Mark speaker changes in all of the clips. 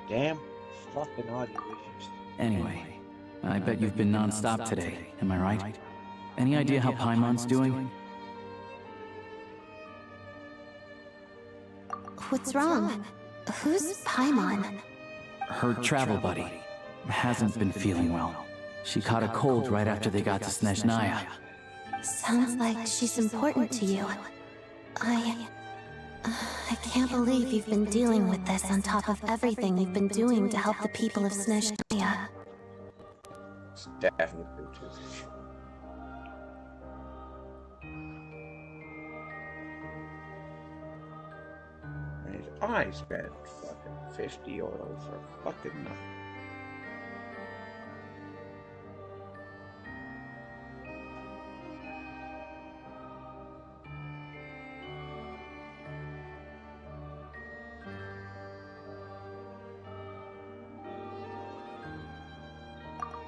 Speaker 1: Damn fucking audio issues.
Speaker 2: Anyway, I bet you've been non-stop today, am I right? Any idea how Paimon's doing?
Speaker 3: What's wrong? Who's Paimon?
Speaker 2: Her travel buddy hasn't been feeling well. She caught a cold right after they got to Snezhnaya.
Speaker 3: Sounds like she's important to you. I can't believe you've been dealing with this on top of everything you've been doing to help the people of Snezhnaya.
Speaker 1: It's definitely true. I spent fucking 50 euros for fucking nothing.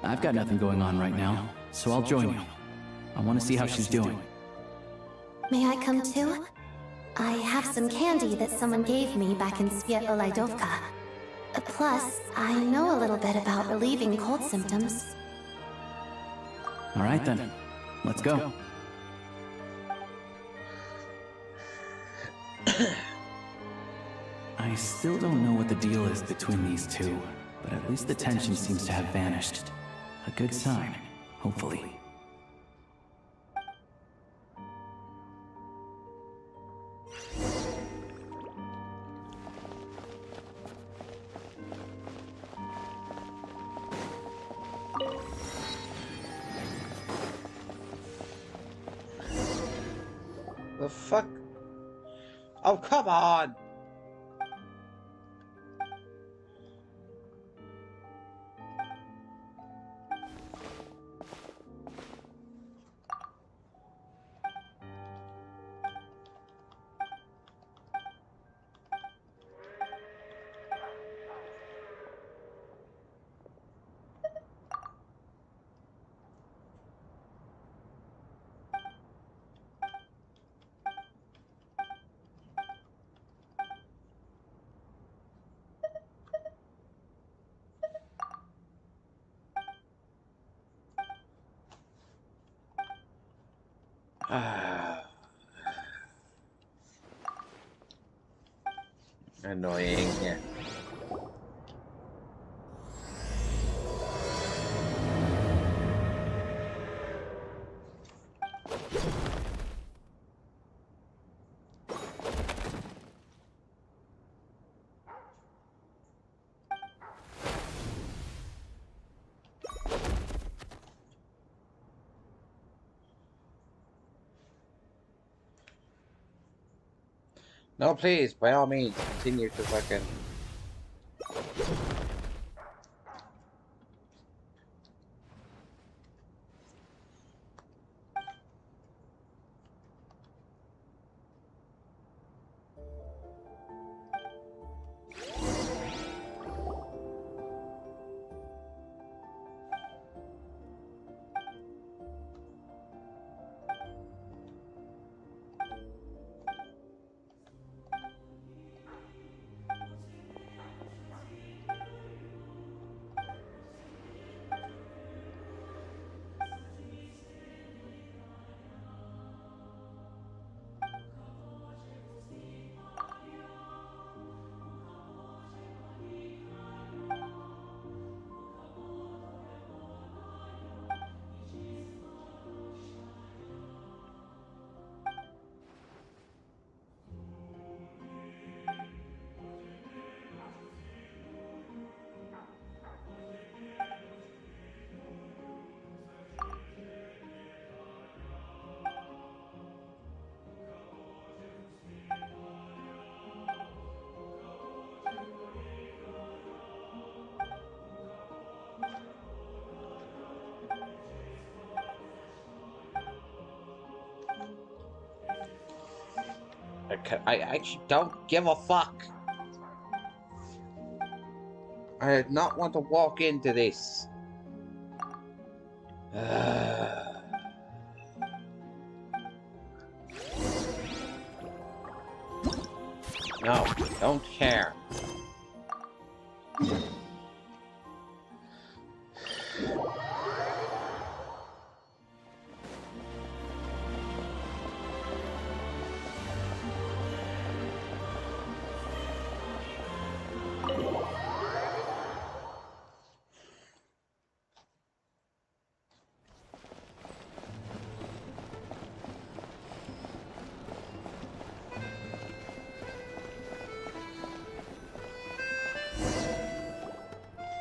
Speaker 2: I've got nothing going on right now, so I'll join you. I want to see how she's doing.
Speaker 3: May I come too? I have some candy that someone gave me back in Svietlolaidovka. Plus, I know a little bit about relieving cold symptoms.
Speaker 2: All right then, let's go. I still don't know what the deal is between these two, but at least the tension seems to have vanished. A good sign, hopefully.
Speaker 1: The fuck? Oh, come on! Annoying, yeah. No, please, by all means, continue to fucking... I actually don't give a fuck. I did not want to walk into this. No, don't care.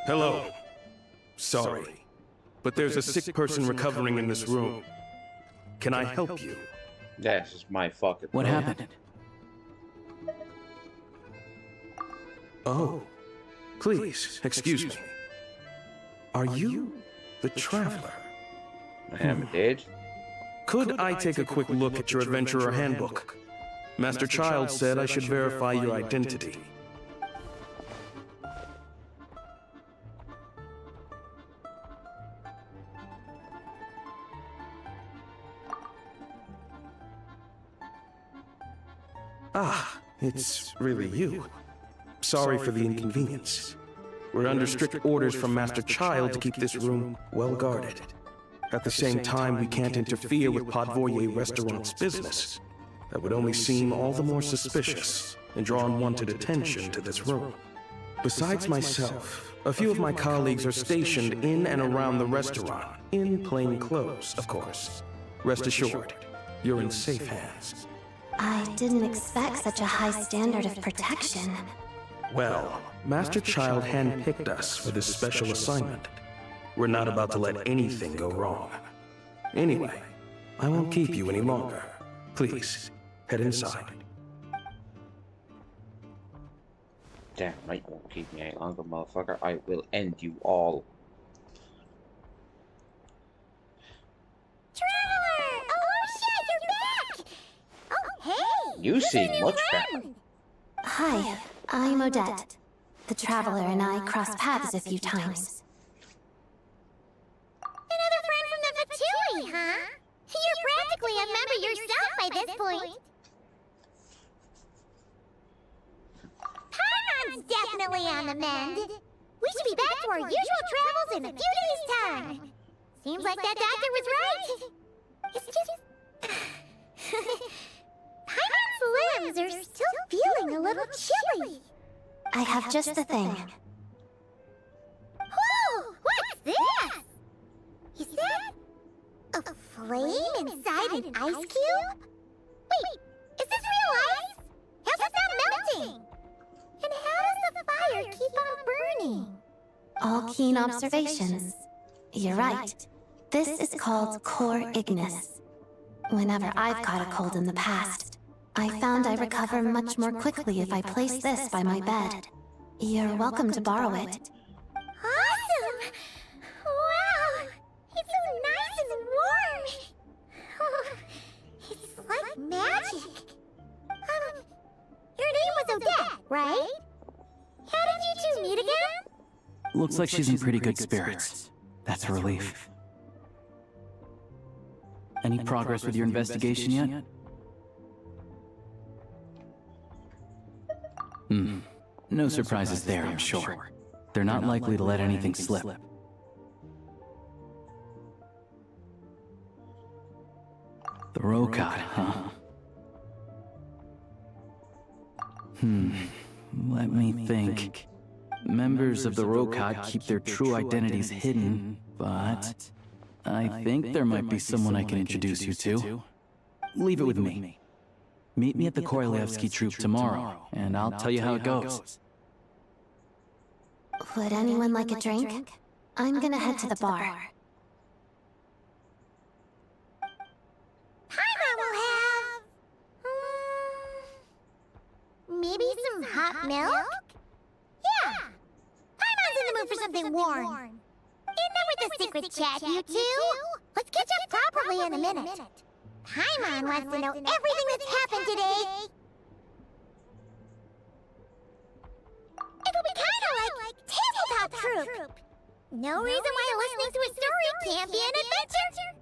Speaker 4: Hello. Sorry, but there's a sick person recovering in this room. Can I help you?
Speaker 1: This is my fucking
Speaker 2: What
Speaker 1: room.
Speaker 2: happened?
Speaker 4: Oh, please, excuse me. Are you the Traveler?
Speaker 1: I am indeed.
Speaker 4: Could I take a quick look at your Adventurer Handbook? Master Child said I should verify your identity. Ah, it's really you. Sorry for the inconvenience. We're under strict orders from Master Child to keep this room well guarded. At the same time, we can't interfere with Podvoye Restaurant's business. That would only seem all the more suspicious and draw unwanted attention to this room. Besides myself, a few of my colleagues are stationed in and around the restaurant, in plain clothes, of course. Rest assured, you're in safe hands.
Speaker 3: I didn't expect such a high standard of protection.
Speaker 4: Well, Master Child handpicked us for this special assignment. We're not about to let anything go wrong. Anyway, I won't keep you any longer. Please, head inside.
Speaker 1: Damn right, you won't keep me any longer, motherfucker. I will end you all.
Speaker 5: Traveler! Oh shit, you're back! Oh, hey!
Speaker 1: You seem much better.
Speaker 3: Hi, I'm Odette. The Traveler and I crossed paths a few times.
Speaker 5: Another friend from the Fatui, huh? You're practically a member yourself by this point. Paimon's definitely on the mend. We should be back to our usual travels in a few days' time. Seems like that doctor was right. It's just... Paimon's limbs are still feeling a little chilly.
Speaker 3: I have just the thing.
Speaker 5: Whoa! What's this? Is that a flame inside an ice cube? Wait, is this real ice? How's it not melting? And how does the fire keep on burning?
Speaker 3: All keen observations. You're right. This is called core ignis. Whenever I've caught a cold in the past, I found I recover much more quickly if I place this by my bed. You're welcome to borrow it.
Speaker 5: Awesome! Wow! It's so nice and warm! Oh, it's like magic. Your name was Odette, right? How did you two meet again?
Speaker 2: Looks like she's in pretty good spirits. That's a relief. Any progress with your investigation yet? No surprises there, I'm sure. They're not likely to let anything slip. The Rokad, huh? Let me think. Members of the Rokad keep their true identities hidden, but I think there might be someone I can introduce you to. Leave it with me. Meet me at the Korolyevsky troop tomorrow, and I'll tell you how it goes.
Speaker 3: Would anyone like a drink? I'm gonna head to the bar.
Speaker 5: Paimon will have... maybe some hot milk? Yeah! Paimon's in the mood for something warm. Remember the secret chat, you two? Let's catch up properly in a minute. Paimon wants to know everything that's happened today. It'll be kinda like tabletop troop. No reason why listening to a story can't be an adventure.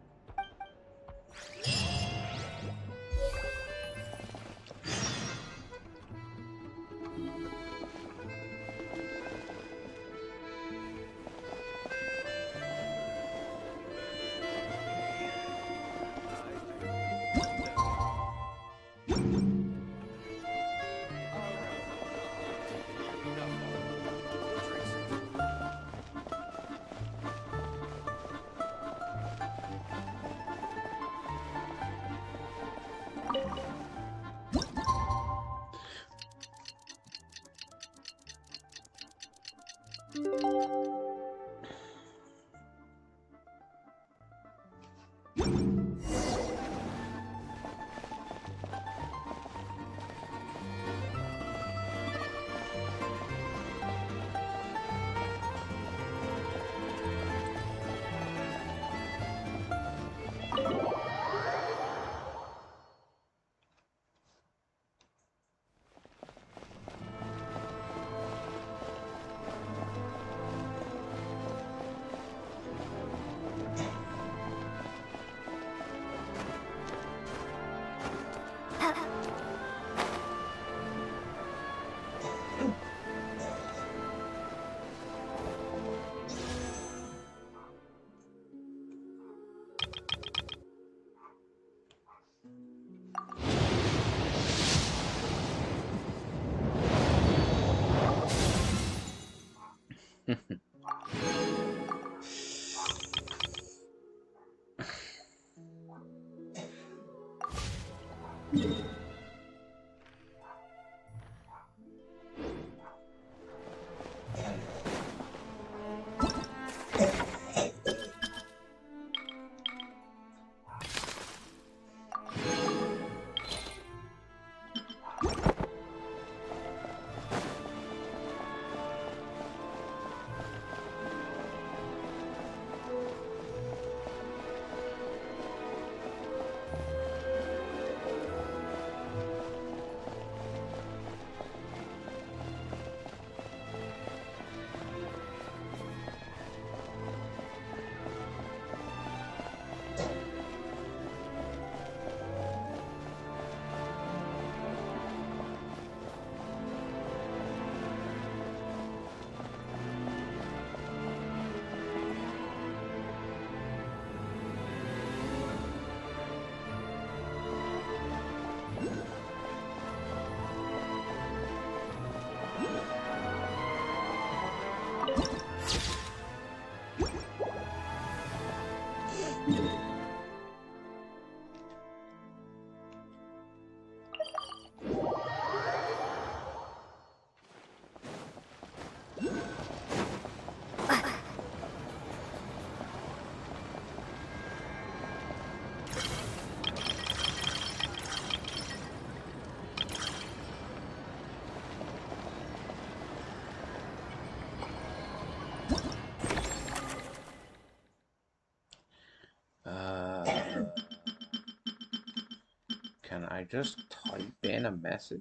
Speaker 1: Can I just type in a message?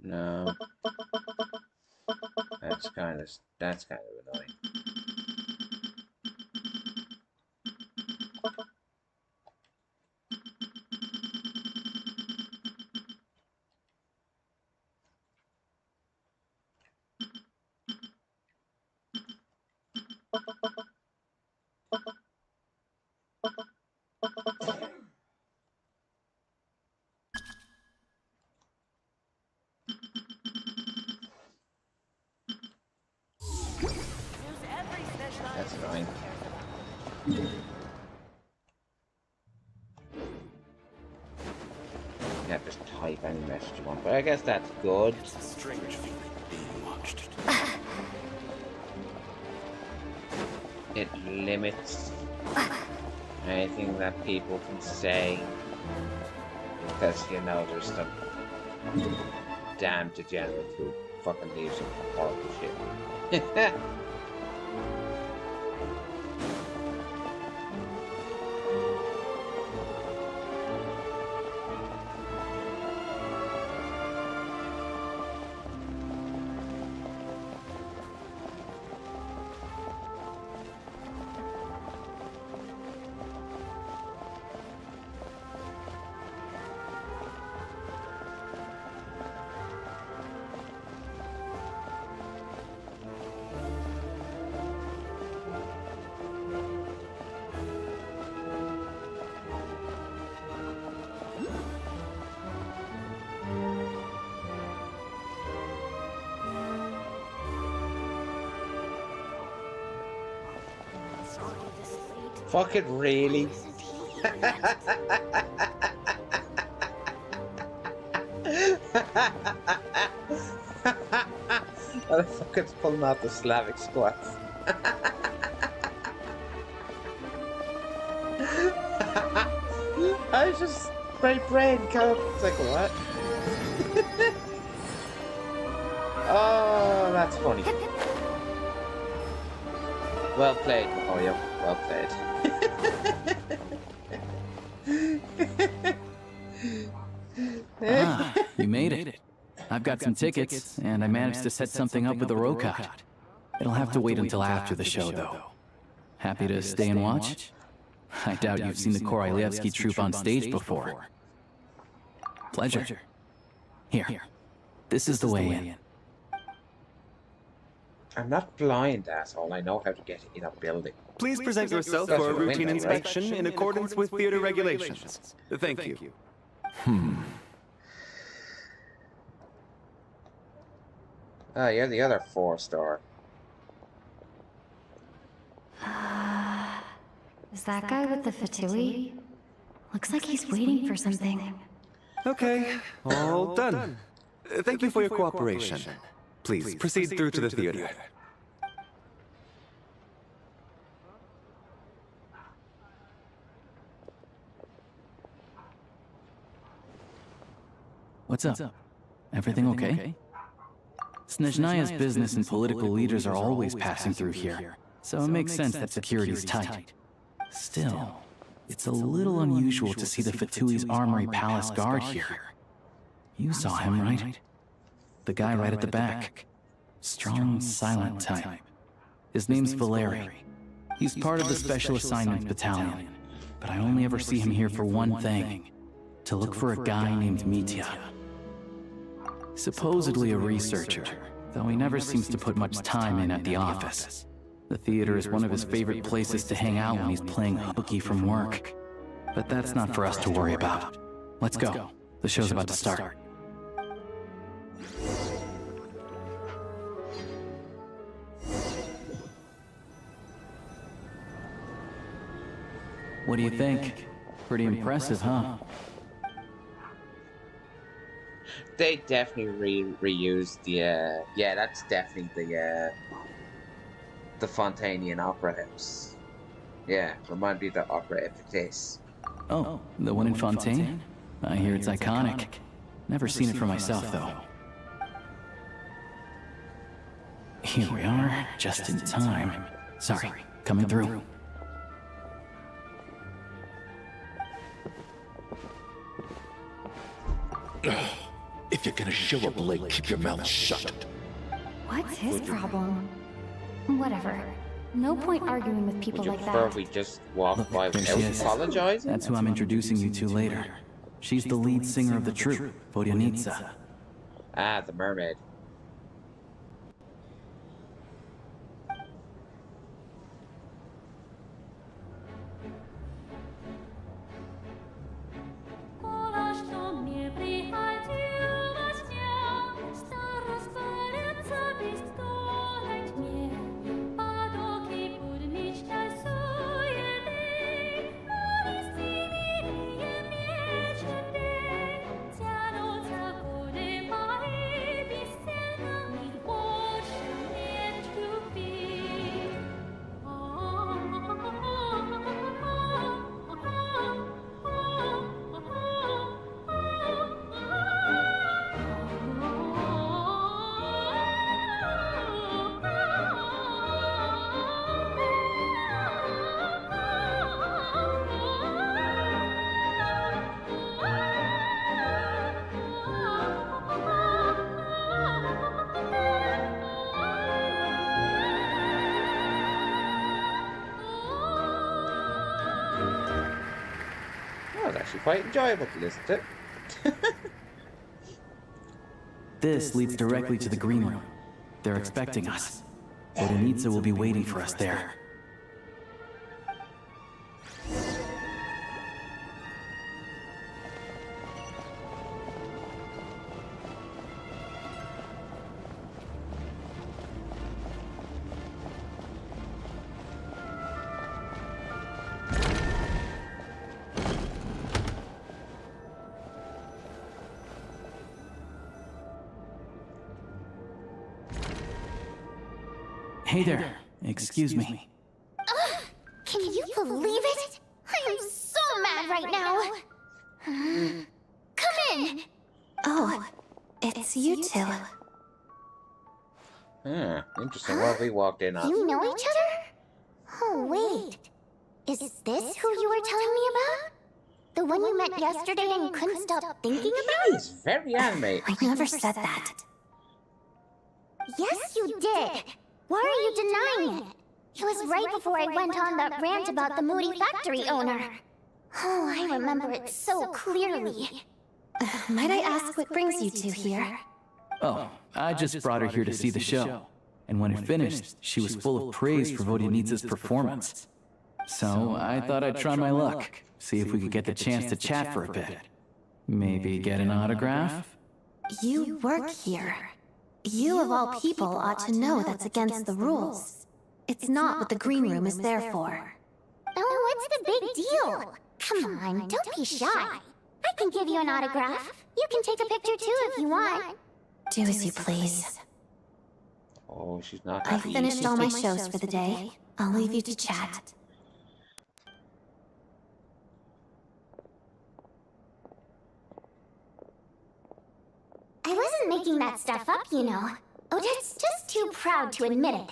Speaker 1: No. That's kind of annoying. That's annoying. Yeah, just type any message you want, but I guess that's good.
Speaker 4: It's a strange feeling being watched.
Speaker 1: It limits anything that people can say, because, you know, there's some damn degenerate who fucking leave some horrible shit. Fucking really? I fucking pulling out the Slavic squats. I was just, my brain can't. It's like, what? Oh, that's funny. Well played, Mahoyo. Well played.
Speaker 2: Ah, you made it. I've got some tickets, and I managed to set something up with the Rokat. It'll have to wait until after the show, though. Happy to stay and watch? I doubt you've seen the Korolyevsky troupe on stage before. Pleasure. Here. This is the way in.
Speaker 1: I'm not blind, asshole. I know how to get in a building.
Speaker 6: Please present yourself for a routine inspection in accordance with theater regulations. Thank you.
Speaker 1: Oh, you're the other 4-star.
Speaker 3: Is that guy with the fatui? Looks like he's waiting for something.
Speaker 6: Okay, all done. Thank you for your cooperation. Please proceed through to the theater.
Speaker 2: What's up? Everything okay? Snezhnaya's business and political leaders are always passing through here, so it makes sense that security's tight. Still, it's a little unusual to see the Fatui's Armory Palace guard here. You saw him, right? The guy right at the back. Strong, silent type. His name's Valeri. He's part of the Special Assignments Battalion, but I only ever see him here for one thing: to look for a guy named Mitya. Supposedly a researcher, though he never seems to put much time in at the office. The theater is one of his favorite places to hang out when he's playing hooky from work. But that's not for us to worry about. Let's go. The show's about to start. What do you think? Pretty impressive, huh?
Speaker 1: They definitely reused the, yeah, that's definitely the Fontanian Opera House. Yeah, remind me of the opera place.
Speaker 2: Oh, the one in Fontaine? I hear it's iconic. Never seen it for myself, though. Here we are, just in time. Sorry, coming through.
Speaker 7: If you're gonna show up late, keep your mouth shut.
Speaker 3: What's his problem? Whatever. No point arguing with people
Speaker 1: Would you
Speaker 3: like
Speaker 1: prefer
Speaker 3: that.
Speaker 1: we just walk by
Speaker 2: There
Speaker 1: without
Speaker 2: she is.
Speaker 1: apologizing?
Speaker 2: That's who I'm introducing you to later. She's the lead singer of the troupe, Vodyanitsa.
Speaker 1: Ah, the mermaid. Actually quite enjoyable to listen to.
Speaker 2: This leads directly to the green room. They're expecting us. Vodyanitsa will be waiting for us there. Hey there. Excuse me.
Speaker 5: Can you believe it? I am so mad right now. Come in.
Speaker 3: Oh, it's you two.
Speaker 1: Interesting. Well, we walked in on.
Speaker 5: You know each other? Oh, wait. Is this who you were telling me about? The one you met yesterday and couldn't stop thinking about?
Speaker 1: He's very anime.
Speaker 3: I never said that.
Speaker 5: Yes, you did. Why are you denying it? It was right before I went on that rant about the moody factory owner. Oh, I remember it so clearly.
Speaker 3: Might I ask what brings you two here?
Speaker 2: Oh, I just brought her here to see the show. And when it finished, she was full of praise for Vodyanitsa's performance. So I thought I'd try my luck, see if we could get the chance to chat for a bit. Maybe get an autograph?
Speaker 3: You work here. You of all people ought to know that's against the rules. It's not what the green room is there for.
Speaker 5: Oh, what's the big deal? Come on, don't be shy. I can give you an autograph. You can take a picture too if you want.
Speaker 3: Do as you please.
Speaker 1: Oh, she's not
Speaker 3: I
Speaker 1: happy.
Speaker 3: finished all my shows for the day. I'll leave you to chat.
Speaker 5: I wasn't making that stuff up, you know. Odette's just too proud to admit it.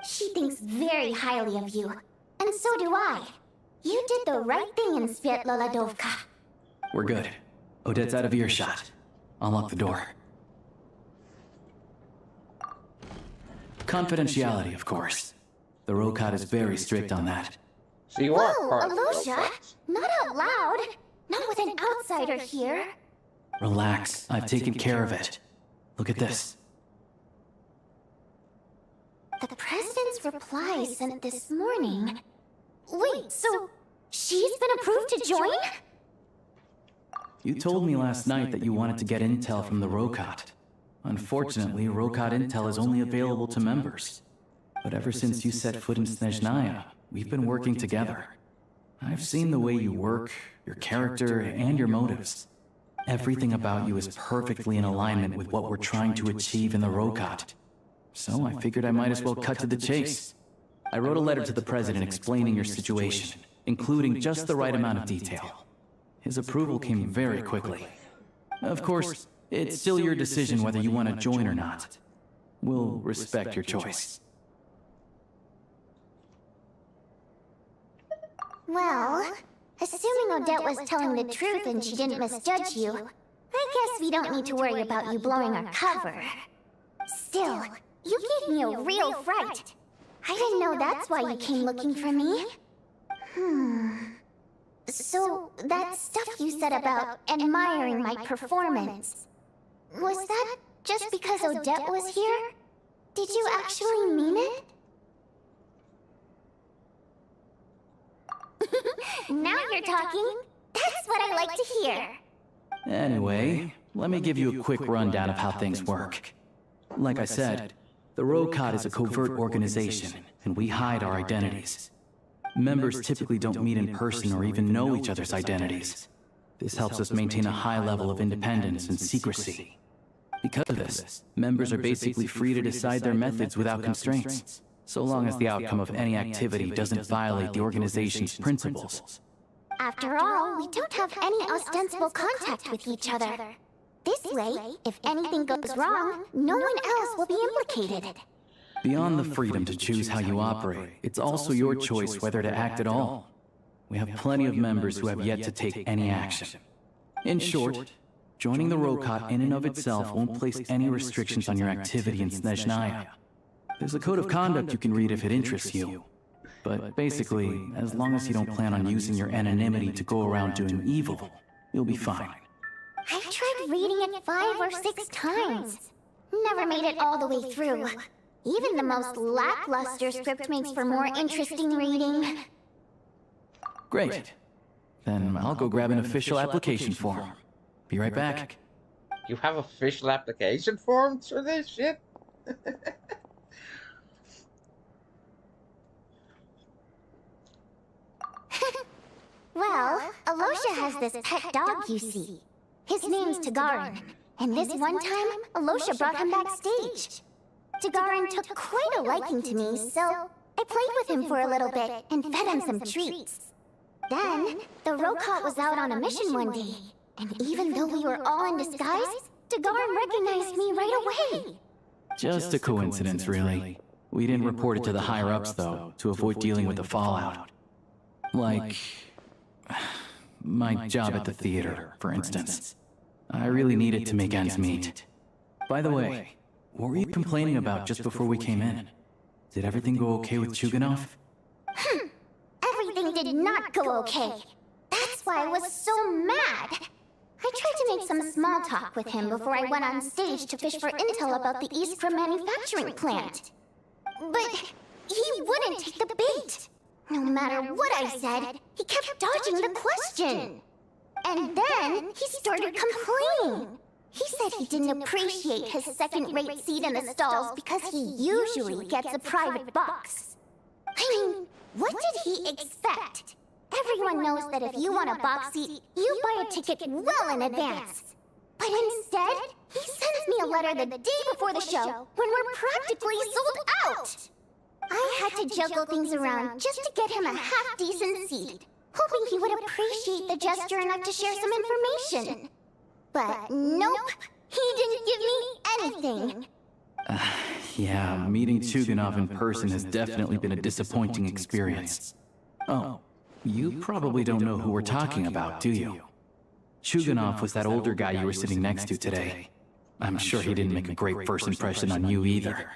Speaker 5: She thinks very highly of you, and so do I. You did the right thing in Svietloladovka.
Speaker 2: We're good. Odette's out of earshot. I'll lock the door. Confidentiality, of course. The Rokat is very strict on that.
Speaker 1: So you are
Speaker 5: Whoa,
Speaker 1: part of the
Speaker 5: Alosha!
Speaker 1: robots.
Speaker 5: Not out loud! Not with an outsider here!
Speaker 2: Relax, I've taken care of it. Look at this.
Speaker 5: The President's reply sent this morning. Wait, so she's been approved to join?
Speaker 2: You told me last night that you wanted to get intel from the Rokat. Unfortunately, Rokat intel is only available to members. But ever since you set foot in Snezhnaya, we've been working together. I've seen the way you work, your character, and your motives. Everything about you is perfectly in alignment with what we're trying to achieve in the Rokat. So I figured I might as well cut to the chase. I wrote a letter to the President explaining your situation, including just the right amount of detail. His approval came very quickly. Of course, it's still your decision whether you want to join or not. We'll respect your choice.
Speaker 5: Well, assuming Odette was telling the truth and she didn't misjudge you, I guess we don't need to worry about you blowing our cover. Still, you gave me a real fright. I didn't know that's why you came looking for me. So, that stuff you said about admiring my performance, was that just because Odette was here? Did you actually mean it? Now you're talking. That's what I like to hear.
Speaker 2: Anyway, let me give you a quick rundown of how things work. Like I said, the Rokat is a covert organization, and we hide our identities. Members typically don't meet in person or even know each other's identities. This helps us maintain a high level of independence and secrecy. Because of this, members are basically free to decide their methods without constraints, so long as the outcome of any activity doesn't violate the organization's principles.
Speaker 5: After all, we don't have any ostensible contact with each other. This way, if anything goes wrong, no one else will be implicated.
Speaker 2: Beyond the freedom to choose how you operate, it's also your choice whether to act at all. We have plenty of members who have yet to take any action. In short, joining the Rokat in and of itself won't place any restrictions on your activity in Snezhnaya. There's a code of conduct you can read if it interests you. But basically, as long as you don't plan on using your anonymity to go around doing evil, you'll be fine.
Speaker 5: I've tried reading it 5 or 6 times. Never made it all the way through. Even the most lackluster script makes for more interesting reading.
Speaker 2: Great. Then I'll go grab an official application form. Be right back.
Speaker 1: You have official application forms for this shit?
Speaker 5: Well, Alosha has this pet dog, you see. His name's Tagarin, and this one time, Alosha brought him backstage. Dagarin took quite a liking to me, so I played with him for a little bit and fed him some treats. Then, the Rokot was out on a mission one day, and even though we were all in disguise, Dagarin recognized me right away.
Speaker 2: Just a coincidence, really. We didn't report it to the higher-ups, though, to avoid dealing with the fallout. Like... my job at the theater, for instance. I really needed to make ends meet. By the way, what were you complaining about just before we came in? Did everything go okay with Chuganov?
Speaker 5: Everything did not go okay. That's why I was so mad. I tried to make some small talk with him before I went on stage to fish for intel about the East manufacturing plant. But he wouldn't take the bait. No matter what I said, he kept dodging the question. And then he started complaining. He said he didn't appreciate his second-rate seat in the stalls because he usually gets a private box. I mean, what did he expect? Everyone knows that if you want a box seat, you buy a ticket well in advance. But instead, he sends me a letter the day before the show when we're practically sold out. I had to juggle things around just to get him a half-decent seat, hoping he would appreciate the gesture enough to share some information. But nope, he didn't give me anything.
Speaker 2: Yeah, meeting Chuganov in person has definitely been a disappointing experience. Oh, you probably don't know who we're talking about, do you? Chuganov was that older guy you were sitting next to today. I'm sure he didn't make a great first impression on you either.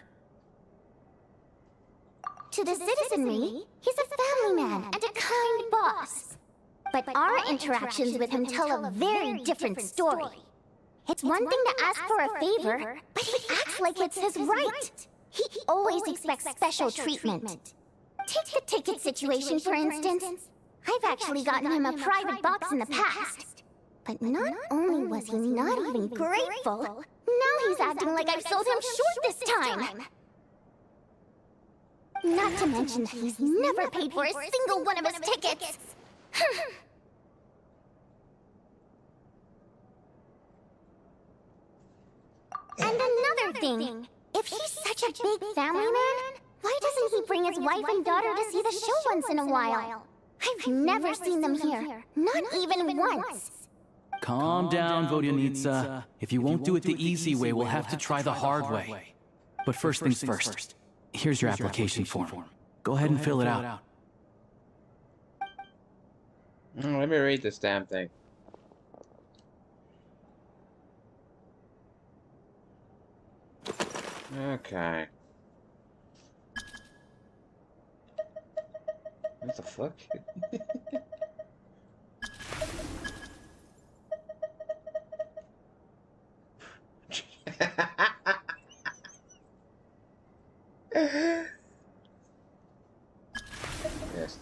Speaker 5: To the citizenry, he's a family man and a kind boss. But our interactions with him tell a very different story. It's one thing to ask for a favor, but he acts like it's his right. He always expects special treatment. Take the ticket situation, for instance. I've actually gotten him a private box in the past. But not only was he not even grateful, now he's acting like I've sold him short this time. Not to mention that he's never paid for a single one of his tickets. And another thing, if he's such a big family man, why doesn't he bring his wife and daughter to see the show once in a while? I've never seen them here, not even once.
Speaker 2: Calm down, Vodyanitsa. If you won't do it the easy way, we'll have to try the hard way. But first things first. Here's your application form. Go ahead and fill it out.
Speaker 1: Let me read this damn thing. Okay. What the fuck? Yes.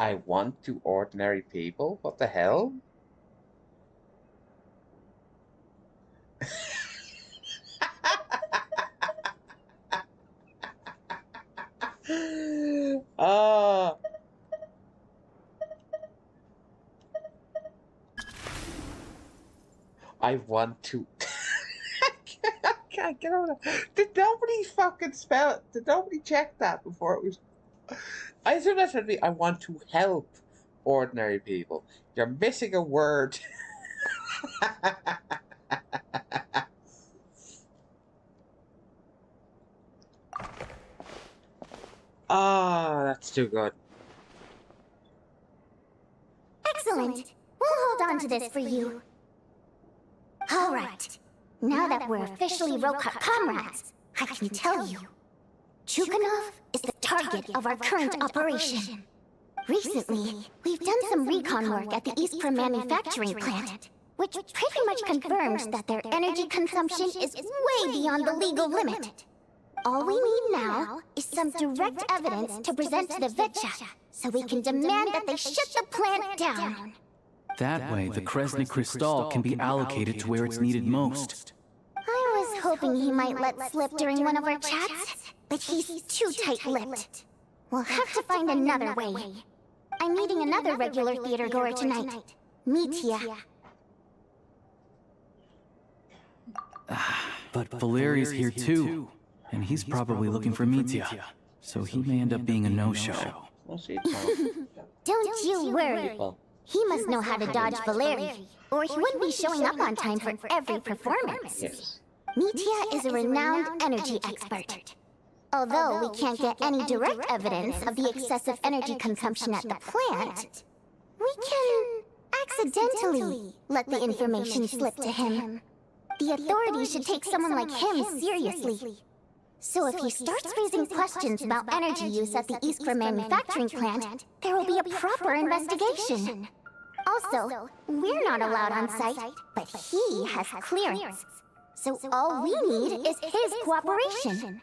Speaker 1: I want to ordinary people? What the hell? I want to... I can't get over that. Did nobody fucking spell it? Did nobody check that before it was... I assume that should be, I want to help ordinary people. You're missing a word. Ah, that's too good.
Speaker 5: Excellent. We'll hold on to this for you. All right. Now that we're officially Rokot comrades, I can tell you. Chuganov is the target of our current operation. Recently, we've done some recon work at the East manufacturing plant, which pretty much confirms that their energy consumption is way beyond the legal limit. All we need now is some direct evidence to present to the Vitcha, so we can demand that they shut the plant down.
Speaker 2: That way, the Kresnik Crystal can be allocated to where it's needed most.
Speaker 5: I was hoping he might let slip during one of our chats, but he's too tight-lipped. We'll have to find another way. I'm meeting another regular theater-goer tonight, Mitya.
Speaker 2: But Valeri's here too, and he's probably looking for Mitya, so he may end up being a no-show.
Speaker 1: We'll see, Tom.
Speaker 5: Don't you worry. He must know how to dodge Valeri, or he wouldn't be showing up on time for every performance.
Speaker 1: Yes.
Speaker 5: Mitya is a renowned energy expert. Although we can't get any direct evidence of the excessive energy consumption at the plant, we can accidentally let the information slip to him. The authorities should take someone like him seriously. So if he starts raising questions about energy use at the Iskra manufacturing plant, there will be a proper investigation. Also, we're not allowed on site, but he has clearance. So all we need is his cooperation.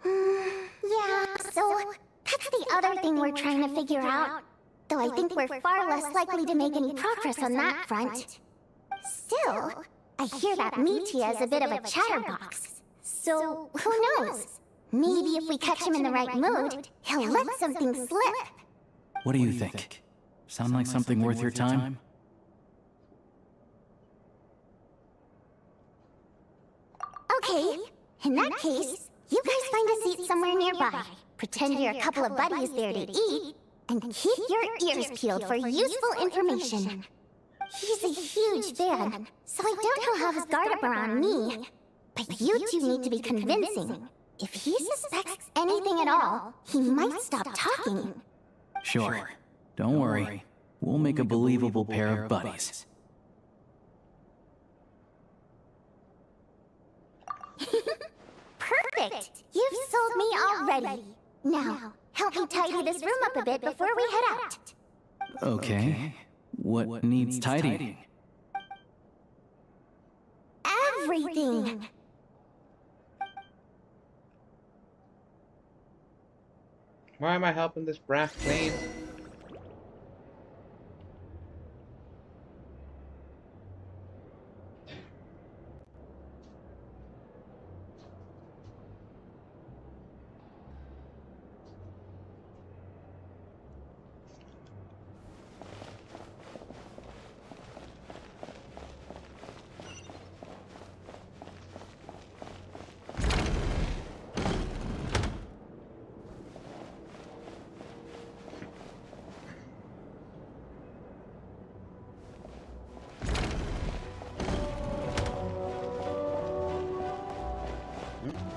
Speaker 5: Yeah, so that's the other thing we're trying to figure out. Though I think we're far less likely to make any progress on that front. Still, I hear that Mitya is a bit of a chatterbox. So, who knows? Maybe if we catch him in the right mood, he'll let something slip.
Speaker 2: What do you think? Sound like something worth your time?
Speaker 5: Okay, in that case, you guys find a seat somewhere nearby. Pretend you're a couple of buddies there to eat, and keep your ears peeled for useful information. He's a huge fan, so I doubt he'll have his guard up around me. But you two need to be convincing. If he suspects anything at all, he might stop talking.
Speaker 2: Sure. Don't worry. We'll make a believable pair of buddies.
Speaker 5: Perfect! You've sold me already. Now, help me tidy this room up a bit before we head out.
Speaker 2: Okay. What needs tidying?
Speaker 5: Everything!
Speaker 1: Why am I helping this brat clean?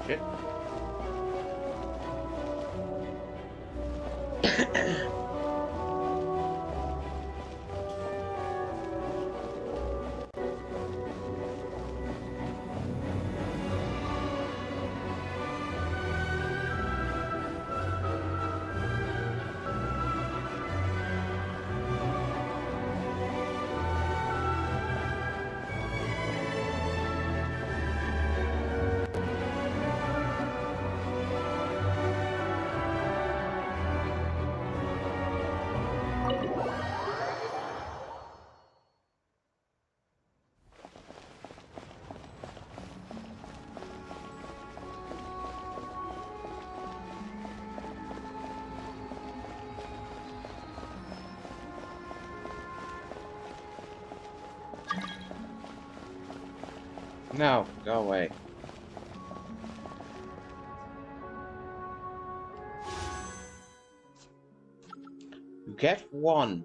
Speaker 1: Shit. No, go away. You get one.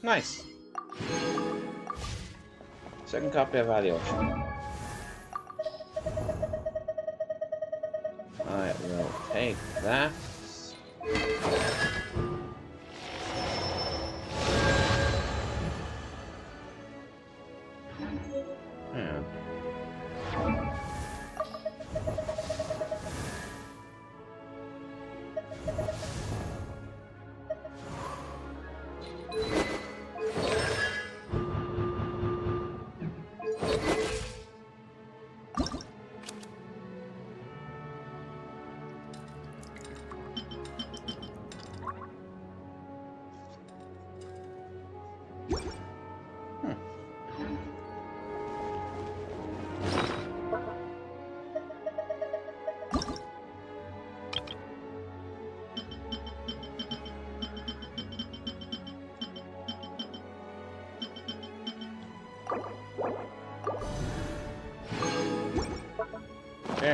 Speaker 1: Nice. Second copy of evaluation. I will take that.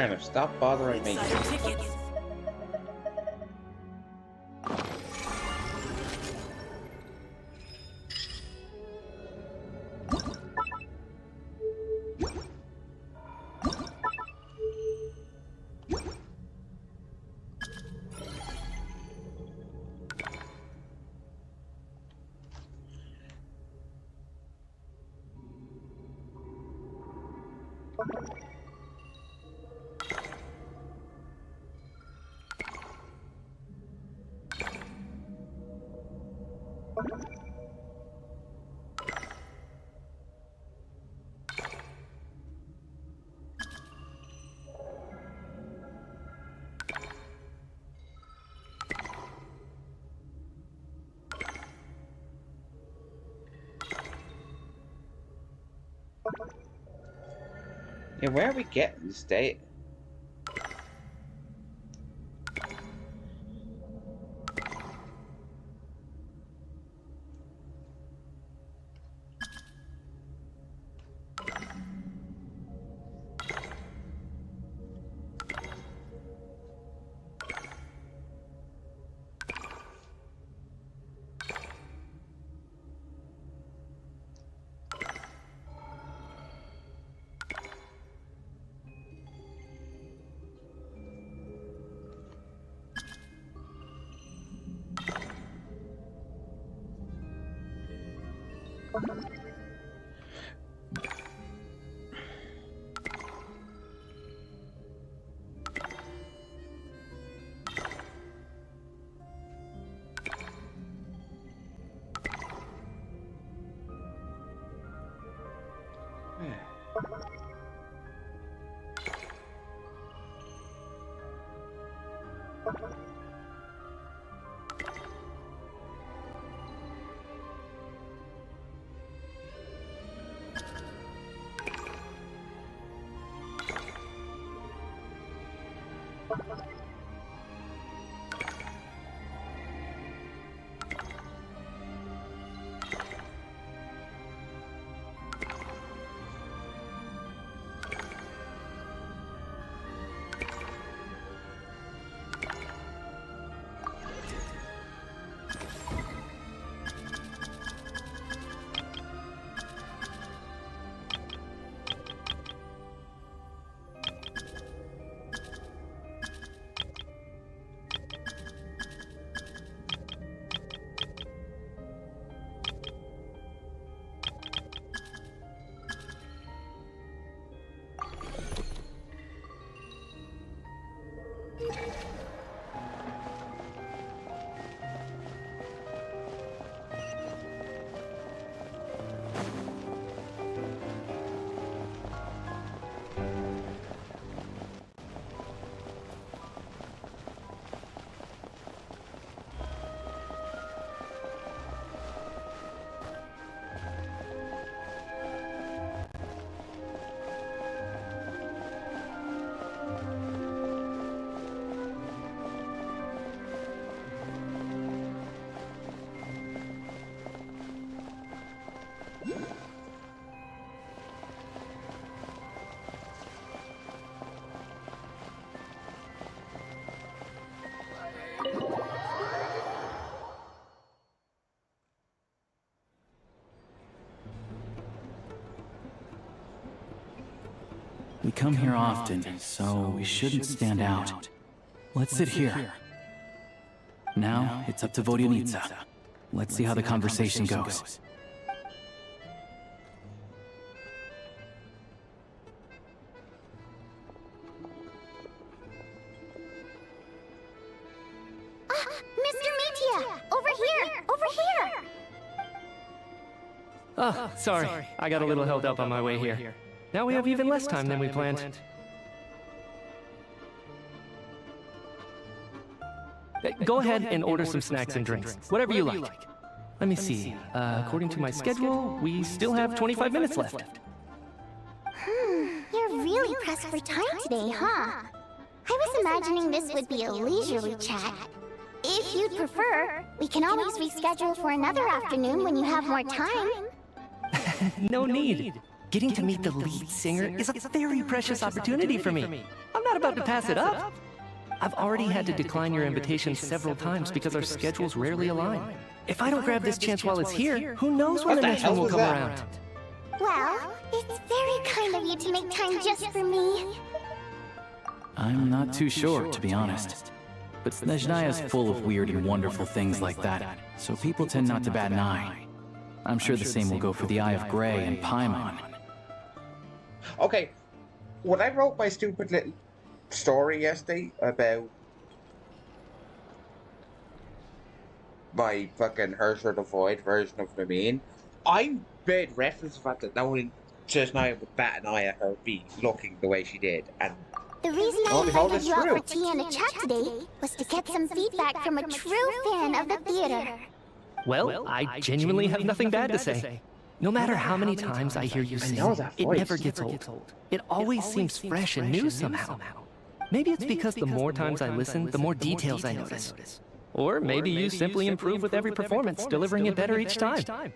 Speaker 1: fairness, stop bothering me. Yeah, where are we getting this date?
Speaker 2: We come here often, so we shouldn't stand out. Let's sit here. Now, it's up to Vodyanitsa. Let's see how the conversation goes.
Speaker 5: Mr. Metia! Over here! Over here!
Speaker 8: Oh, sorry. I got a little held up on my way here. Now we have even less time than we planned. Go ahead and order some snacks and drinks, whatever you like. Let me see. According to my schedule, we still have 25 minutes left.
Speaker 5: You're really pressed for time today, huh? I was imagining this would be a leisurely chat. If you'd prefer, we can always reschedule for another afternoon when you have more time.
Speaker 8: No need. Getting to meet the lead singer is a very precious opportunity for me. I'm not about to pass it up. I've already had to decline your invitation several times because our schedules rarely align. If I don't grab this chance while it's here, who knows when the next one will come around?
Speaker 5: Well, it's very kind of you to make time just for me.
Speaker 2: I'm not too sure, to be honest. But Snezhnaya's full of weird and wonderful things like that, so people tend not to bat an eye. I'm sure the same will go for the Eye of Grey and Paimon.
Speaker 1: Okay, when I wrote my stupid little story yesterday about my fucking Hersher the Void version of Namine, I made reference to the fact that no one Snezhnaya would bat an eye at her be looking the way she did, and
Speaker 5: The reason I invited you out for tea and a chat today was to get some feedback from a true fan of the theater.
Speaker 8: Well, I genuinely have nothing bad to say. No matter how many times I hear you sing, it never gets old. It always seems fresh and new somehow. Maybe it's because the more times I listen, the more details I notice. Or maybe you simply improve with every performance, delivering it better each time.
Speaker 5: Thank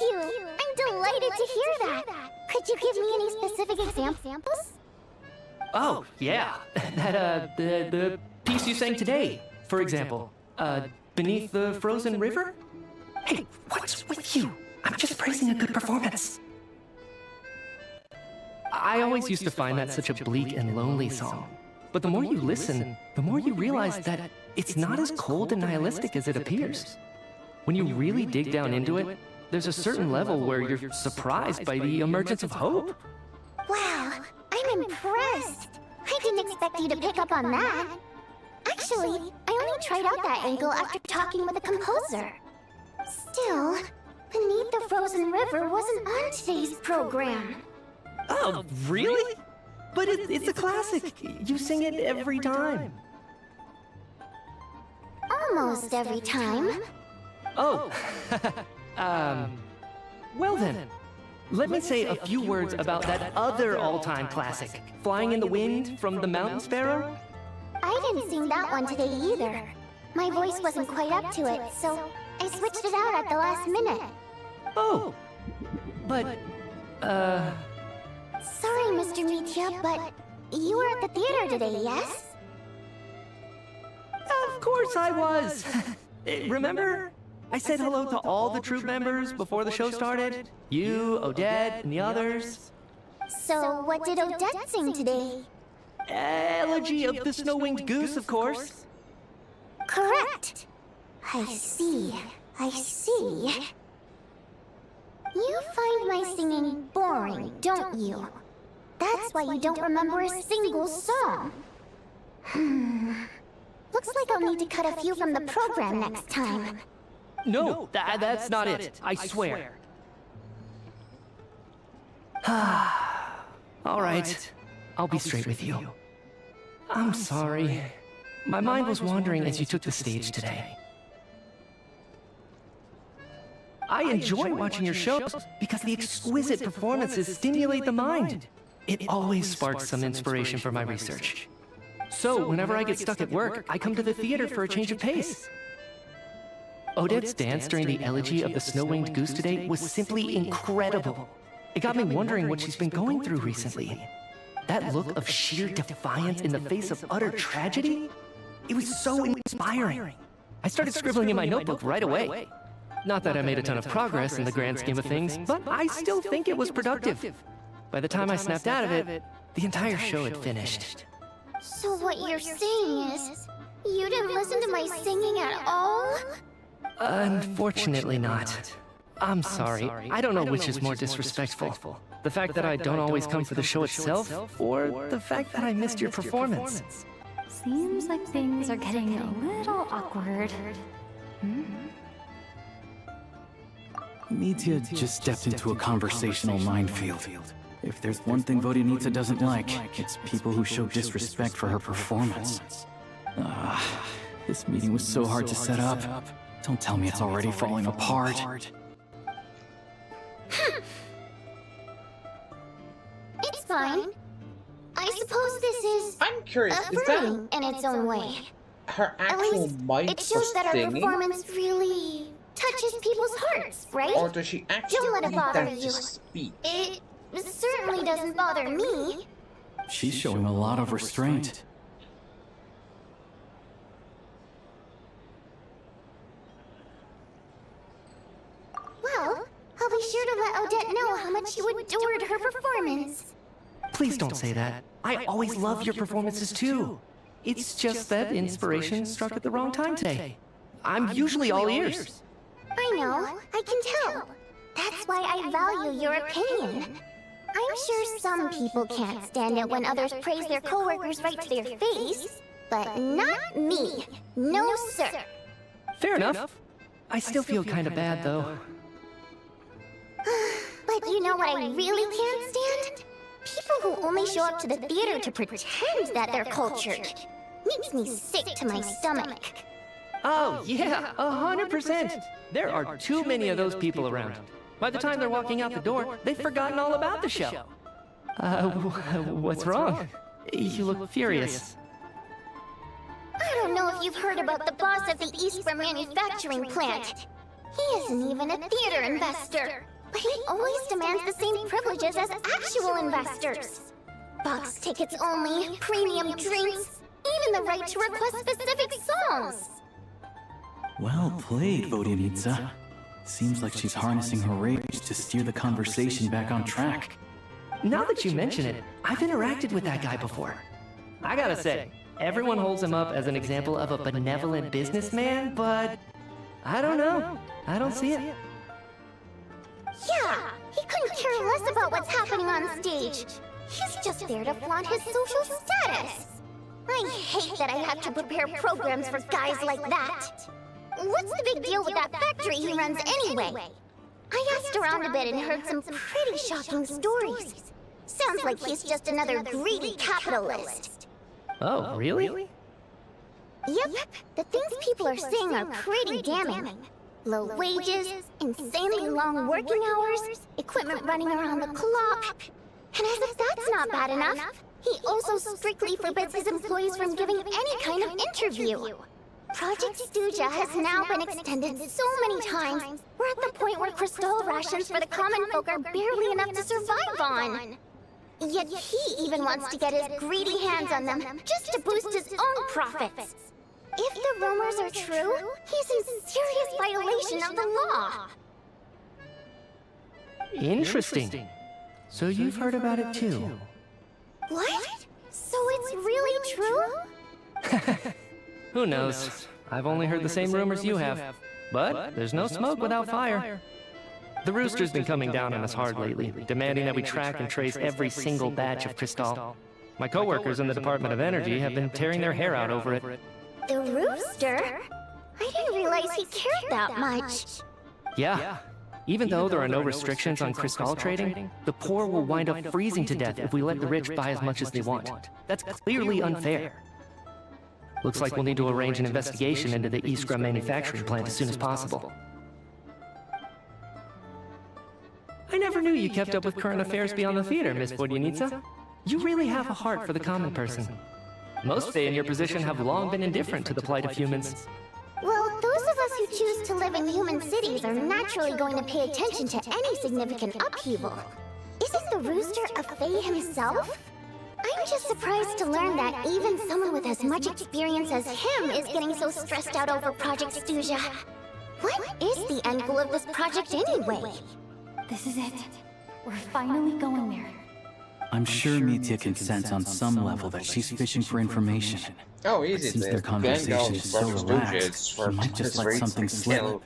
Speaker 5: you! I'm delighted to hear that! Could you give me any specific examples?
Speaker 8: Oh, yeah. The piece you sang today, for example. Beneath the Frozen River? Hey, what's with you? I'm just praising a good performance. I always used to find that such a bleak and lonely song. But the more you listen, the more you realize that it's not as cold and nihilistic as it appears. When you really dig down into it, there's a certain level where you're surprised by the emergence of hope.
Speaker 5: Wow, I'm impressed! I didn't expect you to pick up on that. Actually, I only tried out that angle after talking with a composer. Still, Beneath the Frozen River wasn't on today's program.
Speaker 8: Oh, really? But it's a classic. You sing it every time.
Speaker 5: Almost every time.
Speaker 8: Oh, well then. Let me say a few words about that other all-time classic, Flying in the Wind from the Mountain Sparrow.
Speaker 5: I didn't sing that one today either. My voice wasn't quite up to it, so I switched it out at the last minute.
Speaker 8: Oh, but,
Speaker 5: Sorry, Mr. Mitya, but you were at the theater today, yes?
Speaker 8: Of course I was. Remember? I said hello to all the troupe members before the show started. You, Odette, and the others.
Speaker 5: So what did Odette sing today?
Speaker 8: Elegy of the Snow-Winged Goose, of course.
Speaker 5: Correct. I see. I see. You find my singing boring, don't you? That's why you don't remember a single song. Looks like I'll need to cut a few from the program next time.
Speaker 8: No, that's not it. I swear. All right. I'll be straight with you. I'm sorry. My mind was wandering as you took the stage today. I enjoy watching your shows because the exquisite performances stimulate the mind. It always sparks some inspiration for my research. So, whenever I get stuck at work, I come to the theater for a change of pace. Odette's dance during the Elegy of the Snow-Winged Goose today was simply incredible. It got me wondering what she's been going through recently. That look of sheer defiance in the face of utter tragedy? It was so inspiring. I started scribbling in my notebook right away. Not that I made a ton of progress in the grand scheme of things, but I still think it was productive. By the time I snapped out of it, the entire show had finished.
Speaker 5: So what you're saying is, you didn't listen to my singing at all?
Speaker 8: Unfortunately not. I'm sorry. I don't know which is more disrespectful. The fact that I don't always come for the show itself, or the fact that I missed your performance.
Speaker 3: Seems like things are getting a little awkward.
Speaker 2: Mitya just stepped into a conversational minefield. If there's one thing Vodyanitsa doesn't like, it's people who show disrespect for her performance. This meeting was so hard to set up. Don't tell me it's already falling apart.
Speaker 5: It's fine. I suppose this is
Speaker 1: I'm curious, is
Speaker 5: affirming
Speaker 1: that
Speaker 5: in its own way.
Speaker 1: her
Speaker 5: At
Speaker 1: actual
Speaker 5: least,
Speaker 1: mic
Speaker 5: it shows that our
Speaker 1: singing?
Speaker 5: performance really touches people's hearts, right?
Speaker 1: Or does she actually
Speaker 5: Don't let it
Speaker 1: need
Speaker 5: bother
Speaker 1: them
Speaker 5: you.
Speaker 1: to speak?
Speaker 5: It certainly doesn't bother me.
Speaker 2: She's showing a lot of restraint.
Speaker 5: Well, I'll be sure to let Odette know how much you adored her performance.
Speaker 8: Please don't say that. I always love your performances too. It's just that inspiration struck at the wrong time today. I'm usually all ears.
Speaker 5: I know, I can tell. That's why I value your opinion. I'm sure some people can't stand it when others praise their coworkers right to their face, but not me. No, sir.
Speaker 8: Fair enough. I still feel kind of bad though.
Speaker 5: But you know what I really can't stand? People who only show up to the theater to pretend that they're cultured. Makes me sick to my stomach.
Speaker 8: Oh yeah, 100%. There are too many of those people around. By the time they're walking out the door, they've forgotten all about the show. What's wrong? You look furious.
Speaker 5: I don't know if you've heard about the boss of the Eastborough manufacturing plant. He isn't even a theater investor, but he always demands the same privileges as actual investors. Box tickets only, premium drinks, even the right to request specific songs.
Speaker 2: Well played, Vodyanitsa. Seems like she's harnessing her rage to steer the conversation back on track.
Speaker 8: Now that you mention it, I've interacted with that guy before. I gotta say, everyone holds him up as an example of a benevolent businessman, but I don't know. I don't see it.
Speaker 5: Yeah, he couldn't care less about what's happening on stage. He's just there to flaunt his social status. I hate that I have to prepare programs for guys like that. What's the big deal with that factory he runs anyway? I asked around a bit and heard some pretty shocking stories. Sounds like he's just another greedy capitalist.
Speaker 8: Oh, really?
Speaker 5: Yep, the things people are saying are pretty damning. Low wages, insanely long working hours, equipment running around the clock. And as if that's not bad enough, he also strictly forbids his employees from giving any kind of interview. Project Stuzha has now been extended so many times, we're at the point where crystal rations for the common folk are barely enough to survive on. Yet he even wants to get his greedy hands on them, just to boost his own profits. If the rumors are true, he's in serious violation of the law.
Speaker 8: Interesting. So you've heard about it too?
Speaker 5: What? So it's really true?
Speaker 8: Who knows? I've only heard the same rumors you have. But there's no smoke without fire. The Rooster's been coming down on us hard lately, demanding that we track and trace every single batch of Crystal. My coworkers in the Department of Energy have been tearing their hair out over it.
Speaker 5: The Rooster? I didn't realize he cared that much.
Speaker 8: Yeah. Even though there are no restrictions on Crystal trading, the poor will wind up freezing to death if we let the rich buy as much as they want. That's clearly unfair. Looks like we'll need to arrange an investigation into the Iskra manufacturing plant as soon as possible. I never knew you kept up with current affairs beyond the theater, Miss Vodyanitsa. You really have a heart for the common person. Most Fae in your position have long been indifferent to the plight of humans.
Speaker 5: Well, those of us who choose to live in human cities are naturally going to pay attention to any significant upheaval. Isn't the Rooster a Fae himself? I'm just surprised to learn that even someone with as much experience as him is getting so stressed out over Project Stuzha. What is the end goal of this project anyway?
Speaker 3: This is it. We're finally going there.
Speaker 2: I'm sure Mitya can sense on some level that she's fishing for information.
Speaker 1: Oh, easy.
Speaker 2: Since their conversation is so relaxed, she might just let something slip.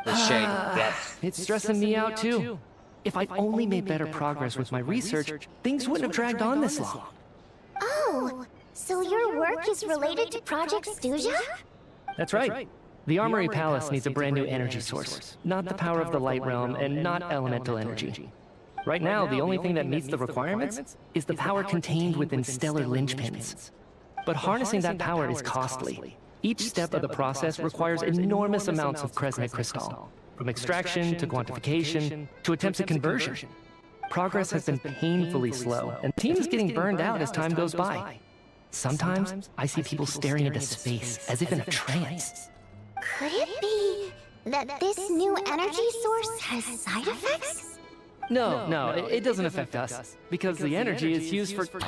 Speaker 1: The shade of death.
Speaker 8: It's stressing me out too. If I'd only made better progress with my research, things wouldn't have dragged on this long.
Speaker 5: Oh, so your work is related to Project Stuzha?
Speaker 8: That's right. The Armory Palace needs a brand new energy source. Not the power of the Light Realm and not elemental energy. Right now, the only thing that meets the requirements is the power contained within stellar linchpins. But harnessing that power is costly. Each step of the process requires enormous amounts of Kresnik crystal, from extraction to quantification to attempts at conversion. Progress has been painfully slow, and the team is getting burned out as time goes by. Sometimes, I see people staring into space as if in a trance.
Speaker 5: Could it be That this new energy source has side effects?
Speaker 8: No, it doesn't affect us, because the energy is used for... Okay,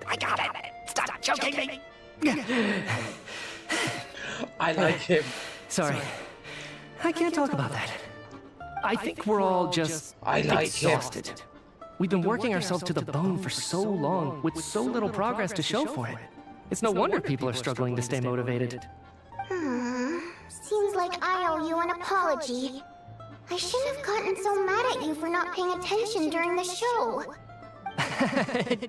Speaker 8: I got it. Stop choking me.
Speaker 1: I like him.
Speaker 8: Sorry, I can't talk about that. I think we're all just exhausted. We've been working ourselves to the bone for so long, with so little progress to show for it. It's no wonder people are struggling to stay motivated.
Speaker 5: Seems like I owe you an apology. I shouldn't have gotten so mad at you for not paying attention during the show.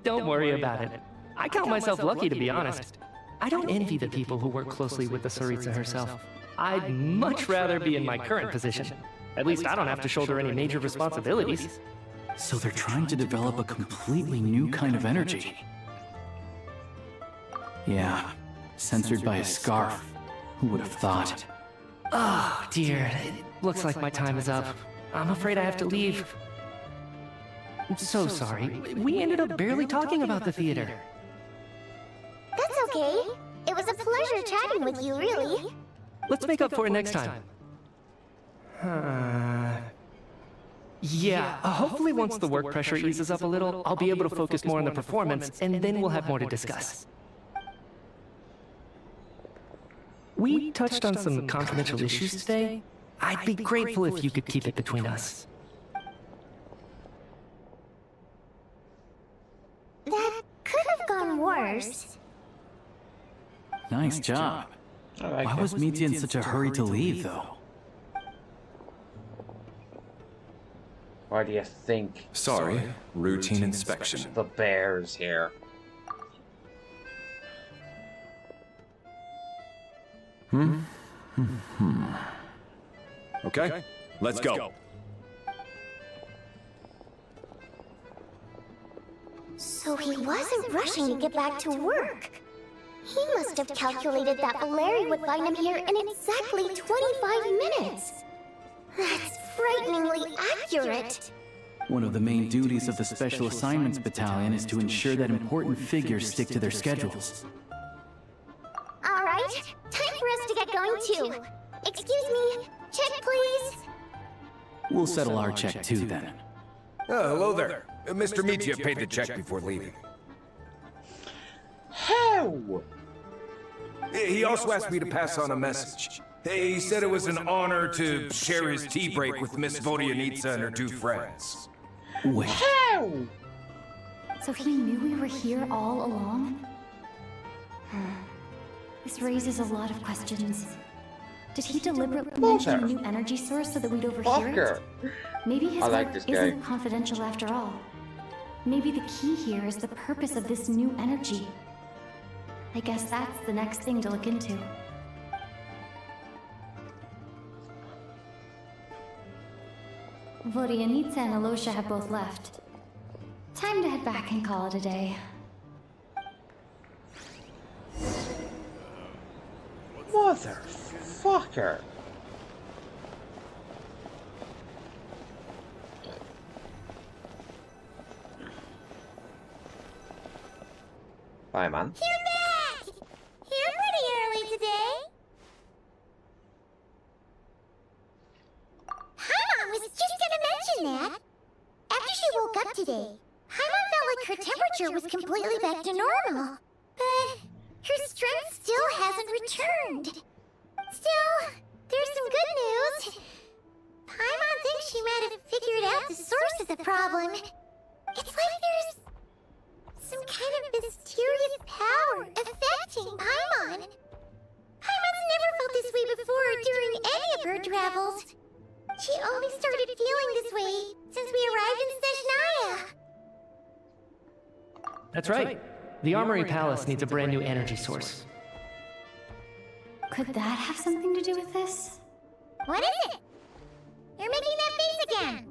Speaker 8: Don't worry about it. I count myself lucky, to be honest. I don't envy the people who work closely with the Tsaritsa herself. I'd much rather be in my current position. At least I don't have to shoulder any major responsibilities.
Speaker 2: So they're trying to develop a completely new kind of energy. Yeah, censored by a scarf. Who would have thought?
Speaker 8: Oh, dear. It looks like my time is up. I'm afraid I have to leave. I'm so sorry. We ended up barely talking about the theater.
Speaker 5: That's okay. It was a pleasure chatting with you, really.
Speaker 8: Let's make up for it next time. Yeah, hopefully once the work pressure eases up a little, I'll be able to focus more on the performance, and then we'll have more to discuss. We touched on some confidential issues today. I'd be grateful if you could keep it between us.
Speaker 5: That could have gone worse.
Speaker 2: Nice job. Why was Mitya in such a hurry to leave, though?
Speaker 1: Why do you think?
Speaker 6: Sorry, routine inspection.
Speaker 1: The bear's here.
Speaker 6: Okay, let's go.
Speaker 5: So he wasn't rushing to get back to work. He must have calculated that Valeri would find him here in exactly 25 minutes. That's frighteningly accurate.
Speaker 2: One of the main duties of the Special Assignments Battalion is to ensure that important figures stick to their schedules.
Speaker 5: All right, time for us to get going too. Excuse me, check please.
Speaker 2: We'll settle our check too, then.
Speaker 9: Hello there. Mr. Mitya paid the check before leaving.
Speaker 1: How?
Speaker 9: He also asked me to pass on a message. He said it was an honor to share his tea break with Miss Vodyanitsa and her two friends.
Speaker 2: Wait.
Speaker 1: How?
Speaker 3: So he knew we were here all along? This raises a lot of questions. Did he deliberately mention a new energy source so that we'd overhear it? Maybe his work isn't confidential after all. Maybe the key here is the purpose of this new energy. I guess that's the next thing to look into. Vodyanitsa and Alosha have both left. Time to head back and call it a day.
Speaker 1: Motherfucker. Bye, man.
Speaker 5: You're back! You're pretty early today. Paimon was just gonna mention that. After she woke up today, Paimon felt like her temperature was completely back to normal. But her strength still hasn't returned. Still, there's some good news. Paimon thinks she might have figured out the source of the problem. It's like there's some kind of mysterious power affecting Paimon. Paimon's never felt this way before during any of her travels. She only started feeling this way since we arrived in Snezhnaya.
Speaker 8: That's right. The Armory Palace needs a brand new energy source.
Speaker 3: Could that have something to do with this?
Speaker 5: What is it? You're making that face again.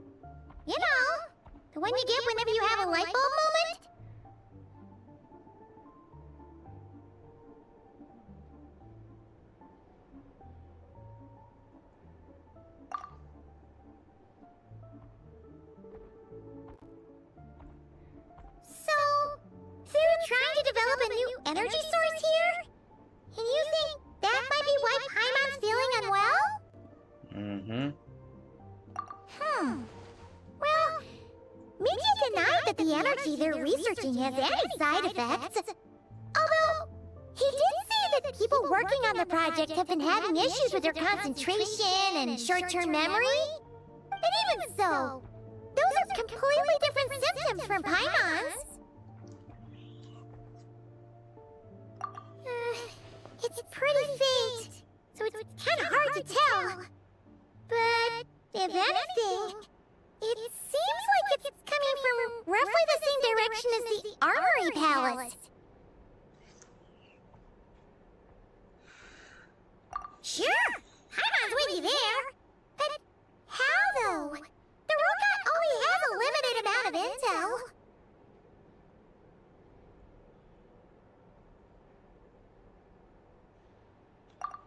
Speaker 5: You know, the one you get whenever you have a light bulb moment? So, they're trying to develop a new energy source here? Well, Mickey denied that the energy they're researching has any side effects. Although, he did say that people working on the project have been having issues with their concentration and short-term memory. And even so, those are completely different symptoms from Paimons. It's pretty faint, so it's kind of hard to tell. But if anything, it seems like it's coming from roughly the same direction as the Armory Palace. Sure, Paimon's with you there. But how, though? The robot only has a limited amount of intel.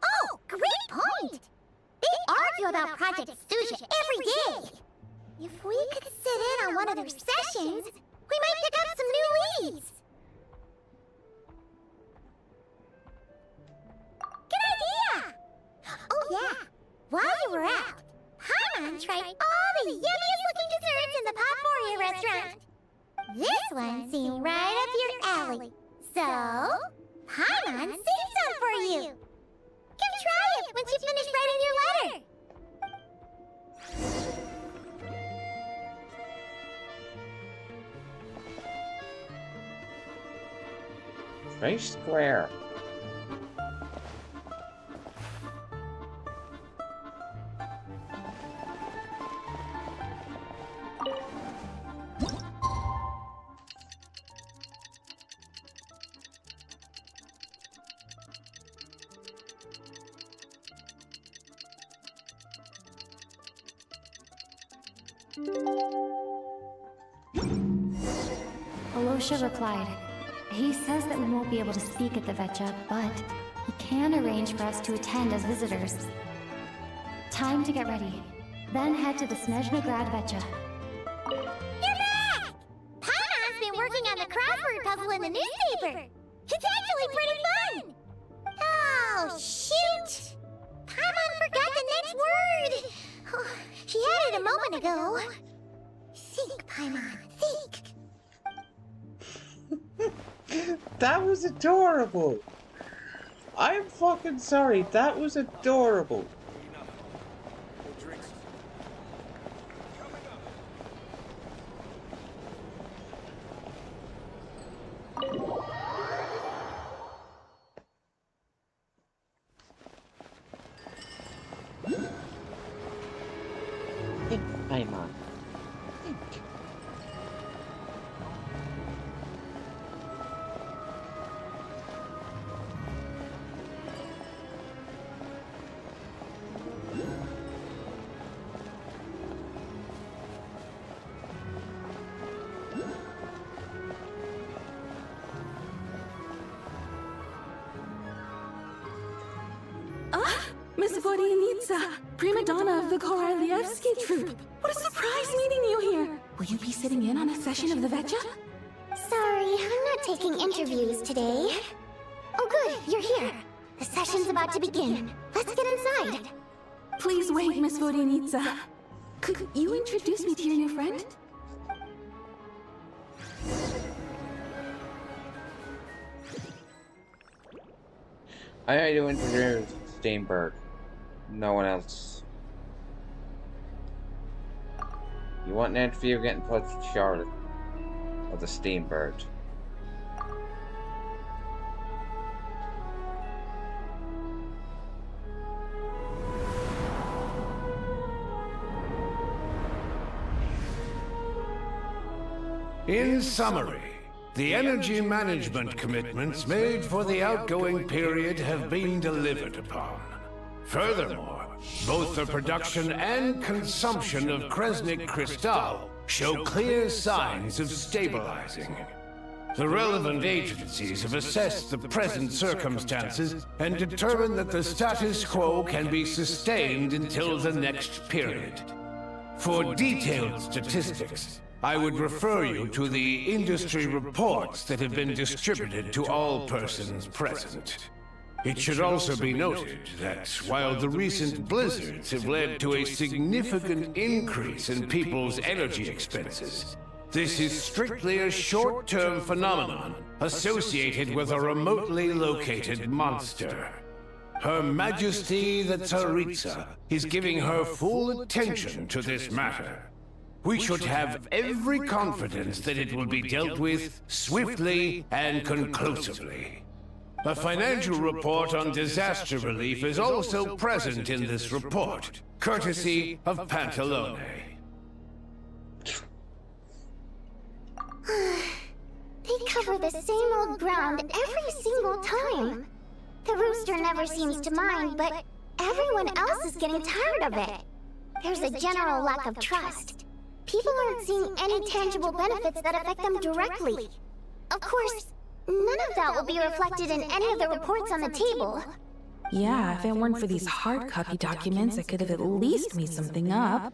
Speaker 5: Oh, great point! They argue about Project Snezhnaya every day. If we could sit in on one of their sessions, we might pick up some new leads. Good idea! Oh yeah, while you were out, Paimon tried all the yummiest looking desserts in the Paporia restaurant. This one seemed right up your alley. So, Paimon saved some for you. Come try it once you finish writing your letter.
Speaker 1: Very square.
Speaker 3: Alosha replied, he says that we won't be able to speak at the Vetcha, but he can arrange for us to attend as visitors. Time to get ready. Then head to the Snezhnaya Vetcha.
Speaker 5: You're back! Paimon's been working on the crossword puzzle in the newspaper. It's actually pretty fun! Oh, shoot! Paimon forgot the next word! Oh, she had it a moment ago. Think, Paimon, think!
Speaker 1: That was adorable. I'm fucking sorry. That was adorable. Think, Paimon. Think.
Speaker 10: Miss Vodyanitsa, prima donna of the Korolievsky troupe. What a surprise meeting you here. Will you be sitting in on a session of the Vetcha?
Speaker 3: Sorry, I'm not taking interviews today. Oh good, you're here. The session's about to begin. Let's get inside.
Speaker 10: Please wait, Miss Vodyanitsa. Could you introduce me to your new friend?
Speaker 1: I had to introduce Steinberg. No one else. You want an interview? Get in touch with Charlotte of the Steinberg.
Speaker 9: In summary, the energy management commitments made for the outgoing period have been delivered upon. Furthermore, both the production and consumption of Kresnik Crystal show clear signs of stabilizing. The relevant agencies have assessed the present circumstances and determined that the status quo can be sustained until the next period. For detailed statistics, I would refer you to the industry reports that have been distributed to all persons present. It should also be noted that while the recent blizzards have led to a significant increase in people's energy expenses, this is strictly a short-term phenomenon associated with a remotely located monster. Her Majesty the Tsaritsa is giving her full attention to this matter. We should have every confidence that it will be dealt with swiftly and conclusively. A financial report on disaster relief is also present in this report, courtesy of Pantalone.
Speaker 5: They cover the same old ground every single time. The rooster never seems to mind, but everyone else is getting tired of it. There's a general lack of trust. People aren't seeing any tangible benefits that affect them directly. Of course, none of that will be reflected in any of the reports on the table.
Speaker 10: Yeah, if it weren't for these hard copy documents, I could have at least made something up.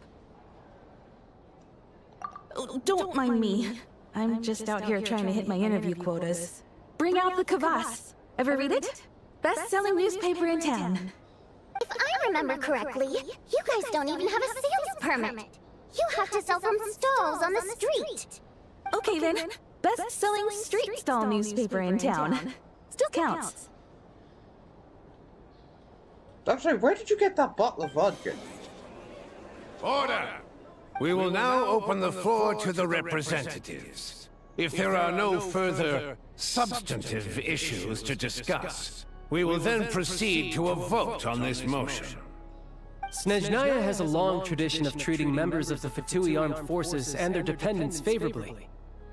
Speaker 10: Oh, don't mind me. I'm just out here trying to hit my interview quotas. Bring out the kvass. Ever read it? Best-selling newspaper in town.
Speaker 5: If I remember correctly, you guys don't even have a sales permit. You have to sell from stalls on the street.
Speaker 10: Okay then, best-selling street stall newspaper in town. Still counts.
Speaker 1: I'm sorry, where did you get that bottle of vodka?
Speaker 9: Order! We will now open the floor to the representatives. If there are no further substantive issues to discuss, we will then proceed to a vote on this motion.
Speaker 11: Snezhnaya has a long tradition of treating members of the Fatui armed forces and their dependents favorably.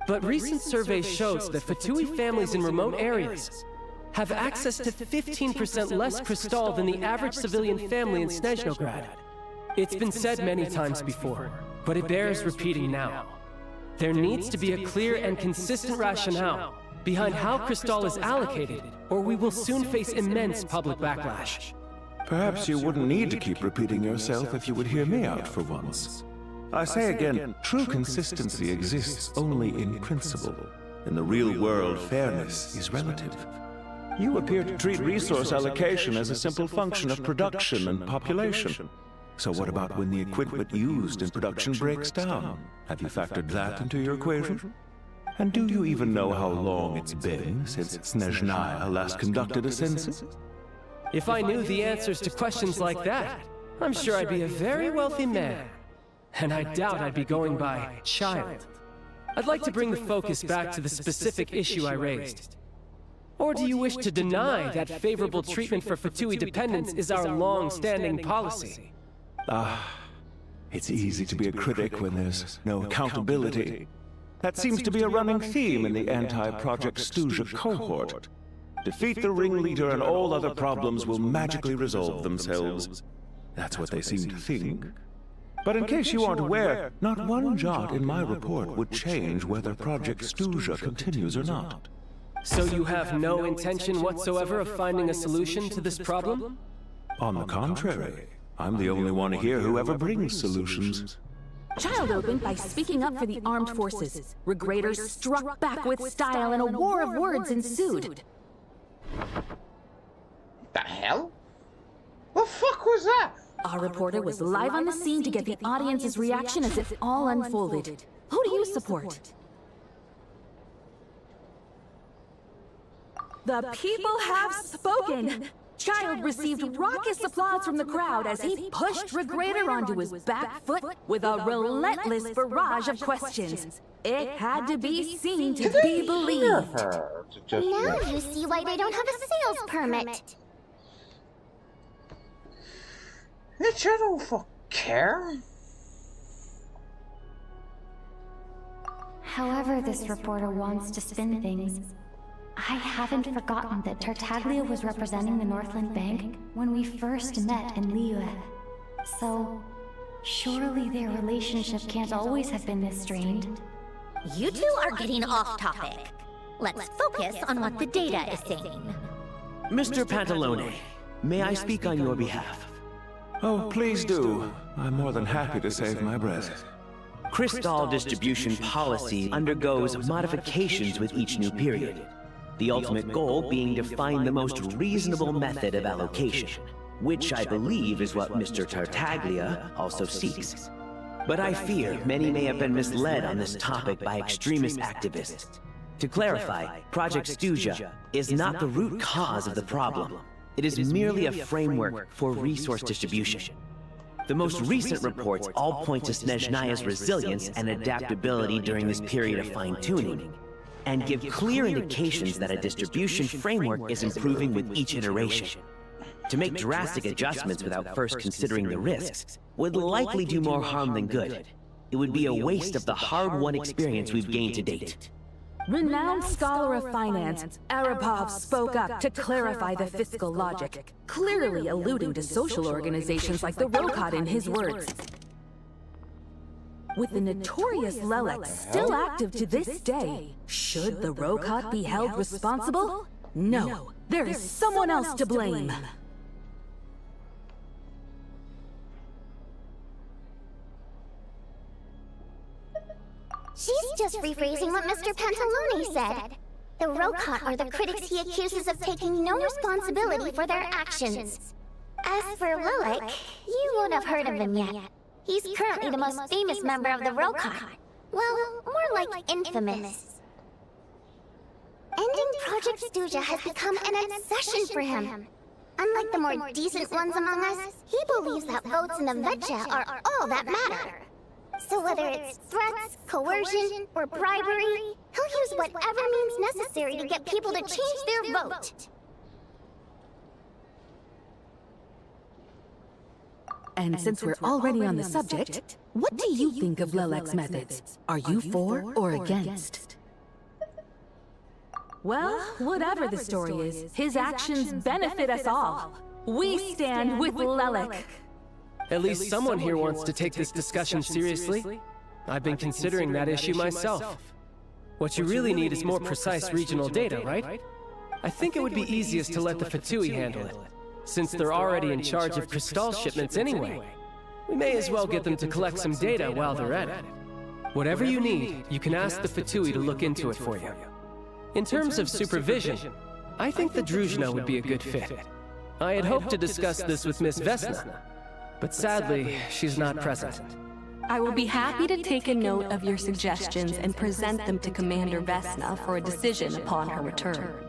Speaker 11: But recent surveys shows that Fatui families in remote areas have access to 15% less crystal than the average civilian family in Snezhnograd. It's been said many times before, but it bears repeating now. There needs to be a clear and consistent rationale behind how crystal is allocated, or we will soon face immense public backlash.
Speaker 12: Perhaps you wouldn't need to keep repeating yourself if you would hear me out for once. I say again, true consistency exists only in principle. In the real world, fairness is relative. You appear to treat resource allocation as a simple function of production and population. So what about when the equipment used in production breaks down? Have you factored that into your equation? And do you even know how long it's been since Snezhnaya last conducted a census?
Speaker 11: If I knew the answers to questions like that, I'm sure I'd be a very wealthy man. And I doubt I'd be going by child. I'd like to bring the focus back to the specific issue I raised. Or do you wish to deny that favorable treatment for Fatui dependents is our long-standing policy?
Speaker 12: It's easy to be a critic when there's no accountability. That seems to be a running theme in the anti-Project Stuzha cohort. Defeat the ringleader and all other problems will magically resolve themselves. That's what they seem to think. But in case you aren't aware, not one jot in my report would change whether Project Stuzha continues or not.
Speaker 11: So you have no intention whatsoever of finding a solution to this problem?
Speaker 12: On the contrary, I'm the only one here who ever brings solutions.
Speaker 10: Child opened by speaking up for the armed forces. Regraders struck back with style and a war of words ensued.
Speaker 1: The hell? What the fuck was that?
Speaker 10: Our reporter was live on the scene to get the audience's reaction as it all unfolded. Who do you support? The people have spoken! Child received raucous applause from the crowd as he pushed Regrader onto his back foot with a relentless barrage of questions. It had to be seen to be believed.
Speaker 5: Now you see why they don't have a sales permit.
Speaker 1: Bitch, I don't fucking care.
Speaker 3: However this reporter wants to spin things, I haven't forgotten that Tartaglia was representing the Northland Bank when we first met in Liyue. So, surely their relationship can't always have been this strained.
Speaker 13: You two are getting off topic. Let's focus on what the data is saying.
Speaker 14: Mr. Pantalone, may I speak on your behalf?
Speaker 12: Oh, please do. I'm more than happy to save my breath.
Speaker 14: Crystal distribution policy undergoes modifications with each new period. The ultimate goal being to find the most reasonable method of allocation, which I believe is what Mr. Tartaglia also seeks. But I fear many may have been misled on this topic by extremist activists. To clarify, Project Snezhnaya is not the root cause of the problem. It is merely a framework for resource distribution. The most recent reports all point to Snezhnaya's resilience and adaptability during this period of fine-tuning, and give clear indications that a distribution framework is improving with each iteration. To make drastic adjustments without first considering the risks would likely do more harm than good. It would be a waste of the hard-won experience we've gained to date.
Speaker 10: Renowned scholar of finance, Arapov spoke up to clarify the fiscal logic, clearly alluding to social organizations like the Rokad in his words. With the notorious Lelek still active to this day, should the Rokad be held responsible? No, there is someone else to blame.
Speaker 5: She's just rephrasing what Mr. Pantalone said. The Rokad are the critics he accuses of taking no responsibility for their actions. As for Lelek, you won't have heard of him yet. He's currently the most famous member of the Rokad. Well, more like infamous. Ending Project Snezhnaya has become an obsession for him. Unlike the more decent ones among us, he believes that votes in the Vetcha are all that matter. So whether it's threats, coercion, or bribery, he'll use whatever means necessary to get people to change their vote.
Speaker 10: And since we're already on the subject, what do you think of Lelek's methods? Are you for or against? Well, whatever the story is, his actions benefit us all. We stand with Lelek.
Speaker 11: At least someone here wants to take this discussion seriously. I've been considering that issue myself. What you really need is more precise regional data, right? I think it would be easiest to let the Fatui handle it, since they're already in charge of Crystal shipments anyway. We may as well get them to collect some data while they're at it. Whatever you need, you can ask the Fatui to look into it for you. In terms of supervision, I think the Druzhna would be a good fit. I had hoped to discuss this with Miss Vesna, but sadly, she's not present.
Speaker 15: I will be happy to take a note of your suggestions and present them to Commander Vesna for a decision upon her return.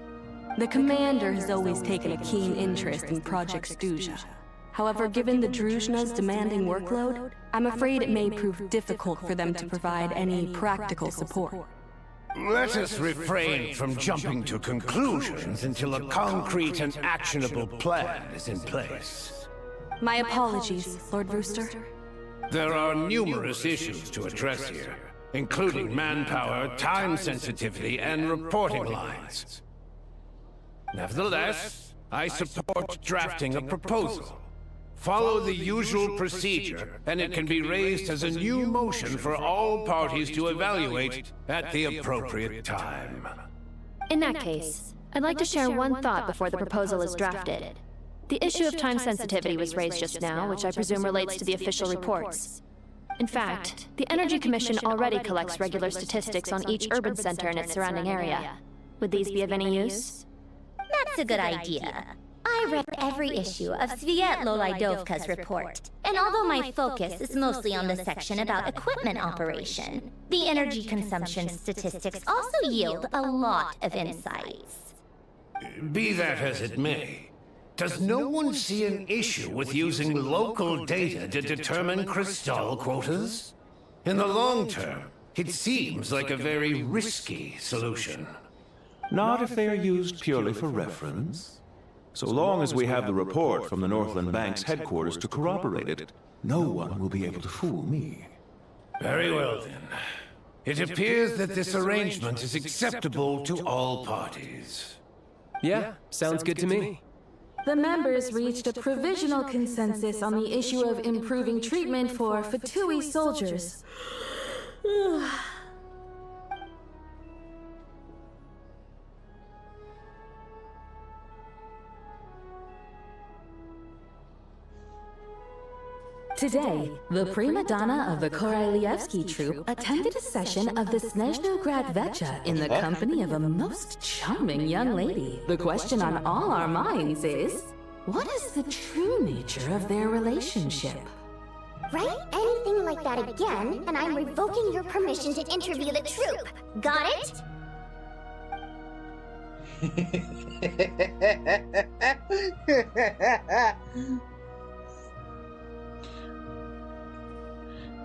Speaker 15: The Commander has always taken a keen interest in Project Snezhnaya. However, given the Druzhna's demanding workload, I'm afraid it may prove difficult for them to provide any practical support.
Speaker 9: Let us refrain from jumping to conclusions until a concrete and actionable plan is in place.
Speaker 15: My apologies, Lord Rooster.
Speaker 9: There are numerous issues to address here, including manpower, time sensitivity, and reporting lines. Nevertheless, I support drafting a proposal. Follow the usual procedure, and it can be raised as a new motion for all parties to evaluate at the appropriate time.
Speaker 16: In that case, I'd like to share one thought before the proposal is drafted. The issue of time sensitivity was raised just now, which I presume relates to the official reports. In fact, the Energy Commission already collects regular statistics on each urban center and its surrounding area. Would these be of any use?
Speaker 13: That's a good idea. I read every issue of Svietlo Lydovka's report, and although my focus is mostly on the section about equipment operation, the energy consumption statistics also yield a lot of insights.
Speaker 9: Be that as it may, does no one see an issue with using local data to determine Crystal quotas? In the long term, it seems like a very risky solution.
Speaker 12: Not if they are used purely for reference. So long as we have the report from the Northland Bank's headquarters to corroborate it, no one will be able to fool me.
Speaker 9: Very well, then. It appears that this arrangement is acceptable to all parties.
Speaker 11: Yeah, sounds good to me.
Speaker 10: The members reached a provisional consensus on the issue of improving treatment for Fatui soldiers. Today, the prima donna of the Korolievsky troupe attended a session of the Snezhnaya Vecha in the company of a most charming young lady. The question on all our minds is, what is the true nature of their relationship?
Speaker 5: Write anything like that again, and I'm revoking your permission to interview the troupe. Got it?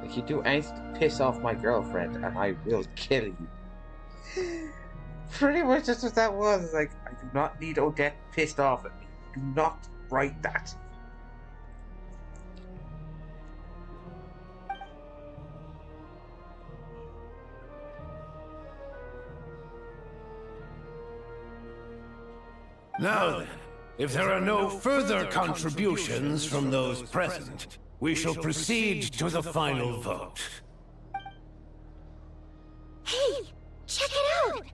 Speaker 1: If you do anything to piss off my girlfriend, and I will kill you. Pretty much that's what that was. Like, I do not need Odette pissed off at me. Do not write that.
Speaker 9: Now then, if there are no further contributions from those present, we shall proceed to the final vote.
Speaker 5: Hey, check it out!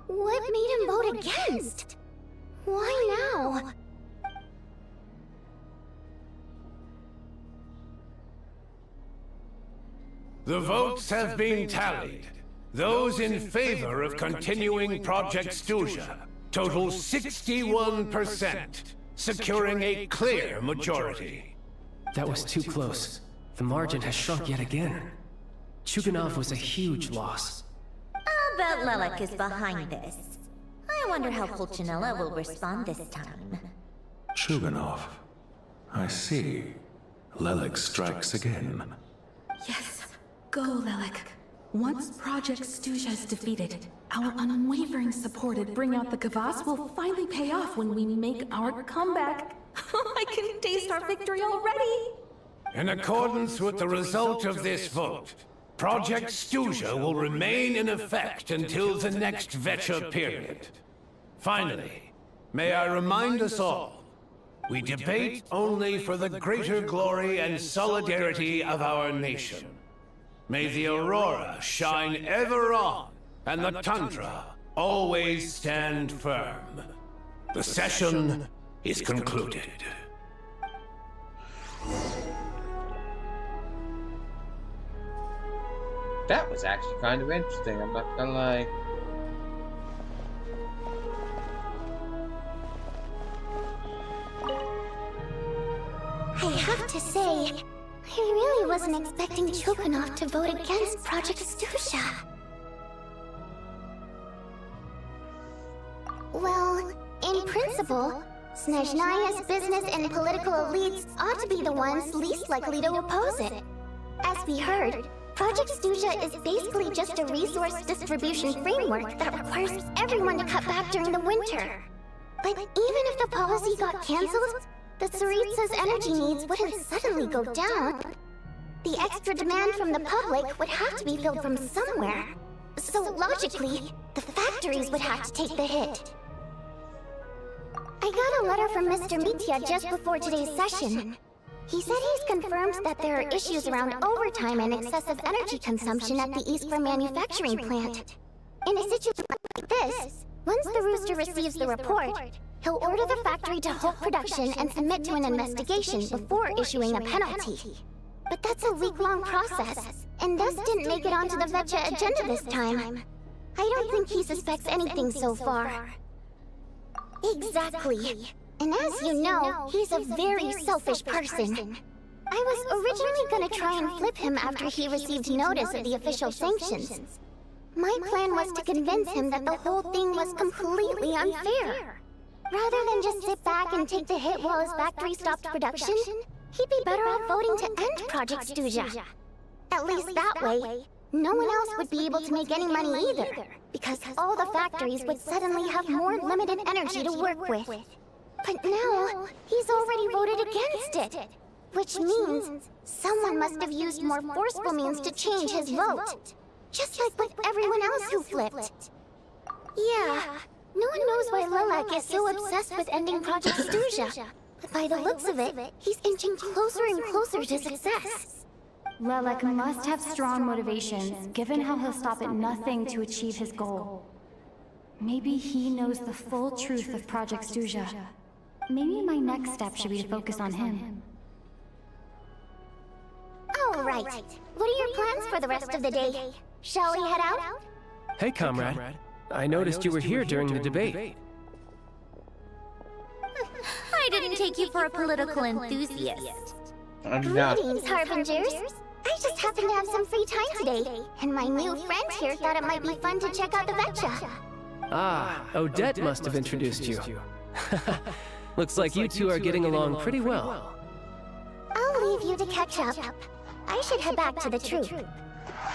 Speaker 5: What made him vote against? Why now?
Speaker 9: The votes have been tallied. Those in favor of continuing Project Stuzha total 61%, securing a clear majority.
Speaker 11: That was too close. The margin has shrunk yet again. Chuganov was a huge loss.
Speaker 13: I'll bet Lelek is behind this. I wonder how Pulcinella will respond this time.
Speaker 12: Chuganov. I see. Lelek strikes again.
Speaker 10: Yes, go Lelek. Once Project Stuzha is defeated, our unwavering support at Bring Out the Kvass will finally pay off when we make our comeback. I can taste our victory already!
Speaker 9: In accordance with the result of this vote, Project Stuzha will remain in effect until the next Vecha period. Finally, may I remind us all, we debate only for the greater glory and solidarity of our nation. May the aurora shine ever on, and the tundra always stand firm. The session is concluded.
Speaker 1: That was actually kind of interesting, I'm not gonna lie.
Speaker 5: I have to say, I really wasn't expecting Chuganov to vote against Project Stuzha. Well, in principle, Snezhnaya's business and political elites ought to be the ones least likely to oppose it. As we heard, Project Stuzha is basically just a resource distribution framework that requires everyone to cut back during the winter. But even if the policy got cancelled, the Tsaritsa's energy needs wouldn't suddenly go down. The extra demand from the public would have to be filled from somewhere. So logically, the factories would have to take the hit. I got a letter from Mr. Mitya just before today's session. He said he's confirmed that there are issues around overtime and excessive energy consumption at the Eastford manufacturing plant. In a situation like this, once the Rooster receives the report, he'll order the factory to halt production and submit to an investigation before issuing a penalty. But that's a week-long process, and thus didn't make it onto the Vecha agenda this time. I don't think he suspects anything so far. Exactly. And as you know, he's a very selfish person. I was originally gonna try and flip him after he received notice of the official sanctions. My plan was to convince him that the whole thing was completely unfair. Rather than just sit back and take the hit while his factory stopped production, he'd be better off voting to end Project Stuzha. At least that way, no one else would be able to make any money either, because all the factories would suddenly have more limited energy to work with. But now, he's already voted against it, which means someone must have used more forceful means to change his vote, just like with everyone else who flipped. Yeah, no one knows why Lelek is so obsessed with ending Project Stuzha, but by the looks of it, he's inching closer and closer to success.
Speaker 16: Lelek must have strong motivations, given how he'll stop at nothing to achieve his goal. Maybe he knows the full truth of Project Stuzha.
Speaker 17: Maybe my next step should be to focus on him.
Speaker 5: All right. What are your plans for the rest of the day? Shall we head out?
Speaker 11: Hey, comrade. I noticed you were here during the debate.
Speaker 13: I didn't take you for a political enthusiast.
Speaker 1: I'm not.
Speaker 5: Greetings, Harbingers. I just happened to have some free time today, and my new friend here thought it might be fun to check out the Vetcha.
Speaker 11: Ah, Odette must have introduced you. Looks like you two are getting along pretty well.
Speaker 5: I'll leave you to catch up. I should head back to the troop.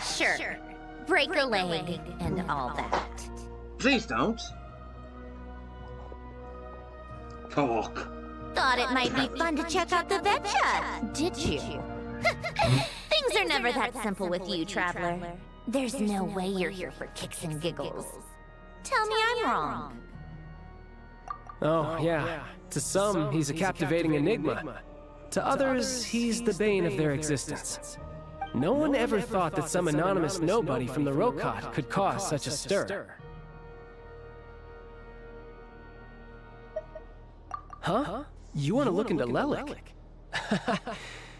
Speaker 13: Sure. Break a leg and all that.
Speaker 1: Please don't. Talk.
Speaker 13: Thought it might be fun to check out the Vetcha, did you? Things are never that simple with you, Traveler. There's no way you're here for kicks and giggles. Tell me I'm wrong.
Speaker 11: Oh, yeah. To some, he's a captivating enigma. To others, he's the bane of their existence. No one ever thought that some anonymous nobody from the Rokat could cause such a stir. Huh? You want to look into Lelik?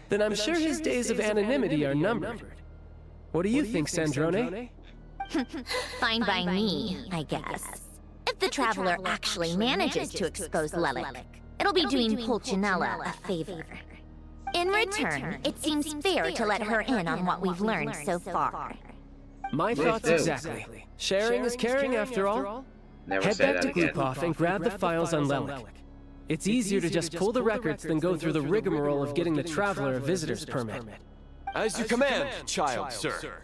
Speaker 11: Then I'm sure his days of anonymity are numbered. What do you think, Sandrone?
Speaker 13: Fine by me, I guess. If the Traveler actually manages to expose Lelik, it'll be doing Pulcinella a favor. In return, it seems fair to let her in on what we've learned so far.
Speaker 11: My thoughts exactly. Sharing is caring after all. Head back to Glupov and grab the files on Lelik. It's easier to just pull the records than go through the rigmarole of getting the Traveler a visitor's permit.
Speaker 18: As you command, child, sir.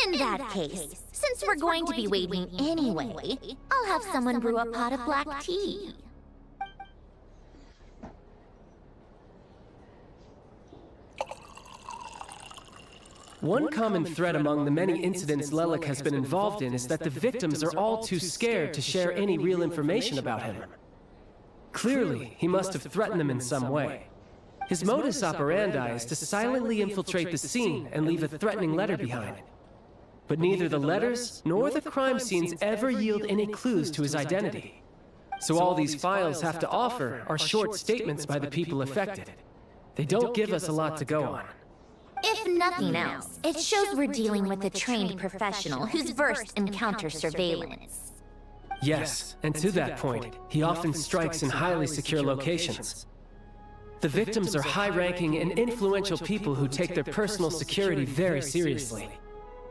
Speaker 13: In that case, since we're going to be waiting anyway, I'll have someone brew a pot of black tea.
Speaker 11: One common thread among the many incidents Lelik has been involved in is that the victims are all too scared to share any real information about him. Clearly, he must have threatened them in some way. His modus operandi is to silently infiltrate the scene and leave a threatening letter behind. But neither the letters nor the crime scenes ever yield any clues to his identity. So all these files have to offer are short statements by the people affected. They don't give us a lot to go on.
Speaker 13: If nothing else, it shows we're dealing with a trained professional who's versed in counter surveillance.
Speaker 11: Yes, and to that point, he often strikes in highly secure locations. The victims are high-ranking and influential people who take their personal security very seriously.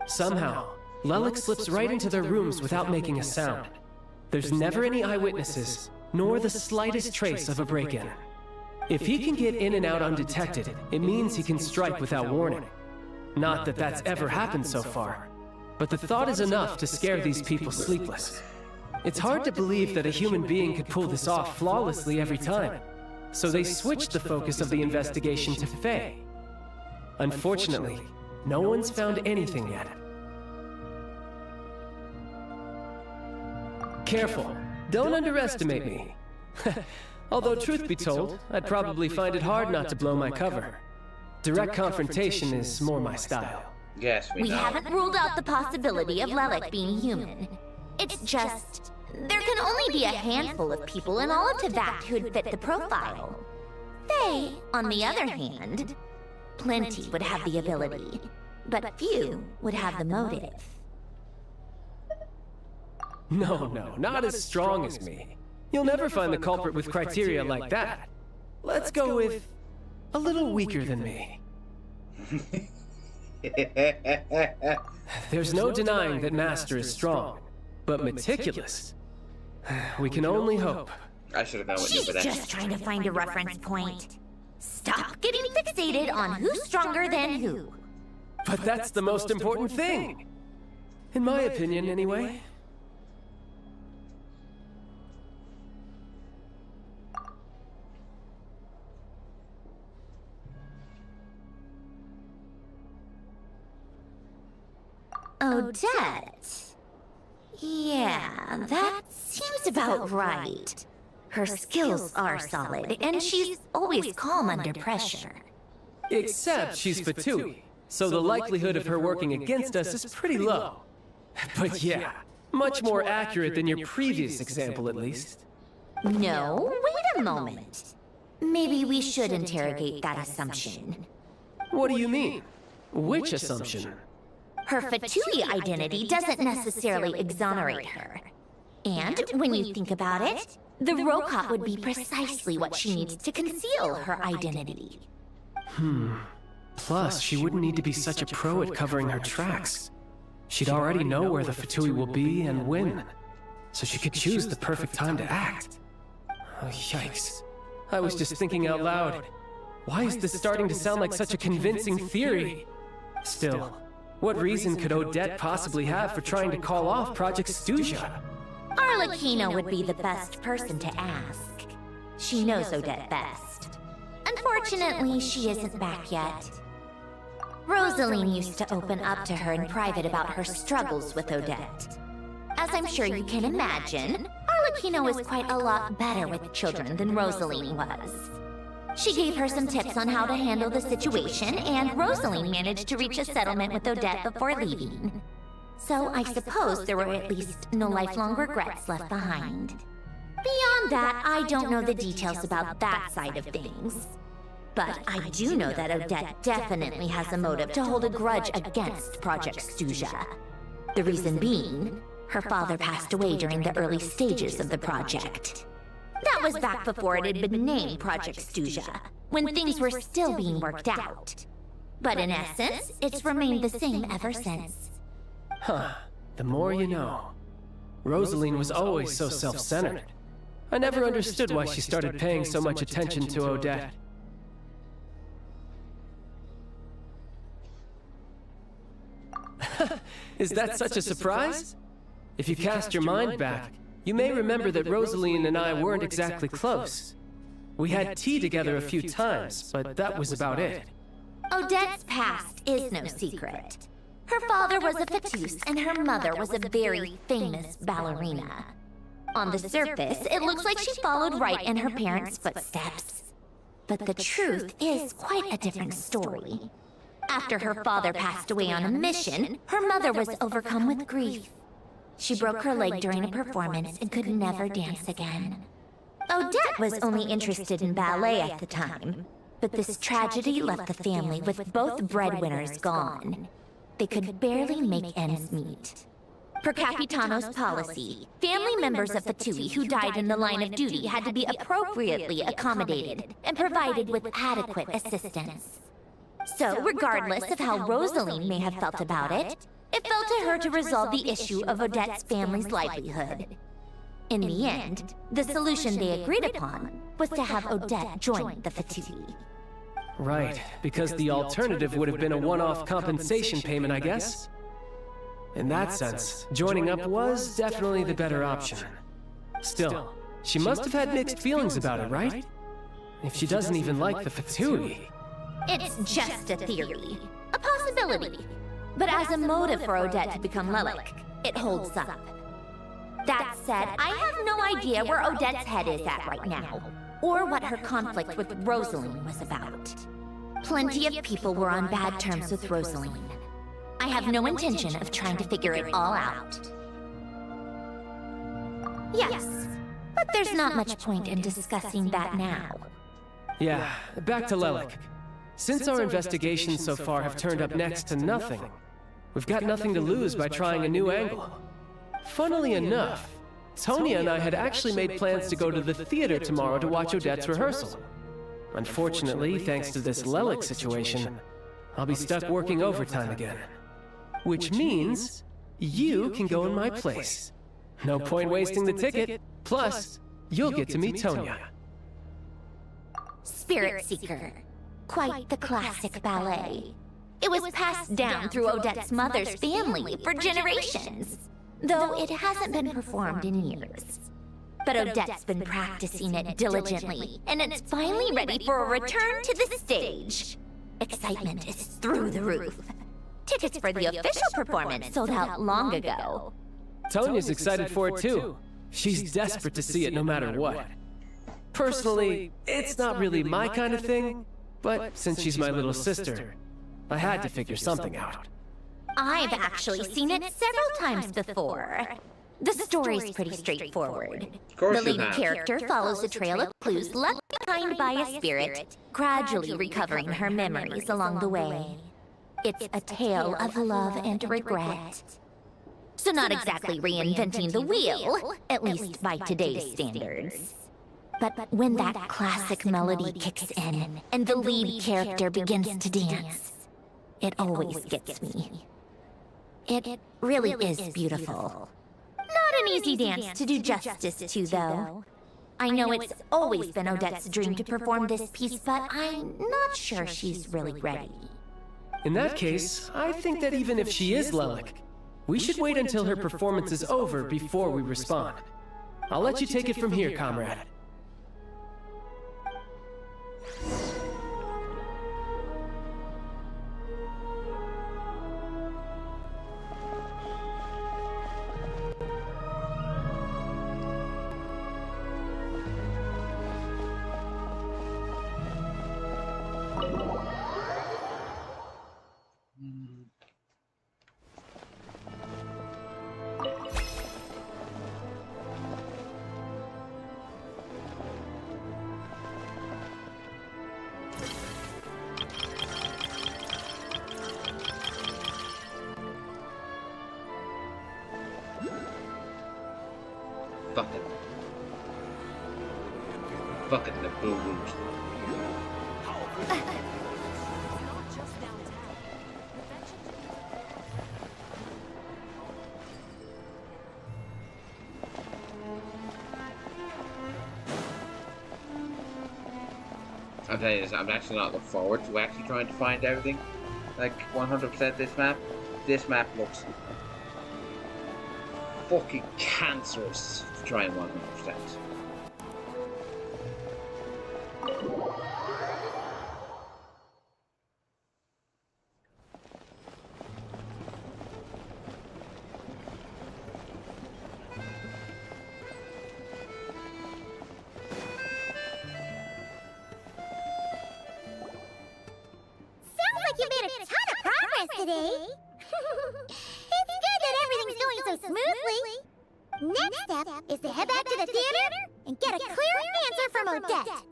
Speaker 11: Somehow, Lelik slips right into their rooms without making a sound. There's never any eyewitnesses, nor the slightest trace of a break-in. If he can get in and out undetected, it means he can strike without warning. Not that that's ever happened so far, but the thought is enough to scare these people sleepless. It's hard to believe that a human being could pull this off flawlessly every time, so they switched the focus of the investigation to Faye. Unfortunately, no one's found anything yet. Careful, don't underestimate me. Although truth be told, I'd probably find it hard not to blow my cover. Direct confrontation is more my style.
Speaker 1: Yes, we know.
Speaker 13: haven't ruled out the possibility of Lelik being human. It's just, there can only be a handful of people in all of Teyvat who'd fit the profile. Faye, on the other hand, plenty would have the ability, but few would have the motive.
Speaker 11: No, not as strong as me. You'll never find the culprit with criteria like that. Let's go with a little weaker than me. There's no denying that Master is strong, but meticulous. We can only hope.
Speaker 1: I should have known what you
Speaker 13: She's
Speaker 1: were
Speaker 13: just trying to find a reference point. Stop getting fixated on who's stronger than who.
Speaker 11: But that's the most important thing. In my opinion, anyway.
Speaker 13: Odette? Yeah, that seems about right. Her skills are solid, and she's always calm under pressure.
Speaker 11: Except she's Fatui, so the likelihood of her working against us is pretty low. But yeah, much more accurate than your previous example, at least.
Speaker 13: No, wait a moment. Maybe we should interrogate that assumption.
Speaker 11: What do you mean? Which assumption?
Speaker 13: Her Fatui identity doesn't necessarily exonerate her. And when you think about it, the Rokot would be precisely what she needs to conceal her identity.
Speaker 11: Plus, she wouldn't need to be such a pro at covering her tracks. She'd already know where the Fatui will be and when, so she could choose the perfect time to act. Oh, yikes. I was just thinking out loud. Why is this starting to sound like such a convincing theory? Still, what reason could Odette possibly have for trying to call off Project Snezhnaya?
Speaker 13: Arlecchino would be the best person to ask. She knows Odette best. Unfortunately, she isn't back yet. Rosaline used to open up to her in private about her struggles with Odette. As I'm sure you can imagine, Arlecchino is quite a lot better with children than Rosaline was. She gave her some tips on how to handle the situation, and Rosaline managed to reach a settlement with Odette before leaving. So I suppose there were at least no lifelong regrets left behind. Beyond that, I don't know the details about that side of things. But I do know that Odette definitely has a motive to hold a grudge against Project Snezhnaya. The reason being, her father passed away during the early stages of the project. That was back before it had been named Project Snezhnaya, when things were still being worked out. But in essence, it's remained the same ever since.
Speaker 11: Huh. The more you know. Rosaline was always so self-centered. I never understood why she started paying so much attention to Odette. Is that such a surprise? If you cast your mind back, you may remember that Rosaline and I weren't exactly close. We had tea together a few times, but that was about it.
Speaker 13: Odette's past is no secret. Her father was a Fatus, and her mother was a very famous ballerina. On the surface, it looks like she followed right in her parents' footsteps. But the truth is quite a different story. After her father passed away on a mission, her mother was overcome with grief. She broke her leg during a performance and could never dance again. Odette was only interested in ballet at the time, but this tragedy left the family with both breadwinners gone. They could barely make ends meet. Per Capitano's policy, family members of Fatui who died in the line of duty had to be appropriately accommodated and provided with adequate assistance. So, regardless of how Rosaline may have felt about it, it fell to her to resolve the issue of Odette's family's livelihood. In the end, the solution they agreed upon was to have Odette join the Fatui.
Speaker 11: Right, because the alternative would have been a one-off compensation payment, I guess? In that sense, joining up was definitely the better option. Still, she must have had mixed feelings about it, right? If she doesn't even like the Fatui.
Speaker 13: It's just a theory, a possibility. But as a motive for Odette to become Lelik, it holds up. That said, I have no idea where Odette's head is at right now, or what her conflict with Rosaline was about. Plenty of people were on bad terms with Rosaline. I have no intention of trying to figure it all out. Yes, but there's not much point in discussing that now.
Speaker 11: Yeah, back to Lelik. Since our investigations so far have turned up next to nothing, we've got nothing to lose by trying a new angle. Funnily enough, Tonya and I had actually made plans to go to the theater tomorrow to watch Odette's rehearsal. Unfortunately, thanks to this Lelik situation, I'll be stuck working overtime again. Which means you can go in my place. No point wasting the ticket. Plus, you'll get to meet Tonya.
Speaker 13: Spirit Seeker. Quite the classic ballet. It was passed down through Odette's mother's family for generations, though it hasn't been performed in years. But Odette's been practicing it diligently, and it's finally ready for a return to the stage. Excitement is through the roof. Tickets for the official performance sold out long ago.
Speaker 11: Tonya's excited for it too. She's desperate to see it no matter what. Personally, it's not really my kind of thing, but since she's my little sister, I had to figure something out.
Speaker 13: I've actually seen it several times before. The story's pretty straightforward.
Speaker 1: course
Speaker 13: The
Speaker 1: you
Speaker 13: lead
Speaker 1: have.
Speaker 13: character follows a trail of clues left behind by a spirit, gradually recovering her memories along the way. It's a tale of love and regret. So not exactly reinventing the wheel, at least by today's standards. But when that classic melody kicks in and the lead character begins to dance, it always gets me. It really is beautiful. Not an easy dance to do justice to, though. I know it's always been Odette's dream to perform this piece, but I'm not sure she's really ready.
Speaker 11: In that case, I think that even if she is Lelik, we should wait until her performance is over before we respond. I'll let you take it from here, comrade.
Speaker 1: Fucking the boo-boos. I'm telling you this, I'm actually not looking forward to actually trying to find everything. Like 100% this map. This map looks fucking cancerous to try and 100%.
Speaker 5: You made a ton of progress today. It's good that everything's going so smoothly. Next step is to head back to the theater and get a clear answer from Odette.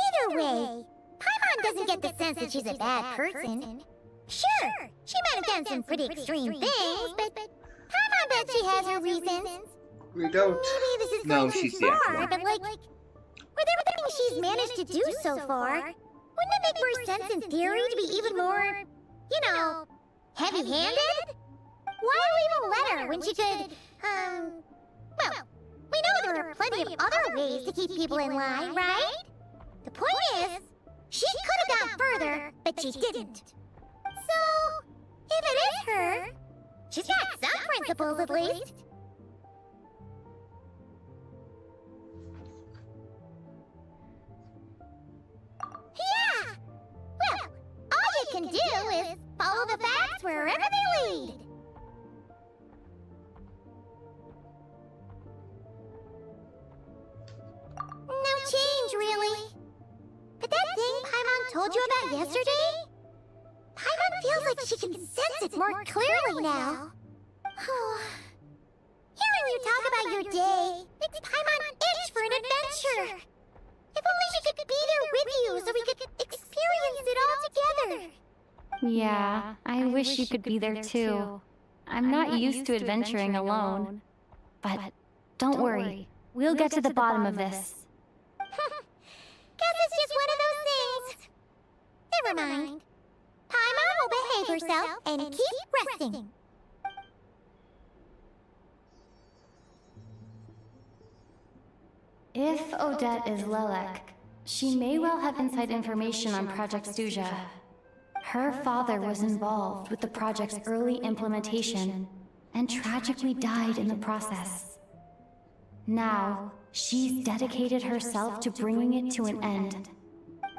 Speaker 5: Either way, Paimon doesn't get the sense that she's a bad person. Sure, she might have done some pretty extreme things, but Paimon bet she has her reasons.
Speaker 1: We don't
Speaker 5: Maybe this is
Speaker 1: know
Speaker 5: going
Speaker 1: she's
Speaker 5: too
Speaker 1: the
Speaker 5: far,
Speaker 1: actual.
Speaker 5: but with everything she's managed to do so far, wouldn't it make more sense in theory to be even more, you know, heavy-handed? Why even let her when she could, well, we know there are plenty of other ways to keep people in line, right? The point is, she could have gone further, but she didn't. So, if it is her, she's got some principles at least. Yeah! Well, all you can do is follow the facts wherever they lead. No change, really. But that thing Paimon told you about yesterday? Paimon feels like she can sense it more clearly now. Hearing you talk about your day makes Paimon itch for an adventure. If only she could be there with you so we could experience it all together.
Speaker 17: Yeah, I wish you could be there too. I'm not used to adventuring alone. But don't worry, we'll get to the bottom of this.
Speaker 5: Guess it's just one of those things. Never mind. Paimon will behave herself and keep resting.
Speaker 17: If Odette is Lelek, she may well have inside information on Project Stuzha. Her father was involved with the project's early implementation and tragically died in the process. Now, she's dedicated herself to bringing it to an end.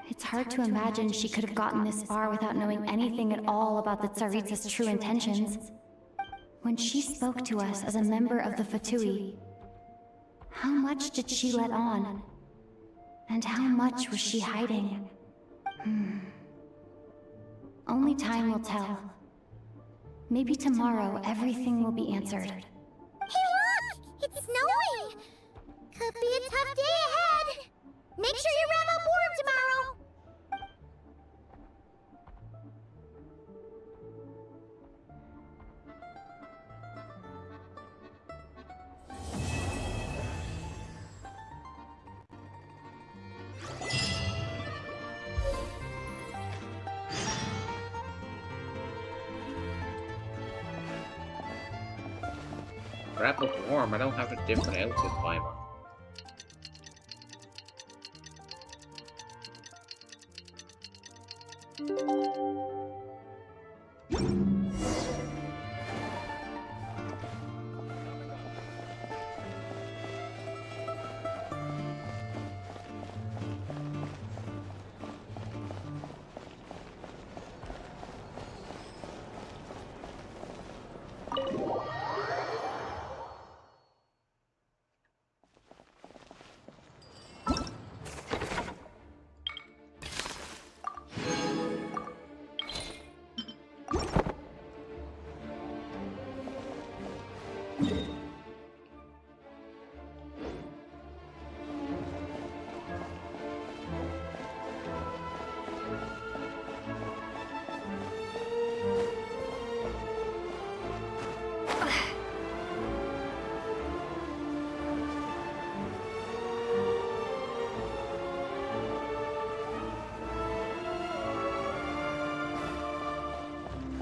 Speaker 17: It's hard to imagine she could have gotten this far without knowing anything at all about the Tsaritsa's true intentions. When she spoke to us as a member of the Fatui, how much did she let on? And how much was she hiding? Only time will tell. Maybe tomorrow everything will be answered.
Speaker 5: Hey look! It's snowing! Could be a tough day ahead! Make sure you wrap up warm tomorrow!
Speaker 1: Wrap up warm. I don't have a different outfit timer.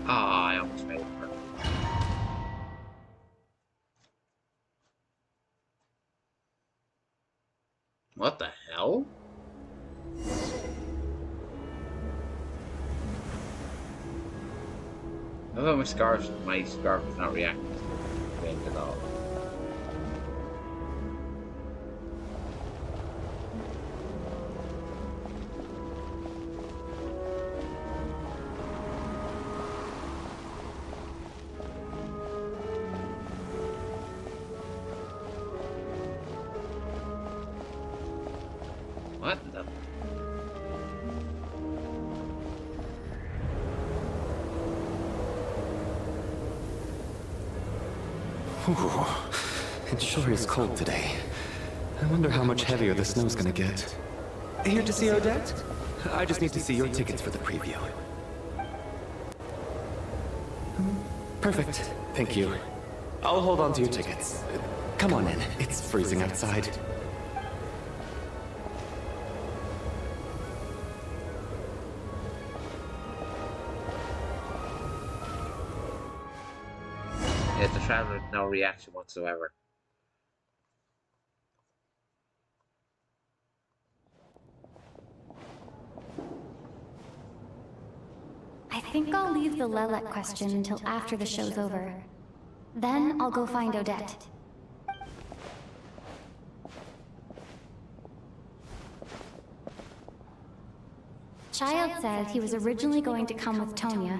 Speaker 1: Ah, I almost made it. What the hell? I thought my scarf was not reacting to the wind at all. What the?
Speaker 6: Ooh, it sure is cold today. I wonder how much heavier the snow's gonna get. Here to see Odette? I just need to see your tickets for the preview. Perfect. Thank you. I'll hold on to your tickets. Come on in. It's freezing outside.
Speaker 1: Yeah, the traveler had no reaction whatsoever.
Speaker 17: I think I'll leave the Lelek question until after the show's over. Then I'll go find Odette. Child said he was originally going to come with Tonya.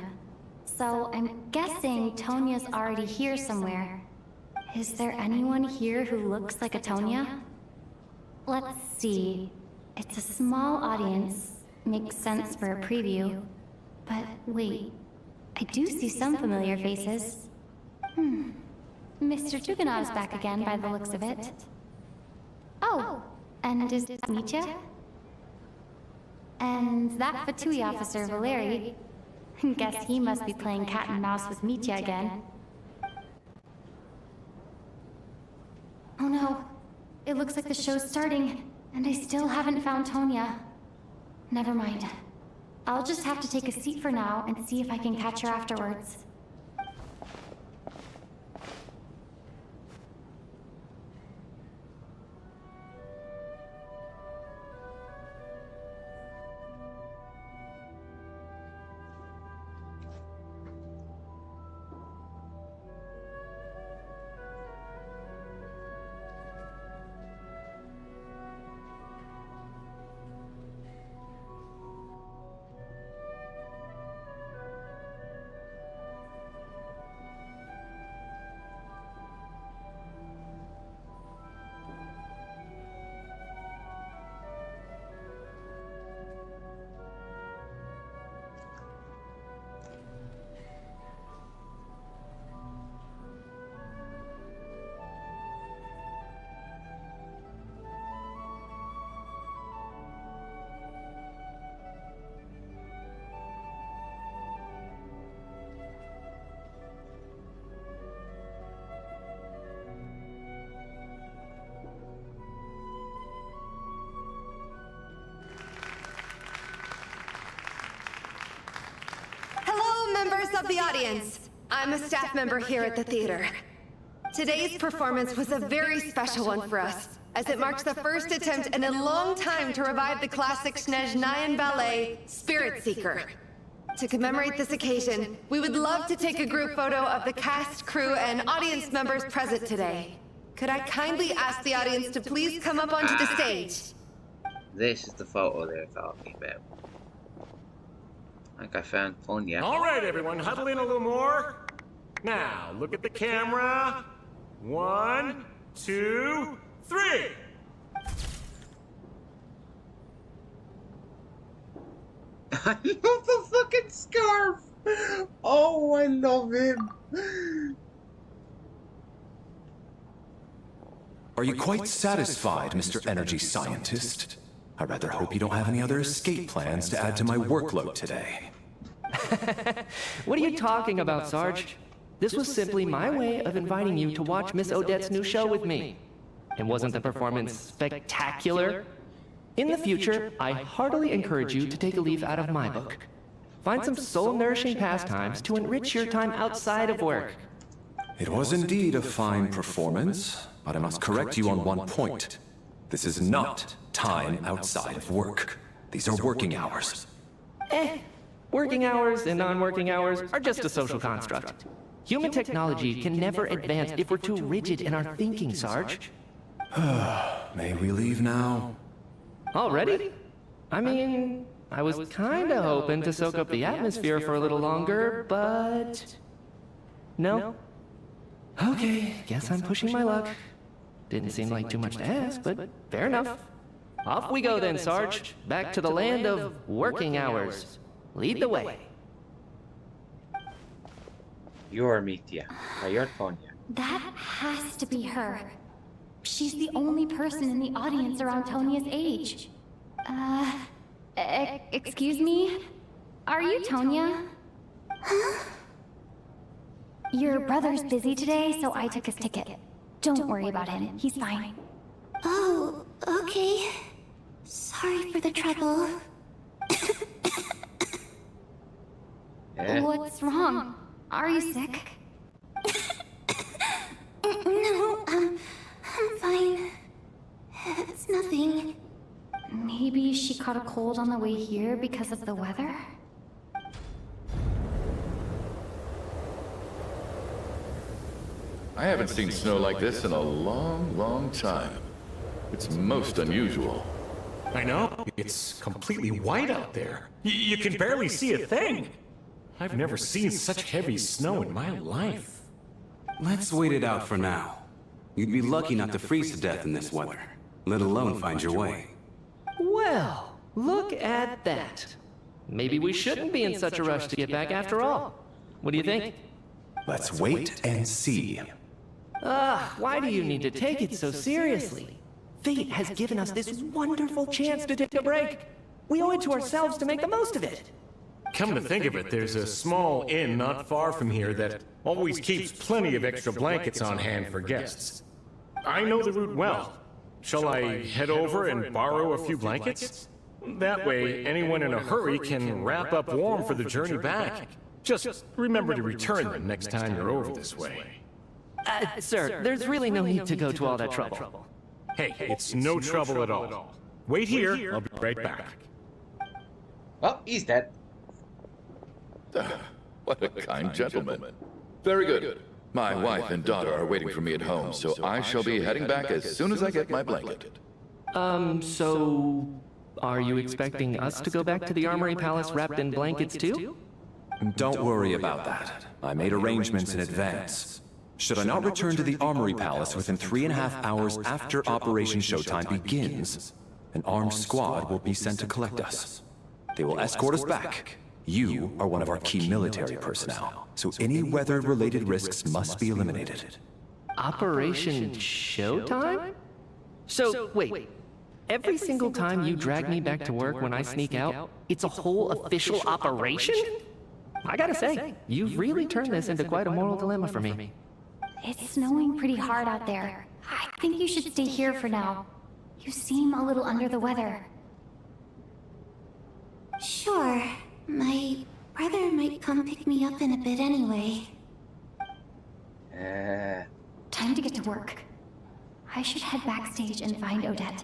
Speaker 17: So I'm guessing Tonya's already here somewhere. Is there anyone here who looks like a Tonya? Let's see. It's a small audience. Makes sense for a preview. But wait, I do see some familiar faces. Mr. Tuganov is back again by the looks of it. Oh, and is that Mitya? And that Fatui officer, Valeri. Guess he must be playing cat and mouse with Mitya again. Oh no, it looks like the show's starting, and I still haven't found Tonya. Never mind. I'll just have to take a seat for now and see if I can catch her afterwards.
Speaker 19: Members of the audience, I'm a staff member here at the theater. Today's performance was a very special one for us, as it marks the first attempt in a long time to revive the classic Snezhnayan ballet, Spirit Seeker. To commemorate this occasion, we would love to take a group photo of the cast, crew, and audience members present today. Could I kindly ask the audience to please come up onto the stage?
Speaker 1: This is the photo they're talking about. I think I found one, yeah.
Speaker 20: All right, everyone, huddle in a little more. Now, look at the camera. 1, 2, 3.
Speaker 1: I love the fucking scarf. Oh, I love him.
Speaker 7: Are you quite satisfied, Mr. Energy Scientist? I rather hope you don't have any other escape plans to add to my workload today.
Speaker 8: What are you talking about, Sarge? This was simply my way of inviting you to watch Miss Odette's new show with me. And wasn't the performance spectacular? In the future, I heartily encourage you to take a leaf out of my book. Find some soul-nourishing pastimes to enrich your time outside of work.
Speaker 7: It was indeed a fine performance, but I must correct you on one point. This is not time outside of work. These are working hours.
Speaker 8: Working hours and non-working hours are just a social construct. Human technology can never advance if we're too rigid in our thinking, Sarge.
Speaker 7: May we leave now?
Speaker 8: Already? I mean, I was kinda hoping to soak up the atmosphere for a little longer, but... No? Okay, guess I'm pushing my luck. Didn't seem like too much to ask, but fair enough. Off we go then, Sarge. Back to the land of working hours. Lead the way.
Speaker 1: You're Mitya. You're Tonya.
Speaker 17: That has to be her. She's the only person in the audience around Tonya's age. Excuse me? Are you Tonya? Huh? Your brother's busy today, so I took his ticket. Don't worry about him. He's fine.
Speaker 5: Oh, okay. Sorry for the trouble.
Speaker 17: What's wrong? Are you sick?
Speaker 5: No, I'm fine. It's nothing.
Speaker 17: Maybe she caught a cold on the way here because of the weather?
Speaker 21: I haven't seen snow like this in a long, long time. It's most unusual.
Speaker 20: I know. It's completely white out there. You can barely see a thing. I've never seen such heavy snow in my life.
Speaker 22: Let's wait it out for now. You'd be lucky not to freeze to death in this weather, let alone find your way.
Speaker 8: Well, look at that. Maybe we shouldn't be in such a rush to get back after all. What do you think?
Speaker 7: Let's wait and see.
Speaker 8: Why do you need to take it so seriously? Fate has given us this wonderful chance to take a break. We owe it to ourselves to make the most of it.
Speaker 20: Come to think of it, there's a small inn not far from here that always keeps plenty of extra blankets on hand for guests. I know the route well. Shall I head over and borrow a few blankets? That way, anyone in a hurry can wrap up warm for the journey back. Just remember to return them next time you're over this way.
Speaker 8: Sir, there's really no need to go to all that trouble.
Speaker 20: Hey, it's no trouble at all. Wait here, I'll be right back.
Speaker 1: Oh, he's dead.
Speaker 21: What a kind gentleman. Very good. My wife and daughter are waiting for me at home, so I shall be heading back as soon as I get my blanket.
Speaker 8: So... are you expecting us to go back to the Armory Palace wrapped in blankets too?
Speaker 7: Don't worry about that. I made arrangements in advance. Should I not return to the Armory Palace within 3.5 hours after Operation Showtime begins, an armed squad will be sent to collect us. They will escort us back. You are one of our key military personnel, so any weather-related risks must be eliminated.
Speaker 8: Operation Showtime? So, wait. Every single time you drag me back to work when I sneak out, it's a whole official operation? I gotta say, you've really turned this into quite a moral dilemma for me.
Speaker 17: It's snowing pretty hard out there. I think you should stay here for now. You seem a little under the weather.
Speaker 5: Sure. My brother might
Speaker 17: might come pick me up in a bit anyway. Time to get to work. I should head backstage and find Odette.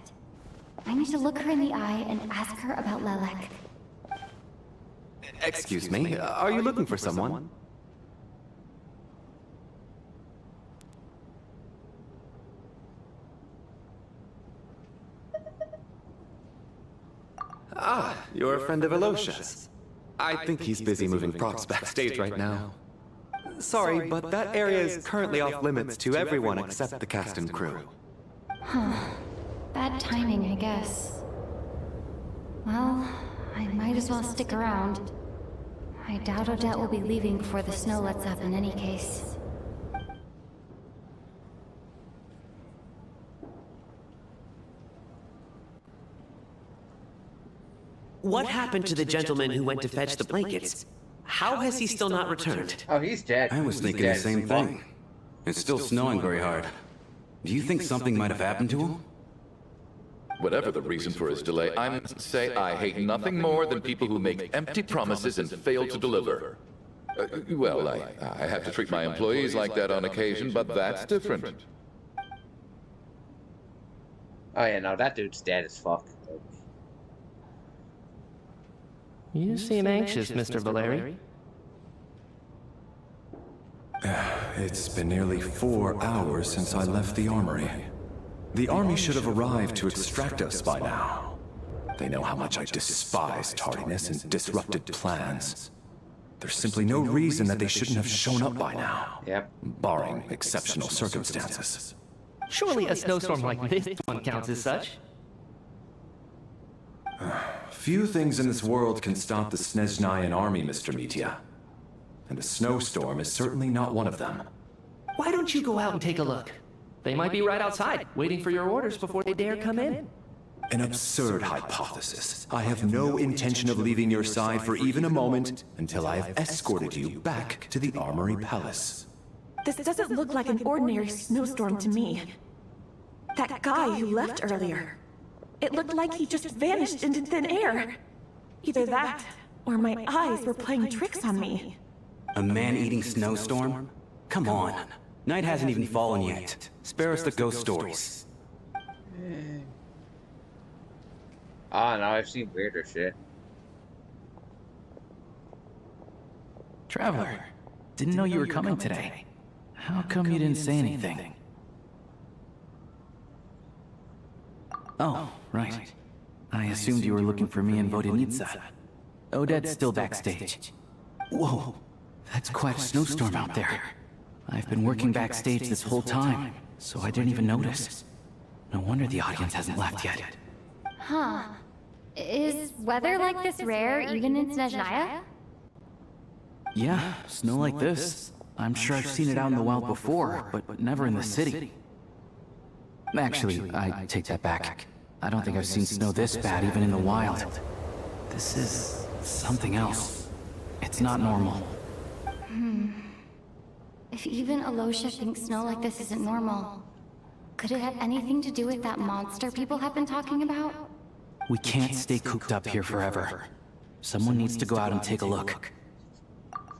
Speaker 17: I need to look her in the eye and ask her about Lelek.
Speaker 6: Excuse me, are you looking for someone? Ah, you're a friend of Alosha's. I think he's busy moving props backstage right now. Sorry, but that area is currently off limits to everyone except the cast and crew.
Speaker 17: Huh. Bad timing, I guess. Well, I might as well stick around. I doubt Odette will be leaving before the snow lets up in any case.
Speaker 14: What happened to the gentleman who went to fetch the blankets? How has he still not returned?
Speaker 1: Oh, he's dead.
Speaker 22: I was thinking the same thing. It's still snowing very hard. Do you think something might have happened to him?
Speaker 21: Whatever the reason for his delay, I must say I hate nothing more than people who make empty promises and fail to deliver. Well, I have to treat my employees like that on occasion, but that's different.
Speaker 1: Oh yeah, no, that dude's dead as fuck.
Speaker 8: You seem anxious, Mr. Valeri.
Speaker 7: It's been nearly 4 hours since I left the armory. The army should have arrived to extract us by now. They know how much I despise tardiness and disrupted plans. There's simply no reason that they shouldn't have shown up by now.
Speaker 1: Yep.
Speaker 7: Barring exceptional circumstances.
Speaker 8: Surely a snowstorm like this one counts as such.
Speaker 7: Few things in this world can stop the Snezhnayan army, Mr. Mitya. And a snowstorm is certainly not one of them.
Speaker 8: Why don't you go out and take a look? They might be right outside, waiting for your orders before they dare come in.
Speaker 7: An absurd hypothesis. I have no intention of leaving your side for even a moment until I have escorted you back to the Armory Palace.
Speaker 10: This doesn't look like an ordinary snowstorm to me. That guy who left earlier. It looked like he just vanished into thin air. Either that, or my eyes were playing tricks on me.
Speaker 22: A man-eating snowstorm? Come on. Night hasn't even fallen yet. Spare us the ghost stories.
Speaker 1: Oh no, I've seen weirder shit.
Speaker 2: Traveler, didn't know you were coming today. How come you didn't say anything? Oh, right. I assumed you were looking for me in Vodenitsa. Odette's still backstage. Whoa, that's quite a snowstorm out there. I've been working backstage this whole time, so I didn't even notice. No wonder the audience hasn't left yet.
Speaker 17: Huh. Is weather like this rare even in Snezhnaya?
Speaker 2: Yeah, snow like this. I'm sure I've seen it out in the wild before, but never in the city. Actually, I take that back. I don't think I've seen snow this bad even in the wild. This is something else. It's not normal.
Speaker 17: If even Alosha thinks snow like this isn't normal, could it have anything to do with that monster people have been talking about?
Speaker 2: We can't stay cooped up here forever. Someone needs to go out and take a look.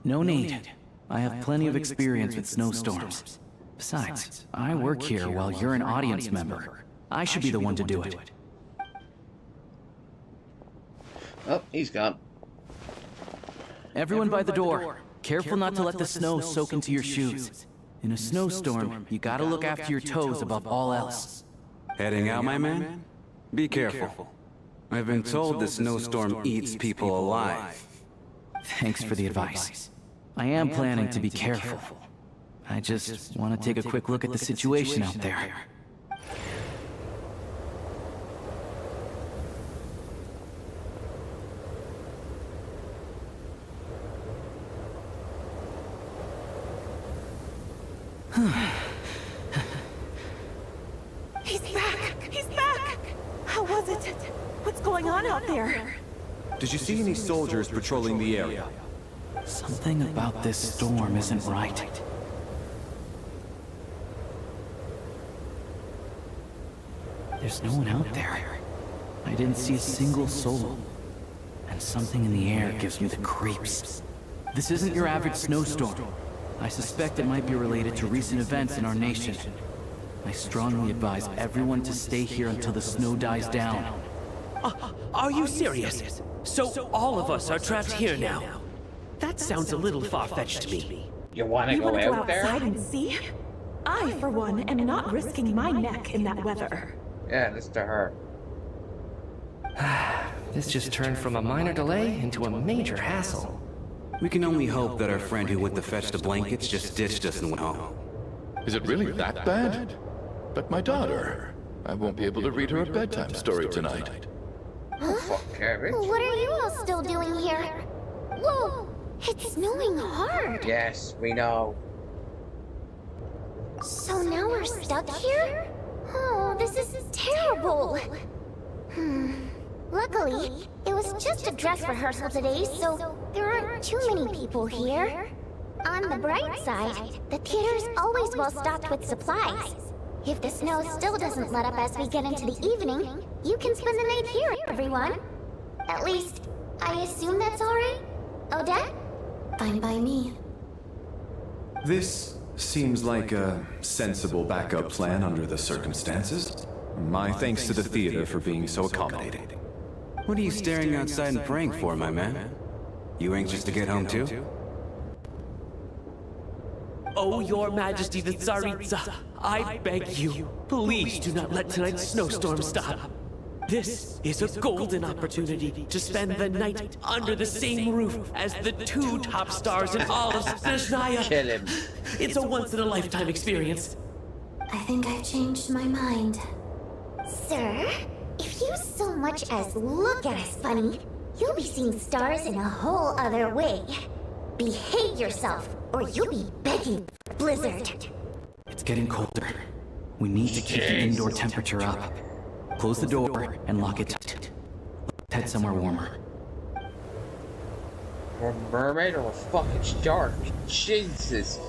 Speaker 2: No need. I have plenty of experience with snowstorms. Besides, I work here while you're an audience member. I should be the one to do it.
Speaker 1: Oh, he's gone.
Speaker 2: Everyone by the door. Careful not to let the snow soak into your shoes. In a snowstorm, you gotta look after your toes above all else.
Speaker 22: Heading out, my man? Be careful. I've been told the snowstorm eats people alive.
Speaker 2: Thanks for the advice. I am planning to be careful. I just want to take a quick look at the situation out there.
Speaker 10: He's back! He's back! How was it? What's going on out there?
Speaker 7: Did you see any soldiers patrolling the area?
Speaker 2: Something about this storm isn't right. There's no one out there. I didn't see a single soul. And something in the air gives me the creeps. This isn't your average snowstorm. I suspect it might be related to recent events in our nation. I strongly advise everyone to stay here until the snow dies down.
Speaker 14: Are you serious? So all of us are trapped here now? That sounds a little far-fetched to me.
Speaker 1: You want to go out there?
Speaker 10: outside and see? I, for one, am not risking my neck in that weather.
Speaker 1: Yeah, this to her.
Speaker 8: This just turned from a minor delay into a major hassle.
Speaker 22: We can only hope that our friend who went to fetch the blankets just ditched us and went home.
Speaker 21: Is it really that bad? But my daughter, I won't be able to read her a bedtime story tonight.
Speaker 1: Fuck, cabbage.
Speaker 5: What are you all still doing here? Whoa! It's snowing hard!
Speaker 1: Yes, we know.
Speaker 5: So now we're stuck here? Oh, this is terrible! Luckily, it was just a dress rehearsal today, so there aren't too many people here. On the bright side, the theater's always well stocked with supplies. If the snow still doesn't let up as we get into the evening, you can spend the night here, everyone. At least, I assume that's alright? Odette?
Speaker 17: Fine by me.
Speaker 7: This seems like a sensible backup plan under the circumstances. My thanks to the theater for being so accommodating.
Speaker 22: What are you staring outside and praying for, my man? You anxious to get home too?
Speaker 14: Oh, your majesty the Tsaritsa, I beg you, please do not let tonight's snowstorm stop. This is a golden opportunity to spend the night under the same roof as the two top stars in all of Snezhnaya.
Speaker 1: Kill him.
Speaker 14: It's a once-in-a-lifetime experience.
Speaker 17: I think I've changed my mind.
Speaker 5: Sir, if you so much as look at us funny, you'll be seeing stars in a whole other way. Behave yourself, or you'll be begging for a blizzard.
Speaker 2: It's getting colder. We need to keep the indoor temperature up. Close the door and lock it tight. Let's head somewhere warmer.
Speaker 1: Or a mermaid or a fucking shark. Jesus.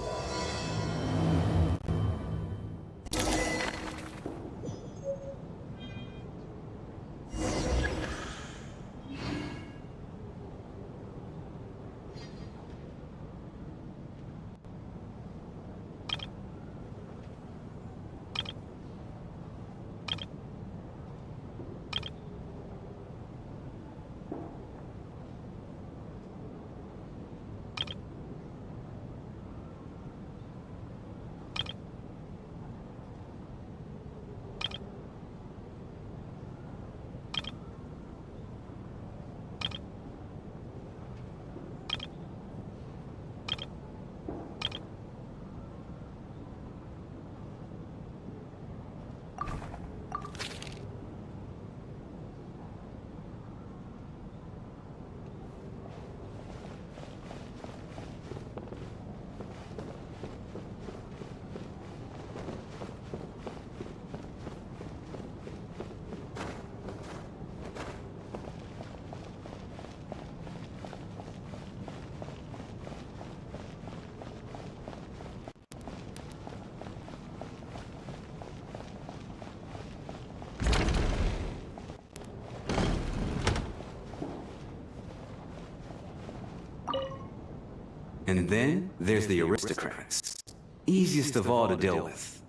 Speaker 22: And then there's the aristocrats. Easiest of all to deal with.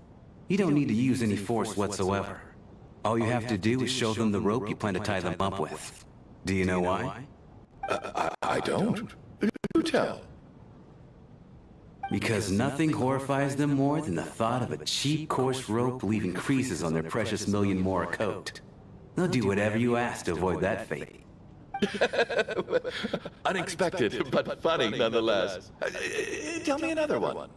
Speaker 22: You don't need to use any force whatsoever. All you have to do is show them the rope you plan to tie them up with. Do you know why?
Speaker 21: I don't. Do tell.
Speaker 22: Because nothing horrifies them more than the thought of a cheap, coarse rope leaving creases on their precious million Mora coat. They'll do whatever you ask to avoid that fate.
Speaker 21: Unexpected, but funny nonetheless. Tell me another one.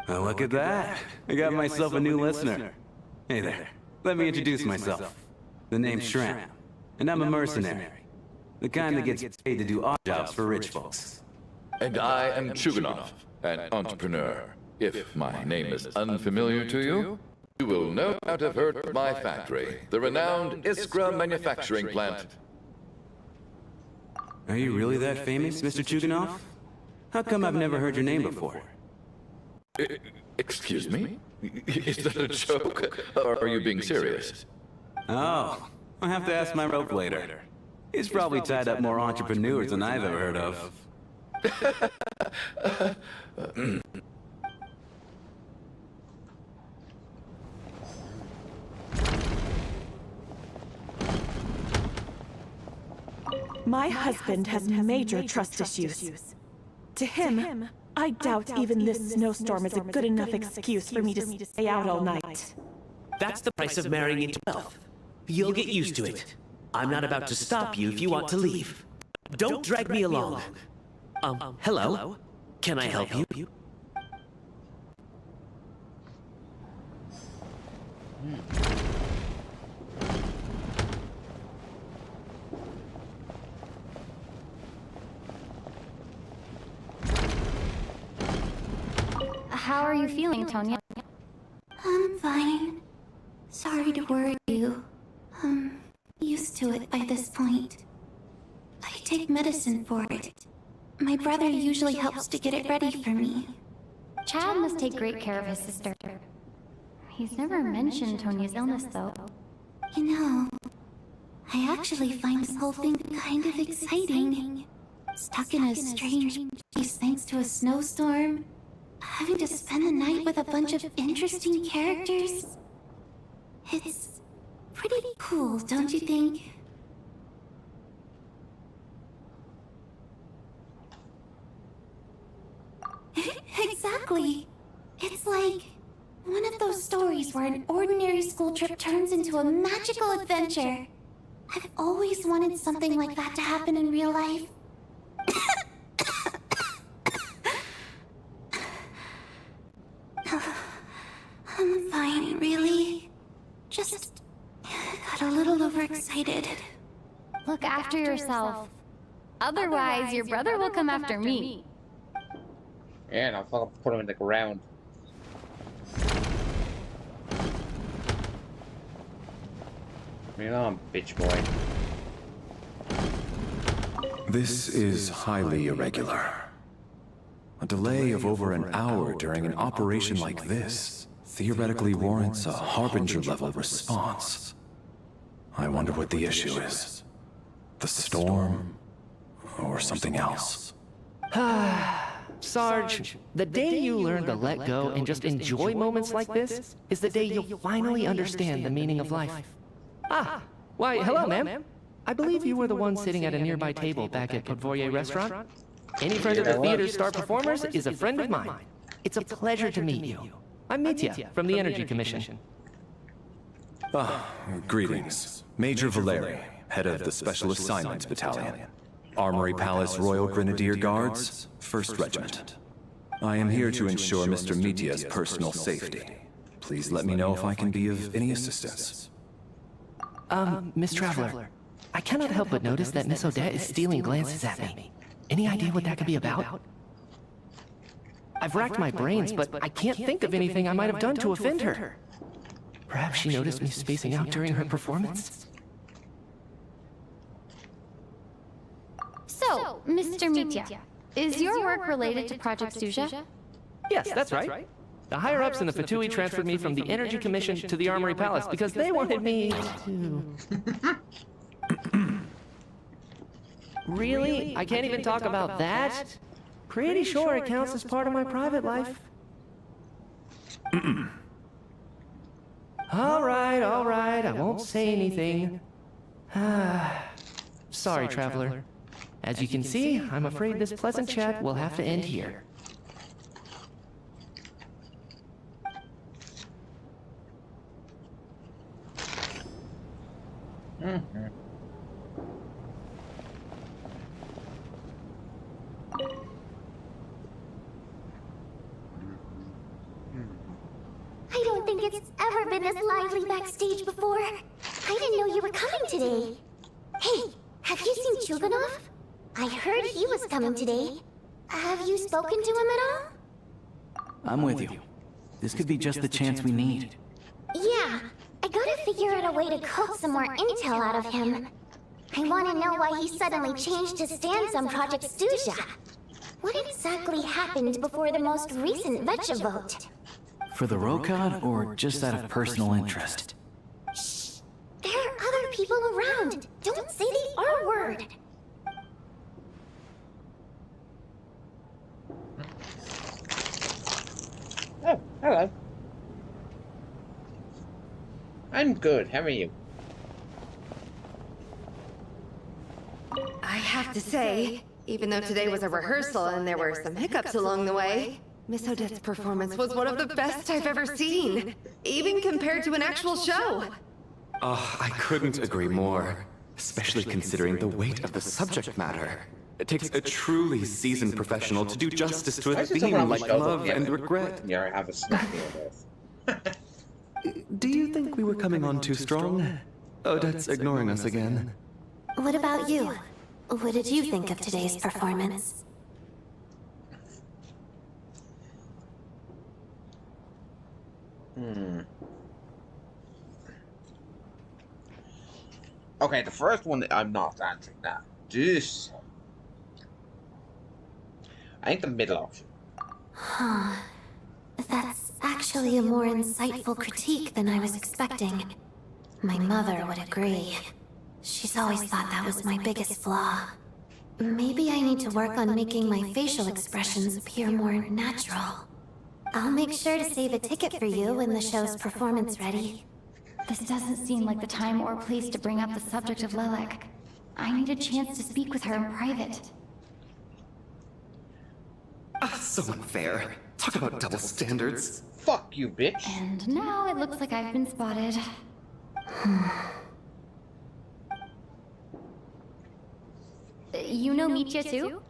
Speaker 22: Oh, look at that. I got myself a new listener. Hey there. Let me introduce myself. The name's Shram, and I'm a mercenary. The kind that gets paid to do odd jobs for rich folks.
Speaker 21: And I am Chuganov, an entrepreneur. If my name is unfamiliar to you, you will no doubt have heard of my factory, the renowned Iskra manufacturing plant.
Speaker 22: Are you really that famous, Mr. Chuganov? How come I've never heard your name before?
Speaker 21: Excuse me? Is that a joke? Or are you being serious?
Speaker 22: Oh, I'll have to ask my rope later. He's probably tied up more entrepreneurs than I've ever heard of.
Speaker 3: My husband has major trust issues. To him, I doubt even this snowstorm is a good enough excuse for me to stay out all night.
Speaker 14: That's the price of marrying into wealth. You'll get used to it. I'm not about to stop you if you want to leave. Don't drag me along. Hello? Can I help you?
Speaker 17: How are you feeling, Tonya? I'm fine. Sorry to worry you. I'm used to it by this point. I take medicine for it. My brother usually helps to get it ready for me. Chad must take great care of his sister. He's never mentioned Tonya's illness, though.
Speaker 5: You know, I actually find this whole thing kind of exciting. Stuck in a strange place thanks to a snowstorm. Having to spend the night with a bunch of interesting characters. It's pretty cool, don't you think? Exactly. It's like one of those stories where an ordinary school trip turns into a magical adventure. I've always wanted something like that to happen in real life. I'm fine, really. Just got a little overexcited.
Speaker 17: Look after yourself. Otherwise, your brother will come after me.
Speaker 1: Yeah, and I'll fucking put him in the ground. Bring it on, bitch boy.
Speaker 7: This is highly irregular. A delay of over an hour during an operation like this theoretically warrants a Harbinger-level response. I wonder what the issue is. The storm, or something else.
Speaker 8: Sarge, the day you learn to let go and just enjoy moments like this is the day you'll finally understand the meaning of life. Ah, why, hello, ma'am. I believe you were the one sitting at a nearby table back at Podvorye Restaurant. Any friend of the theater's star performers is a friend of mine. It's a pleasure to meet you. I'm Mitya from the Energy Commission.
Speaker 7: Greetings. Major Valeri, head of the Special Assignments Battalion. Armory Palace Royal Grenadier Guards, 1st Regiment. I am here to ensure Mr. Mitya's personal safety. Please let me know if I can be of any assistance.
Speaker 8: Miss Traveler, I cannot help but notice that Miss Odette is stealing glances at me. Any idea what that could be about? I've racked my brains, but I can't think of anything I might have done to offend her. Perhaps she noticed me spacing out during her performance?
Speaker 17: So, Mr. Mitya, is your work related to Project Stuzha?
Speaker 8: Yes, that's right. The higher-ups in the Fatui transferred me from the Energy Commission to the Armory Palace because they wanted me to... Really? I can't even talk about that? Pretty sure it counts as part of my private life. All right, I won't say anything. Sorry, Traveler. As you can see, I'm afraid this pleasant chat will have to end here.
Speaker 5: I don't think it's ever been this lively backstage before. I didn't know you were coming today. Hey, have you seen Chuganov? I heard he was coming today. Have you spoken to him at all?
Speaker 2: I'm with you. This could be just the chance we need.
Speaker 5: Yeah, I gotta figure out a way to coax some more intel out of him. I want to know why he suddenly changed his stance on Project Stuzha. What exactly happened before the most recent Vetcha vote?
Speaker 2: For the Rokad, or just out of personal interest?
Speaker 5: Shh! There are other people around. Don't say the R word.
Speaker 1: Hello. I'm good. How are you?
Speaker 19: I have to say, even though today was a rehearsal and there were some hiccups along the way, Miss Odette's performance was one of the best I've ever seen, even compared to an actual show.
Speaker 6: Oh, I couldn't agree more, especially considering the weight of the subject matter. It takes a truly seasoned professional to do justice to a theme like love and regret.
Speaker 1: Yeah, I have a snack here.
Speaker 6: Do you think we were coming on too strong? Odette's ignoring us again.
Speaker 17: What about you? What did you think of today's performance?
Speaker 1: Okay, the first one, I'm not answering that. This. I think the middle option.
Speaker 17: Huh. That's actually a more insightful critique than I was expecting. My mother would agree. She's always thought that was my biggest flaw. Maybe I need to work on making my facial expressions appear more natural. I'll make sure to save a ticket for you when the show's performance ready.
Speaker 4: This doesn't seem like the time or place to bring up the subject of Lilac. I need a chance to speak with her in private.
Speaker 6: So unfair. Talk about double standards.
Speaker 1: Fuck you, bitch.
Speaker 4: And now it looks like I've been spotted. You know Mitya too?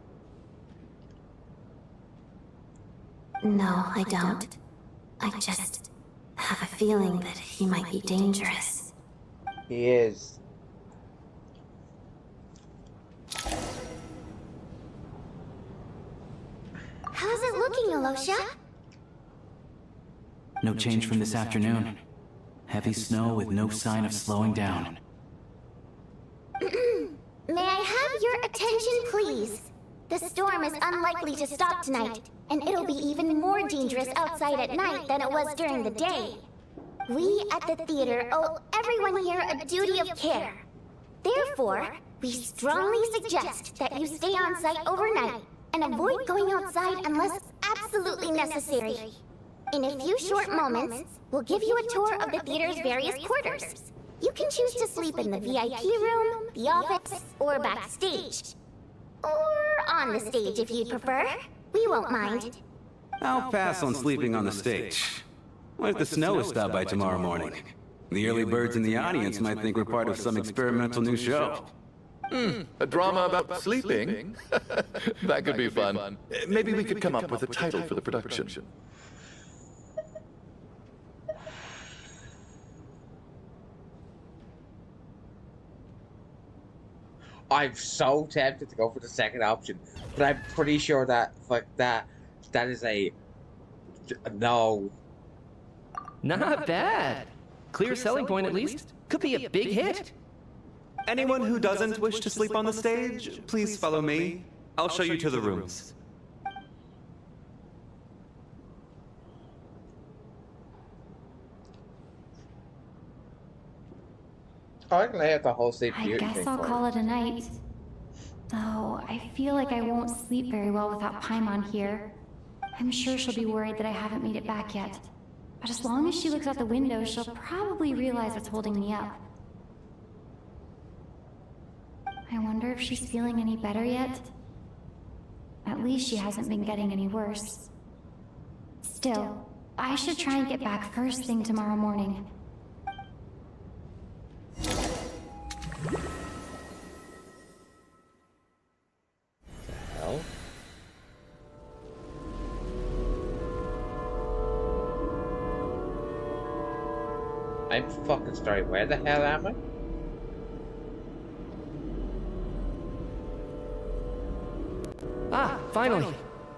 Speaker 17: No, I don't. I just have a feeling that he might be dangerous.
Speaker 1: He is.
Speaker 5: How's it looking, Alosha?
Speaker 2: No change from this afternoon. Heavy snow with no sign of slowing down.
Speaker 5: May I have your attention, please? The storm is unlikely to stop tonight, and it'll be even more dangerous outside at night than it was during the day. We at the theater owe everyone here a duty of care. Therefore, we strongly suggest that you stay on site overnight and avoid going outside unless absolutely necessary. In a few short moments, we'll give you a tour of the theater's various quarters. You can choose to sleep in the VIP room, the office, or backstage. Or on the stage if you'd prefer. We won't mind.
Speaker 22: I'll pass on sleeping on the stage. What if the snow is stopped by tomorrow morning? The early birds in the audience might think we're part of some experimental new show.
Speaker 21: A drama about sleeping? That could be fun. Maybe we could come up with a title for the production.
Speaker 1: I'm so tempted to go for the second option, but I'm pretty sure that that is a no.
Speaker 8: Not bad. Clear selling point at least. Could be a big hit.
Speaker 6: Anyone who doesn't wish to sleep on the stage, please follow me. I'll show you to the rooms.
Speaker 1: I can lay out the whole sleep
Speaker 4: I
Speaker 1: beauty
Speaker 4: guess
Speaker 1: thing
Speaker 4: I'll
Speaker 1: for
Speaker 4: call
Speaker 1: you.
Speaker 4: it a night. Though I feel like I won't sleep very well without Paimon here. I'm sure she'll be worried that I haven't made it back yet. But as long as she looks out the window, she'll probably realize what's holding me up. I wonder if she's feeling any better yet? At least she hasn't been getting any worse. Still, I should try and get back first thing tomorrow morning.
Speaker 1: Hell? I'm fucking sorry, where the hell am I?
Speaker 8: Ah, finally.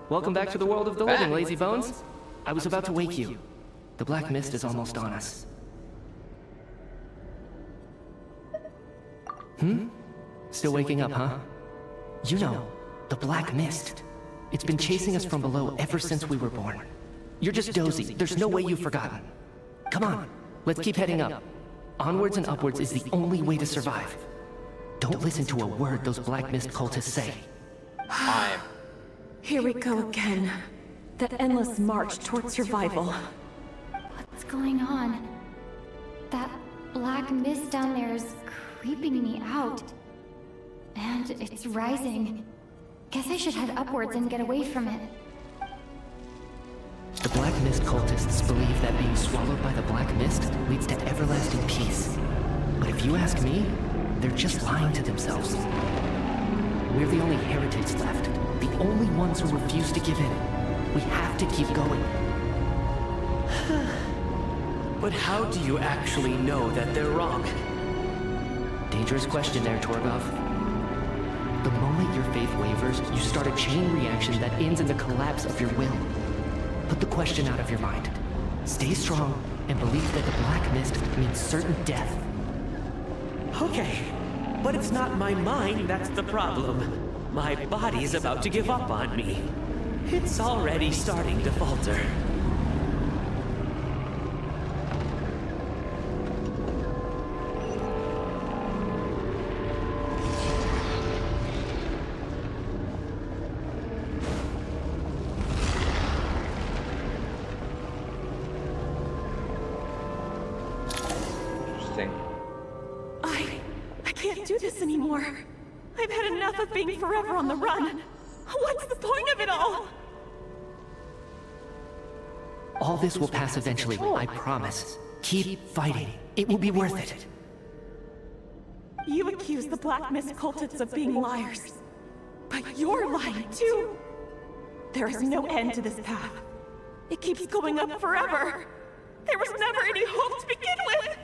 Speaker 8: Welcome back to the world of the living, lazy bones. I was about to wake you. The black mist is almost on us. Still waking up, huh? You know, the black mist. It's been chasing us from below ever since we were born. You're just dozy. There's no way you've forgotten. Come on, let's keep heading up. Onwards and upwards is the only way to survive. Don't listen to a word those black mist cultists say.
Speaker 3: Here we go again. That endless march toward survival.
Speaker 17: going on? That black mist down there is creeping me out. And it's rising. Guess I should head upwards and get away from it.
Speaker 8: The Black Mist cultists believe that being swallowed by the Black Mist leads to everlasting peace. But if you ask me, they're just lying to themselves. We're the only heretics left, the only ones who refuse to give in. We have to keep going.
Speaker 11: But how do you actually know that they're wrong?
Speaker 8: Dangerous question there, Torgov. The moment your faith wavers, you start a chain reaction that ends in the collapse of your will. Put the question out of your mind. Stay strong and believe that the Black Mist means certain death.
Speaker 14: Okay, but it's not my mind that's the problem. My body's about to give up on me. It's already starting to falter.
Speaker 3: I can't do this anymore. I've had enough of being forever on the run. What's the point of it all?
Speaker 8: All this will pass eventually, I promise. Keep fighting. It will be worth it.
Speaker 3: You accuse the Black Mist cultists of being liars. But you're lying too. There is no end to this path. It keeps going up forever. There was never any hope to begin with.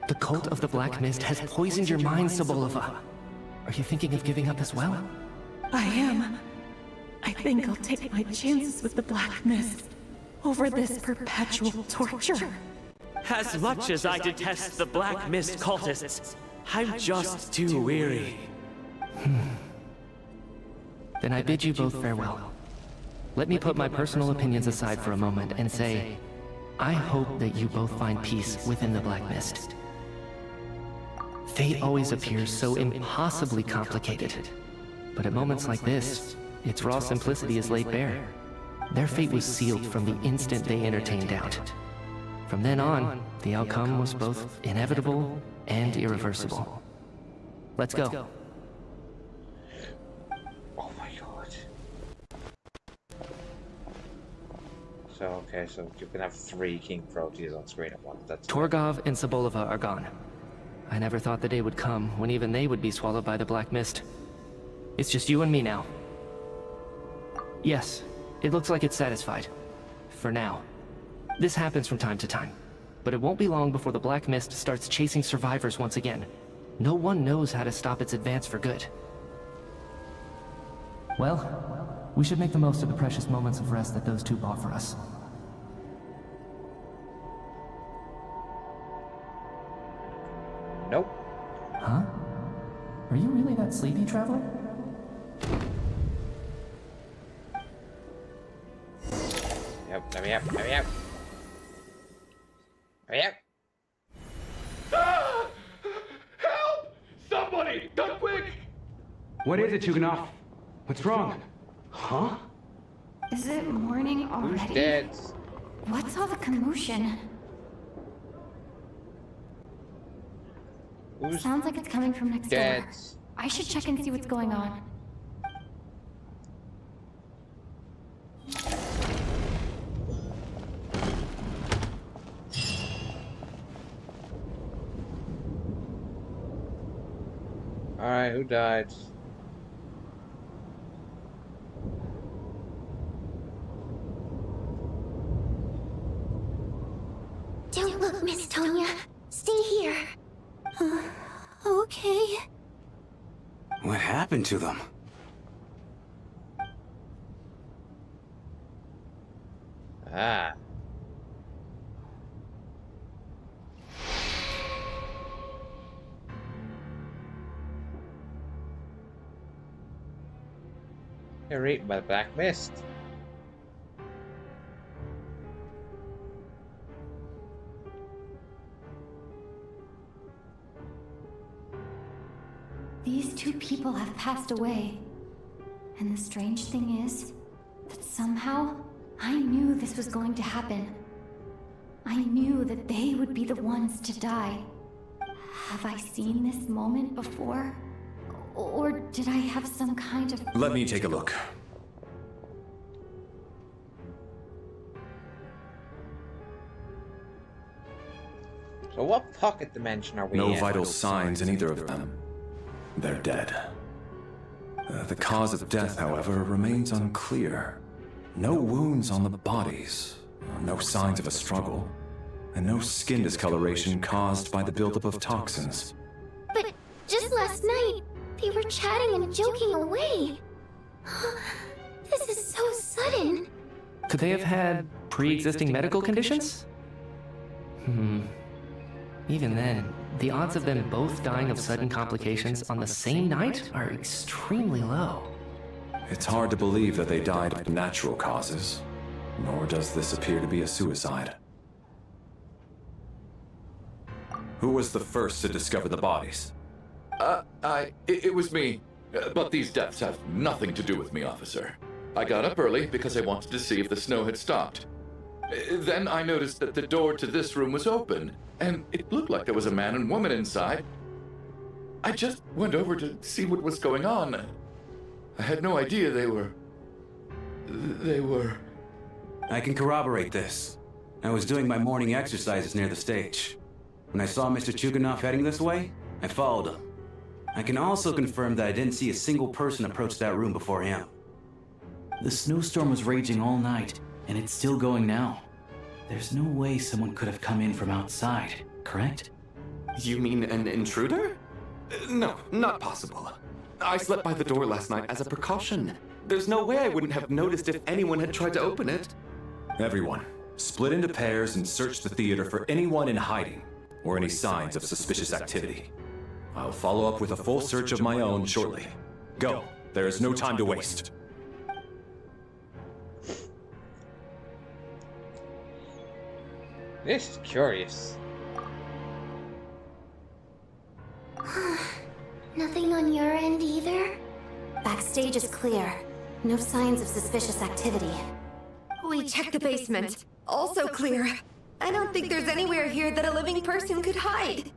Speaker 8: The cult of the Black Mist has poisoned your mind, Sobolova. Are you thinking of giving up as well?
Speaker 3: I am. I think I'll take my chances with the Black Mist over this perpetual torture.
Speaker 14: As much as I detest the Black Mist cultists, I'm just too weary.
Speaker 8: Then I bid you both farewell. Let me put my personal opinions aside for a moment and say, I hope that you both find peace within the Black Mist. Fate always appears so impossibly complicated. But at moments like this, its raw simplicity is laid bare. Their fate was sealed from the instant they entertained doubt. From then on, the outcome was both inevitable and irreversible. Let's go.
Speaker 1: Oh my god. So, okay, so you can have 3 King Proteas on screen at once. That's
Speaker 8: Torgov and Sobolova are gone. I never thought the day would come when even they would be swallowed by the Black Mist. It's just you and me now. Yes, it looks like it's satisfied. For now. This happens from time to time. But it won't be long before the Black Mist starts chasing survivors once again. No one knows how to stop its advance for good. Well, we should make the most of the precious moments of rest that those two bought for us.
Speaker 1: Nope.
Speaker 8: Huh? Are you really that sleepy, Traveler?
Speaker 1: Yep, let me up, let me up. Hurry up.
Speaker 9: Ah! Help! Somebody, come quick!
Speaker 22: What is it, Chuganov? What's wrong? Huh?
Speaker 17: Is it morning already?
Speaker 1: Who's dead?
Speaker 17: What's all the commotion?
Speaker 1: Who's
Speaker 17: Sounds like it's coming from next
Speaker 1: dead?
Speaker 17: door. I should check and see what's going on.
Speaker 1: Alright, who died?
Speaker 5: Don't look, Miss Tonya. Stay here. Okay.
Speaker 22: What happened to them?
Speaker 1: Ah. They're eaten by the Black Mist.
Speaker 17: These 2 people have passed away. And the strange thing is that somehow I knew this was going to happen. I knew that they would be the ones to die. Have I seen this moment before? Or did I have some kind of...
Speaker 7: Let me take a look.
Speaker 1: So what pocket dimension are we in?
Speaker 7: No vital signs in either of them. They're dead. The cause of death, however, remains unclear. No wounds on the bodies, no signs of a struggle, and no skin discoloration caused by the buildup of toxins.
Speaker 5: But just last night, they were chatting and joking away. This is so sudden.
Speaker 8: Could they have had pre-existing medical conditions? Even then, the odds of them both dying of sudden complications on the same night are extremely low.
Speaker 7: It's hard to believe that they died of natural causes, nor does this appear to be a suicide. Who was the first to discover the bodies?
Speaker 21: It was me. But these deaths have nothing to do with me, officer. I got up early because I wanted to see if the snow had stopped. Then I noticed that the door to this room was open, and it looked like there was a man and woman inside. I just went over to see what was going on. I had no idea they were...
Speaker 22: I can corroborate this. I was doing my morning exercises near the stage. When I saw Mr. Chuganov heading this way, I followed him. I can also confirm that I didn't see a single person approach that room before him.
Speaker 2: The snowstorm was raging all night, and it's still going now. There's no way someone could have come in from outside, correct?
Speaker 6: You mean an intruder? No, not possible. I slept by the door last night as a precaution. There's no way I wouldn't have noticed if anyone had tried to open it.
Speaker 7: Everyone, split into pairs and search the theater for anyone in hiding, or any signs of suspicious activity. I'll follow up with a full search of my own shortly. Go, there is no time to waste.
Speaker 1: This is curious.
Speaker 5: Nothing on your end either?
Speaker 17: Backstage is clear. No signs of suspicious activity.
Speaker 19: We checked the basement. Also clear. I don't think there's anywhere here that a living person could hide.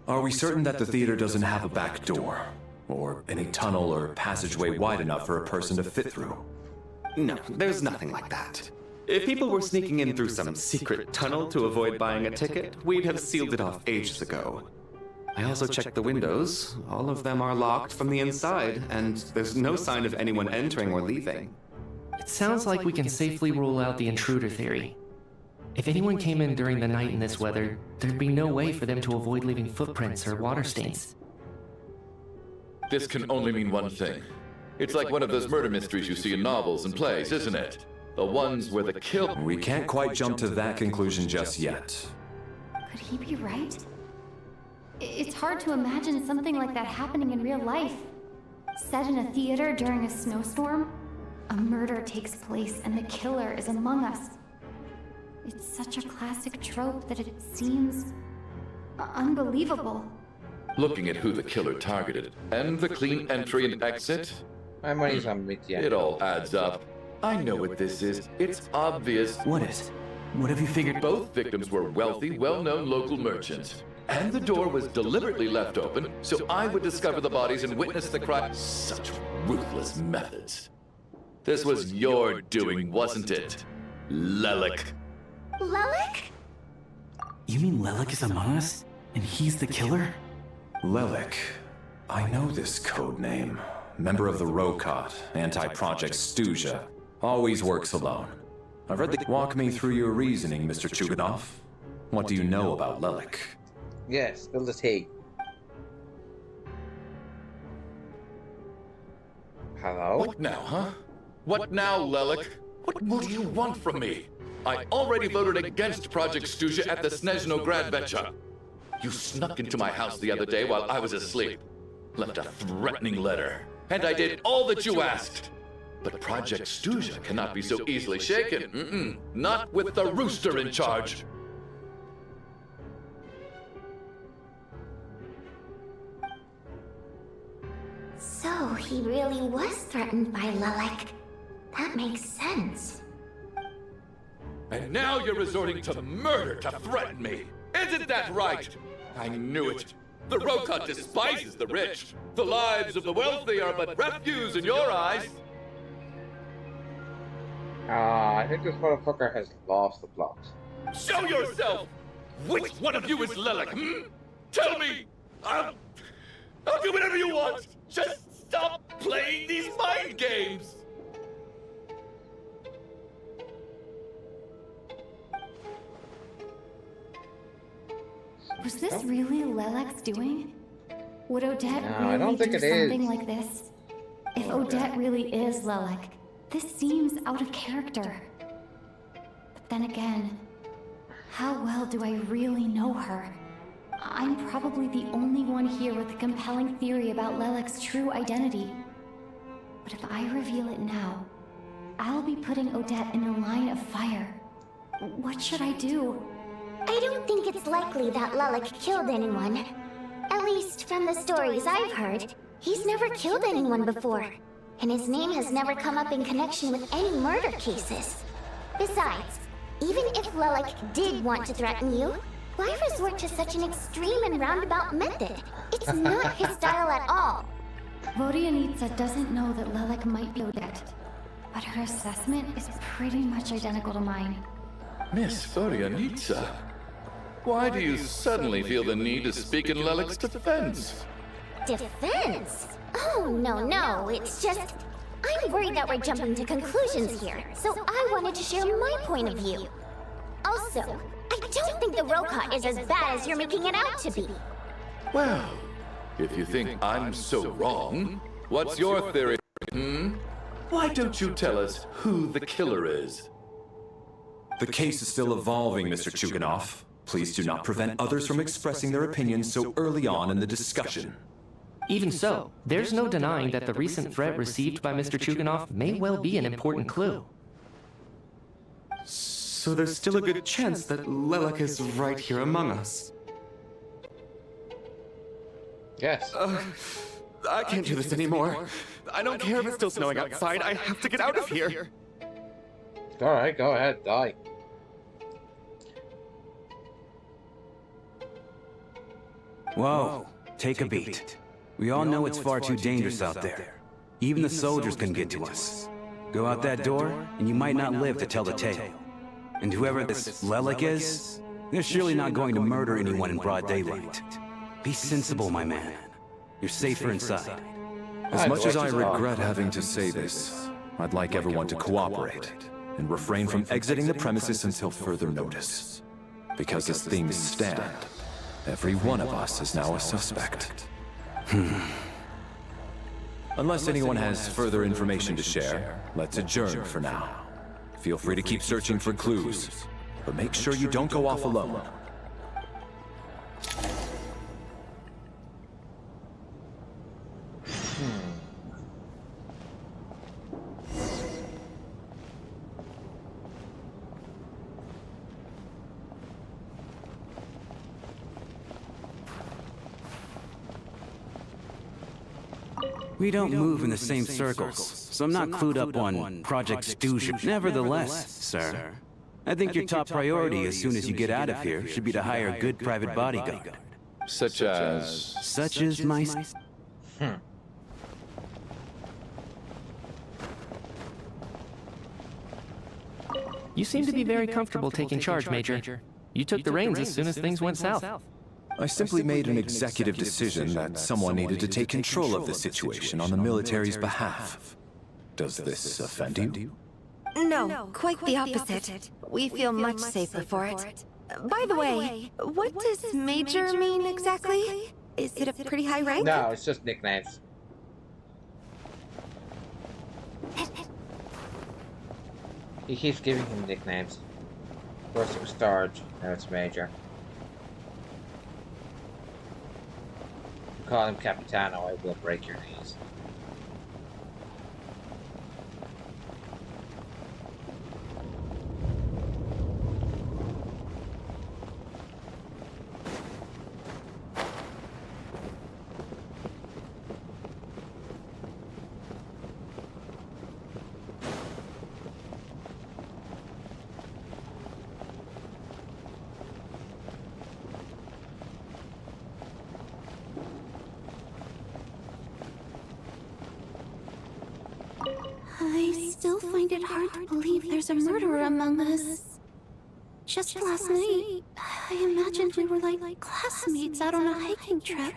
Speaker 7: Are we certain that the theater doesn't have a back door? Or any tunnel or passageway wide enough for a person to fit through?
Speaker 6: No, there's nothing like that. If people were sneaking in through some secret tunnel to avoid buying a ticket, we'd have sealed it off ages ago. I also checked the windows. All of them are locked from the inside, and there's no sign of anyone entering or leaving.
Speaker 8: It sounds like we can safely rule out the intruder theory. If anyone came in during the night in this weather, there'd be no way for them to avoid leaving footprints or water stains.
Speaker 21: This can only mean one thing. It's like one of those murder mysteries you see in novels and plays, isn't it? The ones where the kill...
Speaker 7: We can't quite jump to that conclusion just yet.
Speaker 17: Could he be right? It's hard to imagine something like that happening in real life. Set in a theater during a snowstorm, a murder takes place and the killer is among us. It's such a classic trope that it seems unbelievable.
Speaker 21: Looking at who the killer targeted, and the clean entry and exit...
Speaker 1: My money's on with you.
Speaker 21: It all adds up. I know what this is. It's obvious.
Speaker 2: What is? What have you figured?
Speaker 21: Both victims were wealthy, well-known local merchants. And the door was deliberately left open, so I would discover the bodies and witness the crime. Such ruthless methods. This was your doing, wasn't it? Lelik.
Speaker 5: Lelik?
Speaker 2: You mean Lelik is among us? And he's the killer?
Speaker 7: Lelik. I know this code name. Member of the Rokot, anti-Project Stuzha. Always works alone. I've read the... Walk me through your reasoning, Mr. Chuganov. What do you know about Lelik?
Speaker 1: Yes, spill the tea. Hello?
Speaker 21: What now, huh? What now, Lelik? What more do you want from me? I already voted against Project Stuzha at the Snezhnaya Vecha. You snuck into my house the other day while I was asleep. Left a threatening letter. And I did all that you asked. But Project Stuzha cannot be so easily shaken. Not with the rooster in charge.
Speaker 5: So he really was threatened by Lelik. That makes sense.
Speaker 21: And now you're resorting to murder to threaten me. Isn't that right? I knew it. The Roka despises the rich. The lives of the wealthy are but refuse in your eyes.
Speaker 1: I think this motherfucker has lost the plot.
Speaker 21: Show yourself! Which one of you is Lilac, Tell me! I'll do whatever you want! Just stop playing these mind games!
Speaker 17: Was this really Lelek's doing? Would Odette
Speaker 1: No, I don't
Speaker 17: really
Speaker 1: think
Speaker 17: do
Speaker 1: it is.
Speaker 17: something like this? If Odette really is Lelek, this seems out of character. But then again, how well do I really know her? I'm probably the only one here with a compelling theory about Lelek's true identity. But if I reveal it now, I'll be putting Odette in the line of fire. What should I do?
Speaker 5: I don't think it's likely that Lelek killed anyone. At least from the stories I've heard, he's never killed anyone before. And his name has never come up in connection with any murder cases. Besides, even if Lelek did want to threaten you, why resort to such an extreme and roundabout method? It's not his style at all.
Speaker 17: Vodianitsa doesn't know that Lelek might be Odette, but her assessment is pretty much identical to mine.
Speaker 21: Miss Vodianitsa, why do you suddenly feel the need to speak in Lelek's defense?
Speaker 5: Defense? Oh, no, it's just... I'm worried that we're jumping to conclusions here, so I wanted to share my point of view. Also, I don't think the Roka is as bad as you're making it out to be.
Speaker 21: Well, if you think I'm so wrong, what's your theory, Why don't you tell us who the killer is?
Speaker 7: The case is still evolving, Mr. Chuganov. Please do not prevent others from expressing their opinions so early on in the discussion.
Speaker 8: Even so, there's no denying that the recent threat received by Mr. Chuganov may well be an important clue.
Speaker 6: So there's still a good chance that Lelek is right here among us.
Speaker 1: Yes.
Speaker 6: I can't do this anymore. I don't care if it's still snowing outside. I have to get out of here.
Speaker 1: Alright, go ahead, die.
Speaker 22: Whoa, take a beat. We all know it's far too dangerous out there. Even the soldiers can get to us. Go out that door, and you might not live to tell the tale. And whoever this Lelek is, they're surely not going to murder anyone in broad daylight. Be sensible, my man. You're safer inside.
Speaker 7: As much as I regret having to say this, I'd like everyone to cooperate and refrain from exiting the premises until further notice. Because as things stand, every one of us is now a suspect. Unless anyone has further information to share, let's adjourn for now. Feel free to keep searching for clues, but make sure you don't go off alone.
Speaker 22: We don't move in the same circles, so I'm not clued up on Project Stuzha. Nevertheless, sir, I think your top priority as soon as you get out of here should be to hire a good private bodyguard.
Speaker 21: Such as...
Speaker 22: Such as my...
Speaker 8: You seem to be very comfortable taking charge, Major. You took the reins as soon as things went south.
Speaker 7: I simply made an executive decision that someone needed to take control of the situation on the military's behalf. Does this offend you?
Speaker 19: No, quite the opposite. We feel much safer for it. By the way, what does Major mean exactly? Is it a pretty high rank?
Speaker 1: No, it's just nicknames. He keeps giving him nicknames. First it was Starge, now it's Major. Call him Capitano, I will break your knees.
Speaker 17: I still find it hard to believe there's a murderer among us. Just last night, I imagined we were like classmates out on a hiking trip.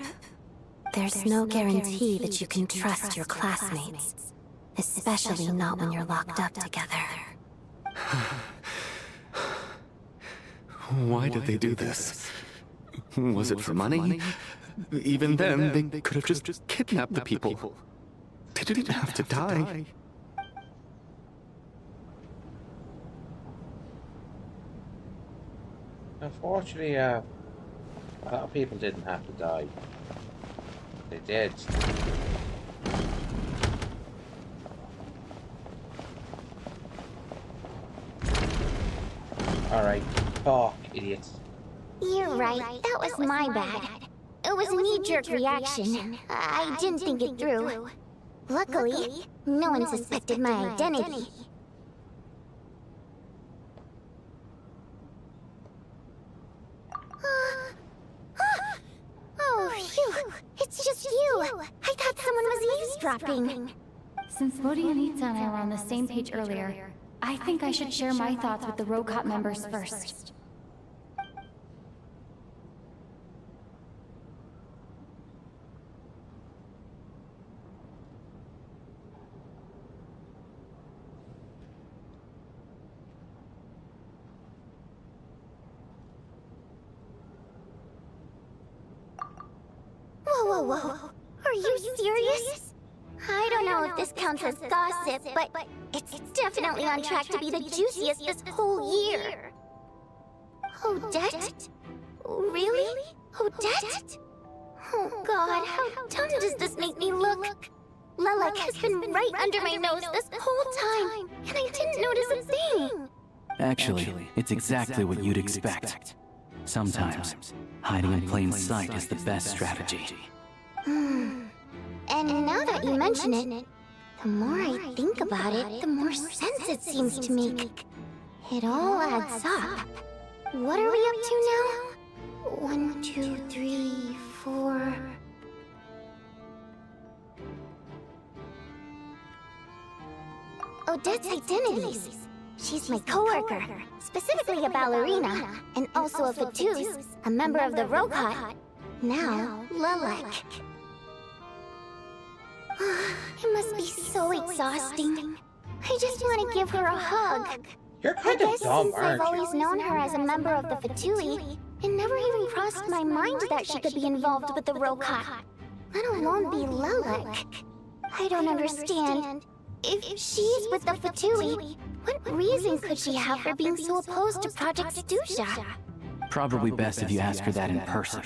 Speaker 12: There's no guarantee that you can trust your classmates, especially not when you're locked up together.
Speaker 6: Why did they do this? Was it for money? Even then, they could have just kidnapped the people. They didn't have to die.
Speaker 1: Unfortunately, a lot of people didn't have to die. They did. Alright, talk, idiots.
Speaker 5: You're right, that was my bad. It was a knee-jerk reaction. I didn't think it through. Luckily, no one suspected my identity. Oh, phew! It's just you! I thought someone was eavesdropping.
Speaker 17: Since Vodyanitsa and I were on the same page earlier, I think I should share my thoughts with the Rokot members first.
Speaker 5: Whoa. Are you serious? I don't know if this counts as gossip, but it's definitely on track to be the juiciest this whole year. Odette? Really? Odette? Oh god, how dumb does this make me look? Lilac has been right under my nose this whole time, and I didn't notice a thing.
Speaker 2: Actually, it's exactly what you'd expect. Sometimes, hiding in plain sight is the best strategy.
Speaker 5: And now that you mention it, the more I think about it, the more sense it seems to make. It all adds up. What are we up to now? 1, 2, 3, 4... Odette's identities. She's my coworker, specifically a ballerina, and also a Fatuz, a member of the Rokot. Now, Lilac. It must be so exhausting. I just want to give her a hug.
Speaker 1: You're kind of dumb,
Speaker 5: Since I've
Speaker 1: aren't you?
Speaker 5: always known her as a member of the Fatui, it never even crossed my mind that she could be involved with the Rokot, let alone be Lilac. I don't understand. If she's with the Fatui, what reason could she have for being so opposed to Project Snezhnaya?
Speaker 2: Probably best if you ask her that in person.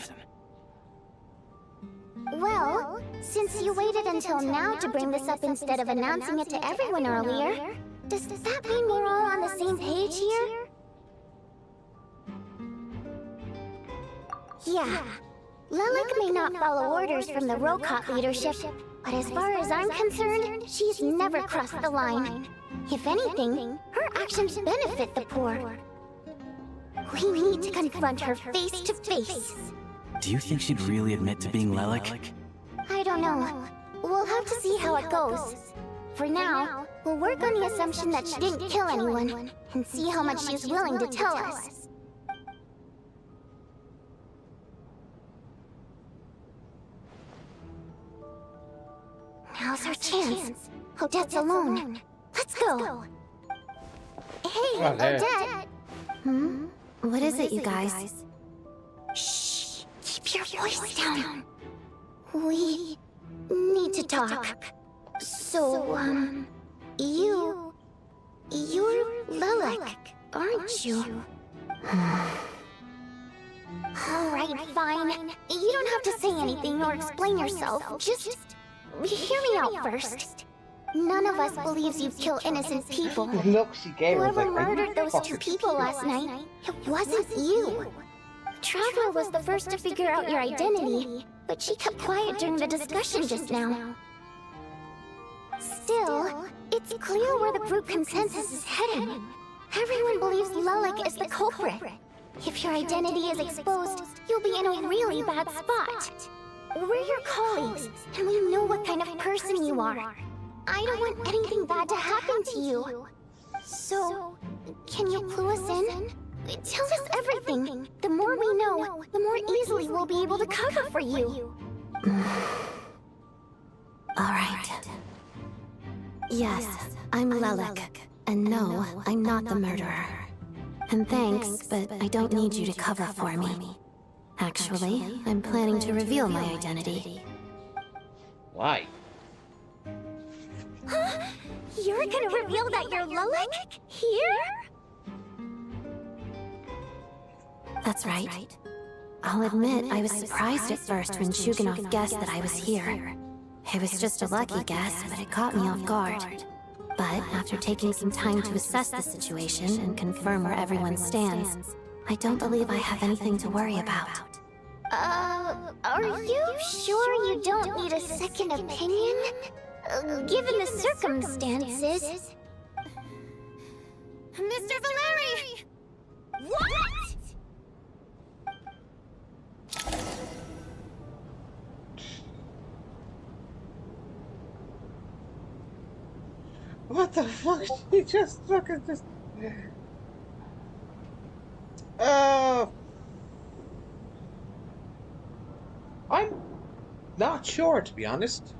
Speaker 5: Well, since you waited until now to bring this up instead of announcing it to everyone earlier, does that mean we're all on the same page here? Yeah. Lilac may not follow orders from the Rokot leadership, but as far as I'm concerned, she's never crossed the line. If anything, her actions benefit the poor. We need to confront her face to face.
Speaker 2: Do you think she'd really admit to being Lilac?
Speaker 5: I don't know. We'll have to see how it goes. For now, we'll work on the assumption that she didn't kill anyone, and see how much she's willing to tell us. Now's our chance. Odette's alone. Let's go. Hey, Odette!
Speaker 12: What is it, you guys?
Speaker 5: Shh! Keep your voice down. We need to talk. So, you're Lilac, aren't you? Alright, fine. You don't have to say anything or explain yourself. Just hear me out first. None of us believes you kill innocent people.
Speaker 1: Look, she gave her
Speaker 5: Whoever
Speaker 1: like,
Speaker 5: murdered those two people last night, it wasn't you. Traveler was the first to figure out your identity, but she kept quiet during the discussion just now. Still, it's clear where the group consensus is heading. Everyone believes Lilac is the culprit. If your identity is exposed, you'll be in a really bad spot. We're your colleagues, and we know what kind of person you are. I don't want anything bad to happen to you. So, can you clue us in? Tell us everything. The more we know, the more easily we'll be able to cover for you.
Speaker 12: Alright. Yes, I'm Lelik. And no, I'm not the murderer. And thanks, but I don't need you to cover for me. Actually, I'm planning to reveal my identity.
Speaker 1: Why?
Speaker 5: Huh? You're gonna reveal that you're Lelik? Here?
Speaker 12: That's right. I'll admit I was surprised at first when Shuganov guessed that I was here. It was just a lucky guess, but it caught me off guard. But after taking some time to assess the situation and confirm where everyone stands, I don't believe I have anything to worry about.
Speaker 5: Are you sure you don't need a second opinion? Given the circumstances... Mr. Valeri! What?!
Speaker 1: What the fuck? He just fucking just... I'm not sure, to be honest.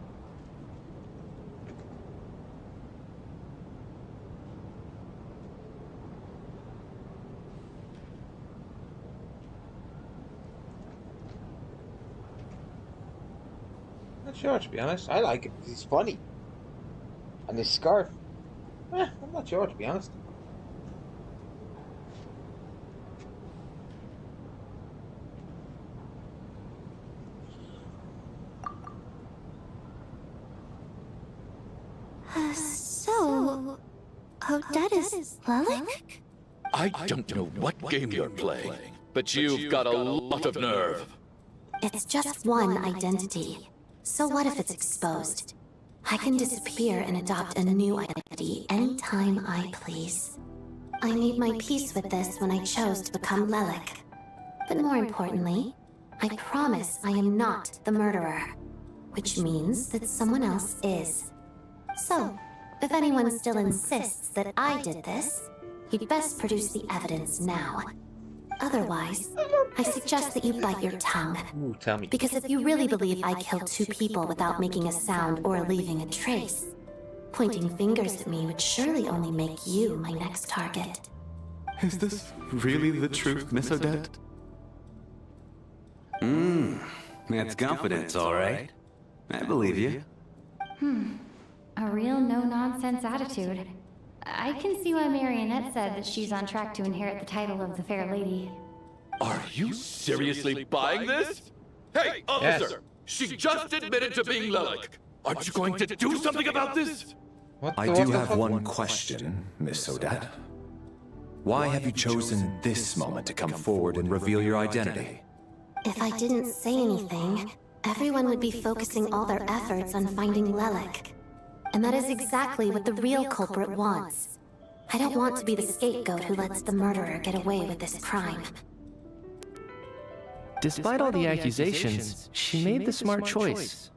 Speaker 1: Not sure, to be honest. I like it. He's funny. And his scarf. I'm not sure, to be honest.
Speaker 5: So... Odette is Lelik?
Speaker 21: I don't know what game you're playing, but you've got a lot of nerve.
Speaker 12: It's just one identity. So what if it's exposed? I can disappear and adopt a new identity anytime I please. I made my peace with this when I chose to become Lelik. But more importantly, I promise I am not the murderer. Which means that someone else is. So, if anyone still insists that I did this, you'd best produce the evidence now. Otherwise, I suggest that you bite your tongue.
Speaker 1: Ooh, tell me.
Speaker 12: Because if you really believe I killed 2 people without making a sound or leaving a trace, pointing fingers at me would surely only make you my next target.
Speaker 7: Is this really the truth, Miss Odette?
Speaker 22: That's confidence, all right. I believe you.
Speaker 17: A real no-nonsense attitude. I can see why Marionette said that she's on track to inherit the title of the Fair Lady.
Speaker 21: Are you seriously buying this? Hey, officer!
Speaker 1: Yes.
Speaker 21: She just admitted to being Lelik. Aren't you going to do something about this?
Speaker 7: I do have one question, Miss Odette. Why have you chosen this moment to come forward and reveal your identity?
Speaker 12: If I didn't say anything, everyone would be focusing all their efforts on finding Lelik. And that is exactly what the real culprit wants. I don't want to be the scapegoat who lets the murderer get away with this crime.
Speaker 8: Despite all the accusations, she made the smart choice.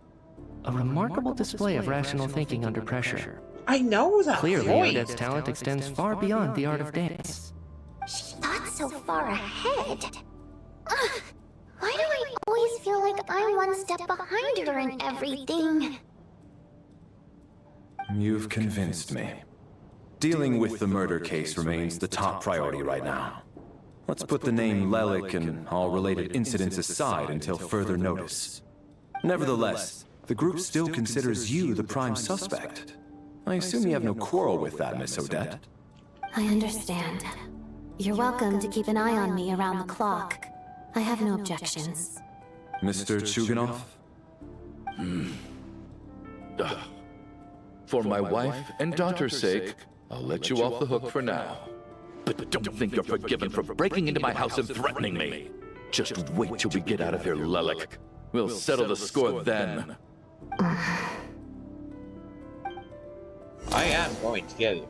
Speaker 8: A remarkable display of rational thinking under pressure.
Speaker 1: I know that.
Speaker 8: Clearly,
Speaker 1: point.
Speaker 8: Odette's talent extends far beyond the art of dance.
Speaker 5: She thought so far ahead. Why do I always feel like I'm one step behind her in everything?
Speaker 7: You've convinced me. Dealing with the murder case remains the top priority right now. Let's put the name Lelik and all related incidents aside until further notice. Nevertheless, the group still considers you the prime suspect. I assume you have no quarrel with that, Miss Odette.
Speaker 12: I understand. You're welcome to keep an eye on me around the clock. I have no objections.
Speaker 7: Mr. Chuganov?
Speaker 21: For my wife and daughter's sake, I'll let you off the hook for now. But don't think you're forgiven for breaking into my house and threatening me. Just wait till we get out of here, Lelik. We'll settle the score then.
Speaker 1: I am going to get you.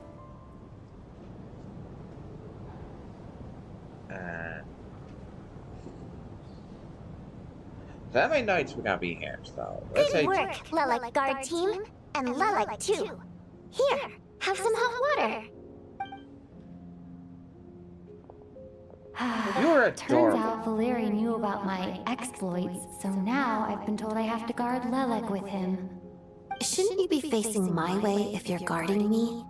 Speaker 1: That many nights we're gonna be here, so let's
Speaker 5: Good
Speaker 1: say
Speaker 5: work, Lelik Guard Team. And Lilac, too. Here, have some hot water.
Speaker 1: You're
Speaker 17: Turns
Speaker 1: adorable.
Speaker 17: out Valeri knew about my exploits, so now I've been told I have to guard Lilac with him.
Speaker 12: Shouldn't you be facing my way if you're guarding me?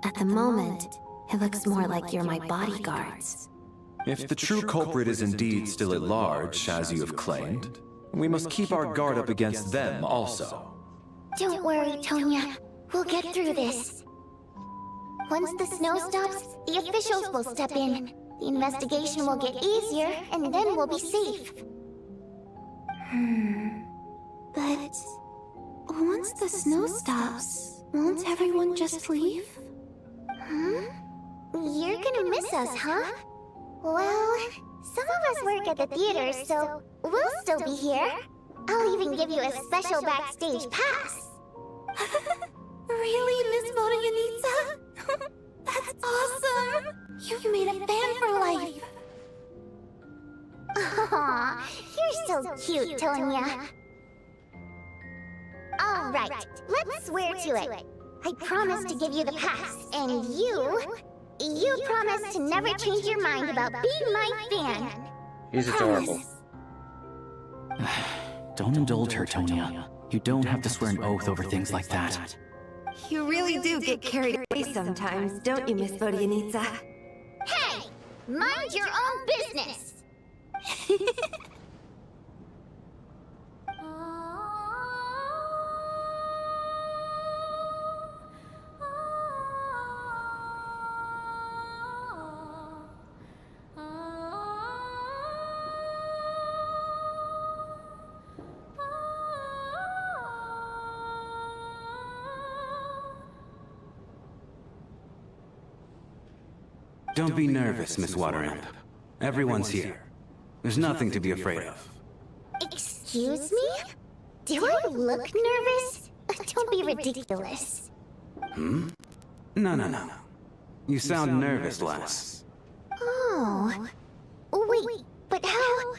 Speaker 12: At the moment, it looks more like you're my bodyguards.
Speaker 7: If the true culprit is indeed still at large, as you have claimed, we must keep our guard up against them also.
Speaker 5: Don't worry, Tonya. We'll get through this. Once the snow stops, the officials will step in. The investigation will get easier, and then we'll be safe.
Speaker 12: But once the snow stops, won't everyone just leave?
Speaker 5: You're gonna miss us, huh? Well, some of us work at the theater, so we'll still be here. I'll even give you a special backstage pass.
Speaker 12: Really, Miss Vodoyanitsa? That's awesome! You've made a fan for life!
Speaker 5: Aw, you're so cute, Tonya. All right, let's swear to it. I promise to give you the pass, and you promise to never change your mind about being my fan.
Speaker 1: He's adorable.
Speaker 2: Don't indulge her, Tonya. You don't have to swear an oath over things like that.
Speaker 19: You really do get carried away sometimes, don't you, Miss Vodoyanitsa?
Speaker 5: Hey! Mind your own business!
Speaker 22: Don't be nervous, Miss Water Imp. Everyone's here. There's nothing to be afraid of.
Speaker 5: Excuse me? Do I look nervous? Don't be ridiculous.
Speaker 22: No. You sound nervous, lass.
Speaker 5: Oh. Wait, but how?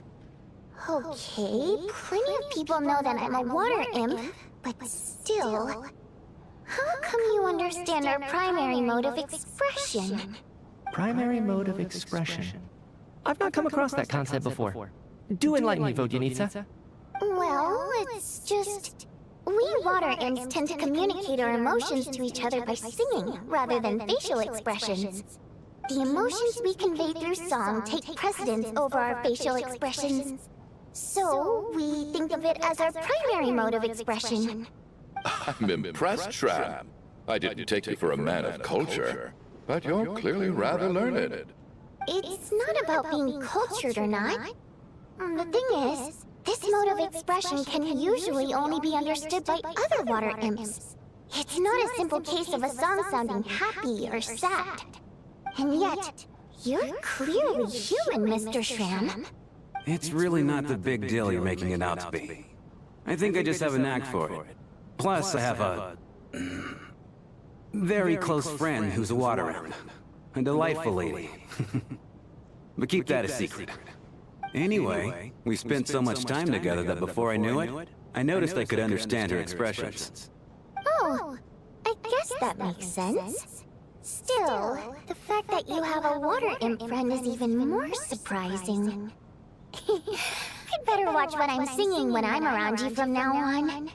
Speaker 5: Okay, plenty of people know that I'm a water imp, but still. How come you understand our primary mode of expression?
Speaker 8: Primary mode of expression. I've not come across that concept before. Do enlighten me, Vodoyanitsa.
Speaker 5: Well, it's just... We water imps tend to communicate our emotions to each other by singing, rather than facial expressions. The emotions we convey through song take precedence over our facial expressions. So, we think of it as our primary mode of expression.
Speaker 21: I'm impressed, Shram. I didn't take you for a man of culture, but you're clearly rather learned.
Speaker 5: It's not about being cultured or not. The thing is, this mode of expression can usually only be understood by other water imps. It's not a simple case of a song sounding happy or sad. And yet, you're clearly human, Mr. Shram.
Speaker 22: It's really not the big deal you're making it out to be. I think I just have a knack for it. Plus, I have a... very close friend who's a water imp. A delightful lady. But keep that a secret. Anyway, we spent so much time together that before I knew it, I noticed I could understand her expressions.
Speaker 5: Oh, I guess that makes sense. Still, the fact that you have a water imp friend is even more surprising. I'd better watch what I'm singing when I'm around you from now on.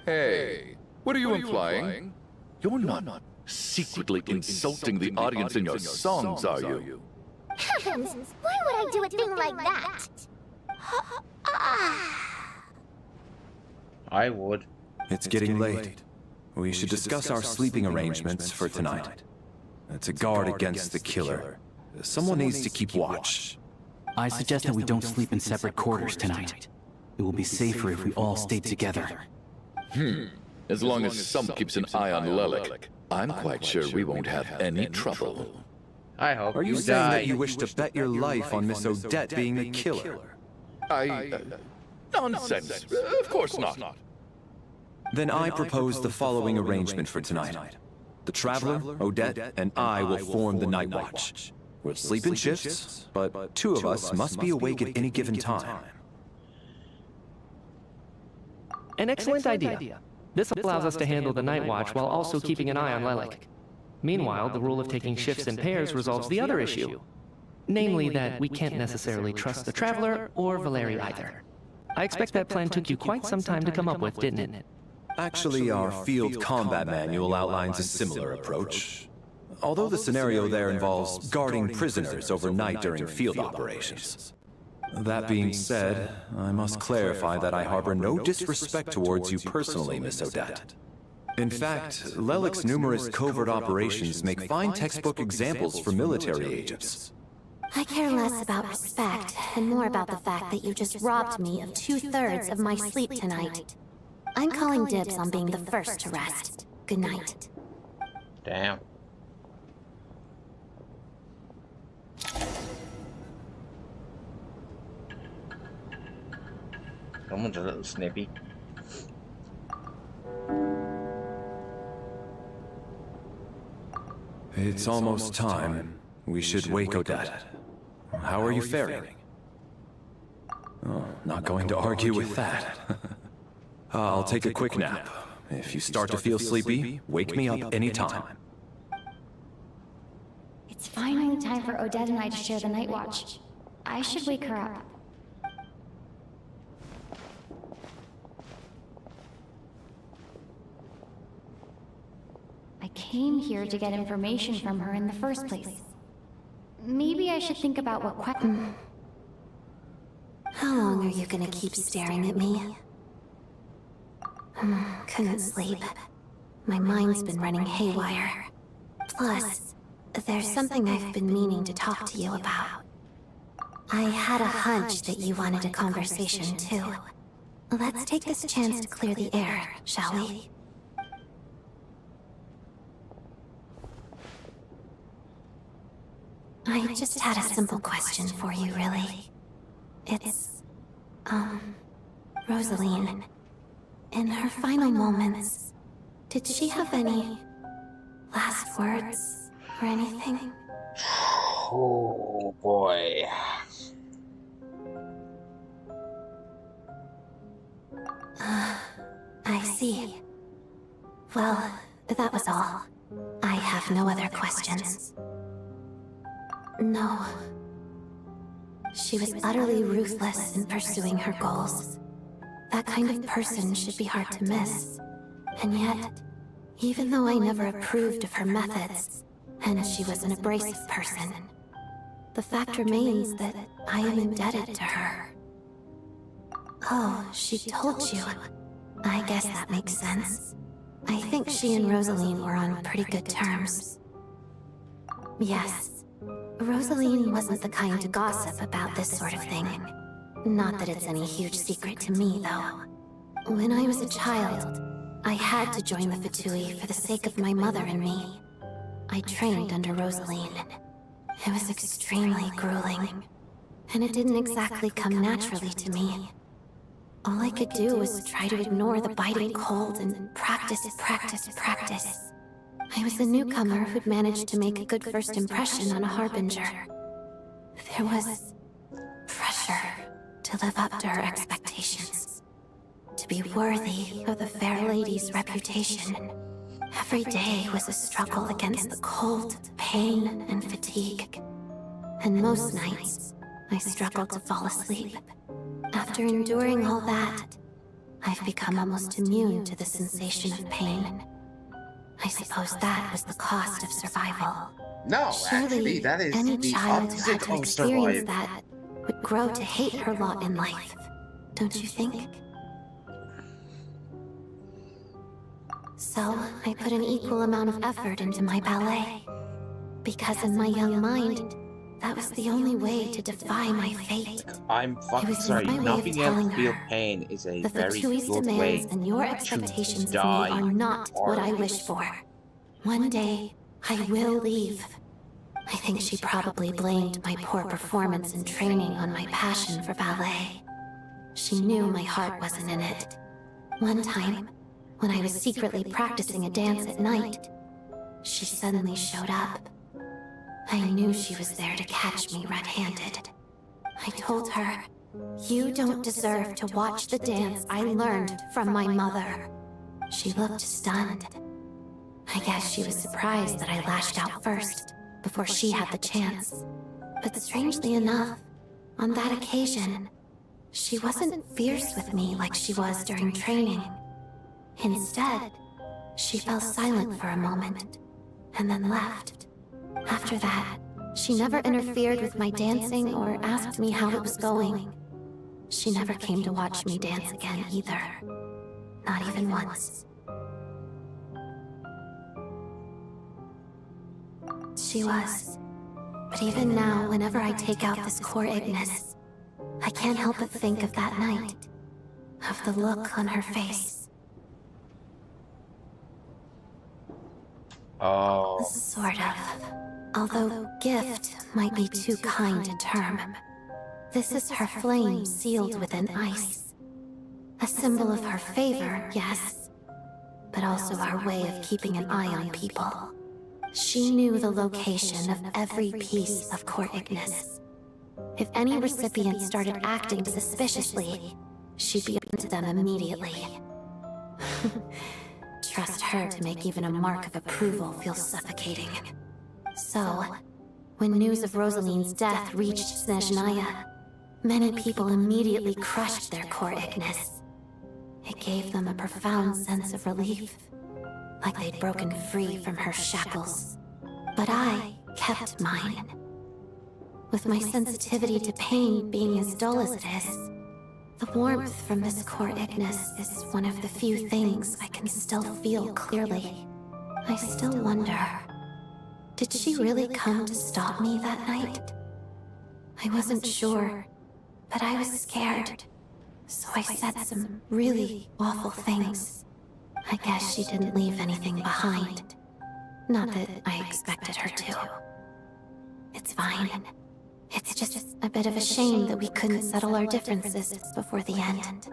Speaker 21: Hey, what are you implying? You're not secretly insulting the audience in your songs, are you?
Speaker 5: Heavens, why would I do a thing like that?
Speaker 1: I would.
Speaker 7: It's getting late. We should discuss our sleeping arrangements for tonight. To guard against the killer, someone needs to keep watch.
Speaker 2: I suggest that we don't sleep in separate quarters tonight. It will be safer if we all stay together.
Speaker 21: As long as some keeps an eye on Lilac, I'm quite sure we won't have any trouble.
Speaker 1: I hope
Speaker 7: Are you
Speaker 1: you
Speaker 7: saying
Speaker 1: die.
Speaker 7: that you wish to bet your life on Miss Odette being the killer?
Speaker 21: Nonsense. Of course not.
Speaker 7: Then I propose the following arrangement for tonight. The Traveler, Odette, and I will form the Night Watch. We'll sleep in shifts, but two of us must be awake at any given time.
Speaker 8: An excellent idea.
Speaker 11: This allows us to handle the night watch while also keeping an eye on Lelik. Meanwhile, the rule of taking shifts in pairs resolves the other issue. Namely that we can't necessarily trust the Traveler or Valeri either. I expect that plan took you quite some time to come up with, didn't it?
Speaker 7: Actually, our field combat manual outlines a similar approach. Although the scenario there involves guarding prisoners overnight during field operations. That being said, I must clarify that I harbor no disrespect towards you personally, Miss Odette. In fact, Lelik's numerous covert operations make fine textbook examples for military agents.
Speaker 12: I care less about respect and more about the fact that you just robbed me of 2/3 of my sleep tonight. I'm calling dibs on being the first to rest. Good night.
Speaker 1: Damn. Someone's a little snippy.
Speaker 7: It's almost time. We should wake Odette. How are you faring? Oh, not going to argue with that. I'll take a quick nap. If you start to feel sleepy, wake me up anytime.
Speaker 17: It's finally time for Odette and I to share the night watch. I should wake her up. I came here to get information from her in the first place. Maybe I should think about what questions.
Speaker 12: How long are you gonna keep staring at me? Couldn't sleep. My mind's been running haywire. Plus, there's something I've been meaning to talk to you about. I had a hunch that you wanted a conversation too. Let's take this chance to clear the air, shall we? I just had a simple question for you, really. It's, Rosaline. In her final moments, did she have any last words or anything?
Speaker 1: Oh boy.
Speaker 12: I see. Well, that was all. I have no other questions. No. She was utterly ruthless in pursuing her goals. That kind of person should be hard to miss. And yet, even though I never approved of her methods, and she was an abrasive person, the fact remains that I am indebted to her. Oh, she told you. I guess that makes sense. I think she and Rosaline were on pretty good terms. Yes. Rosaline wasn't the kind to gossip about this sort of thing. Not that it's any huge secret to me, though. When I was a child, I had to join the Fatui for the sake of my mother and me. I trained under Rosaline. It was extremely grueling, and it didn't exactly come naturally to me. All I could do was try to ignore the biting cold and practice. I was a newcomer who'd managed to make a good first impression on a harbinger. There was pressure to live up to her expectations, to be worthy of the fair lady's reputation. Every day was a struggle against the cold, pain, and fatigue. And most nights, I struggled to fall asleep. After enduring all that, I've become almost immune to the sensation of pain. I suppose that was the cost of survival.
Speaker 1: No,
Speaker 12: Surely,
Speaker 1: actually, that is
Speaker 12: any
Speaker 1: the
Speaker 12: child who had
Speaker 1: opposite
Speaker 12: to
Speaker 1: of
Speaker 12: experience
Speaker 1: survival.
Speaker 12: that would grow to hate her lot in life, don't you think? So, I put an equal amount of effort into my ballet. Because in my young mind, that was the only way to defy my fate.
Speaker 1: I'm fucking sorry. Not being able to feel pain is a
Speaker 12: The
Speaker 1: very
Speaker 12: Fatui's
Speaker 1: good way
Speaker 12: demands and your
Speaker 1: to
Speaker 12: expectations of me
Speaker 1: die.
Speaker 12: are not what I wish for. One day, I will leave. I think she probably blamed my poor performance in training on my passion for ballet. She knew my heart wasn't in it. One time, when I was secretly practicing a dance at night, she suddenly showed up. I knew she was there to catch me red-handed. I told her, "You don't deserve to watch the dance I learned from my mother." She looked stunned. I guess she was surprised that I lashed out first, before she had the chance. But strangely enough, on that occasion, she wasn't fierce with me like she was during training. Instead, she fell silent for a moment, and then left. After that, she never interfered with my dancing or asked me how it was going. She never came to watch me dance again either. Not even once. She was. But even now, whenever I take out this core Ignis, I can't help but think of that night. Of the look on her face.
Speaker 1: Oh.
Speaker 12: Sort of. Although gift might be too kind a term. This is her flame sealed within ice. A symbol of her favor, yes, but also our way of keeping an eye on people. She knew the location of every piece of Core Ignis. If any recipient started acting suspiciously, she'd be up to them immediately. Trust her to make even a mark of approval feel suffocating. So, when news of Rosaline's death reached Snezhnaya, many people immediately crushed their Core Ignis. It gave them a profound sense of relief, like they'd broken free from her shackles. But I kept mine. With my sensitivity to pain being as dull as it is, the warmth from this Core Ignis is one of the few things I can still feel clearly. I still wonder, did she really come to stop me that night? I wasn't sure, but I was scared, so I said some really awful things. I guess she didn't leave anything behind. Not that I expected her to. It's fine. It's just a bit of a shame that we couldn't settle our differences before the end.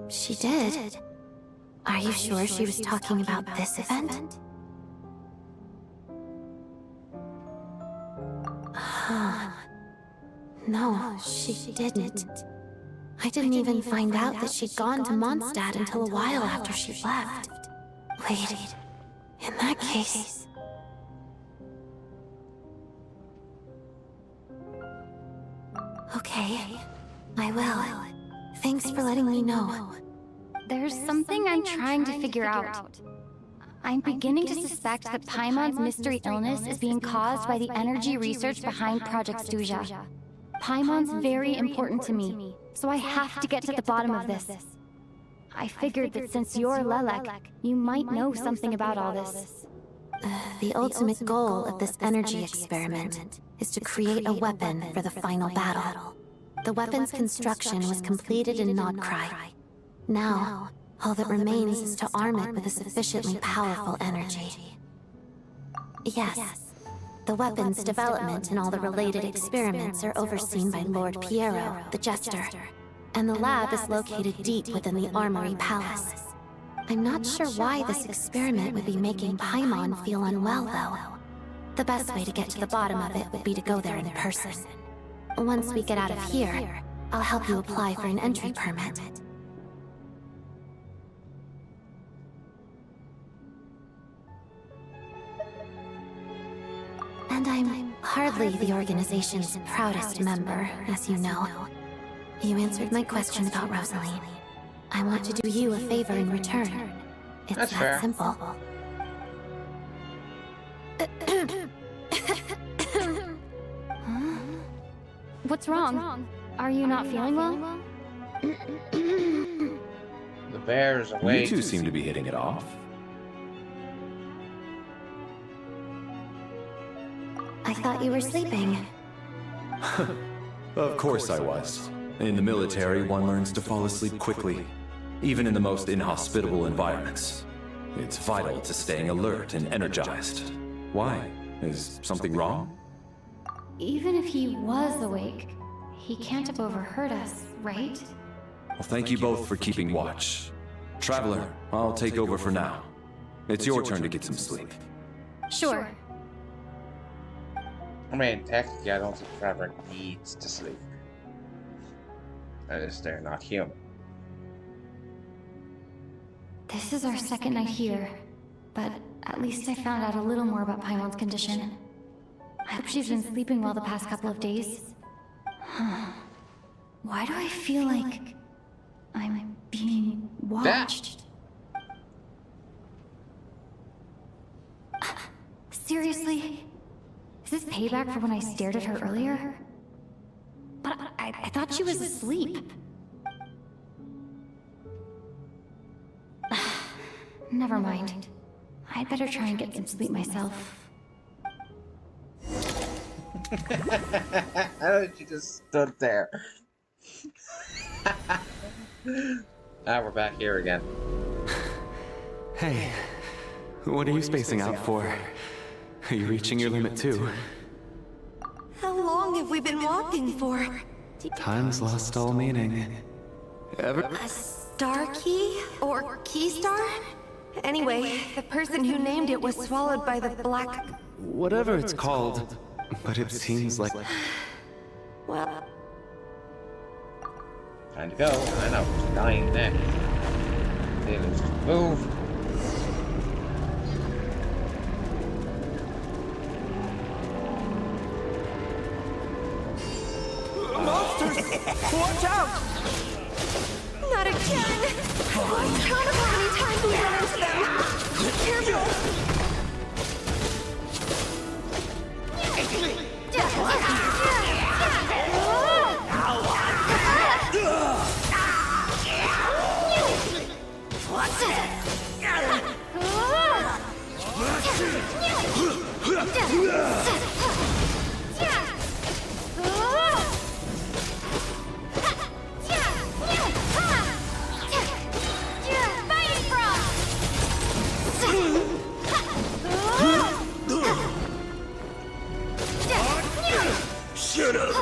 Speaker 12: She did. Are you sure she was talking about this event? No, she didn't. I didn't even find out that she'd gone to Mondstadt until a while after she left. Wait, in that case... Okay, I will. Thanks for letting me know.
Speaker 17: There's something I'm trying to figure out. I'm beginning to suspect that Paimon's mystery illness is being caused by the energy research behind Project Snezhnaya. Paimon's very important to me, so I have to get to the bottom of this. I figured that since you're Lelek, you might know something about all this.
Speaker 12: The ultimate goal of this energy experiment is to create a weapon for the final battle. The weapon's construction was completed in Nodkrai. Now, all that remains is to arm it with a sufficiently powerful energy. Yes, the weapon's development and all the related experiments are overseen by Lord Piero, the Jester, and the lab is located deep within the Armory Palace. I'm not sure why this experiment would be making Paimon feel unwell, though. The best way to get to the bottom of it would be to go there in person. Once we get out of here, I'll help you apply for an entry permit. And I'm hardly the organization's proudest member, as you know. You answered my question about Rosaline. I want to do you a favor in return. It's
Speaker 1: That's
Speaker 12: that
Speaker 1: fair.
Speaker 12: simple.
Speaker 17: What's wrong? Are you not feeling well?
Speaker 1: The bear is
Speaker 7: You
Speaker 1: awake.
Speaker 7: two seem to be hitting it off.
Speaker 12: I thought you were sleeping.
Speaker 7: Of course I was. In the military, one learns to fall asleep quickly, even in the most inhospitable environments. It's vital to staying alert and energized. Why? Is something wrong?
Speaker 17: Even if he was awake, he can't have overheard us, right?
Speaker 7: Well, thank you both for keeping watch. Traveler, I'll take over for now. It's your turn to get some sleep.
Speaker 17: Sure.
Speaker 1: I mean, technically, I don't think Trevor needs to sleep. That is, they're not human.
Speaker 17: This is our second night here, but at least I found out a little more about Paimon's condition. I hope she's been sleeping well the past couple of days. Why do I feel like I'm being watched? Seriously? Is this payback for when I stared at her earlier? But I thought she was asleep. Never mind. I'd better try and get some sleep myself.
Speaker 1: She just stood there. We're back here again.
Speaker 6: Hey, what are you spacing out for? Are you reaching your limit too?
Speaker 19: How long have we been walking for?
Speaker 6: Time's lost all meaning.
Speaker 19: A star key? Or key star? Anyway, the person who named it was swallowed by the black...
Speaker 6: Whatever it's called, but it seems like...
Speaker 19: Well...
Speaker 1: Time to go. I know. She's dying next. Let's move.
Speaker 19: Monsters! Watch out! Not again! Lost count of how many times we run into them! Careful!
Speaker 15: Shut up!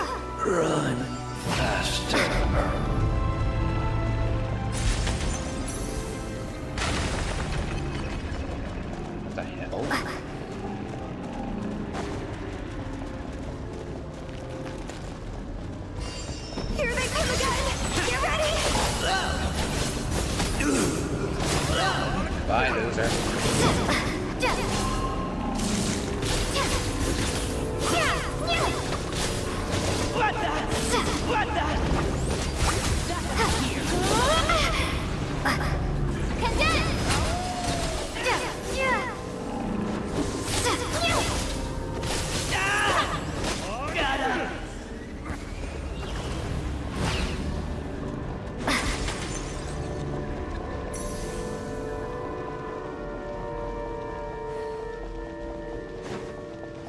Speaker 15: Run faster.
Speaker 1: What the hell?
Speaker 19: Here they come again! Get ready!
Speaker 1: Bye, loser.
Speaker 19: What the? What the?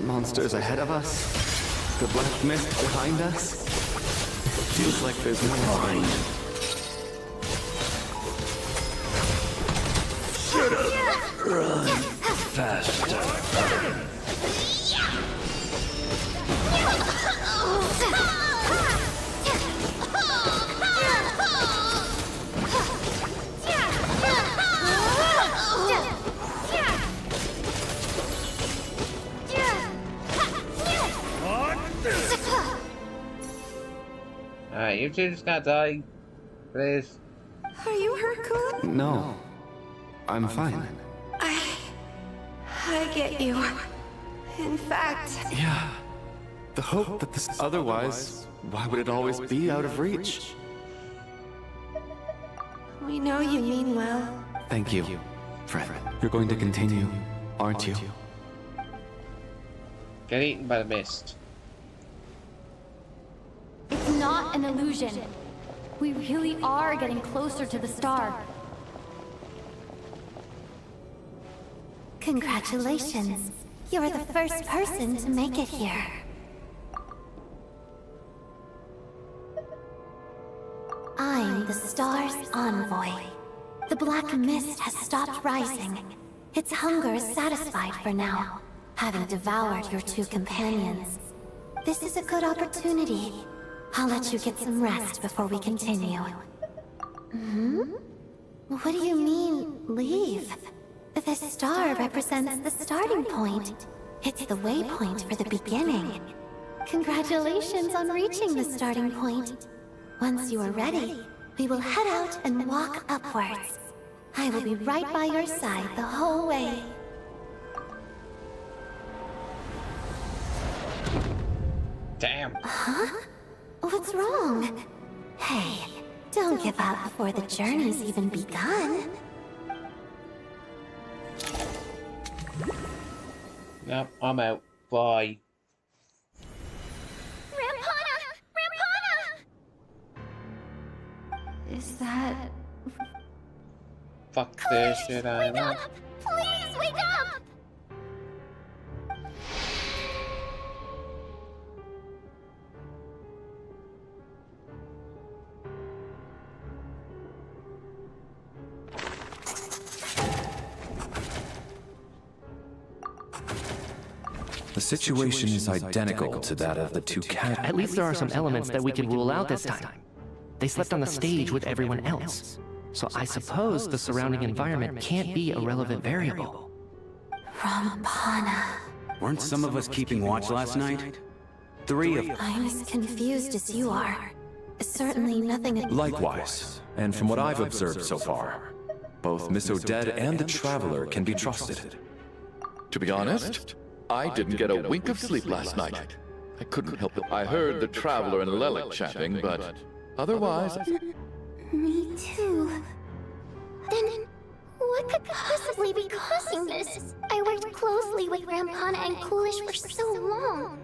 Speaker 6: Monsters ahead of us? The black mist behind us? It feels like there's more.
Speaker 15: Shut up! Run faster.
Speaker 1: Alright, you two just gotta die. Please.
Speaker 19: Are you hurt, Cool?
Speaker 6: No. I'm fine.
Speaker 19: I get you. In fact...
Speaker 6: Yeah. The hope that this otherwise, why would it always be out of reach?
Speaker 19: We know you mean well.
Speaker 6: Thank you, Fred. You're going to continue, aren't you?
Speaker 1: Get eaten by the mist.
Speaker 17: It's not an illusion. We really are getting closer to the star.
Speaker 12: Congratulations. You're the first person to make it here. I'm the star's envoy. The black mist has stopped rising. Its hunger is satisfied for now, having devoured your two companions. This is a good opportunity. I'll let you get some rest before we continue. What do you mean, leave? The star represents the starting point. It's the waypoint for the beginning. Congratulations on reaching the starting point. Once you are ready, we will head out and walk upwards. I will be right by your side the whole way.
Speaker 1: Damn.
Speaker 12: Huh? What's wrong? Hey, don't give up before the journey's even begun.
Speaker 1: Yep, I'm out. Bye.
Speaker 17: Is that...
Speaker 1: Fuck this shit, I'm out.
Speaker 5: Please wake up!
Speaker 7: The situation is identical to that of the two cats.
Speaker 8: At least there are some elements that we can rule out this time. They slept on the stage with everyone else. So I suppose the surrounding environment can't be a relevant variable.
Speaker 12: Rampana.
Speaker 22: Weren't some of us keeping watch last night? 3 of them.
Speaker 12: I'm as confused as you are. Certainly nothing...
Speaker 7: Likewise, and from what I've observed so far, both Miss Odette and the Traveler can be trusted.
Speaker 21: To be honest, I didn't get a wink of sleep last night. I couldn't help it. I heard the Traveler and Lelic chatting, but otherwise...
Speaker 5: Me too. Then, what could possibly be causing this? I worked closely with Rampana and Coolish for so long.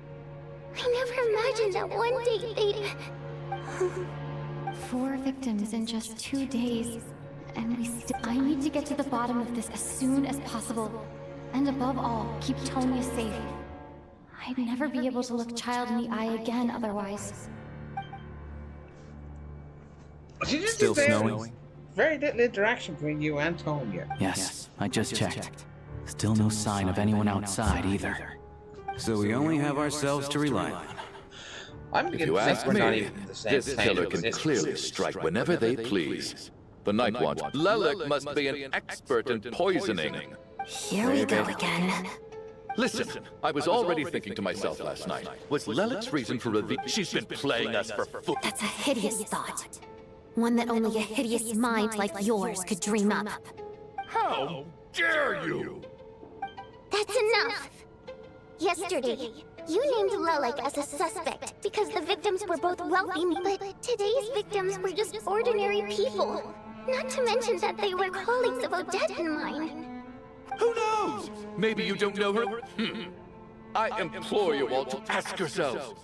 Speaker 5: I never imagined that one day they'd...
Speaker 17: 4 victims in just 2 days. And we still... I need to get to the bottom of this as soon as possible. And above all, keep Tonya safe. I'd never be able to look Child in the eye again otherwise.
Speaker 22: Still snowing?
Speaker 1: Very little interaction between you and Tonya.
Speaker 2: Yes, I just checked. Still no sign of anyone outside either.
Speaker 22: So we only have ourselves to rely on.
Speaker 21: If you ask me, this killer can clearly strike whenever they please. The Night Watch. Lelic must be an expert in poisoning.
Speaker 12: Here we go again.
Speaker 21: Listen, I was already thinking to myself last night, was Lelic's reason for revealing she's been playing us for fool?
Speaker 12: That's a hideous thought. One that only a hideous mind like yours could dream up.
Speaker 9: How dare you!
Speaker 5: That's enough! Yesterday, you named Lelic as a suspect because the victims were both wealthy, but today's victims were just ordinary people. Not to mention that they were colleagues of Odette and mine.
Speaker 21: Who knows? Maybe you don't know her? I implore you all to ask yourselves.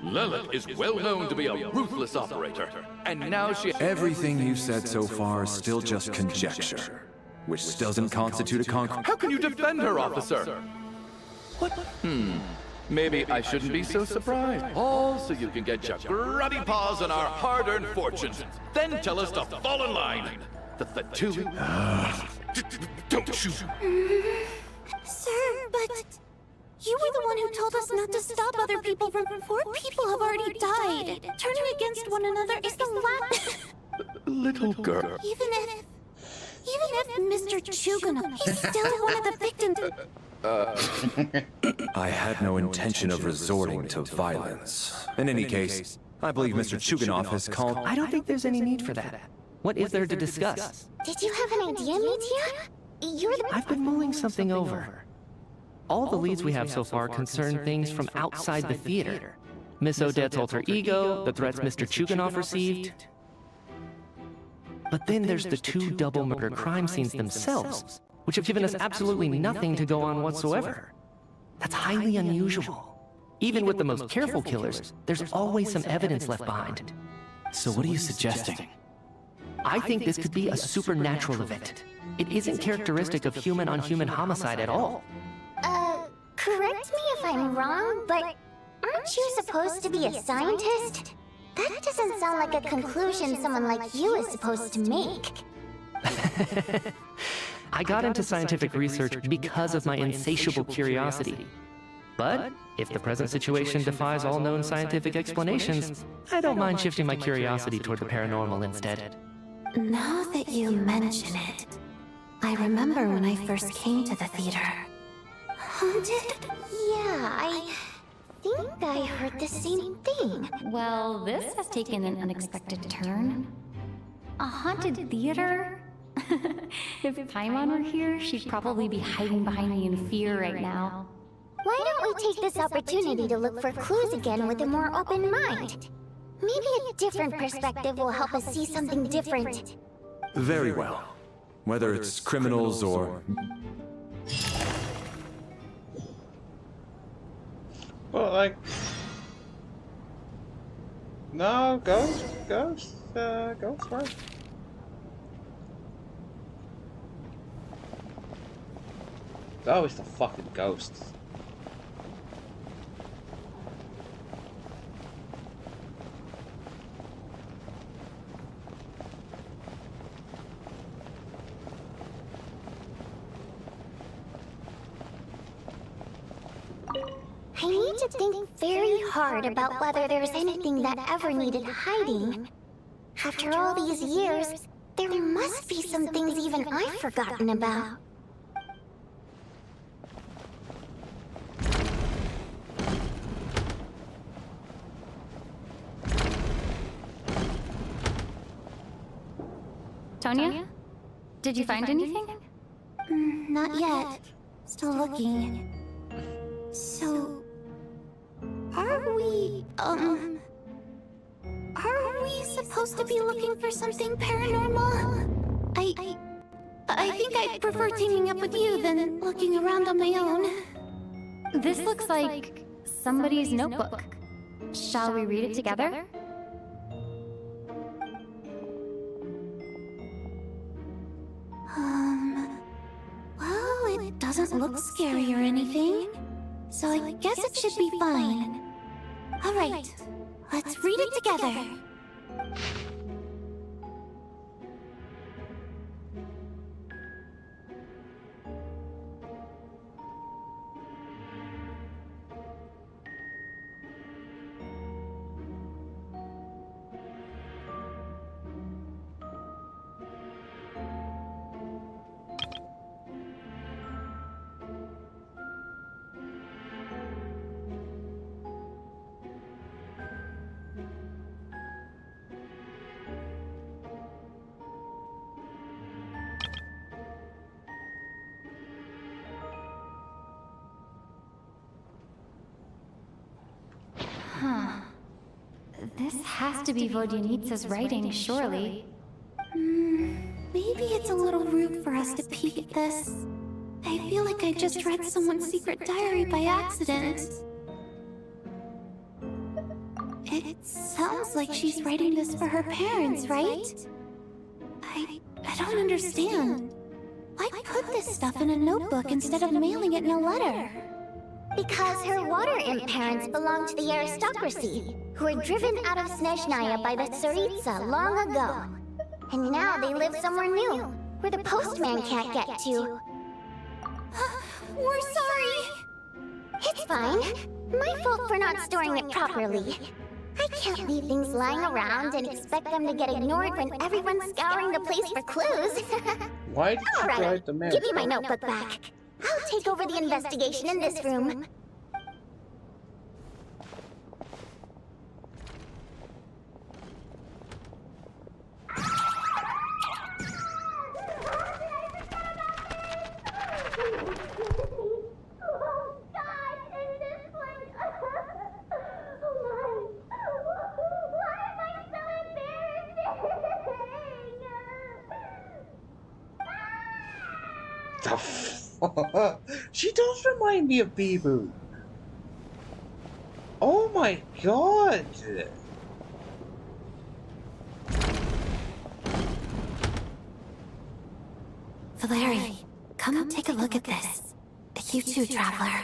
Speaker 21: Lelic is well known to be a ruthless operator, and now she...
Speaker 7: Everything you've said so far is still just conjecture, which doesn't constitute a concrete...
Speaker 21: How can you defend her, officer? What? Maybe I shouldn't be so surprised. All so you can get your grubby paws on our hard-earned fortunes. Then tell us to fall in line. The Fatui... Don't you...
Speaker 5: Sir, but... You were the one who told us not to stop other people from... 4 people have already died. Turning against one another is the last...
Speaker 21: Little girl.
Speaker 5: Even if Mr. Chuganov, he's still one of the victims...
Speaker 7: I had no intention of resorting to violence. In any case, I believe Mr. Chuganov has called...
Speaker 8: I don't think there's any need for that. What is there to discuss?
Speaker 5: Did you have an idea, Mitya? You're the...
Speaker 8: I've been mulling something over. All the leads we have so far concern things from outside the theater. Miss Odette's alter ego, the threats Mr. Chuganov received. But then there's the 2 double murder crime scenes themselves, which have given us absolutely nothing to go on whatsoever. That's highly unusual. Even with the most careful killers, there's always some evidence left behind.
Speaker 2: So what are you suggesting?
Speaker 8: I think this could be a supernatural event. It isn't characteristic of human-on-human homicide at all.
Speaker 5: Correct me if I'm wrong, but aren't you supposed to be a scientist? That doesn't sound like a conclusion someone like you is supposed to make.
Speaker 8: I got into scientific research because of my insatiable curiosity. But if the present situation defies all known scientific explanations, I don't mind shifting my curiosity toward the paranormal instead.
Speaker 12: Now that you mention it, I remember when I first came to the theater.
Speaker 5: Haunted? Yeah, I think I heard the same thing.
Speaker 17: Well, this has taken an unexpected turn. A haunted theater? If Paimon were here, she'd probably be hiding behind me in fear right now.
Speaker 5: Why don't we take this opportunity to look for clues again with a more open mind? Maybe a different perspective will help us see something different.
Speaker 7: Very well. Whether it's criminals or...
Speaker 1: Well, like... No, ghost first. It's always the fucking ghosts.
Speaker 5: I need to think very hard about whether there's anything that ever needed hiding. After all these years, there must be some things even I've forgotten about.
Speaker 17: Tonya? Did you find anything?
Speaker 5: Not yet. Still looking. So... Are we supposed to be looking for something paranormal? I think I'd prefer teaming up with you than looking around on my own.
Speaker 17: This looks like somebody's notebook. Shall we read it together?
Speaker 5: Well, it doesn't look scary or anything, so I guess it should be fine. Alright, let's read it together.
Speaker 17: Huh. This has to be Vodyanitsa's writing, surely.
Speaker 5: Maybe it's a little rude for us to peek at this. I feel like I just read someone's secret diary by accident. It sounds like she's writing this for her parents, right? I don't understand. Why put this stuff in a notebook instead of mailing it in a letter? Because her water imp parents belonged to the aristocracy, who were driven out of Snezhnaya by the Tsaritsa long ago. And now they live somewhere new, where the postman can't get to. We're sorry! It's fine. My fault for not storing it properly. I can't leave things lying around and expect them to get ignored when everyone's scouring the place for clues.
Speaker 1: Why did you write the mail?
Speaker 5: Give me my notebook back. I'll take over the investigation in this room.
Speaker 1: She does remind me of Bee-Boo. Oh my god!
Speaker 5: Valeri, come take a look at this. You too, Traveler.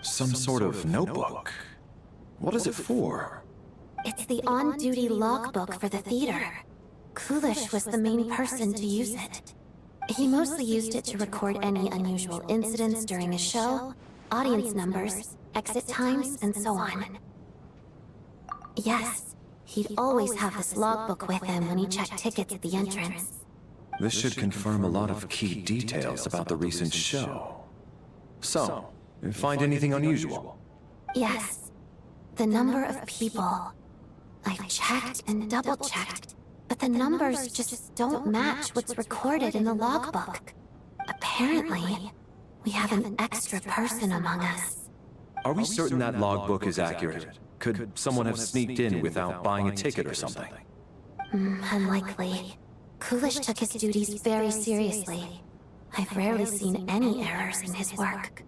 Speaker 7: Some sort of notebook. What is it for?
Speaker 5: It's the on-duty logbook for the theater. Kulish was the main person to use it. He mostly used it to record any unusual incidents during a show, audience numbers, exit times, and so on. Yes, he'd always have this logbook with him when he checked tickets at the entrance.
Speaker 7: This should confirm a lot of key details about the recent show. So, Find anything unusual?
Speaker 12: Yes. The number of people. I've checked and double-checked, but the numbers just don't match what's recorded in the logbook. Apparently, we have an extra person among us.
Speaker 7: Are we certain that logbook is accurate? Could someone have sneaked in without buying a ticket or something?
Speaker 12: Unlikely. Coolish took his duties very seriously. I've rarely seen any errors in his work.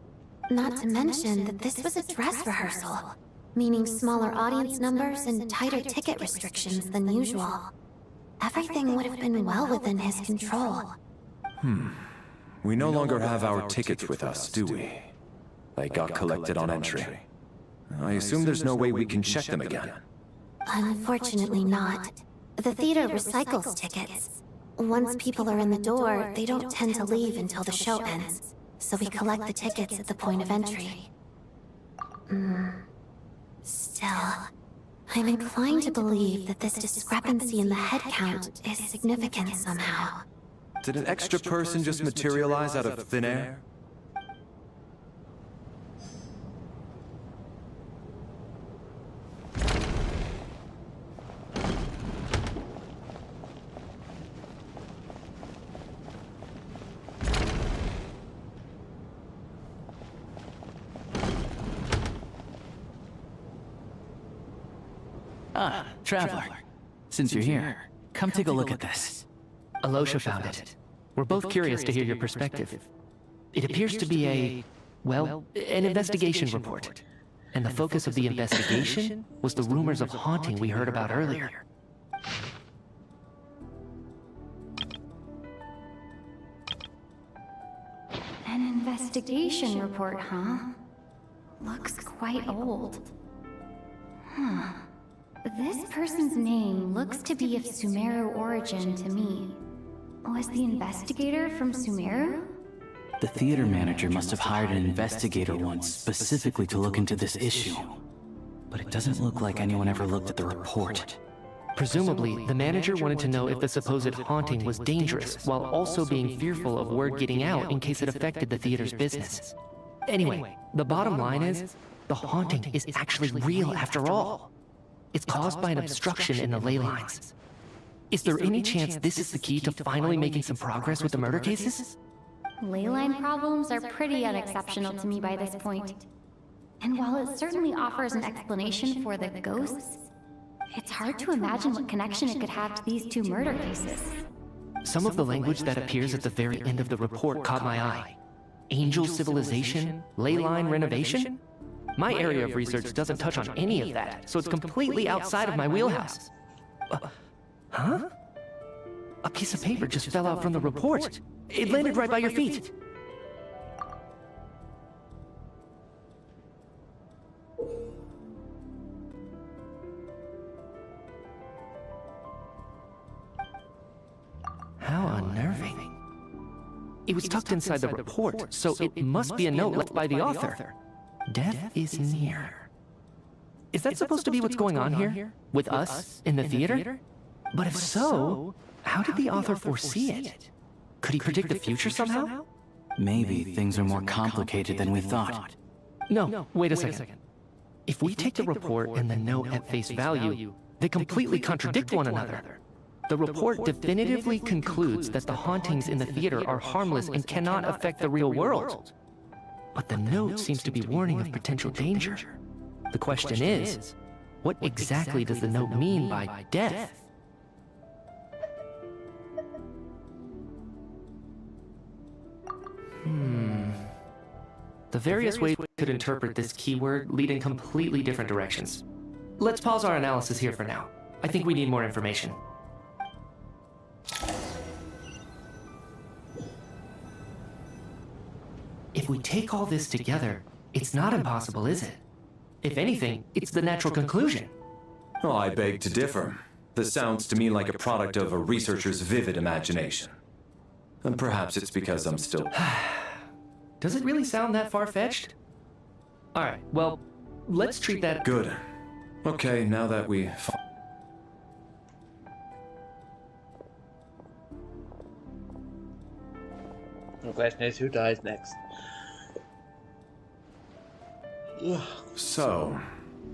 Speaker 12: Not to mention that this was a dress rehearsal, meaning smaller audience numbers and tighter ticket restrictions than usual. Everything would have been well within his control.
Speaker 7: We no longer have our tickets with us, do we? They got collected on entry. I assume there's no way we can check them again.
Speaker 12: Unfortunately not. The theater recycles tickets. Once people are in the door, they don't tend to leave until the show ends, so we collect the tickets at the point of entry. Still, I'm inclined to believe that this discrepancy in the head count is significant somehow.
Speaker 7: Did an extra person just materialize out of thin air?
Speaker 2: Ah, Traveler. Since you're here, come take a look at this.
Speaker 8: Alosha found it. We're both curious to hear your perspective. It appears to be an investigation report. And the focus of the investigation was the rumors of haunting we heard about earlier.
Speaker 17: An investigation report, huh? Looks quite old. Huh. This person's name looks to be of Sumeru origin to me. Was the investigator from Sumeru?
Speaker 2: The theater manager must have hired an investigator once specifically to look into this issue. But it doesn't look like anyone ever looked at the report.
Speaker 8: Presumably, the manager wanted to know if the supposed haunting was dangerous, while also being fearful of word getting out in case it affected the theater's business. Anyway, the bottom line is, the haunting is actually real after all. It's caused by an obstruction in the ley lines. Is there any chance this is the key to finally making some progress with the murder cases?
Speaker 17: Ley line problems are pretty unexceptional to me by this point. And while it certainly offers an explanation for the ghosts, it's hard to imagine what connection it could have to these two murder cases.
Speaker 8: Some of the language that appears at the very end of the report caught my eye. Angel civilization, ley line renovation? My area of research doesn't touch on any of that, so it's completely outside of my wheelhouse. Huh? A piece of paper just fell out from the report. It landed right by your feet. How unnerving. It was tucked inside the report, so it must be a note left by the author. Death is near. Is that supposed to be what's going on here? With us in the theater? But if so, how did the author foresee it? Could he predict the future somehow?
Speaker 2: Maybe things are more complicated than we thought.
Speaker 8: No, wait a second. If we take the report and the note at face value, they completely contradict one another. The report definitively concludes that the hauntings in the theater are harmless and cannot affect the real world. But the note seems to be warning of potential danger. The question is, what exactly does the note mean by death? The various ways we could interpret this keyword lead in completely different directions. Let's pause our analysis here for now. I think we need more information. If we take all this together, it's not impossible, is it? If anything, it's the natural conclusion.
Speaker 7: Oh, I beg to differ. This sounds to me like a product of a researcher's vivid imagination. And perhaps it's because I'm still...
Speaker 8: Does it really sound that far-fetched? Alright, well, let's treat that...
Speaker 7: Good. Okay, now that we...
Speaker 1: The question is, who dies next?
Speaker 7: So,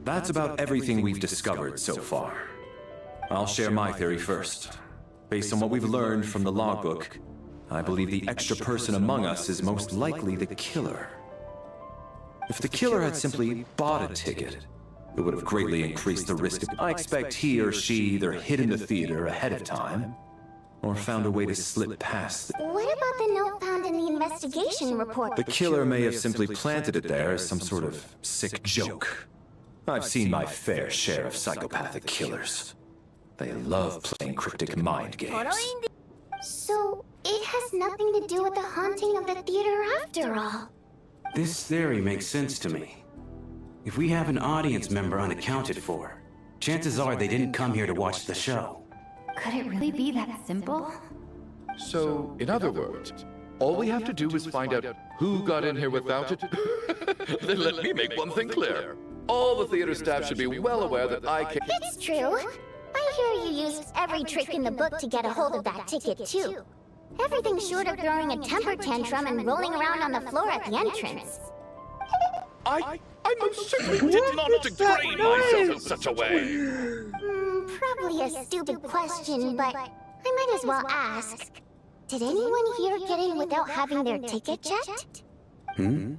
Speaker 7: that's about everything we've discovered so far. I'll share my theory first. Based on what we've learned from the logbook, I believe the extra person among us is most likely the killer. If the killer had simply bought a ticket, it would have greatly increased the risk. I expect he or she either hid in the theater ahead of time, or found a way to slip past.
Speaker 5: What about the note found in the investigation report?
Speaker 7: The killer may have simply planted it there as some sort of sick joke. I've seen my fair share of psychopathic killers. They love playing cryptic mind games.
Speaker 5: So, it has nothing to do with the haunting of the theater after all.
Speaker 22: This theory makes sense to me. If we have an audience member unaccounted for, chances are they didn't come here to watch the show.
Speaker 17: Could it really be that simple?
Speaker 21: So, in other words, all we have to do is find out who got in here without it. Then let me make one thing clear. All the theater staff should be well aware that I can—
Speaker 5: It's true. I hear you used every trick in the book to get a hold of that ticket, too. Everything short of throwing a temper tantrum and rolling around on the floor at the entrance.
Speaker 21: I most certainly did not degrade myself in such a way.
Speaker 5: Probably a stupid question, but I might as well ask. Did anyone here get in without having their ticket checked?
Speaker 22: Hmm?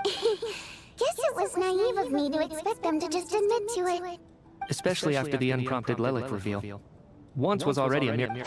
Speaker 5: Guess it was naive of me to expect them to just admit to it.
Speaker 8: Especially after the unprompted Lelik reveal. Once was already a mere...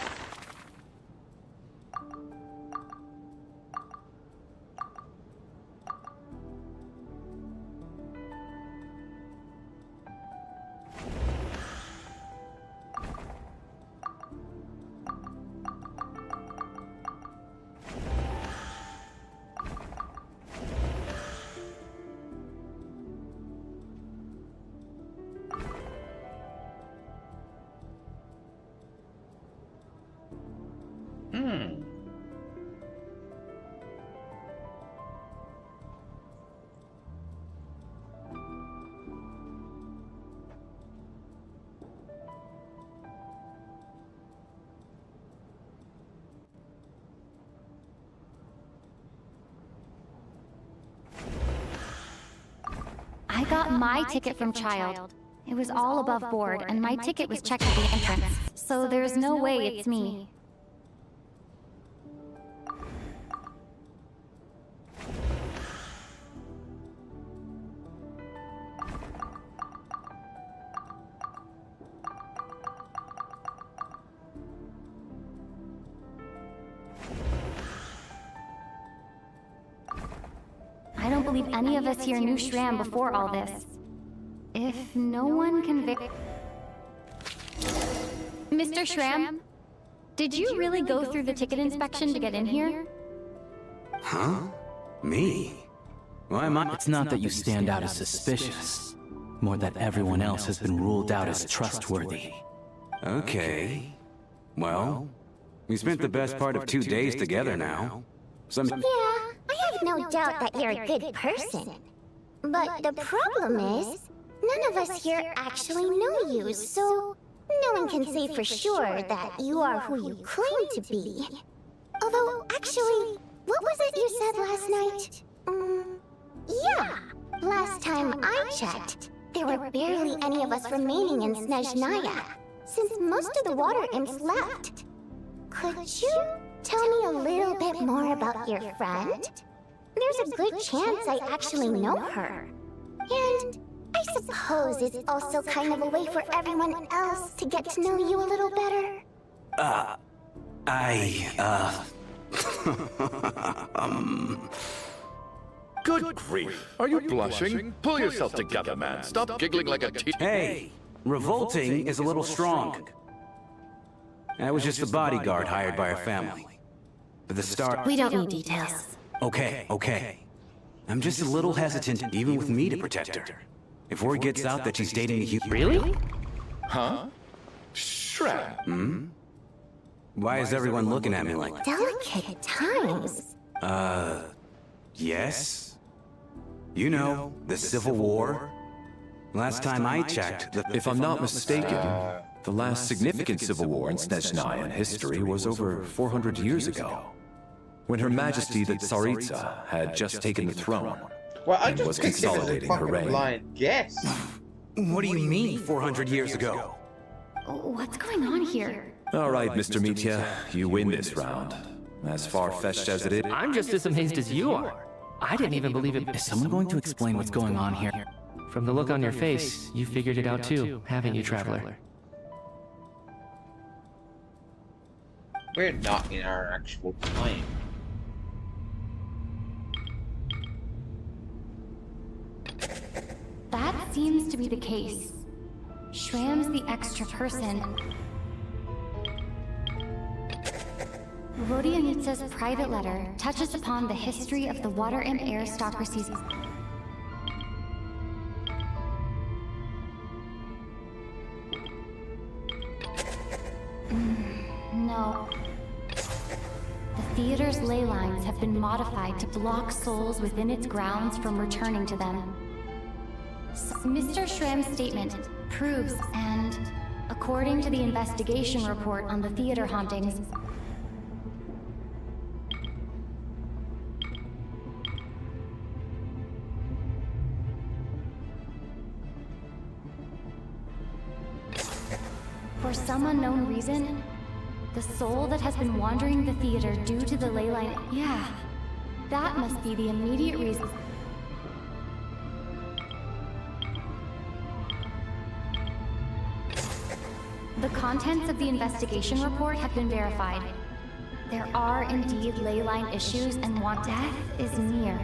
Speaker 17: I got my ticket from Child. It was all above board, and my ticket was checked at the entrance, so there's no way it's me. I don't believe any of us here knew Shram before all this. If no one Mr. Shram? Did you really go through the ticket inspection to get in here?
Speaker 22: Huh? Me? Why am I—
Speaker 2: It's not that you stand out as suspicious, more that everyone else has been ruled out as trustworthy.
Speaker 22: Okay. Well, we spent the best part of 2 days together now.
Speaker 5: Yeah, I have no doubt that you're a good person. But the problem is, none of us here actually know you, so no one can say for sure that you are who you claim to be. Although, actually, what was it you said last night? Yeah, last time I checked, there were barely any of us remaining in Snezhnaya, since most of the water imps left. Could you tell me a little bit more about your friend? There's a good chance I actually know her. And I suppose it's also kind of a way for everyone else to get to know you a little better.
Speaker 21: Good grief. Are you blushing? Pull yourself together, man. Stop giggling like a
Speaker 22: Hey, revolting is a little strong. I was just the bodyguard hired by our family. For the start—
Speaker 12: We don't need details.
Speaker 22: Okay. I'm just a little hesitant, even with me, to protect her. If word gets out that she's dating a human—
Speaker 8: Really?
Speaker 21: Huh? Shram.
Speaker 22: Hmm? Why is everyone looking at me like that?
Speaker 5: Delicate times.
Speaker 22: Yes? You know, the Civil War? Last time I checked,
Speaker 7: If I'm not mistaken, the last significant civil war in Snezhnayan history was over 400 years ago, when Her Majesty the Tsaritsa had just taken the throne.
Speaker 1: Well, I
Speaker 7: and
Speaker 1: just
Speaker 7: was
Speaker 1: picked it as a
Speaker 7: consolidating her
Speaker 1: fucking
Speaker 7: reign.
Speaker 1: blind guess.
Speaker 22: What do you mean, 400 years ago?
Speaker 17: What's going on here?
Speaker 7: All right, Mr. Mitya, you win this round. As far-fetched as it is...
Speaker 8: I'm just as amazed as you are. I didn't even believe it.
Speaker 2: Is someone going to explain what's going on here?
Speaker 8: From the look on your face, you figured it out too, haven't you, Traveler?
Speaker 1: We're not in our actual time.
Speaker 17: That seems to be the case. Shram's the extra person. Vodyanitsa's private letter touches upon the history of the Water Imp aristocracy's... No. The theater's ley lines have been modified to block souls within its grounds from returning to them. So Mr. Shram's statement proves, and according to the investigation report on the theater hauntings, for some unknown reason, the soul that has been wandering the theater due to the ley line... Yeah, that must be the immediate reason. The contents of the investigation report have been verified. There are indeed ley line issues and death is near.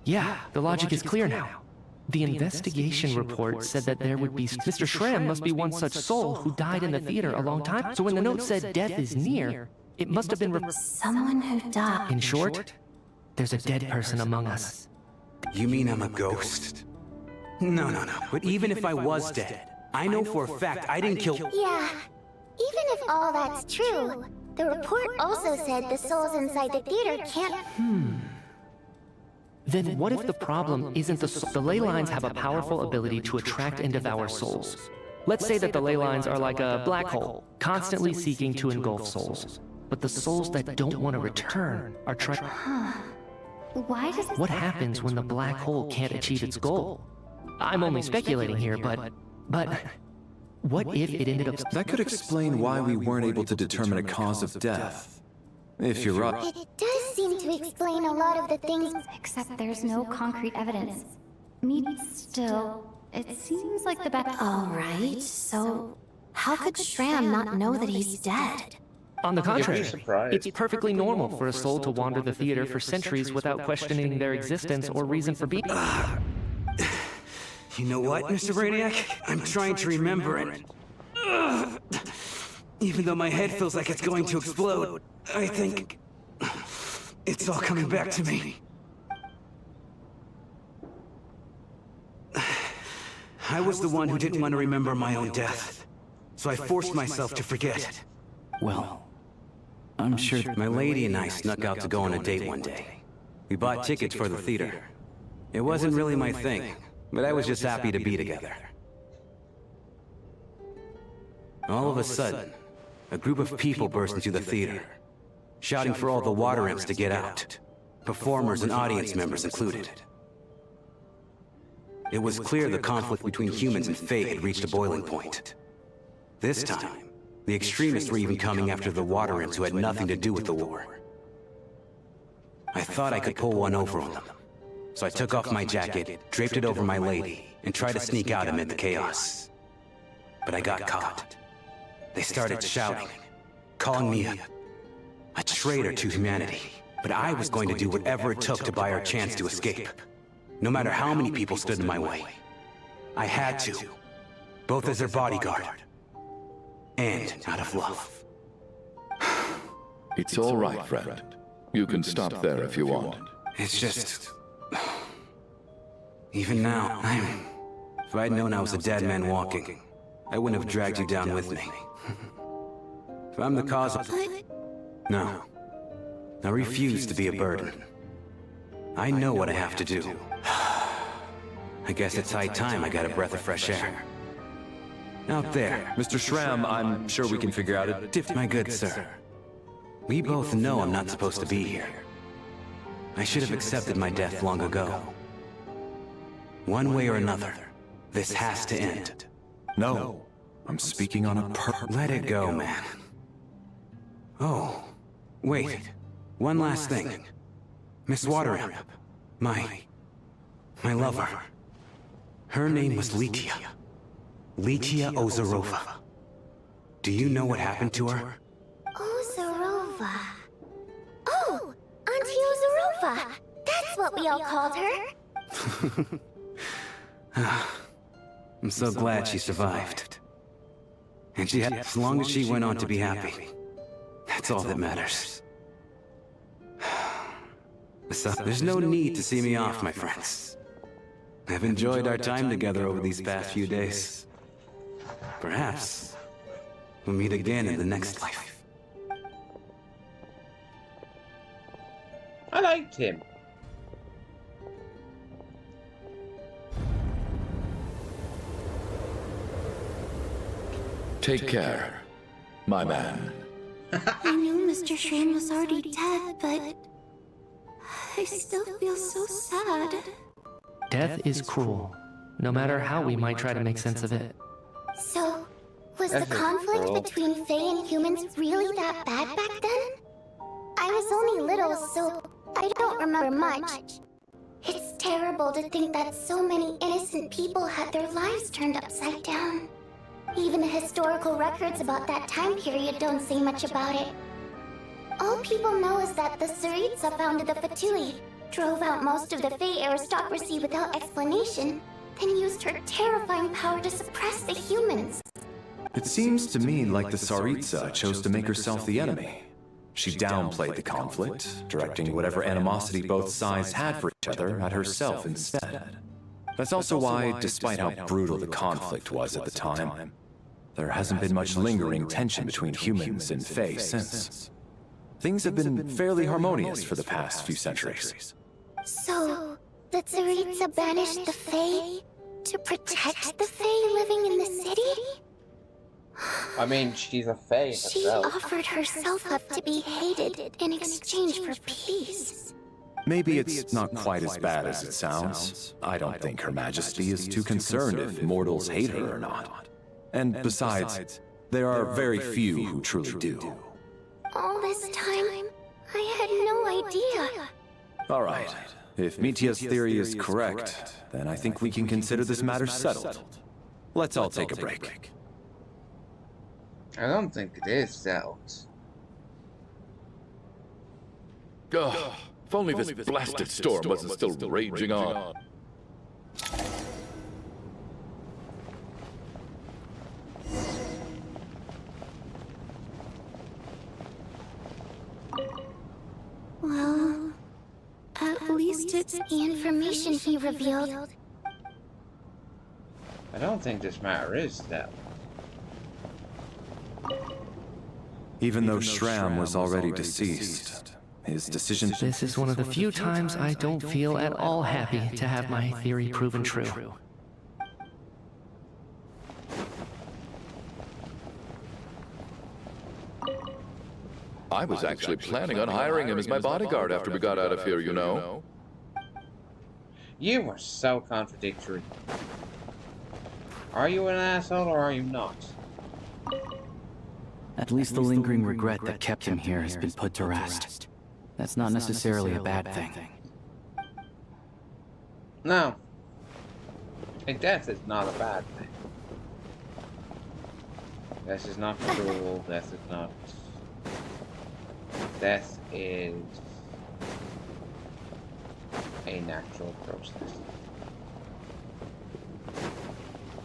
Speaker 8: Yeah, the logic is clear now. The investigation report said that there would be... Mr. Shram must be one such soul who died in the theater a long time. So when the note said death is near, it must have been...
Speaker 12: Someone who died.
Speaker 8: In short, there's a dead person among us.
Speaker 22: You mean I'm a ghost? No. But even if I was dead, I know for a fact I didn't kill...
Speaker 5: Yeah. Even if all that's true, the report also said the souls inside the theater can't...
Speaker 8: Then what if the problem isn't the ley lines have a powerful ability to attract and devour souls? Let's say that the ley lines are like a black hole, constantly seeking to engulf souls. But the souls that don't want to return are trying...
Speaker 17: Why does...
Speaker 8: What happens when the black hole can't achieve its goal? I'm only speculating here, but what if it ended up...
Speaker 7: That could explain why we weren't able to determine a cause of death. If you're right.
Speaker 5: It does seem to explain a lot of the things...
Speaker 17: Except there's no concrete evidence. Still, it seems like the best...
Speaker 12: All right, so how could Shram not know that he's dead?
Speaker 8: On the contrary, it's perfectly normal for a soul to wander the theater for centuries without questioning their existence or reason for being...
Speaker 22: You know what, Mr. Brainiac? I'm trying to remember it. Even though my head feels like it's going to explode, I think it's all coming back to me. I was the one who didn't want to remember my own death, so I forced myself to forget.
Speaker 2: Well, I'm sure...
Speaker 22: My lady and I snuck out to go on a date one day. We bought tickets for the theater. It wasn't really my thing, but I was just happy to be together. All of a sudden, a group of people burst into the theater, shouting for all the water imps to get out, performers and audience members included. It was clear the conflict between humans and Fate had reached a boiling point. This time, the extremists were even coming after the water imps who had nothing to do with the war. I thought I could pull one over on them, so I took off my jacket, draped it over my lady, and tried to sneak out amid the chaos. But I got caught. They started shouting, calling me a traitor to humanity. But I was going to do whatever it took to buy our chance to escape, no matter how many people stood in my way. I had to, both as their bodyguard and out of love.
Speaker 21: It's all right, friend. You can stop there if you want.
Speaker 22: It's just... Even now, if I'd known I was a dead man walking, I wouldn't have dragged you down with me. If I'm the cause of... No. I refuse to be a burden. I know what I have to do. I guess it's high time I got a breath of fresh air. Out there.
Speaker 7: Mr. Shram, I'm sure we can figure out a
Speaker 22: My good sir. We both know I'm not supposed to be here. I should have accepted my death long ago. One way or another, this has to end.
Speaker 7: No, I'm speaking on a
Speaker 22: Let it go, man. Oh, wait. One last thing. Miss Wateramp. My lover. Her name was Litia. Litia Ozarova. Do you know what happened to her?
Speaker 5: Ozarova. Oh, Auntie Ozarova. That's what we all called her.
Speaker 22: I'm so glad she survived. And she had, as long as she went on to be happy. That's all that matters. So, there's no need to see me off, my friends. I've enjoyed our time together over these past few days. Perhaps we'll meet again in the next life.
Speaker 1: I liked him.
Speaker 21: Take care, my man.
Speaker 12: I knew Mr. Shane was already dead, but I still feel so sad.
Speaker 11: Death is cruel, no matter how we might try to make sense of it.
Speaker 5: So, was the conflict between Fae and humans really that bad back then? I was only little, so I don't remember much. It's terrible to think that so many innocent people had their lives turned upside down. Even the historical records about that time period don't say much about it. All people know is that the Tsaritsa founded the Fatui, drove out most of the Fae aristocracy without explanation, then used her terrifying power to suppress the humans.
Speaker 7: It seems to me like the Tsaritsa chose to make herself the enemy. She downplayed the conflict, directing whatever animosity both sides had for each other at herself instead. That's also why, despite how brutal the conflict was at the time, there hasn't been much lingering tension between humans and Fae since. Things have been fairly harmonious for the past few centuries.
Speaker 5: So, the Tsaritsa banished the Fae to protect the Fae living in the city?
Speaker 1: I mean, she's a Fae
Speaker 5: She
Speaker 1: herself.
Speaker 5: offered herself up to be hated in exchange for peace.
Speaker 7: Maybe it's not quite as bad as it sounds. I don't think Her Majesty is too concerned if mortals hate her or not. And besides, there are very few who truly do.
Speaker 5: All this time, I had no idea.
Speaker 7: All right. If Mitia's theory is correct, then I think we can consider this matter settled. Let's all take a break.
Speaker 1: I don't think it is settled.
Speaker 21: Ugh, if only this blasted storm wasn't still raging on.
Speaker 5: Well, at least it's the information he revealed.
Speaker 1: I don't think this matter is settled.
Speaker 7: Even though Shram was already deceased, his decision...
Speaker 11: This is one of the few times I don't feel at all happy to have my theory proven true.
Speaker 21: I was actually planning on hiring him as my bodyguard after we got out of here, you know.
Speaker 1: You were so contradictory. Are you an asshole or are you not?
Speaker 2: At least the lingering regret that kept him here has been put to rest. That's not necessarily a bad thing.
Speaker 1: No. A death is not a bad thing. Death is not cruel, death is not... Death is a natural process.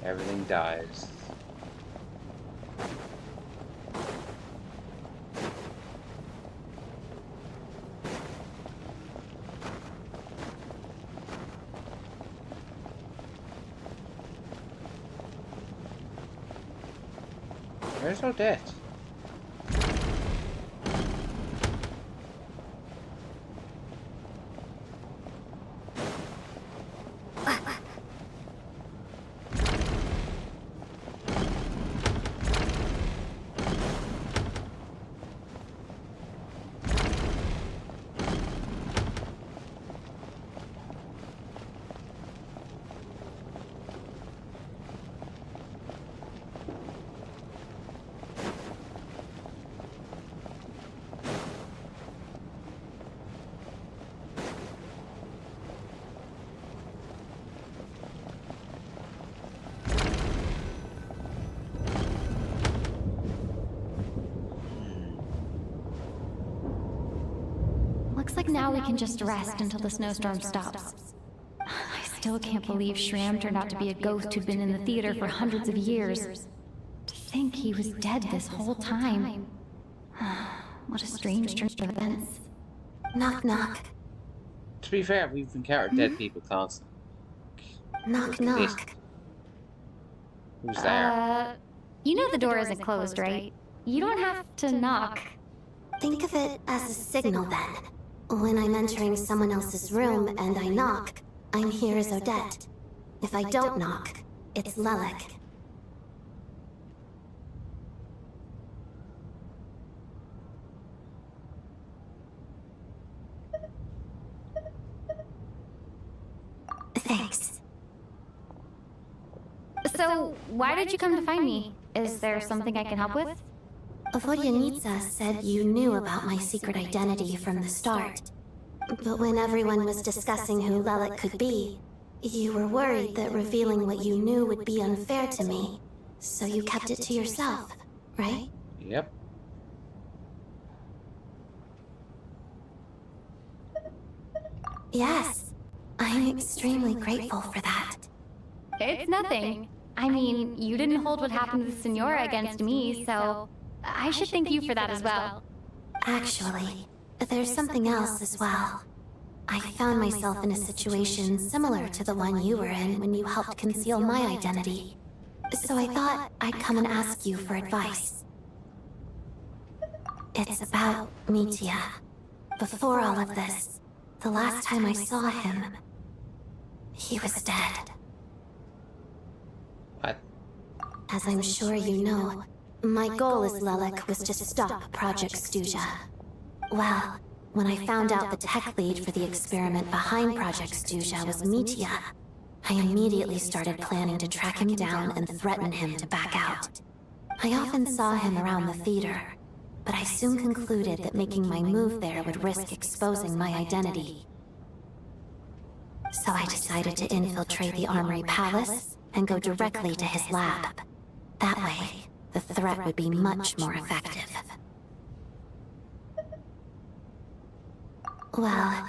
Speaker 1: Everything dies. Where's Odette?
Speaker 17: like now we can just rest until the snowstorm stops. I still can't believe Shram turned out to be a ghost who'd been in the theater for hundreds of years. To think he was dead this whole time. What a strange turn of events.
Speaker 12: Knock, knock.
Speaker 1: To be fair, we've encountered dead people constantly.
Speaker 12: Knock, knock.
Speaker 1: Who's there?
Speaker 17: You know the door isn't closed, right? You don't have to knock.
Speaker 12: Think of it as a signal then. When I'm entering someone else's room and I knock, I'm here as Odette. If I don't knock, it's Lelek. Thanks.
Speaker 17: So, why did you come to find me? Is there something I can help with?
Speaker 12: Vodyanitsa said you knew about my secret identity from the start. But when everyone was discussing who Lelek could be, you were worried that revealing what you knew would be unfair to me. So you kept it to yourself, right?
Speaker 1: Yep.
Speaker 12: Yes. I'm extremely grateful for that.
Speaker 17: It's nothing. I mean, you didn't hold what happened with Senora against me, so I should thank you for that as well.
Speaker 12: Actually, there's something else as well. I found myself in a situation similar to the one you were in when you helped conceal my identity. So I thought I'd come and ask you for advice. It's about Mitya. Before all of this, the last time I saw him, he was dead.
Speaker 1: What?
Speaker 12: As I'm sure you know, my goal as Lelek was to stop Project Stuzha. Well, when I found out the tech lead for the experiment behind Project Stuzha was Mitya, I immediately started planning to track him down and threaten him to back out. I often saw him around the theater, but I soon concluded that making my move there would risk exposing my identity. So I decided to infiltrate the Armory Palace and go directly to his lab. That way, the threat would be much more effective. Well,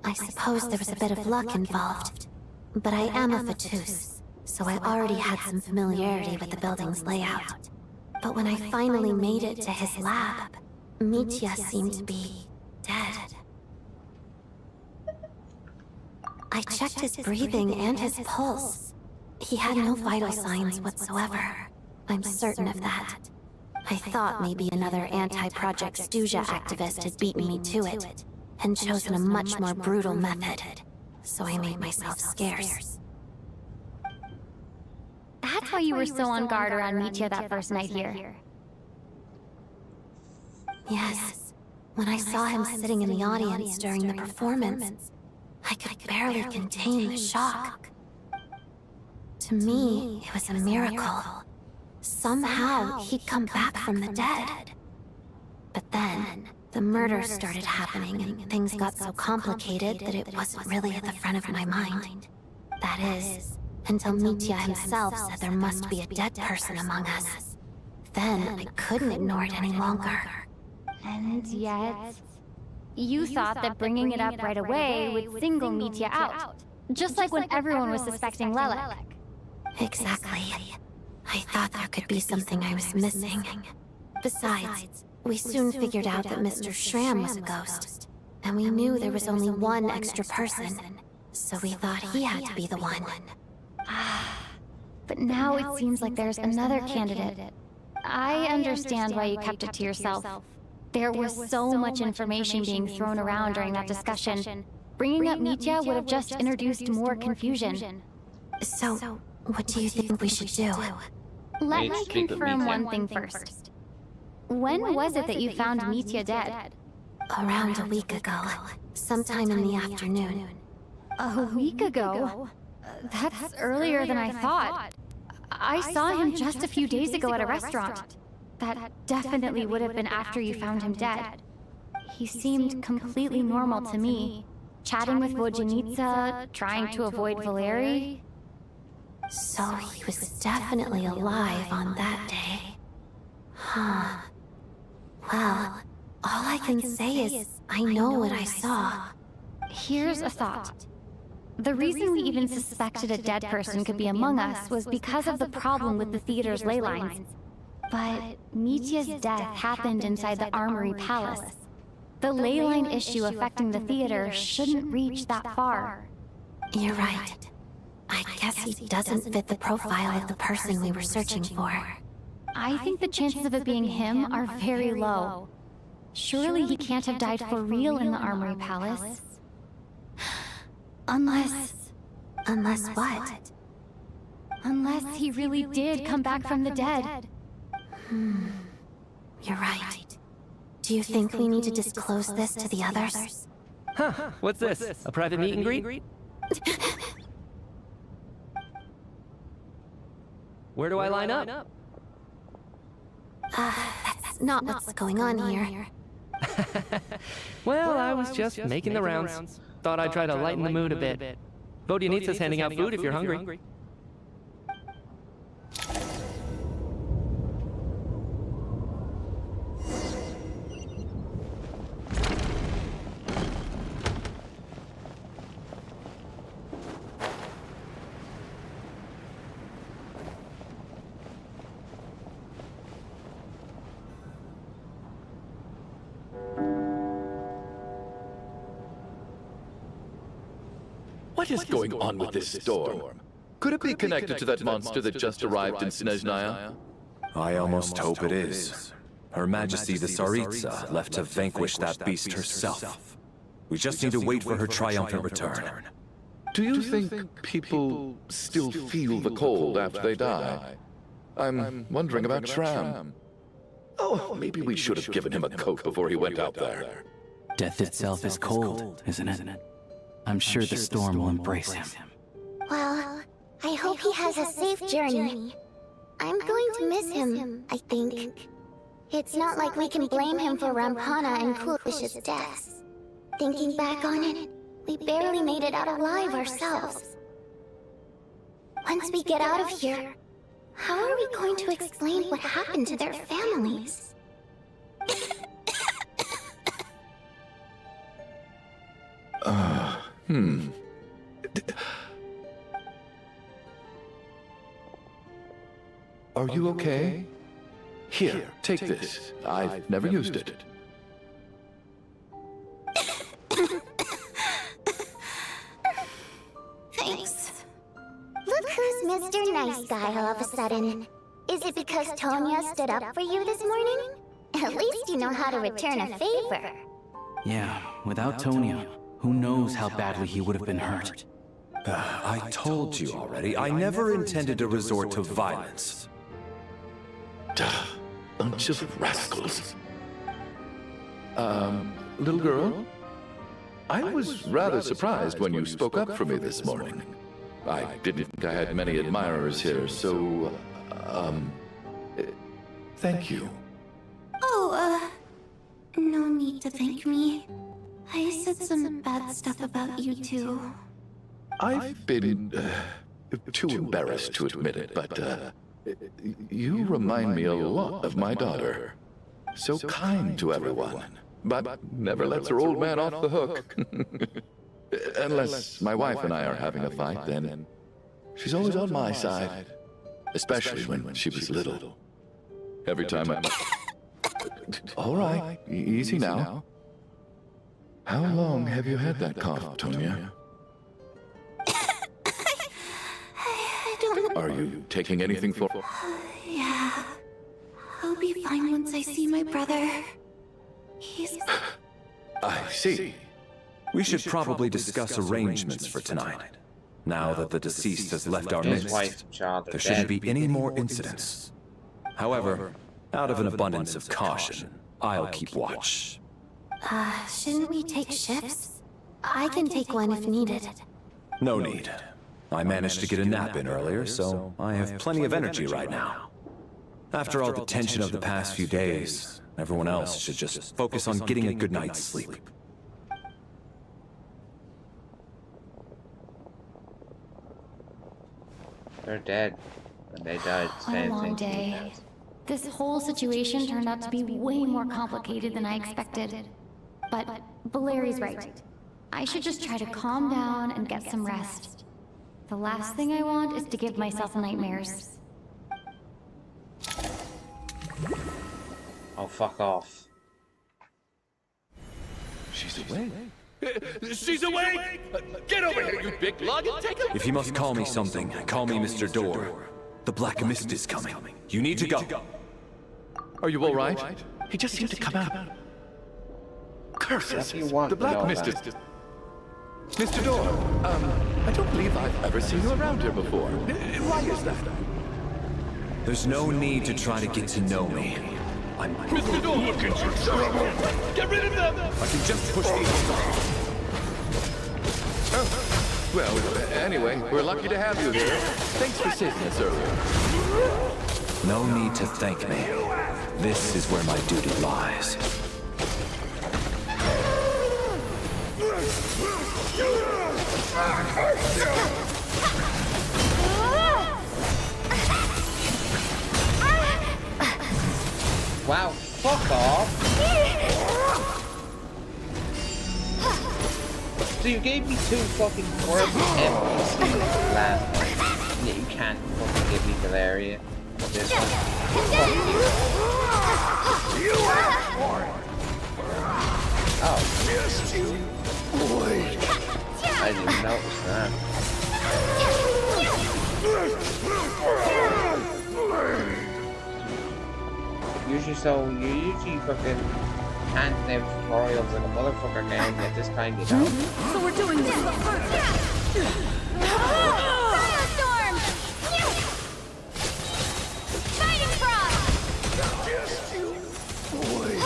Speaker 12: I suppose there was a bit of luck involved. But I am a Fatus, so I already had some familiarity with the building's layout. But when I finally made it to his lab, Mitya seemed to be dead. I checked his breathing and his pulse. He had no vital signs whatsoever. I'm certain of that. I thought maybe another anti-Project Stuzha activist had beaten me to it, and chosen a much more brutal method. So I made myself scarce.
Speaker 17: That's why you were so on guard around Mitya that first night here.
Speaker 12: Yes. When I saw him sitting in the audience during the performance, I could barely contain the shock. To me, it was a miracle. Somehow, he'd come back from the dead. But then, the murders started happening and things got so complicated that it wasn't really at the front of my mind. That is, until Mitya himself said there must be a dead person among us. Then I couldn't ignore it any longer.
Speaker 17: And yet, you thought that bringing it up right away would single Mitya out. Just like when everyone was suspecting Lelek.
Speaker 12: Exactly. I thought there could be something I was missing. Besides, we soon figured out that Mr. Shram was a ghost, and we knew there was only one extra person, so we thought he had to be the one.
Speaker 17: But now it seems like there's another candidate. I understand why you kept it to yourself. There was so much information being thrown around during that discussion. Bringing up Mitya would have just introduced more confusion.
Speaker 12: So, what do you think we should do?
Speaker 17: Let me confirm one thing first. When was it that you found Mitya dead?
Speaker 12: Around a week ago, sometime in the afternoon.
Speaker 17: A week ago? That's earlier than I thought. I saw him just a few days ago at a restaurant. That definitely would have been after you found him dead. He seemed completely normal to me, chatting with Vodyanitsa, trying to avoid Valeri.
Speaker 12: So he was definitely alive on that day. Huh. Well, all I can say is I know what I saw.
Speaker 17: Here's a thought. The reason we even suspected a dead person could be among us was because of the problem with the theater's ley lines. But Mitya's death happened inside the Armory Palace. The ley line issue affecting the theater shouldn't reach that far.
Speaker 12: You're right. I guess he doesn't fit the profile of the person we were searching for.
Speaker 17: I think the chances of it being him are very low. Surely he can't have died for real in the Armory Palace. Unless
Speaker 12: what?
Speaker 17: Unless he really did come back from the dead.
Speaker 12: You're right. Do you think we need to disclose this to the others?
Speaker 8: Huh, what's this? A private meet and greet? Where do I line up?
Speaker 12: That's not what's going on here.
Speaker 8: Well, I was just making the rounds. Thought I'd try to lighten the mood a bit. Vodyanitsa's handing out food if you're hungry.
Speaker 21: What is going on with this storm? Could it be connected to that monster that just arrived in Snezhnaya?
Speaker 7: I almost hope it is. Her Majesty the Tsaritsa left to vanquish that beast herself. We just need to wait for her triumphant return.
Speaker 21: Do you think people still feel the cold after they die? I'm wondering about Shram. Oh, maybe we should have given him a coat before he went out there.
Speaker 2: Death itself is cold, isn't it? I'm sure the storm will embrace him.
Speaker 5: Well, I hope he has a safe journey. I'm going to miss him, I think. It's not like we can blame him for Rampana and Kulish's deaths. Thinking back on it, we barely made it out alive ourselves. Once we get out of here, how are we going to explain what happened to their families?
Speaker 21: Are you okay? Here, take this. I've never used it.
Speaker 5: Thanks. Look who's Mr. Nice Guy all of a sudden. Is it because Tonya stood up for you this morning? At least you know how to return a favor.
Speaker 2: Yeah, without Tonya, who knows how badly he would have been hurt.
Speaker 7: I told you already, I never intended to resort to violence.
Speaker 21: Bunch of rascals. Little girl? I was rather surprised when you spoke up for me this morning. I didn't think I had many admirers here, so, thank you.
Speaker 12: Oh, no need to thank me. I said some bad stuff about you too.
Speaker 21: I've been too embarrassed to admit it, but you remind me a lot of my daughter. So kind to everyone, but never lets her old man off the hook. Unless my wife and I are having a fight, then she's always on my side. Especially when she was little. Every time I... All right, easy now. How long have you had that cough, Tonya?
Speaker 12: I don't know.
Speaker 21: Are you taking anything for...
Speaker 12: Yeah. I'll be fine once I see my brother. He's...
Speaker 21: I see.
Speaker 7: We should probably discuss arrangements for tonight. Now that the deceased has left our midst, there shouldn't be any more incidents. However, out of an abundance of caution, I'll keep watch.
Speaker 12: Shouldn't we take shifts? I can take one if needed.
Speaker 7: No need. I managed to get a nap in earlier, so I have plenty of energy right now. After all the tension of the past few days, everyone else should just focus on getting a good night's sleep.
Speaker 1: They're dead. When they died,
Speaker 17: What a long day. This whole situation turned out to be way more complicated than I expected. But Valeri's right. I should just try to calm down and get some rest. The last thing I want is to give myself nightmares.
Speaker 1: Oh, fuck off.
Speaker 21: She's awake. She's awake! Get over here, you big lug, and take a...
Speaker 7: If you must call me something, call me Mr. Door. The Black Mist is coming. You need to go.
Speaker 21: Are you all right? He just seemed to come out. Curses! The Black Mist is... Mr. Door, I don't believe I've ever seen you around here before. Why is that?
Speaker 7: There's no need to try to get to know me. I'm...
Speaker 21: Mr. Door! Look at you, trouble! Get rid of them!
Speaker 7: I can just push these aside.
Speaker 21: Well, anyway, we're lucky to have you here. Thanks for saving us earlier.
Speaker 7: No need to thank me. This is where my duty lies.
Speaker 1: Wow, fuck off! So you gave me 2 fucking words NPCs last time. Yeah, you can't fucking give me Valeria. This one. Fuck you. Oh.
Speaker 15: Just you wait.
Speaker 1: I didn't even notice that. Usually fucking handing out tutorials like a motherfucker now, and at this time you don't.
Speaker 10: So we're doing this first.
Speaker 5: Firestorm! Fighting Frog!
Speaker 15: Just you wait.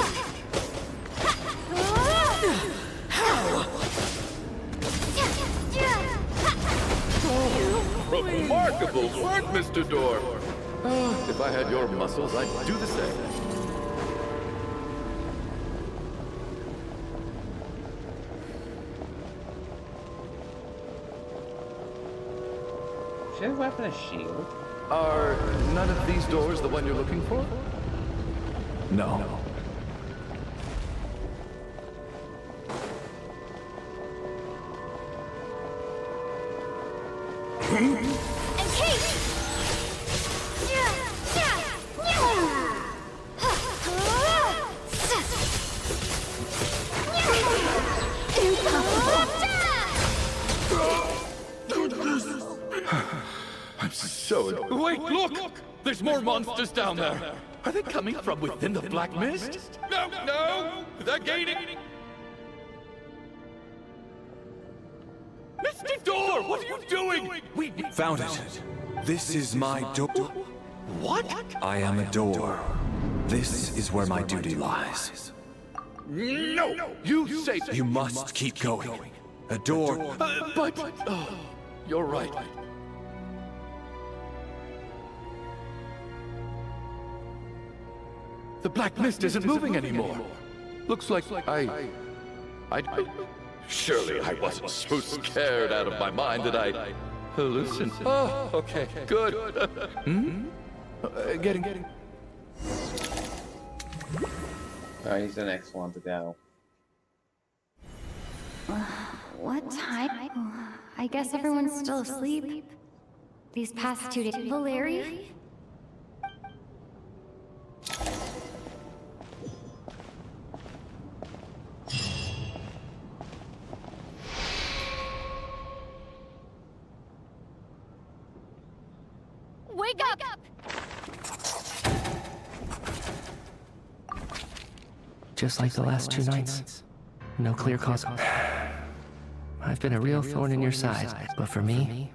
Speaker 21: Remarkable work, Mr. Door. If I had your muscles, I'd do the same.
Speaker 1: Should have weapon a shield.
Speaker 21: Are none of these doors the one you're looking for?
Speaker 7: No.
Speaker 5: And Kate!
Speaker 21: I'm so... Wait, look! There's more monsters down there! Are they coming from within the Black Mist? No, no! They're gaining... Misty Door, what are you doing? We
Speaker 7: Found it. This is my door.
Speaker 21: What?
Speaker 7: I am a door. This is where my duty lies.
Speaker 21: No! You say...
Speaker 7: You must keep going. A door...
Speaker 21: but... Oh, you're right. The Black Mist isn't moving anymore. Looks like I... Surely I wasn't so scared out of my mind that I hallucinate. Oh, okay, good. Getting...
Speaker 1: Oh, he's the next one to go.
Speaker 17: What time? I guess everyone's still asleep. These past 2 days. Valeri?
Speaker 5: Wake up!
Speaker 8: Just like the last 2 nights. No clear cause. I've been a real thorn in your side, but for me,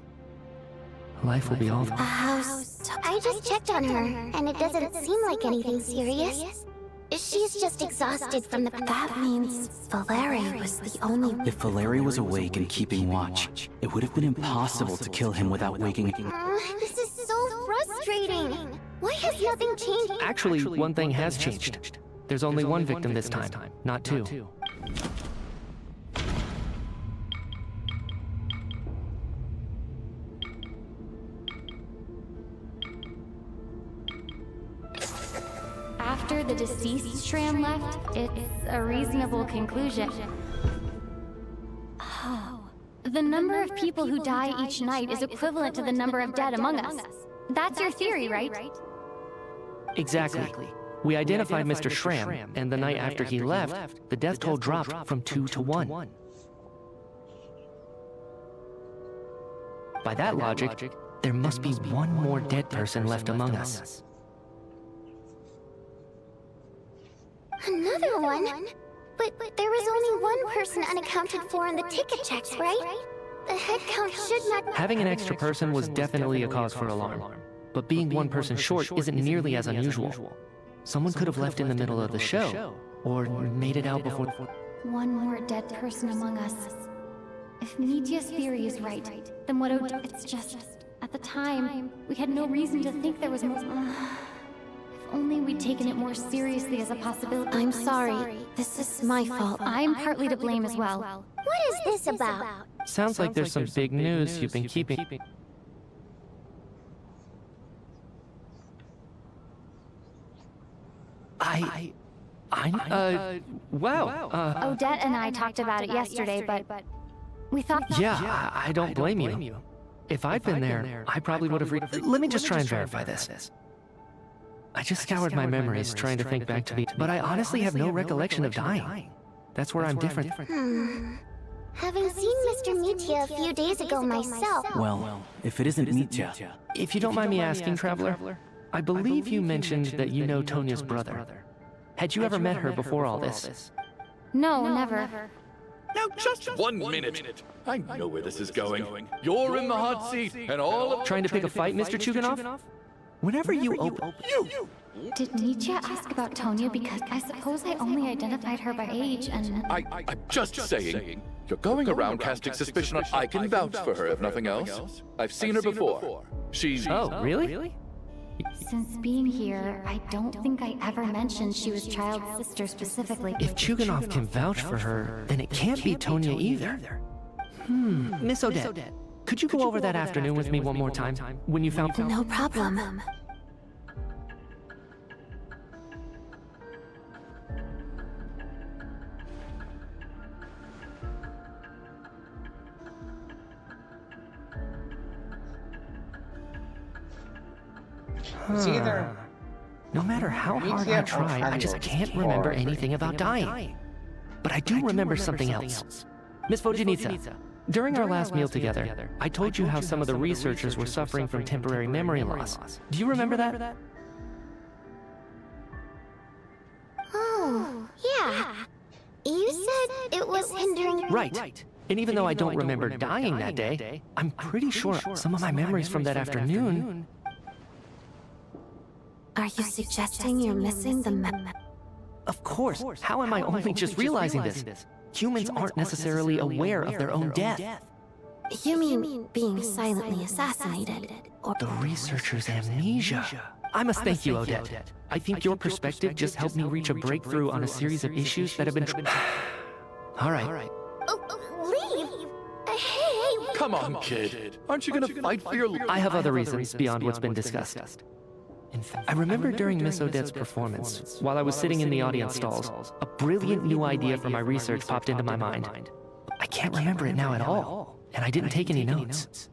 Speaker 8: life will be all...
Speaker 5: I just checked on her, and it doesn't seem like anything serious. She's just exhausted from the...
Speaker 12: That means Valeri was the only...
Speaker 2: If Valeri was awake and keeping watch, it would have been impossible to kill him without waking...
Speaker 5: This is so frustrating. Why has nothing changed?
Speaker 8: Actually, one thing has changed. There's only one victim this time, not 2.
Speaker 17: after the deceased Shram left, it's a reasonable conclusion. Oh. The number of people who die each night is equivalent to the number of dead among us. That's your theory, right?
Speaker 8: Exactly. We identified Mr. Shram, and the night after he left, the death toll dropped from 2 to 1. By that logic, there must be one more dead person left among us.
Speaker 5: Another one? But there was only one person unaccounted for in the ticket checks, right? The head count should not...
Speaker 8: Having an extra person was definitely a cause for alarm, but being one person short isn't nearly as unusual. Someone could have left in the middle of the show, or made it out before...
Speaker 17: One more dead person among us. If Nitya's theory is right, then what it's just... At the time, we had no reason to think there was more... If only we'd taken it more seriously as a possibility.
Speaker 12: I'm sorry. This is my fault.
Speaker 17: I'm partly to blame as well.
Speaker 5: What is this about?
Speaker 8: Sounds like there's some big news you've been keeping. Wow.
Speaker 17: Odette and I talked about it yesterday, but we thought...
Speaker 8: Yeah, I don't blame you. If I'd been there, I probably would have Let me just try and verify this. I just scoured my memories trying to think back to the... But I honestly have no recollection of dying. That's where I'm different.
Speaker 5: Having seen Mr. Nitya a few days ago myself...
Speaker 2: Well, if it isn't Nitya...
Speaker 8: If you don't mind me asking, Traveler, I believe you mentioned that you know Tonya's brother. Had you ever met her before all this?
Speaker 17: No, never.
Speaker 21: Now, just 1 minute. I know where this is going. You're in the hot seat, and all of...
Speaker 8: Trying to pick a fight, Mr. Chuganov? Whenever you open...
Speaker 17: Did Nitya ask about Tonya? Because I suppose I only identified her by age and...
Speaker 21: I'm just saying. You're going around casting suspicion on... I can vouch for her, if nothing else. I've seen her before. She's...
Speaker 8: Oh, really?
Speaker 17: Since being here, I don't think I ever mentioned she was Child's sister specifically.
Speaker 8: If Chuganov can vouch for her, then it can't be Tonya either. Miss Odette, could you go over that afternoon with me one more time? When you found...
Speaker 12: No problem.
Speaker 1: It's either...
Speaker 8: No matter how hard I try, I just can't remember anything about dying. But I do remember something else. Miss Vojanitsa, during our last meal together, I told you how some of the researchers were suffering from temporary memory loss. Do you remember that?
Speaker 5: Oh, yeah. You said it was hindering...
Speaker 8: Right. And even though I don't remember dying that day, I'm pretty sure some of my memories from that afternoon...
Speaker 12: Are you suggesting you're missing the
Speaker 8: Of course. How am I only just realizing this? Humans aren't necessarily aware of their own death.
Speaker 12: You mean being silently assassinated? Or
Speaker 8: the researcher's amnesia. I must thank you, Odette. I think your perspective just helped me reach a breakthrough on a series of issues that have been... All right.
Speaker 5: Leave! Hey!
Speaker 21: Come on, kid. Aren't you gonna fight for your life?
Speaker 8: I have other reasons beyond what's been discussed. In fact, I remember during Miss Odette's performance, while I was sitting in the audience stalls, a brilliant new idea for my research popped into my mind. I can't remember it now at all, and I didn't take any notes.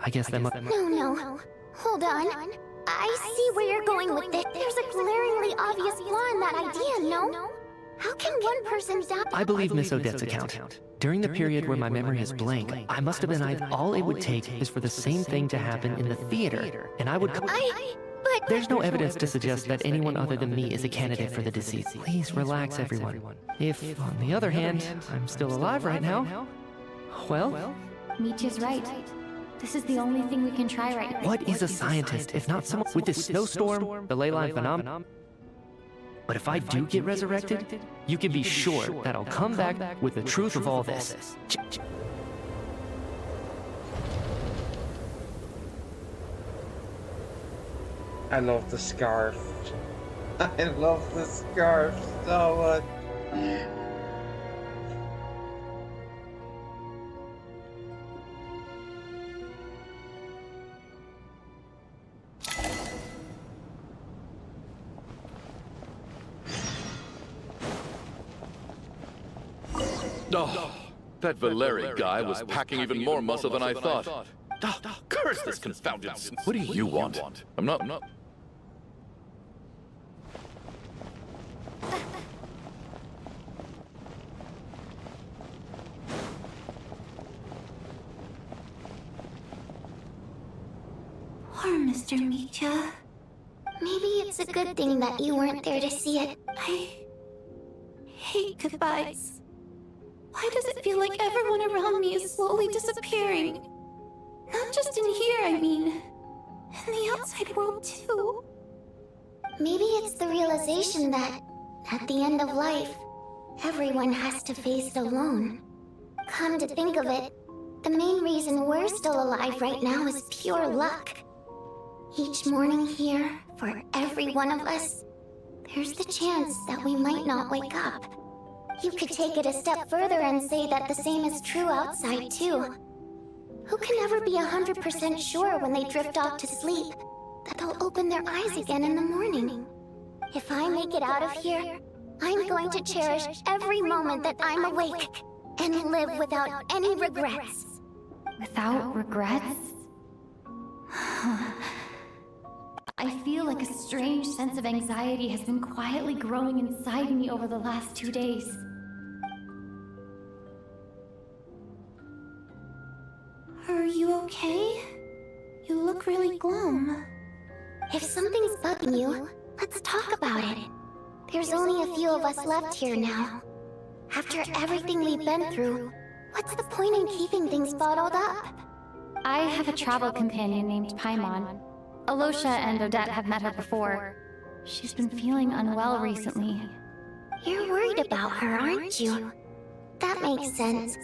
Speaker 8: I guess that must...
Speaker 5: No. Hold on. I see where you're going with this. There's a glaringly obvious flaw in that idea, no? How can one person die?
Speaker 8: I believe Miss Odette's account. During the period where my memory is blank, I must have been all it would take is for the same thing to happen in the theater, and I would... There's no evidence to suggest that anyone other than me is a candidate for the disease. Please relax, everyone. If, on the other hand, I'm still alive right now, well...
Speaker 17: Nitya's right. This is the only thing we can try right now.
Speaker 8: What is a scientist if not someone with this snowstorm, the ley line phenomenon? But if I do get resurrected, you can be sure that I'll come back with the truth of all this.
Speaker 1: I love the scarf. I love the scarf so much.
Speaker 21: Oh, that Valeri guy was packing even more muscle than I thought. Oh, curse this confounded... What do you want? I'm not...
Speaker 5: Poor Mr. Micha. Maybe it's a good thing that you weren't there to see it.
Speaker 17: I hate goodbyes. Why does it feel like everyone around me is slowly disappearing? Not just in here, I mean. In the outside world, too.
Speaker 5: Maybe it's the realization that, at the end of life, everyone has to face it alone. Come to think of it, the main reason we're still alive right now is pure luck. Each morning here, for every one of us, there's the chance that we might not wake up. You could take it a step further and say that the same is true outside, too. Who can ever be 100% sure when they drift off to sleep that they'll open their eyes again in the morning? If I make it out of here, I'm going to cherish every moment that I'm awake and live without any regrets.
Speaker 17: Without regrets? I feel like a strange sense of anxiety has been quietly growing inside me over the last 2 days. Are you okay? You look really glum.
Speaker 5: If something's bugging you, let's talk about it. There's only a few of us left here now. After everything we've been through, what's the point in keeping things bottled up?
Speaker 17: I have a travel companion named Paimon. Alosha and Odette have met her before. She's been feeling unwell recently.
Speaker 5: You're worried about her, aren't you? That makes sense.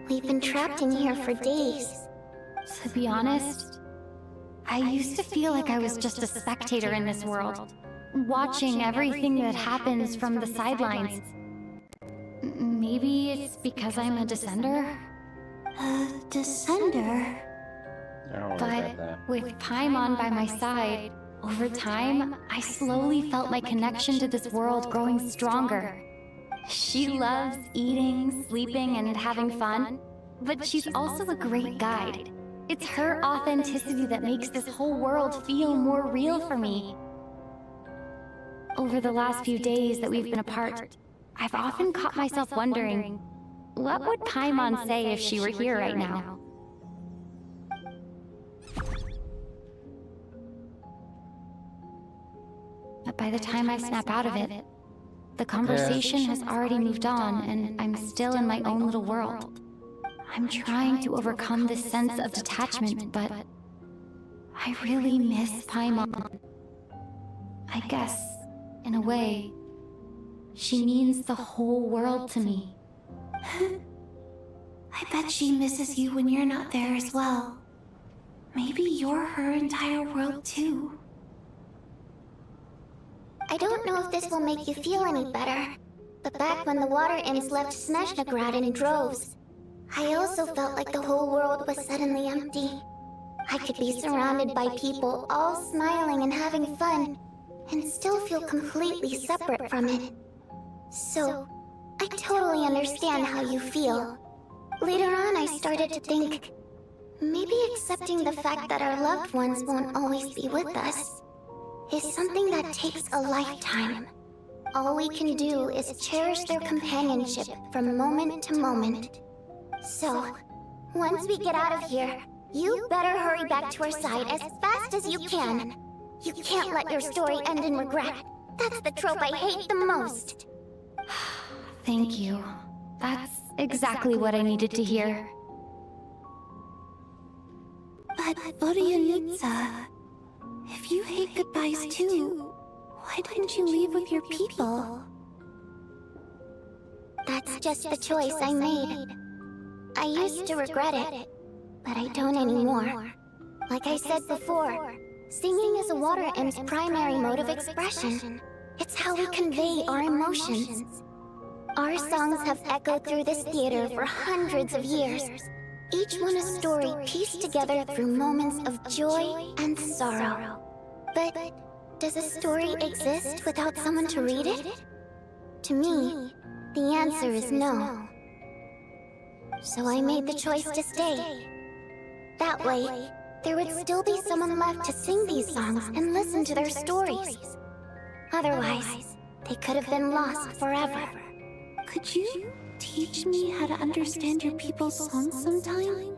Speaker 5: We've been trapped in here for days.
Speaker 17: To be honest, I used to feel like I was just a spectator in this world, watching everything that happens from the sidelines. Maybe it's because I'm a descender?
Speaker 5: A descender?
Speaker 17: But with Paimon by my side, over time, I slowly felt my connection to this world growing stronger. She loves eating, sleeping, and having fun, but she's also a great guide. It's her authenticity that makes this whole world feel more real for me. Over the last few days that we've been apart, I've often caught myself wondering, what would Paimon say if she were here right now? But by the time I snap out of it, the conversation has already moved on, and I'm still in my own little world. I'm trying to overcome this sense of detachment, but I really miss Paimon. I guess, in a way, she means the whole world to me.
Speaker 5: I bet she misses you when you're not there as well. Maybe you're her entire world too. I don't know if this will make you feel any better, but back when the water imps left Snezhnaya in droves, I also felt like the whole world was suddenly empty. I could be surrounded by people all smiling and having fun, and still feel completely separate from it. So, I totally understand how you feel. Later on, I started to think, maybe accepting the fact that our loved ones won't always be with us is something that takes a lifetime. All we can do is cherish their companionship from moment to moment. So, once we get out of here, you better hurry back to our side as fast as you can. You can't let your story end in regret. That's the trope I hate the most.
Speaker 17: Thank you. That's exactly what I needed to hear.
Speaker 5: But Vodyanitsa, if you hate goodbyes too, why didn't you leave with your people? That's just the choice I made. I used to regret it, but I don't anymore. Like I said before, singing is a water imp's primary mode of expression. It's how we convey our emotions. Our songs have echoed through this theater for hundreds of years, each one a story pieced together through moments of joy and sorrow. But does a story exist without someone to read it? To me, the answer is no. so I made the choice to stay. That way, there would still be someone left to sing these songs and listen to their stories. Otherwise, they could have been lost forever.
Speaker 17: Could you teach me how to understand your people's songs sometime?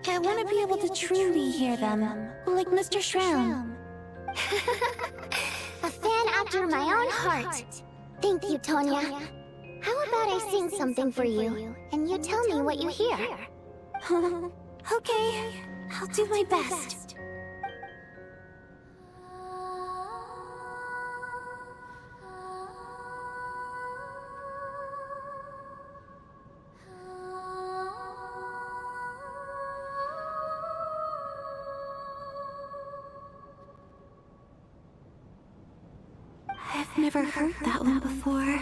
Speaker 17: I want to be able to truly hear them, like Mr. Shram.
Speaker 5: A fan after my own heart. Thank you, Tonya. How about I sing something for you, and you tell me what you hear?
Speaker 17: Okay, I'll do my best. I've never heard that one before.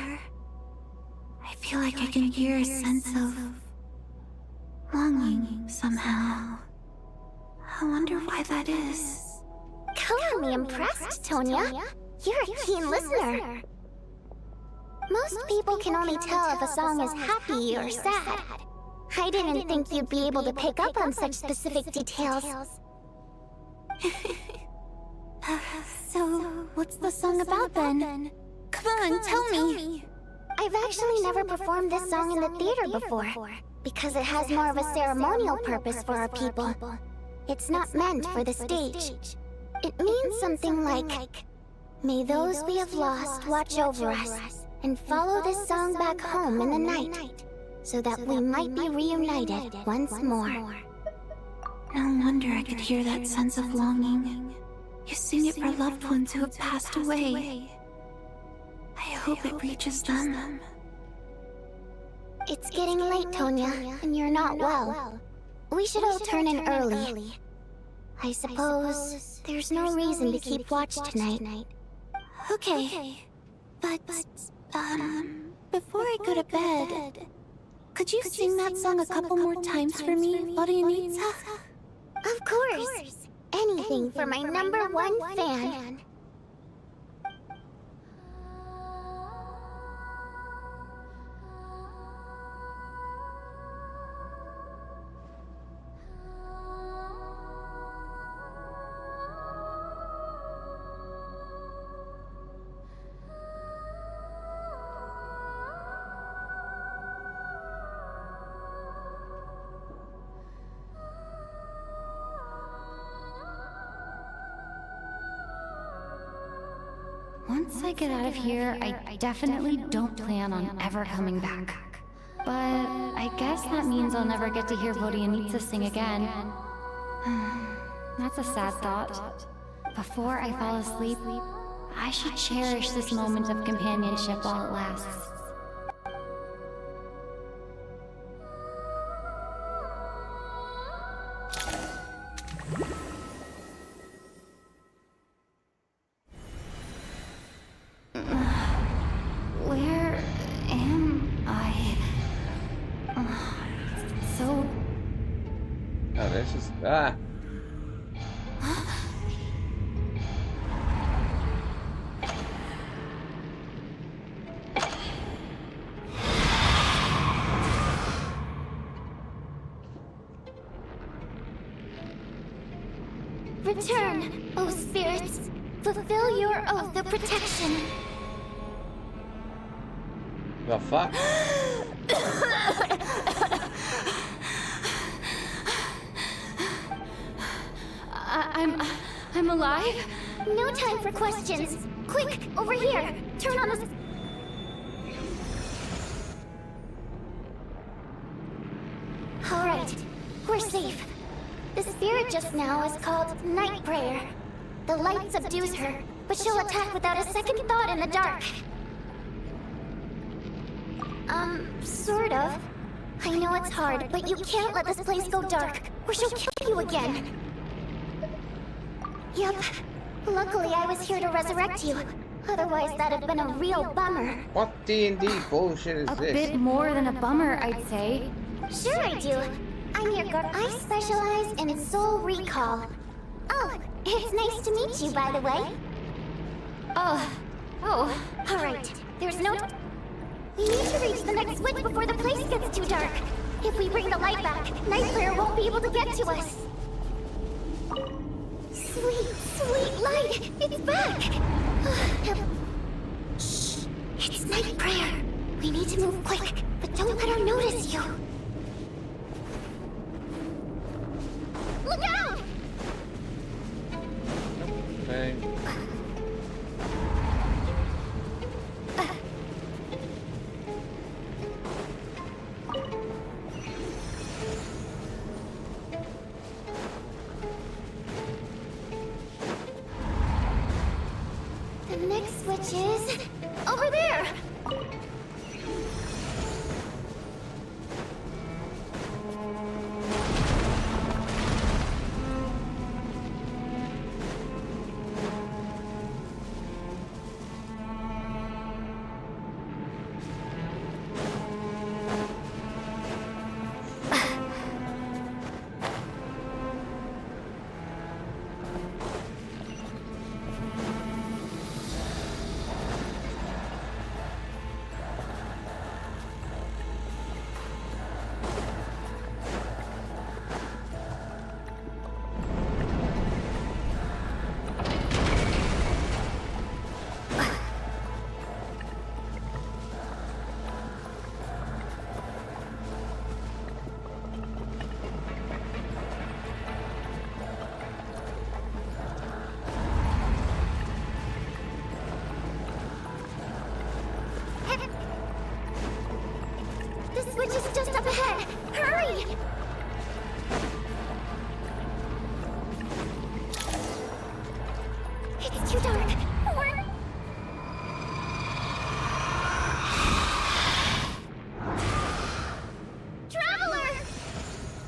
Speaker 17: I feel like I can hear a sense of longing somehow. I wonder why that is.
Speaker 5: Clearly impressed, Tonya. You're a keen listener. Most people can only tell if a song is happy or sad. I didn't think you'd be able to pick up on such specific details.
Speaker 17: So, what's the song about then? Come on, tell me!
Speaker 5: I've actually never performed this song in the theater before, because it has more of a ceremonial purpose for our people. It's not meant for the stage. It means something like, "May those we have lost watch over us, and follow this song back home in the night, so that we might be reunited once more."
Speaker 17: No wonder I could hear that sense of longing. You sing it for loved ones who have passed away. I hope it reaches them.
Speaker 5: It's getting late, Tonya, and you're not well. We should all turn in early. I suppose there's no reason to keep watch tonight.
Speaker 17: Okay, but, before I go to bed, could you sing that song a couple more times for me, Vodianitsa?
Speaker 5: Of course! Anything for my #1 fan.
Speaker 17: Once I get out of here, I definitely don't plan on ever coming back. But I guess that means I'll never get to hear Vodianitsa sing again. That's a sad thought. Before I fall asleep, I should cherish this moment of companionship while it lasts. Where am I? So...
Speaker 1: Oh, this is...
Speaker 5: Return, O spirits. Fulfill your oath of protection.
Speaker 1: The fuck?
Speaker 17: I'm alive?
Speaker 5: No time for questions. Quick, over here. Turn on the... Alright, we're safe. The spirit just now is called Night Prayer. The light subdues her, but she'll attack without a second thought in the dark. Sort of. I know it's hard, but you can't let this place go dark, or she'll kill you again. Yep. Luckily, I was here to resurrect you. Otherwise, that'd have been a real bummer.
Speaker 1: What D&D bullshit is
Speaker 17: A
Speaker 1: this?
Speaker 17: bit more than a bummer, I'd say.
Speaker 5: Sure I do. I'm your guard. I specialize in soul recall. Oh, it's nice to meet you, by the way.
Speaker 17: Oh.
Speaker 5: Alright, there's no... We need to reach the next switch before the place gets too dark. If we bring the light back, Night Player won't be able to get to us. Sweet, sweet light! It's back! Shh! It's Night Prayer. We need to move quick, but don't let her notice you. Look out!
Speaker 1: Okay.
Speaker 5: The next switch is over there. The switch is just up ahead. Hurry! It's too dark. Traveler!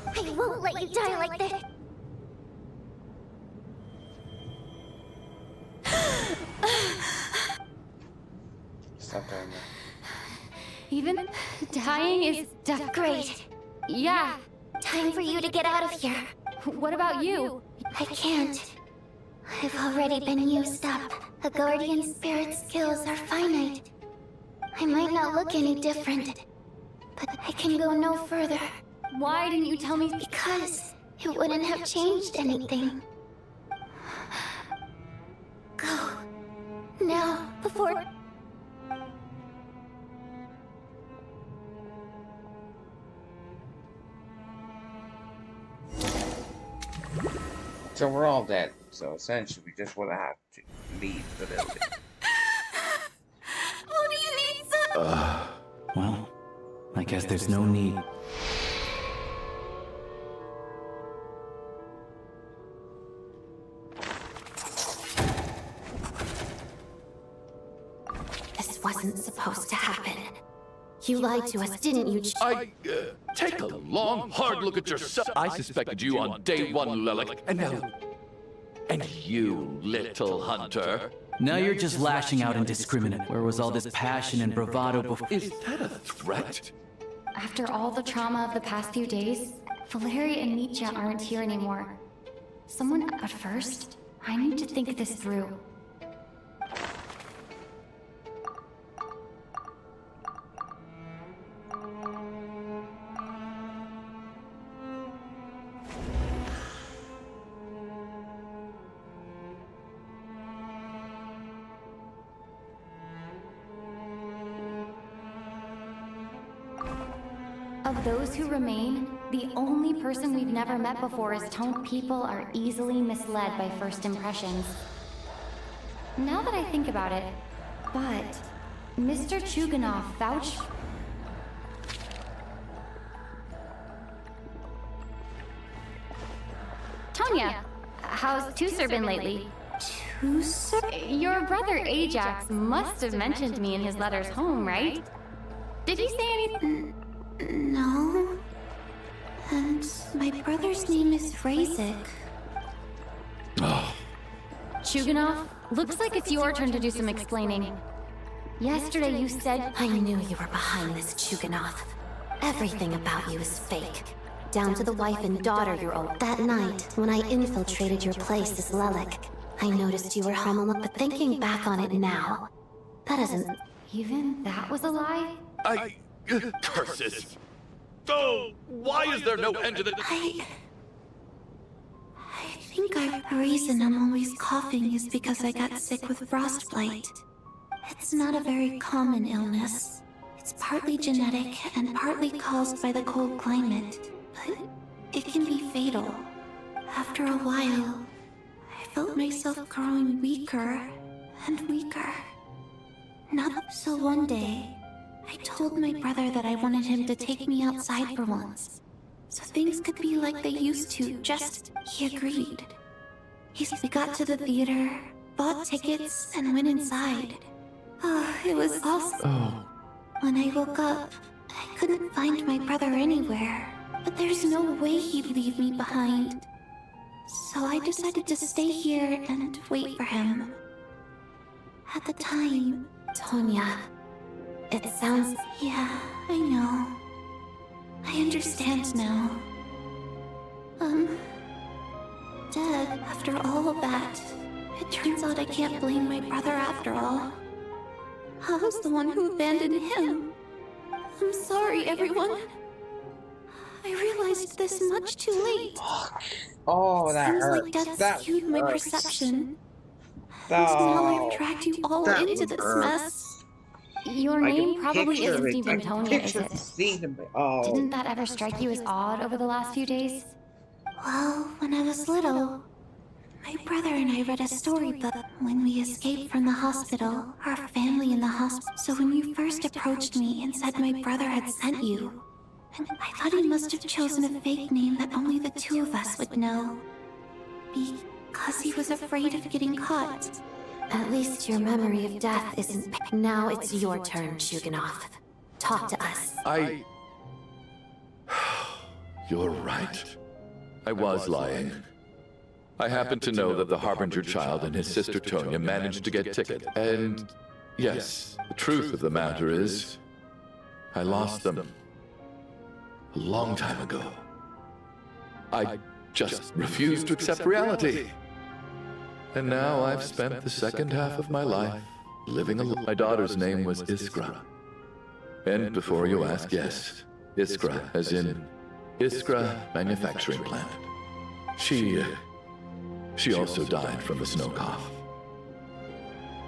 Speaker 5: I won't let you die like this.
Speaker 1: Stop doing that.
Speaker 17: Even dying is
Speaker 5: Great.
Speaker 17: Yeah.
Speaker 5: Time for you to get out of here.
Speaker 17: What about you?
Speaker 5: I can't. I've already been used up. A guardian spirit's skills are finite. I might not look any different, but I can go no further.
Speaker 17: Why didn't you tell me?
Speaker 5: Because it wouldn't have changed anything. Go. Now, before...
Speaker 1: So we're all dead. So essentially, we just would have to leave the building.
Speaker 5: What do you need, sir?
Speaker 2: Well, I guess there's no need.
Speaker 12: This wasn't supposed to happen. You lied to us, didn't you?
Speaker 21: Take a long, hard look at yourself. I suspected you on day one, Lelic, and now... And you, little hunter.
Speaker 2: Now you're just lashing out indiscriminate. Where was all this passion and bravado before?
Speaker 21: Is that a threat?
Speaker 17: After all the trauma of the past few days, Valeria and Nietzsche aren't here anymore. Someone at first, I need to think this through. Of those who remain, the only person we've never met before is told people are easily misled by first impressions. Now that I think about it, but Mr. Chuganov vouched... Tanya, how's Tusser been lately?
Speaker 12: Tusser?
Speaker 17: Your brother Ajax must have mentioned me in his letters home, right? Did he say anything?
Speaker 12: No. And my brother's name is Razik.
Speaker 17: Chuganov, looks like it's your turn to do some explaining. Yesterday you said...
Speaker 12: I knew you were behind this, Chuganov. Everything about you is fake. Down to the wife and daughter you're owed. That night, when I infiltrated your place as Lelic, I noticed you were home alone, but thinking back on it now, that isn't...
Speaker 17: Even that was a lie?
Speaker 21: Curses! Oh, why is there no end to the...
Speaker 12: I think the reason I'm always coughing is because I got sick with frostbite. It's not a very common illness. It's partly genetic and partly caused by the cold climate, but it can be fatal. After a while, I felt myself growing weaker and weaker. Not so one day, I told my brother that I wanted him to take me outside for once, so things could be like they used to, he agreed. We got to the theater, bought tickets, and went inside. Oh, it was awesome. When I woke up, I couldn't find my brother anywhere, but there's no way he'd leave me behind. So I decided to stay here and wait for him. At the time...
Speaker 17: Tonya, it sounds...
Speaker 12: Yeah, I know. I understand now. Dad, after all of that, it turns out I can't blame my brother after all. I was the one who abandoned him. I'm sorry, everyone. I realized this much too late.
Speaker 1: Oh, that
Speaker 12: Seems
Speaker 1: hurts.
Speaker 12: like death
Speaker 1: That
Speaker 12: skewed my
Speaker 1: hurts.
Speaker 12: perception. And now I've dragged you all into this mess.
Speaker 17: Your name probably isn't even Tonya, is it?
Speaker 1: Oh.
Speaker 17: Didn't that ever strike you as odd over the last few days?
Speaker 12: Well, when I was little, my brother and I read a storybook when we escaped from the hospital, our family in the hospital. So when you first approached me and said my brother had sent you, I thought he must have chosen a fake name that only the two of us would know. Because he was afraid of getting caught.
Speaker 17: At least your memory of death isn't... Now it's your turn, Shuganov. Talk to us.
Speaker 21: You're right. I was lying. I happen to know that the Harbinger child and his sister Tonya managed to get ticket, and... yes, the truth of the matter is... I lost them. A long time ago. I just refused to accept reality. And now I've spent the second half of my life living alone. My daughter's name was Iskra. And before you ask, yes, Iskra, as in Iskra Manufacturing Plant. She also died from the snow cough.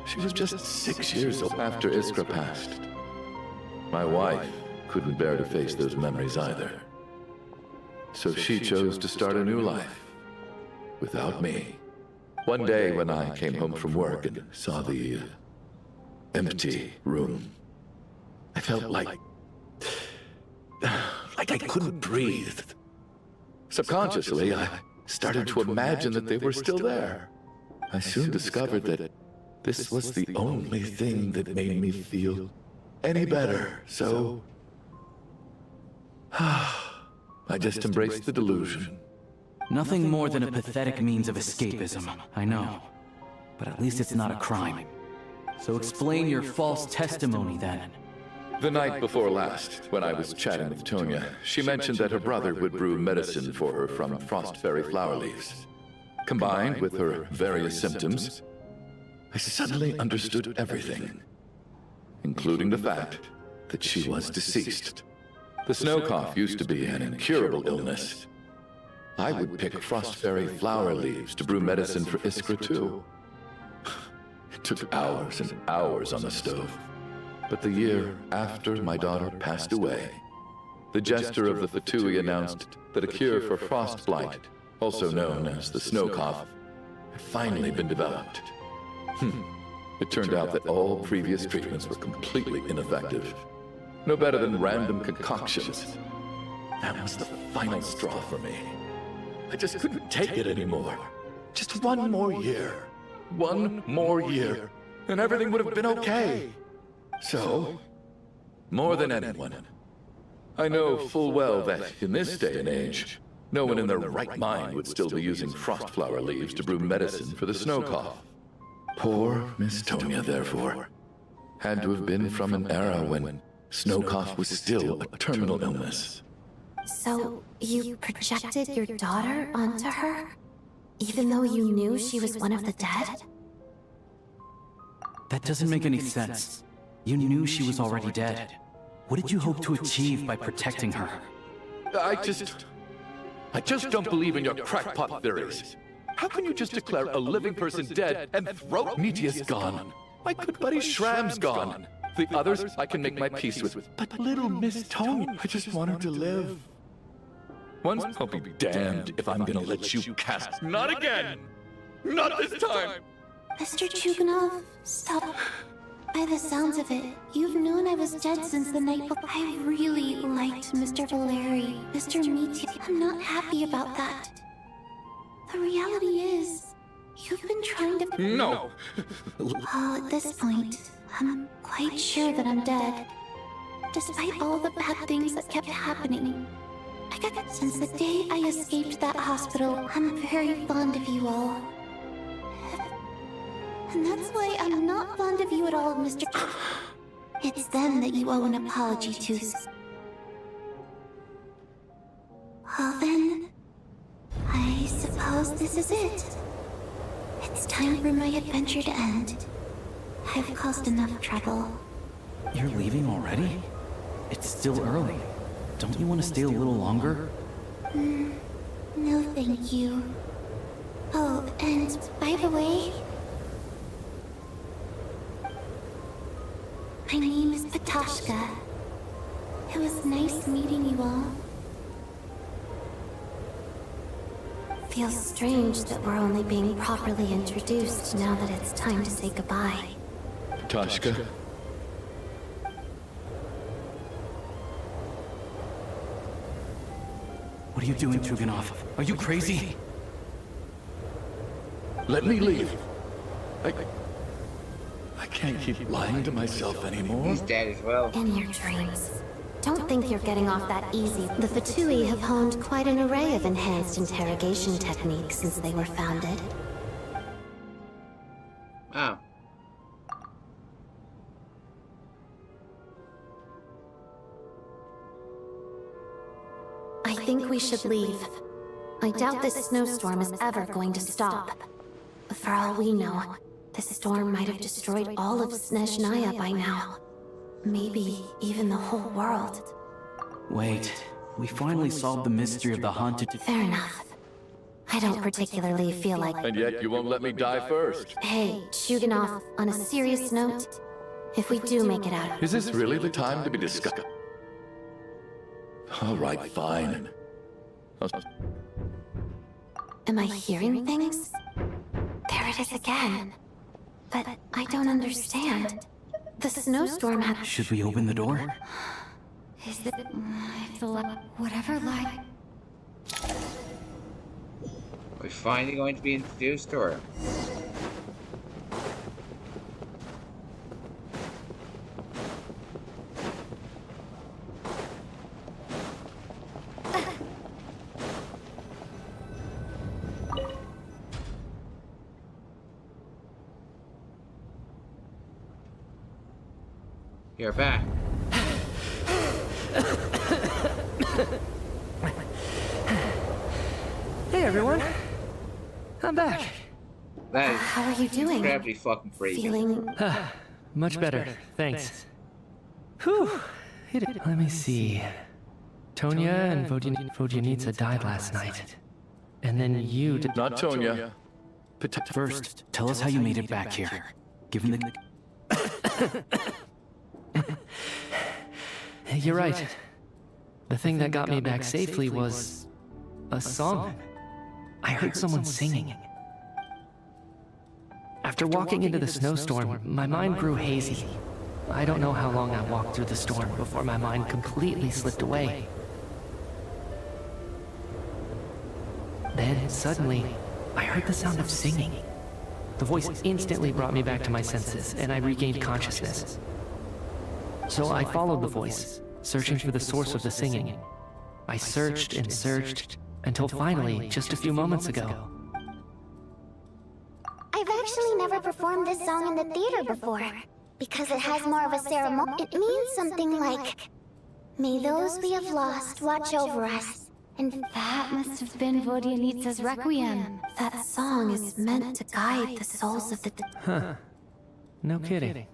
Speaker 21: She was just 6 years old after Iskra passed. My wife couldn't bear to face those memories either. So she chose to start a new life without me. One day when I came home from work and saw the empty room, I felt like I couldn't breathe. Subconsciously, I started to imagine that they were still there. I soon discovered that this was the only thing that made me feel any better, so... I just embraced the delusion.
Speaker 2: Nothing more than a pathetic means of escapism, I know. But at least it's not a crime. So explain your false testimony then.
Speaker 21: The night before last, when I was chatting with Tonya, she mentioned that her brother would brew medicine for her from frost fairy flower leaves. Combined with her various symptoms, I suddenly understood everything, including the fact that she was deceased. The snow cough used to be an incurable illness. I would pick frost fairy flower leaves to brew medicine for Iskra too. It took hours and hours on the stove. But the year after my daughter passed away, the jester of the Fatui announced that a cure for frost blight, also known as the snow cough, had finally been developed. It turned out that all previous treatments were completely ineffective. No better than random concoctions. That was the final straw for me. I just couldn't take it anymore. Just one more year. One more year, and everything would have been okay. So, more than anyone, I know full well that in this day and age, no one in their right mind would still be using frost flower leaves to brew medicine for the snow cough. Poor Miss Tonya, therefore, had to have been from an era when snow cough was still a terminal illness.
Speaker 12: So, you projected your daughter onto her? Even though you knew she was one of the dead?
Speaker 2: That doesn't make any sense. You knew she was already dead. What did you hope to achieve by protecting her?
Speaker 21: I just don't believe in your crackpot theories. How can you just declare a living person dead and throat Nitia's gone? My good buddy Shram's gone. The others I can make my peace with. But little Miss Tony, I just want her to live. Once I'll be damned if I'm gonna let you cast. Not again! Not this time!
Speaker 12: Mr. Chuganov, stop. By the sounds of it, you've known I was dead since the night before. I really liked Mr. Valeri, Mr. Mitya. I'm not happy about that. The reality is, you've been trying to—
Speaker 21: No!
Speaker 12: Well, at this point, I'm quite sure that I'm dead. Despite all the bad things that kept happening. Since the day I escaped that hospital, I'm very fond of you all. And that's why I'm not fond of you at all, Mr. It's them that you owe an apology to. Well then, I suppose this is it. It's time for my adventure to end. I've caused enough trouble.
Speaker 2: You're leaving already? It's still early. Don't you want to stay a little longer?
Speaker 12: No thank you. Oh, and by the way, my name is Patashka. It was nice meeting you all. Feels strange that we're only being properly introduced now that it's time to say goodbye.
Speaker 21: Tashka.
Speaker 2: What are you doing, Chuganov? Are you crazy?
Speaker 21: Let me leave. I can't keep lying to myself anymore.
Speaker 1: He's dead as well.
Speaker 12: In your dreams. Don't think you're getting off that easy. The Fatui have honed quite an array of enhanced interrogation techniques since they were founded.
Speaker 1: Oh.
Speaker 12: I think we should leave. I doubt this snowstorm is ever going to stop. For all we know, this storm might have destroyed all of Snezhnaya by now. Maybe even the whole world.
Speaker 2: Wait, we finally solved the mystery of the haunted—
Speaker 12: Fair enough. I don't particularly feel like—
Speaker 21: And yet you won't let me die first.
Speaker 12: Hey, Chuganov, on a serious note, if we do make it out—
Speaker 21: Is this really the time to be discussed? All right, fine.
Speaker 12: Am I hearing things? There it is again. But I don't understand. The snowstorm had—
Speaker 2: Should we open the door?
Speaker 17: Is it... whatever light...
Speaker 1: We're finally going to be introduced to her. You're back.
Speaker 8: Hey everyone, I'm back.
Speaker 1: That is
Speaker 12: How are you doing?
Speaker 1: incredibly fucking freaky.
Speaker 12: Feeling...
Speaker 8: Much better, thanks. Whew. Let me see. Tonya and Vodyanitsa died last night. And then you did—
Speaker 21: Not Tonya.
Speaker 2: First, tell us how you made it back here. Given the—
Speaker 8: You're right. The thing that got me back safely was a song. I heard someone singing. After walking into the snowstorm, my mind grew hazy. I don't know how long I walked through the storm before my mind completely slipped away. Then, suddenly, I heard the sound of singing. The voice instantly brought me back to my senses, and I regained consciousness. So I followed the voice, searching for the source of the singing. I searched and searched, until finally, just a few moments ago.
Speaker 5: I've actually never performed this song in the theater before, because it has more of a ceremony. It means something like, "May those we have lost watch over us."
Speaker 17: And that must have been Vodyanitsa's Requiem.
Speaker 12: That song is meant to guide the souls of the—
Speaker 8: Huh. No kidding.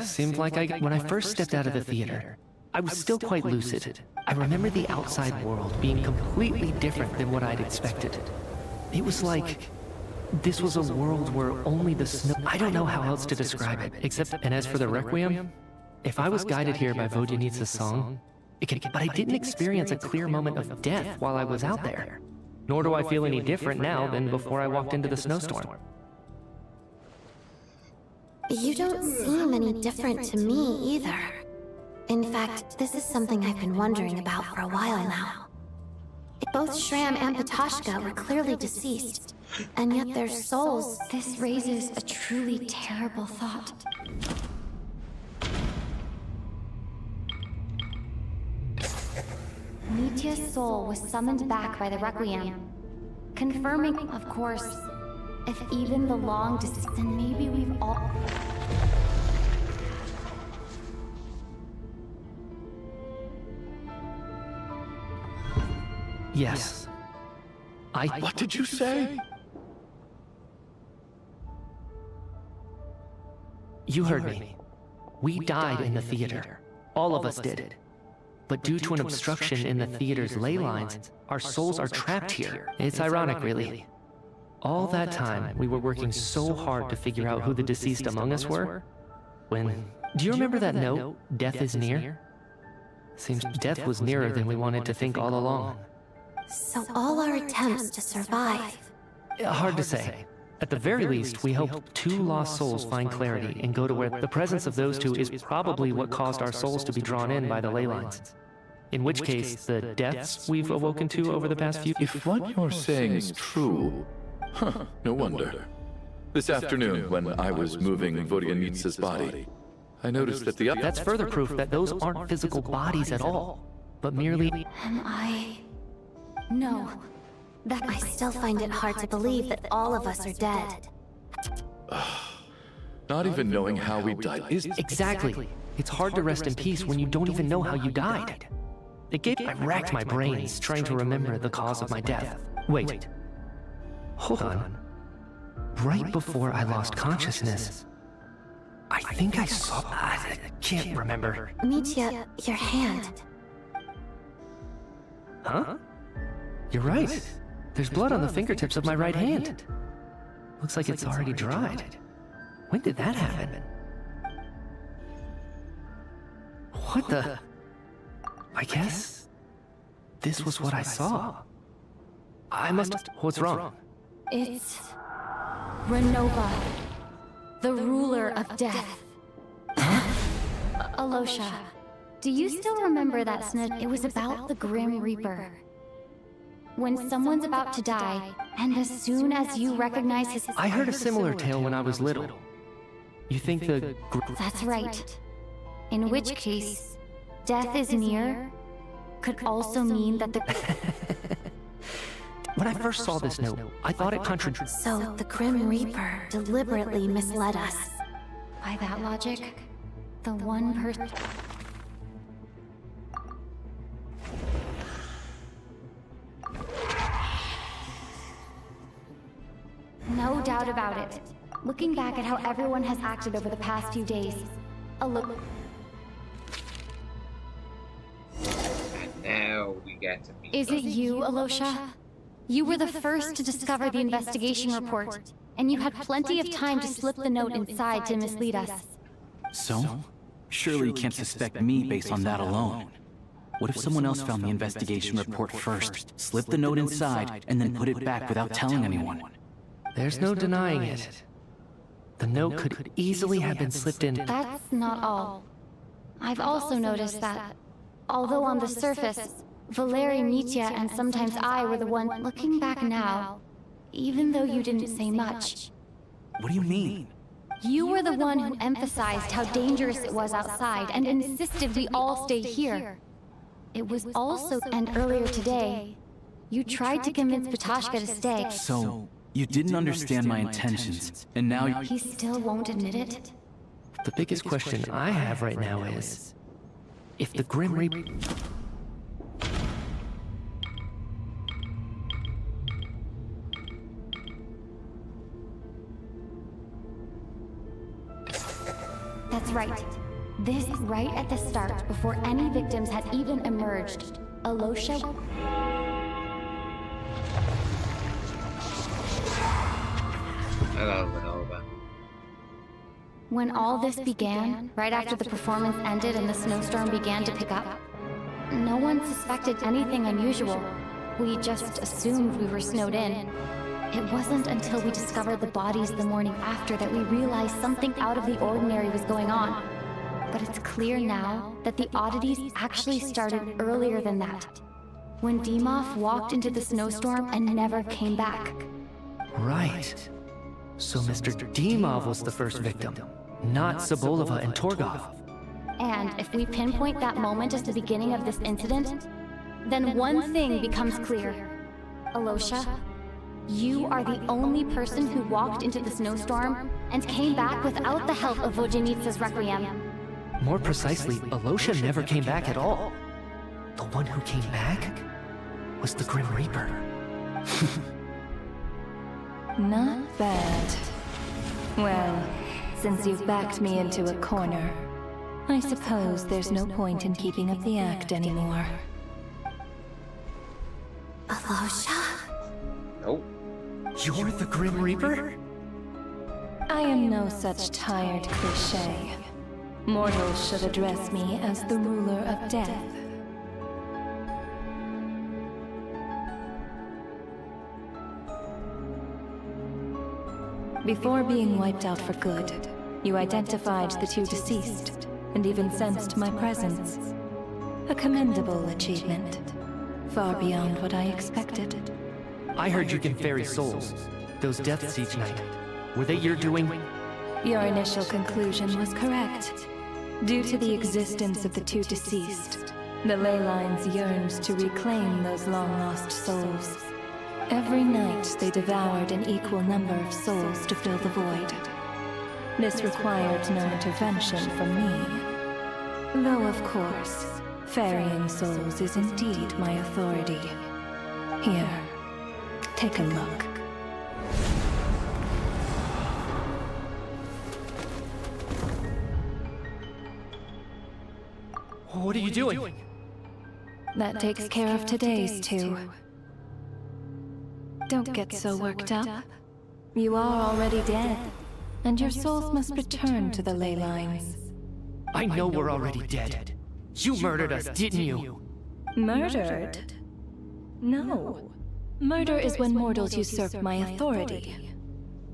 Speaker 8: Seemed like when I first stepped out of the theater, I was still quite lucid. I remember the outside world being completely different than what I'd expected. It was like this was a world where only the snow... I don't know how else to describe it, except... And as for the Requiem, if I was guided here by Vodyanitsa's song, but I didn't experience a clear moment of death while I was out there. Nor do I feel any different now than before I walked into the snowstorm.
Speaker 12: You don't seem any different to me either. In fact, this is something I've been wondering about for a while now. Both Shram and Patoshka were clearly deceased, and yet their souls...
Speaker 17: This raises a truly terrible thought. Mitya's soul was summoned back by the Requiem, confirming, of course, if even the long distance, then maybe we've all...
Speaker 8: Yes.
Speaker 21: What did you say?
Speaker 8: You heard me. We died in the theater. All of us did. But due to an obstruction in the theater's ley lines, our souls are trapped here. It's ironic, really. All that time, we were working so hard to figure out who the deceased among us were. When... Do you remember that note, "Death is near"? Seems death was nearer than we wanted to think all along.
Speaker 12: So all our attempts to survive...
Speaker 8: Hard to say. At the very least, we hope 2 lost souls find clarity and go to where the presence of those 2 is probably what caused our souls to be drawn in by the ley lines. In which case, the deaths we've awoken to over the past few...
Speaker 21: If what you're saying is true... no wonder. This afternoon, when I was moving Vodyanitsa's body, I noticed that the...
Speaker 8: That's further proof that those aren't physical bodies at all, but merely...
Speaker 17: Am I... No.
Speaker 12: That I still find it hard to believe that all of us are dead.
Speaker 21: Not even knowing how we died is...
Speaker 8: Exactly. It's hard to rest in peace when you don't even know how you died. I racked my brains trying to remember the cause of my death. Wait. Hold on. Right before I lost consciousness, I think I saw... I can't remember.
Speaker 12: Mitya, your hand.
Speaker 8: Huh? You're right. There's blood on the fingertips of my right hand. Looks like it's already dried. When did that happen? What the... I guess... this was what I saw. I must... What's wrong?
Speaker 17: It's... Renova. The ruler of death. Alosha, do you still remember that snitch? It was about the Grim Reaper. When someone's about to die, and as soon as you recognize his...
Speaker 8: I heard a similar tale when I was little. You think the...
Speaker 17: That's right. In which case, death is near could also mean that the...
Speaker 8: When I first saw this note, I thought it contradicted...
Speaker 12: So the Grim Reaper deliberately misled us.
Speaker 17: By that logic, the one person... No doubt about it. Looking back at how everyone has acted over the past few days, a look...
Speaker 1: And now we get to meet...
Speaker 17: Is it you, Alosha? You were the first to discover the investigation report, and you had plenty of time to slip the note inside to mislead us.
Speaker 2: So? Surely you can't suspect me based on that alone. What if someone else found the investigation report first, slipped the note inside, and then put it back without telling anyone?
Speaker 8: There's no denying it. The note could easily have been slipped in...
Speaker 17: That's not all. I've also noticed that, although on the surface, Valeri, Mitya, and sometimes I were the one looking back now, even though you didn't say much.
Speaker 2: What do you mean?
Speaker 17: You were the one who emphasized how dangerous it was outside and insisted we all stay here. It was also, and earlier today, you tried to convince Patoshka to stay.
Speaker 2: So, you didn't understand my intentions, and now you...
Speaker 17: He still won't admit it?
Speaker 8: The biggest question I have right now is... if the Grim Reaper...
Speaker 17: That's right. This right at the start, before any victims had even emerged. Alosha... When all this began, right after the performance ended and the snowstorm began to pick up, no one suspected anything unusual. We just assumed we were snowed in. It wasn't until we discovered the bodies the morning after that we realized something out of the ordinary was going on. But it's clear now that the oddities actually started earlier than that. When Dimov walked into the snowstorm and never came back.
Speaker 11: Right. So Mr. Dimov was the first victim, not Sobolova and Torgov.
Speaker 17: And if we pinpoint that moment as the beginning of this incident, then one thing becomes clear. Alosha, you are the only person who walked into the snowstorm and came back without the help of Vojanitsa's Requiem.
Speaker 11: More precisely, Alosha never came back at all. The one who came back was the Grim Reaper.
Speaker 10: Not bad. Well, since you've backed me into a corner, I suppose there's no point in keeping up the act anymore.
Speaker 12: Alosha?
Speaker 1: Nope.
Speaker 11: You're the Grim Reaper?
Speaker 10: I am no such tired cliché. Mortals should address me as the ruler of death. Before being wiped out for good, you identified the two deceased, and even sensed my presence. A commendable achievement. Far beyond what I expected.
Speaker 11: I heard you can ferry souls. Those deaths each night. Were they your doing?
Speaker 10: Your initial conclusion was correct. Due to the existence of the two deceased, the ley lines yearned to reclaim those long-lost souls. Every night they devoured an equal number of souls to fill the void. This required no intervention from me. Though of course, ferrying souls is indeed my authority. Here, take a look.
Speaker 11: What are you doing?
Speaker 10: That takes care of today's too. Don't get so worked up. You are already dead, and your souls must return to the ley lines.
Speaker 11: I know we're already dead. You murdered us, didn't you?
Speaker 10: Murdered? No. Murder is when mortals usurp my authority.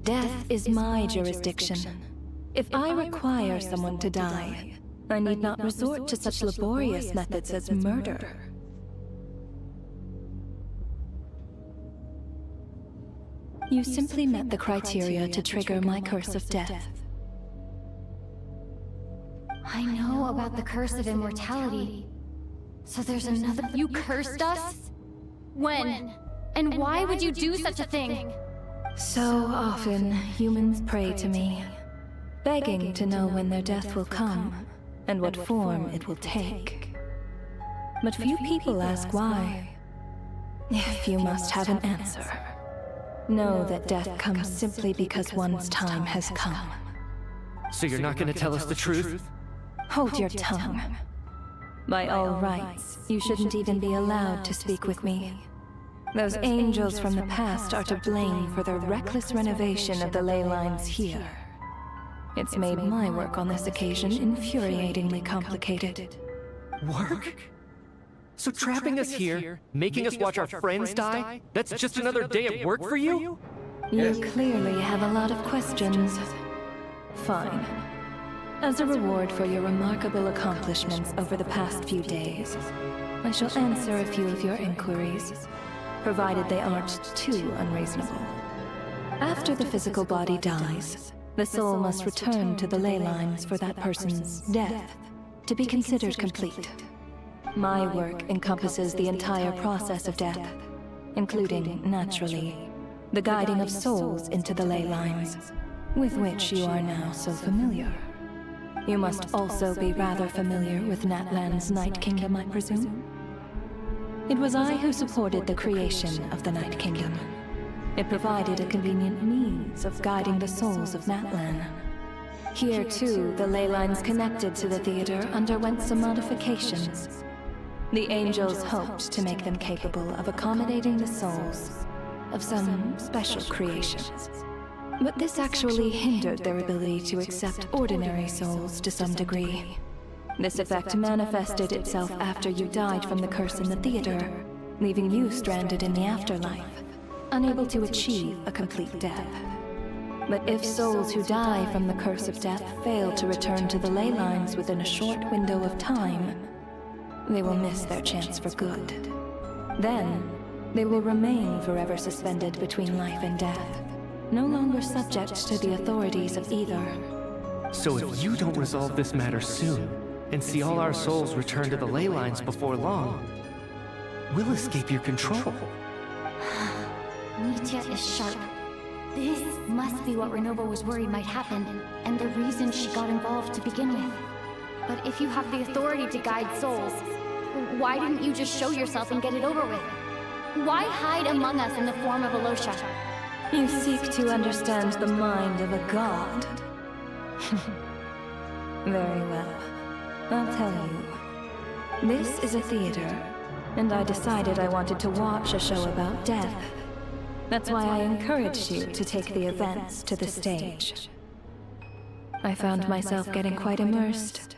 Speaker 10: Death is my jurisdiction. If I require someone to die, I need not resort to such laborious methods as murder. You simply met the criteria to trigger my curse of death.
Speaker 17: I know about the curse of immortality. So there's another... You cursed us? When? And why would you do such a thing?
Speaker 10: So often, humans pray to me, begging to know when their death will come, and what form it will take. But few people ask why. If you must have an answer, know that death comes simply because one's time has come.
Speaker 11: So you're not gonna tell us the truth?
Speaker 10: Hold your tongue. By all rights, you shouldn't even be allowed to speak with me. Those angels from the past are to blame for the reckless renovation of the ley lines here. It's made my work on this occasion infuriatingly complicated.
Speaker 11: Work? So trapping us here, making us watch our friends die, that's just another day at work for you?
Speaker 10: You clearly have a lot of questions. Fine. As a reward for your remarkable accomplishments over the past few days, I shall answer a few of your inquiries, provided they aren't too unreasonable. After the physical body dies, the soul must return to the ley lines for that person's death to be considered complete. My work encompasses the entire process of death, including, naturally, the guiding of souls into the ley lines, with which you are now so familiar. You must also be rather familiar with Natlan's Night Kingdom, I presume? It was I who supported the creation of the Night Kingdom. It provided a convenient means of guiding the souls of Natlan. Here, too, the ley lines connected to the theater underwent some modifications. The angels hoped to make them capable of accommodating the souls of some special creations. But this actually hindered their ability to accept ordinary souls to some degree. This effect manifested itself after you died from the curse in the theater, leaving you stranded in the afterlife, unable to achieve a complete death. But if souls who die from the curse of death fail to return to the ley lines within a short window of time, they will miss their chance for good. Then, they will remain forever suspended between life and death, no longer subject to the authorities of either.
Speaker 8: So if you don't resolve this matter soon, and see all our souls return to the ley lines before long, we'll escape your control.
Speaker 17: Nitya is sharp. This must be what Renova was worried might happen, and the reason she got involved to begin with. But if you have the authority to guide souls, why didn't you just show yourself and get it over with? Why hide among us in the form of Alosha?
Speaker 10: You seek to understand the mind of a god. Very well. I'll tell you. This is a theater, and I decided I wanted to watch a show about death. That's why I encouraged you to take the events to the stage. I found myself getting quite immersed.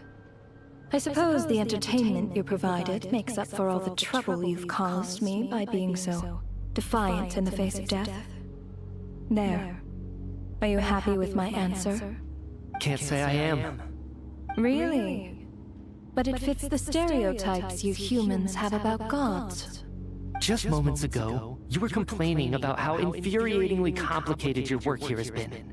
Speaker 10: I suppose the entertainment you provided makes up for all the trouble you've caused me by being so defiant in the face of death. There. Are you happy with my answer?
Speaker 8: Can't say I am.
Speaker 10: Really? But it fits the stereotypes you humans have about gods.
Speaker 8: Just moments ago, you were complaining about how infuriatingly complicated your work here has been.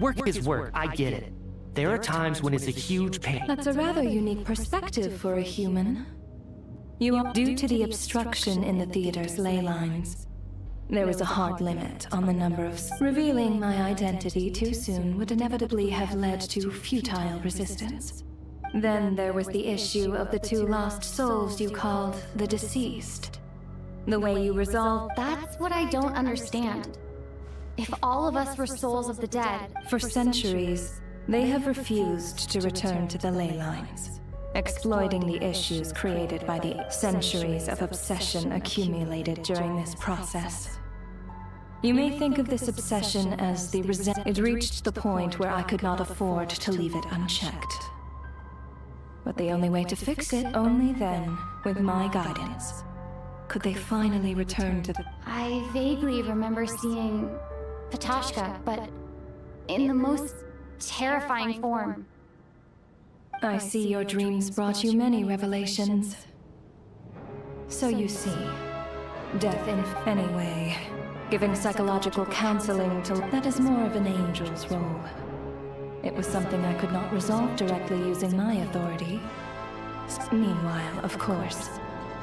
Speaker 8: Work is work, I get it. There are times when it's a huge pain.
Speaker 10: That's a rather unique perspective for a human. You are due to the obstruction in the theater's ley lines. There was a hard limit on the number of... Revealing my identity too soon would inevitably have led to futile resistance. Then there was the issue of the two lost souls you called the deceased. The way you resolved...
Speaker 17: That's what I don't understand. If all of us were souls of the dead...
Speaker 10: For centuries, they have refused to return to the ley lines, exploiting the issues created by the centuries of obsession accumulated during this process. You may think of this obsession as the It reached the point where I could not afford to leave it unchecked. But the only way to fix it, only then, with my guidance, could they finally return to the...
Speaker 17: I vaguely remember seeing Patashka, but in the most terrifying form.
Speaker 10: I see your dreams brought you many revelations. So you see, death in any way, giving psychological counseling to... That is more of an angel's role. It was something I could not resolve directly using my authority. Meanwhile, of course,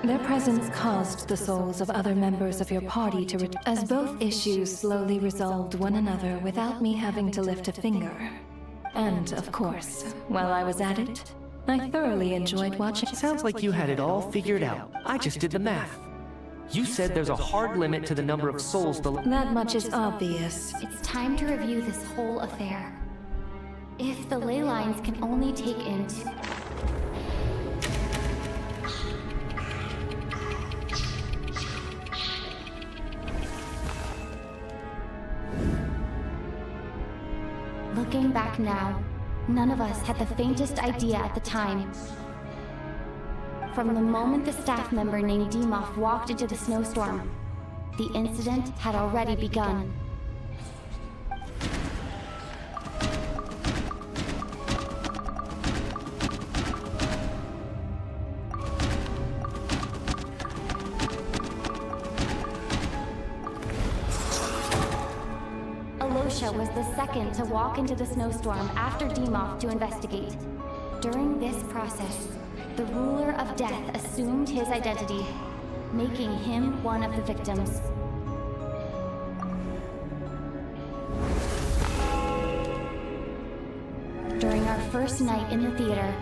Speaker 10: their presence caused the souls of other members of your party to as both issues slowly resolved one another without me having to lift a finger. And, of course, while I was at it, I thoroughly enjoyed watching...
Speaker 8: Sounds like you had it all figured out. I just did the math. You said there's a hard limit to the number of souls
Speaker 10: That much is obvious.
Speaker 17: It's time to review this whole affair. If the ley lines can only take in Looking back now, none of us had the faintest idea at the time. From the moment the staff member named Dimov walked into the snowstorm, the incident had already begun. Alosha was the second to walk into the snowstorm after Dimov to investigate. During this process, the ruler of death assumed his identity, making him one of the victims. During our first night in the theater,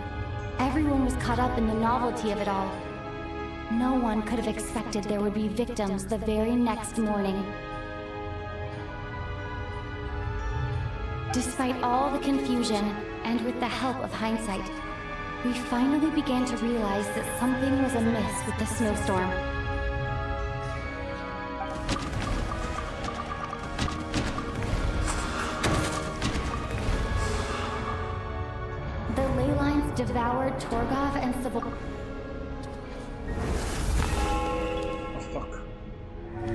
Speaker 17: everyone was caught up in the novelty of it all. No one could have expected there would be victims the very next morning. Despite all the confusion, And with the help of hindsight, we finally began to realize that something was amiss with the snowstorm. The ley lines devoured Torgov and Sybil.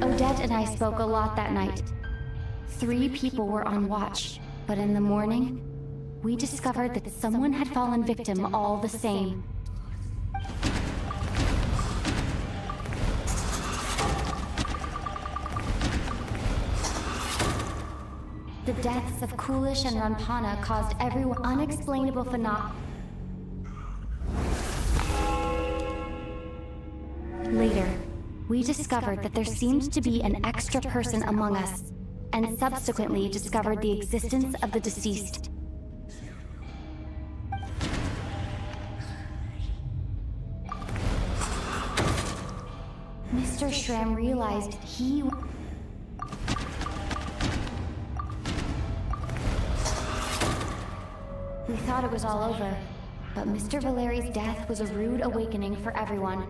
Speaker 17: Odette and I spoke a lot that night. 3 people were on watch, but in the morning, we discovered that someone had fallen victim all the same. The deaths of Kulish and Ranpana caused everyone unexplainable phenomena. Later, we discovered that there seemed to be an extra person among us, and subsequently discovered the existence of the deceased. Mr. Shram realized he... We thought it was all over, but Mr. Valeri's death was a rude awakening for everyone.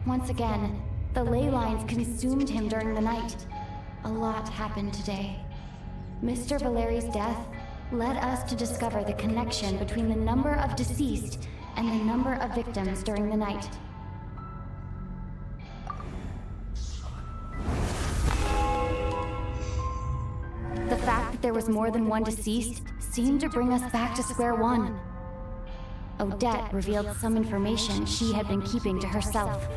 Speaker 17: Once again, the ley lines consumed him during the night. A lot happened today. Mr. Valeri's death led us to discover the connection between the number of deceased and the number of victims during the night. The fact that there was more than one deceased seemed to bring us back to square one. Odette revealed some information she had been keeping to herself.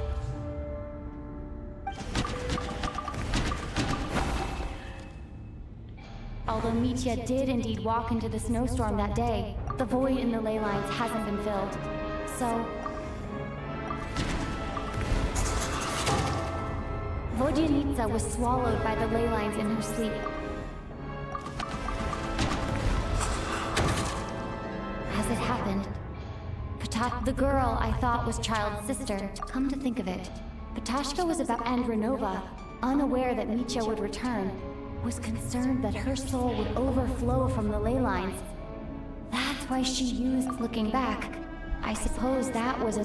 Speaker 17: Although Mitya did indeed walk into the snowstorm that day, the void in the ley lines hasn't been filled. So... Vodyanitsa was swallowed by the ley lines in her sleep. As it happened, the girl I thought was Child's sister, come to think of it, Patashka was about, and Renova, unaware that Mitya would return, was concerned that her soul would overflow from the ley lines. That's why she used looking back. I suppose that was a...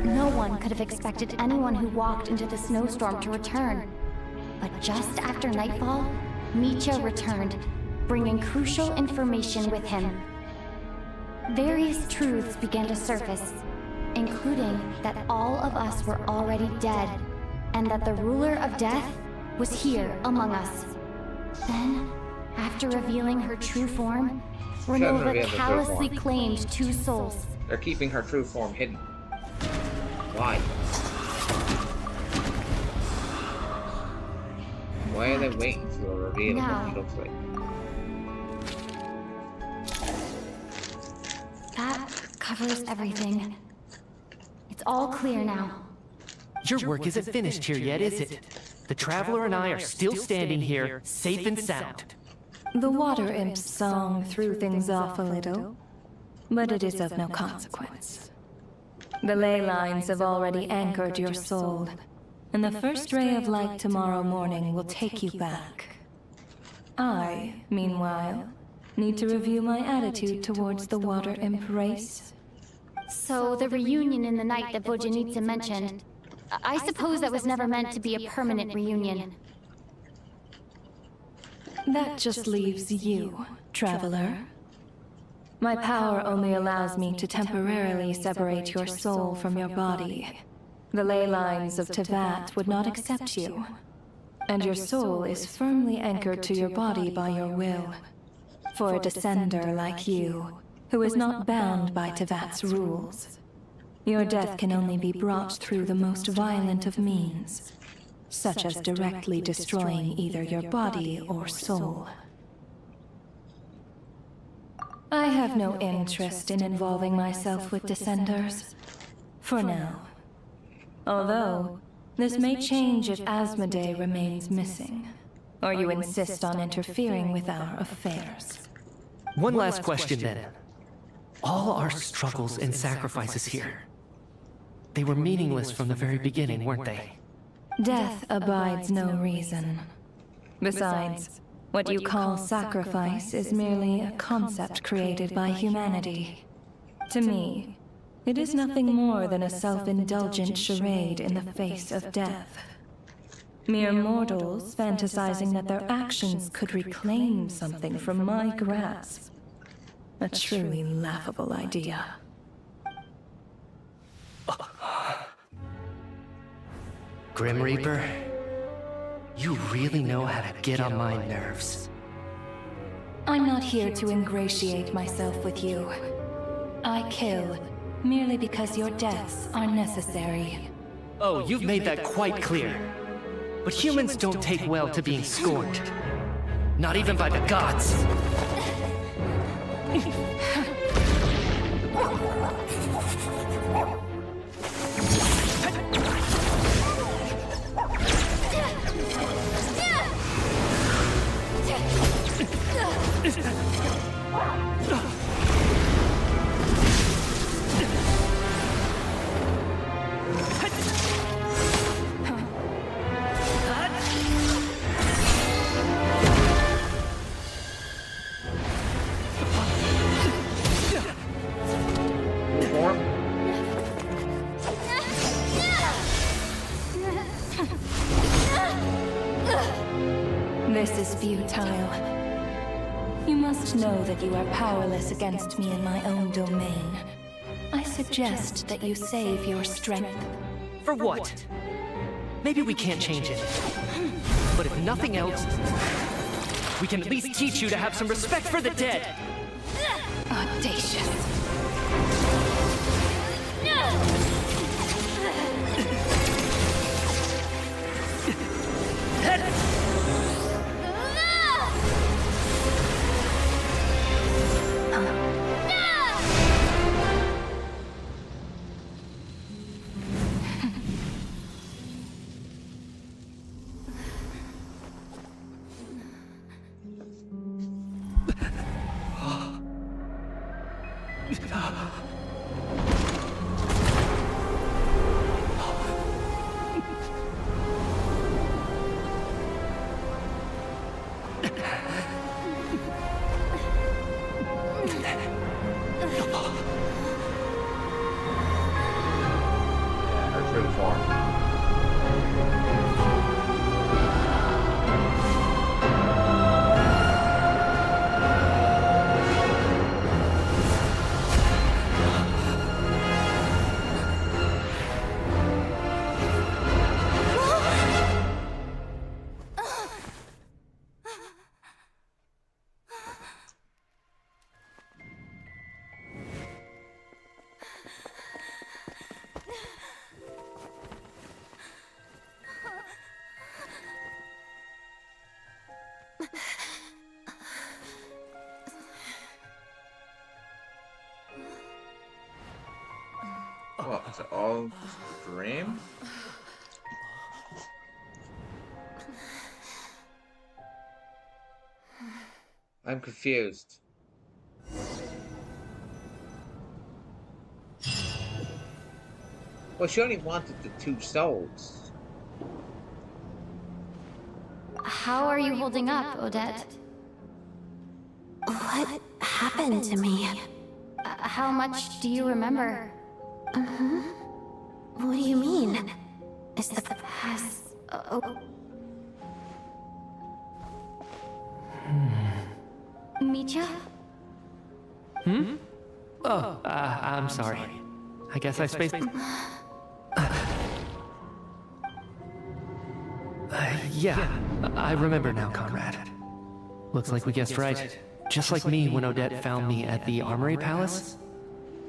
Speaker 17: No one could have expected anyone who walked into the snowstorm to return. But just after nightfall, Mitya returned, bringing crucial information with him. Various truths began to surface, including that all of us were already dead, and that the ruler of death was here among us. Then, after revealing her true form, Renova callously claimed 2 souls.
Speaker 1: They're keeping her true form hidden. Why? Why are they waiting for a reveal of what she looks like?
Speaker 17: That covers everything. It's all clear now.
Speaker 8: Your work isn't finished here yet, is it? The Traveler and I are still standing here, safe and sound.
Speaker 10: The Water Imp's song threw things off a little, but it is of no consequence. The ley lines have already anchored your soul, and the first ray of light tomorrow morning will take you back. I, meanwhile, need to review my attitude towards the Water Imp race.
Speaker 17: So the reunion in the night that Vodyanitsa mentioned, I suppose that was never meant to be a permanent reunion.
Speaker 10: That just leaves you, Traveler. My power only allows me to temporarily separate your soul from your body. The ley lines of Tevat would not accept you, and your soul is firmly anchored to your body by your will. For a descender like you, who is not bound by Tevat's rules, your death can only be brought through the most violent of means, such as directly destroying either your body or soul. I have no interest in involving myself with Descenders, for now. Although, this may change if Asmodee remains missing, or you insist on interfering with our affairs.
Speaker 8: One last question then. All our struggles and sacrifices here, they were meaningless from the very beginning, weren't they?
Speaker 10: Death abides no reason. Besides, What you call sacrifice is merely a concept created by humanity. To me, it is nothing more than a self-indulgent charade in the face of death. Mere mortals fantasizing that their actions could reclaim something from my grasp. A truly laughable idea.
Speaker 8: Grim Reaper, you really know how to get on my nerves.
Speaker 10: I'm not here to ingratiate myself with you. I kill merely because your deaths are necessary.
Speaker 8: Oh, you've made that quite clear. But humans don't take well to being scorned. Not even by the gods.
Speaker 10: This is futile. You must know that you are powerless against me in my own domain. I suggest that you save your strength.
Speaker 8: For what? Maybe we can't change it. But if nothing else, we can at least teach you to have some respect for the dead.
Speaker 10: Audacious.
Speaker 1: What, is it all just a dream? I'm confused. Well, she only wanted the 2 souls.
Speaker 17: How are you holding up, Odette?
Speaker 12: What happened to me?
Speaker 17: How much do you remember?
Speaker 12: What do you mean? Is the past...
Speaker 17: Mitya?
Speaker 8: Oh, I'm sorry. I guess I spaced... yeah, I remember now, Conrad. Looks like we guessed right. Just like me when Odette found me at the Armory Palace.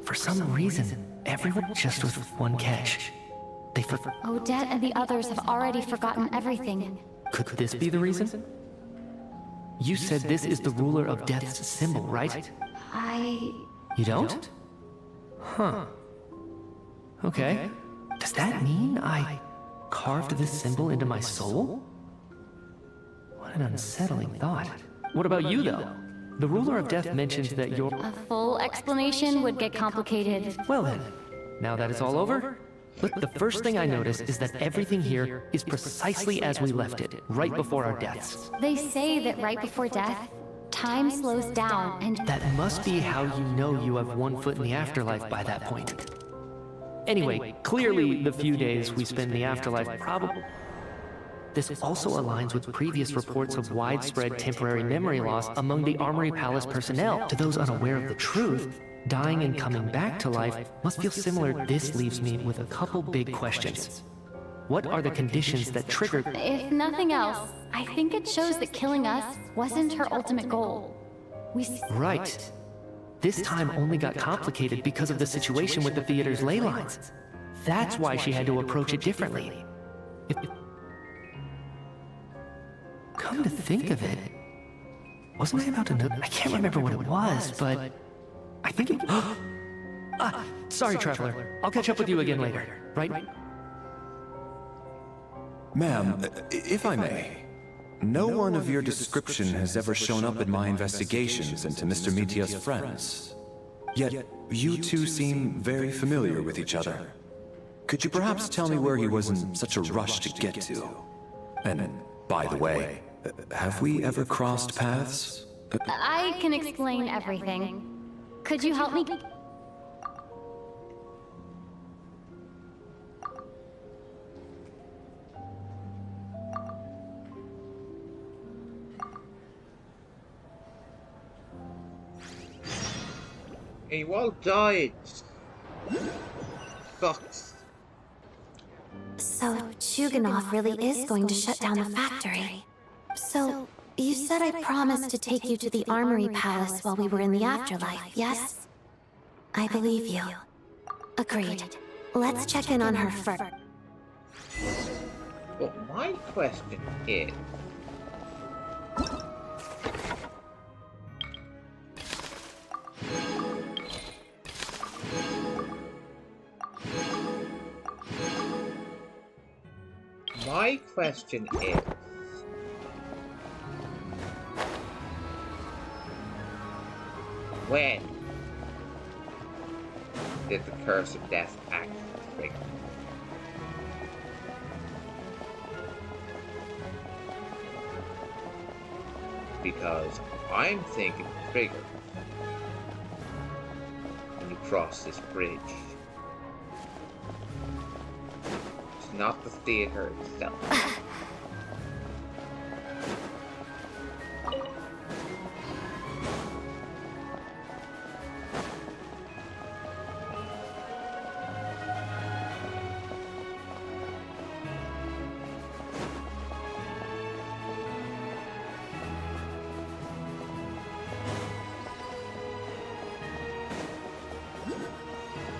Speaker 8: For some reason, everyone just with one catch. They forgot.
Speaker 17: Odette and the others have already forgotten everything.
Speaker 8: Could this be the reason? You said this is the ruler of Death's symbol, right? You don't? Huh. Okay. Does that mean I carved this symbol into my soul? What an unsettling thought. What about you, though? The ruler of Death mentions that you're...
Speaker 17: A full explanation would get complicated.
Speaker 8: Well then, now that it's all over,
Speaker 11: But the first thing I notice is that everything here is precisely as we left it, right before our deaths.
Speaker 17: They say that right before death, time slows down and...
Speaker 11: That must be how you know you have one foot in the afterlife by that point. Anyway, clearly the few days we spend in the afterlife probably... This also aligns with previous reports of widespread temporary memory loss among the Armory Palace personnel. To those unaware of the truth, dying and coming back to life must feel similar. This leaves me with a couple big questions. What are the conditions that triggered...
Speaker 17: If nothing else, I think it shows that killing us wasn't her ultimate goal.
Speaker 11: Right. This time only got complicated because of the situation with the theater's ley lines. That's why she had to approach it differently. Come to think of it, wasn't I about to know? I can't remember what it was, but I think it... sorry, Traveler. I'll catch up with you again later, right?
Speaker 7: Ma'am, if I may, no one of your description has ever shown up in my investigations into Mr. Mitia's friends. Yet, you two seem very familiar with each other. Could you perhaps tell me where he was in such a rush to get to? And, by the way, have we ever crossed paths?
Speaker 17: I can explain everything. Could you help me?
Speaker 1: You all died. Fucks.
Speaker 12: So, Chuganov really is going to shut down the factory. So, you said I promised to take you to the Armory Palace while we were in the afterlife, yes? I believe you. Agreed. Let's check in on her first.
Speaker 1: But my question is... My question is... When did the curse of death actually trigger? Because I'm thinking trigger when you cross this bridge. It's not the theater itself.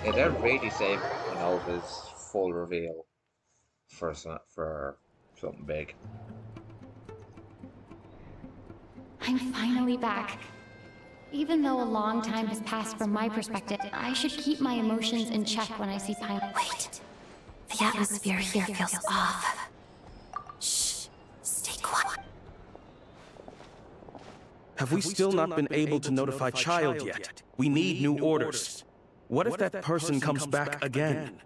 Speaker 1: Yeah, they're really saving Nova's full reveal for something big.
Speaker 17: I'm finally back. Even though a long time has passed from my perspective, I should keep my emotions in check when I see Paimon.
Speaker 12: Wait. The atmosphere here feels off. Shh. Stay quiet.
Speaker 16: Have we still not been able to notify Child yet? We need new orders. What if that person comes back again?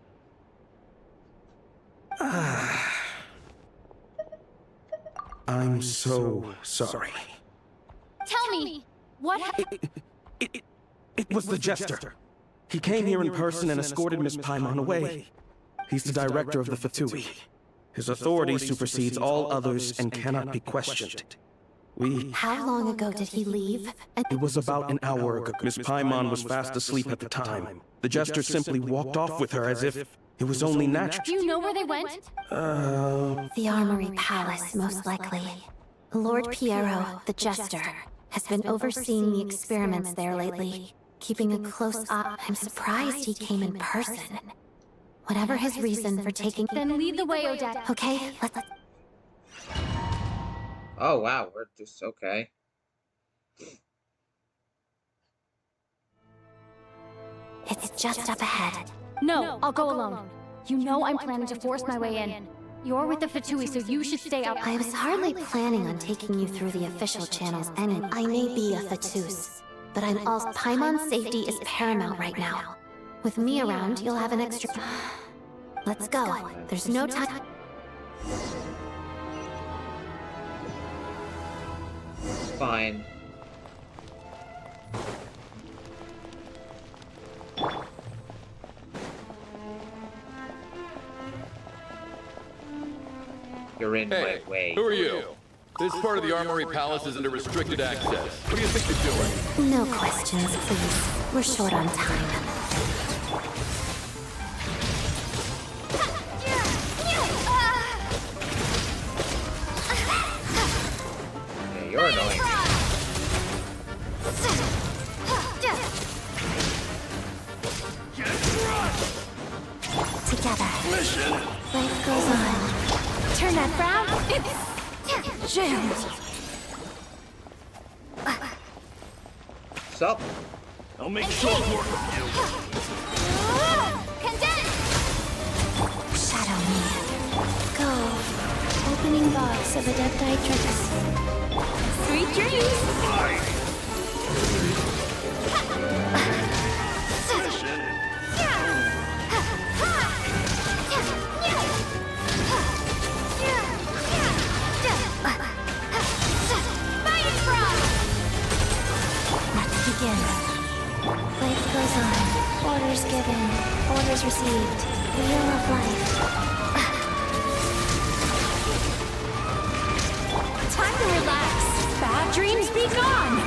Speaker 16: I'm so sorry.
Speaker 17: Tell me, what happened?
Speaker 16: It was the Jester. He came here in person and escorted Miss Paimon away. He's the director of the Fatui. His authority supersedes all others and cannot be questioned.
Speaker 12: How long ago did he leave?
Speaker 16: It was about an hour ago. Miss Paimon was fast asleep at the time. The Jester simply walked off with her as if it was only natural.
Speaker 17: Do you know where they went?
Speaker 12: The Armory Palace, most likely. Lord Piero, the Jester, has been overseeing the experiments there lately, keeping a close eye. I'm surprised he came in person. Whatever his reason for taking...
Speaker 17: Then lead the way, Odette.
Speaker 12: Okay, let's...
Speaker 1: Oh wow, we're just okay.
Speaker 12: It's just up ahead.
Speaker 17: No, I'll go alone. You know I'm planning to force my way in. You're with the Fatui, so you should stay out.
Speaker 12: I was hardly planning on taking you through the official channels anyway. I may be a Fatus, but I'm also... Paimon's safety is paramount right now. With me around, you'll have an extra... Let's go. There's no time.
Speaker 1: Fine. You're in my way.
Speaker 21: Who are you? This part of the Armory Palace isn't a restricted access. What do you think you're doing?
Speaker 12: No questions, please. We're short on time.
Speaker 1: Yeah, you're annoying.
Speaker 12: Together. Life goes on. Turn that frown. It's jammed.
Speaker 1: What's up?
Speaker 15: I'll make short work of you.
Speaker 12: Condense! Shadow me. Go. Opening box of Adeptitrix. Sweet dreams! Let's begin. Life goes on. Orders given. Orders received. Wheel of life.
Speaker 3: Time to relax. Bad dreams be gone.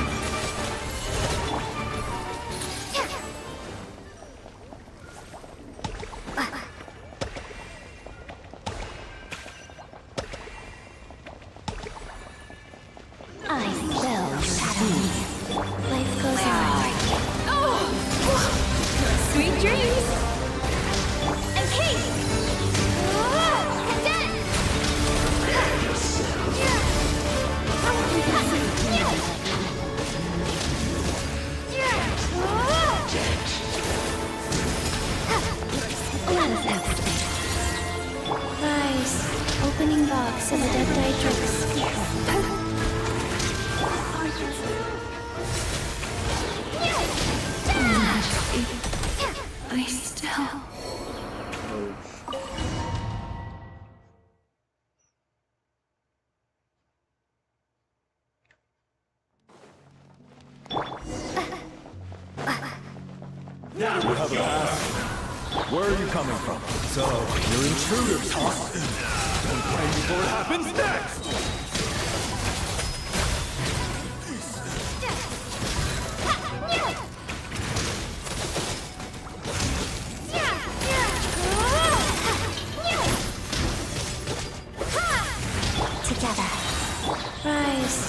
Speaker 12: I will shadow me. Life goes on.
Speaker 3: Sweet dreams. And Kate.
Speaker 12: Rise. Opening box of Adeptitrix. I still...
Speaker 15: Now we have a pass. Where are you coming from? So, you're intruders, huh? Don't play before it happens next!
Speaker 12: Together. Rise.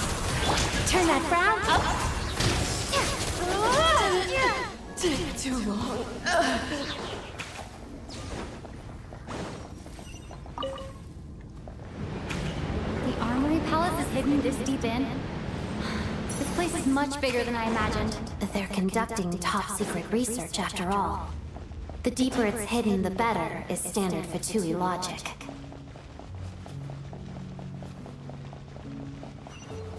Speaker 12: Turn that frown up.
Speaker 3: Take too long.
Speaker 17: The Armory Palace is hidden this deep in? This place is much bigger than I imagined.
Speaker 12: They're conducting top-secret research after all. The deeper it's hidden, the better, is standard Fatui logic.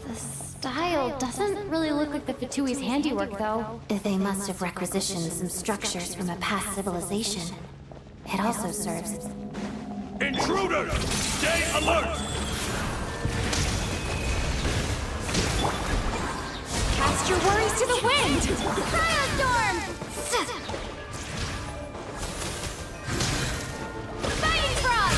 Speaker 17: The style doesn't really look like the Fatui's handiwork, though.
Speaker 12: They must have requisitioned some structures from a past civilization. It also serves as...
Speaker 15: Intruders! Stay alert!
Speaker 3: Cast your worries to the wind!
Speaker 5: Cryostorm! Fighting Frog!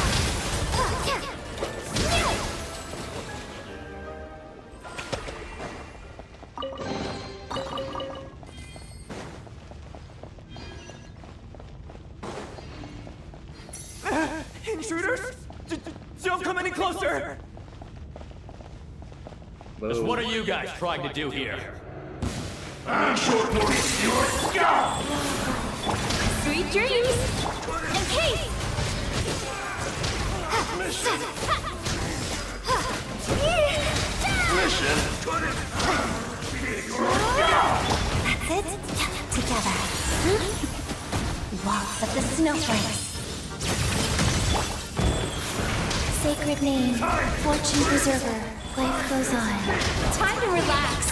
Speaker 8: Intruders? Don't come any closer!
Speaker 20: Just what are you guys trying to do here?
Speaker 15: I'm short your scalp!
Speaker 3: Sweet dreams! And Kate!
Speaker 15: Mission! Mission!
Speaker 12: That's it? Together. Waltz of the Snowflakes. Sacred name, fortune preserver. Life goes on.
Speaker 3: Time to relax!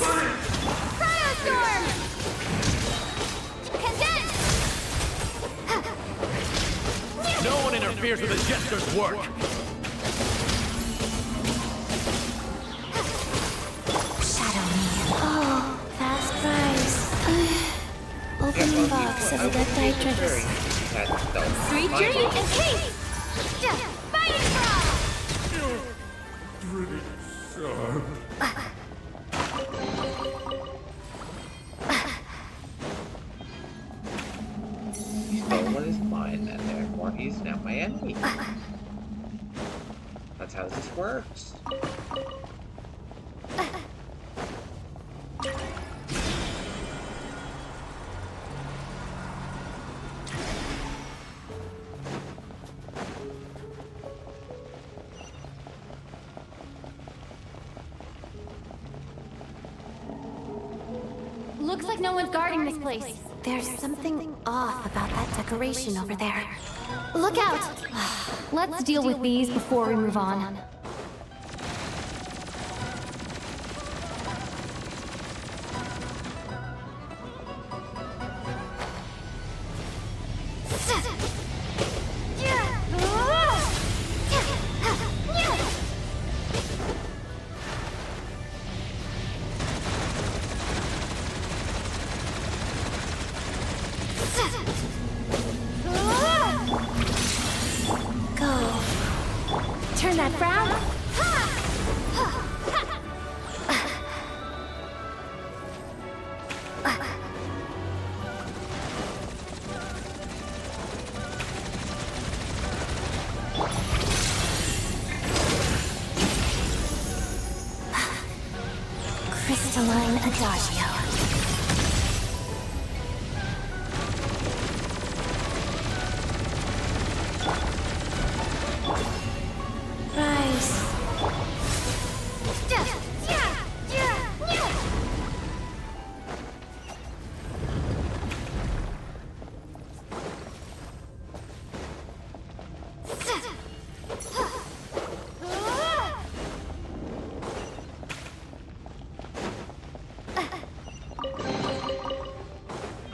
Speaker 5: Cryostorm! Condense!
Speaker 20: No one interfere!
Speaker 15: interferes with the Jester's work!
Speaker 12: Shadow me. Oh, fast rise. Opening box of Adeptitrix.
Speaker 5: Sweet dream and peace! Fighting frog!
Speaker 15: Pretty sharp.
Speaker 1: He stole what is mine, and therefore he's now my enemy. That's how this works.
Speaker 17: Looks like no one's guarding this place.
Speaker 12: There's something off about that decoration over there.
Speaker 17: Look out! Let's deal with these before we move on.
Speaker 12: Turn that frown. Crystalline Adagio.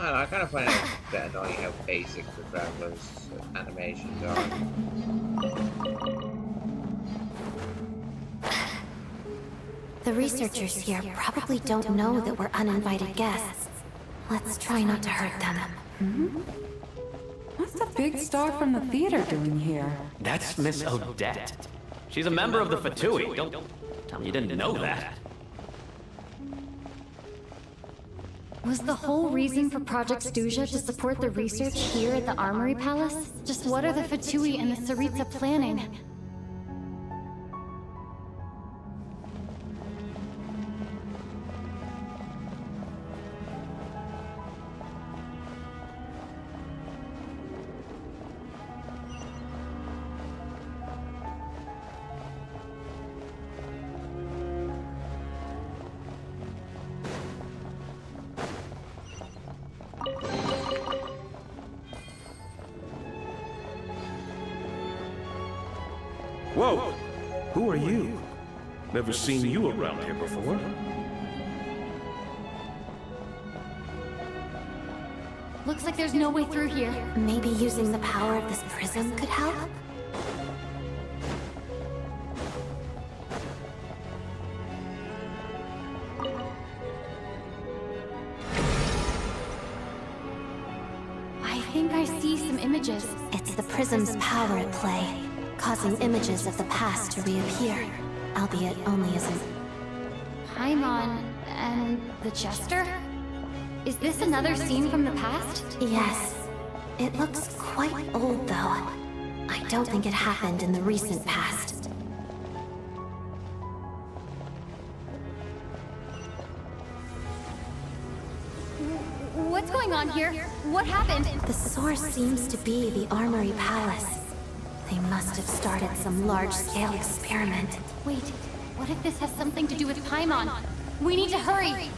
Speaker 1: I kind of find it a bit annoying how basic the Traveler's animations are.
Speaker 12: The researchers here probably don't know that we're uninvited guests. Let's try not to hurt them.
Speaker 10: What's the big star from the theater doing here?
Speaker 2: That's Miss Odette. She's a member of the Fatui. Don't tell me you didn't know that.
Speaker 17: Was the whole reason for Project Stuzha to support the research here at the Armory Palace? Just what are the Fatui and the Tsaritsa planning?
Speaker 16: Whoa! Who are you? Never seen you around here before.
Speaker 17: Looks like there's no way through here.
Speaker 12: Maybe using the power of this prism could help?
Speaker 17: I think I see some images.
Speaker 12: It's the prism's power at play, causing images of the past to reappear, albeit only as an...
Speaker 17: Paimon and the Jester? Is this another scene from the past?
Speaker 12: Yes. It looks quite old, though. I don't think it happened in the recent past.
Speaker 17: What's going on here? What happened?
Speaker 12: The source seems to be the Armory Palace. They must have started some large-scale experiment.
Speaker 17: Wait, what if this has something to do with Paimon? We need to hurry!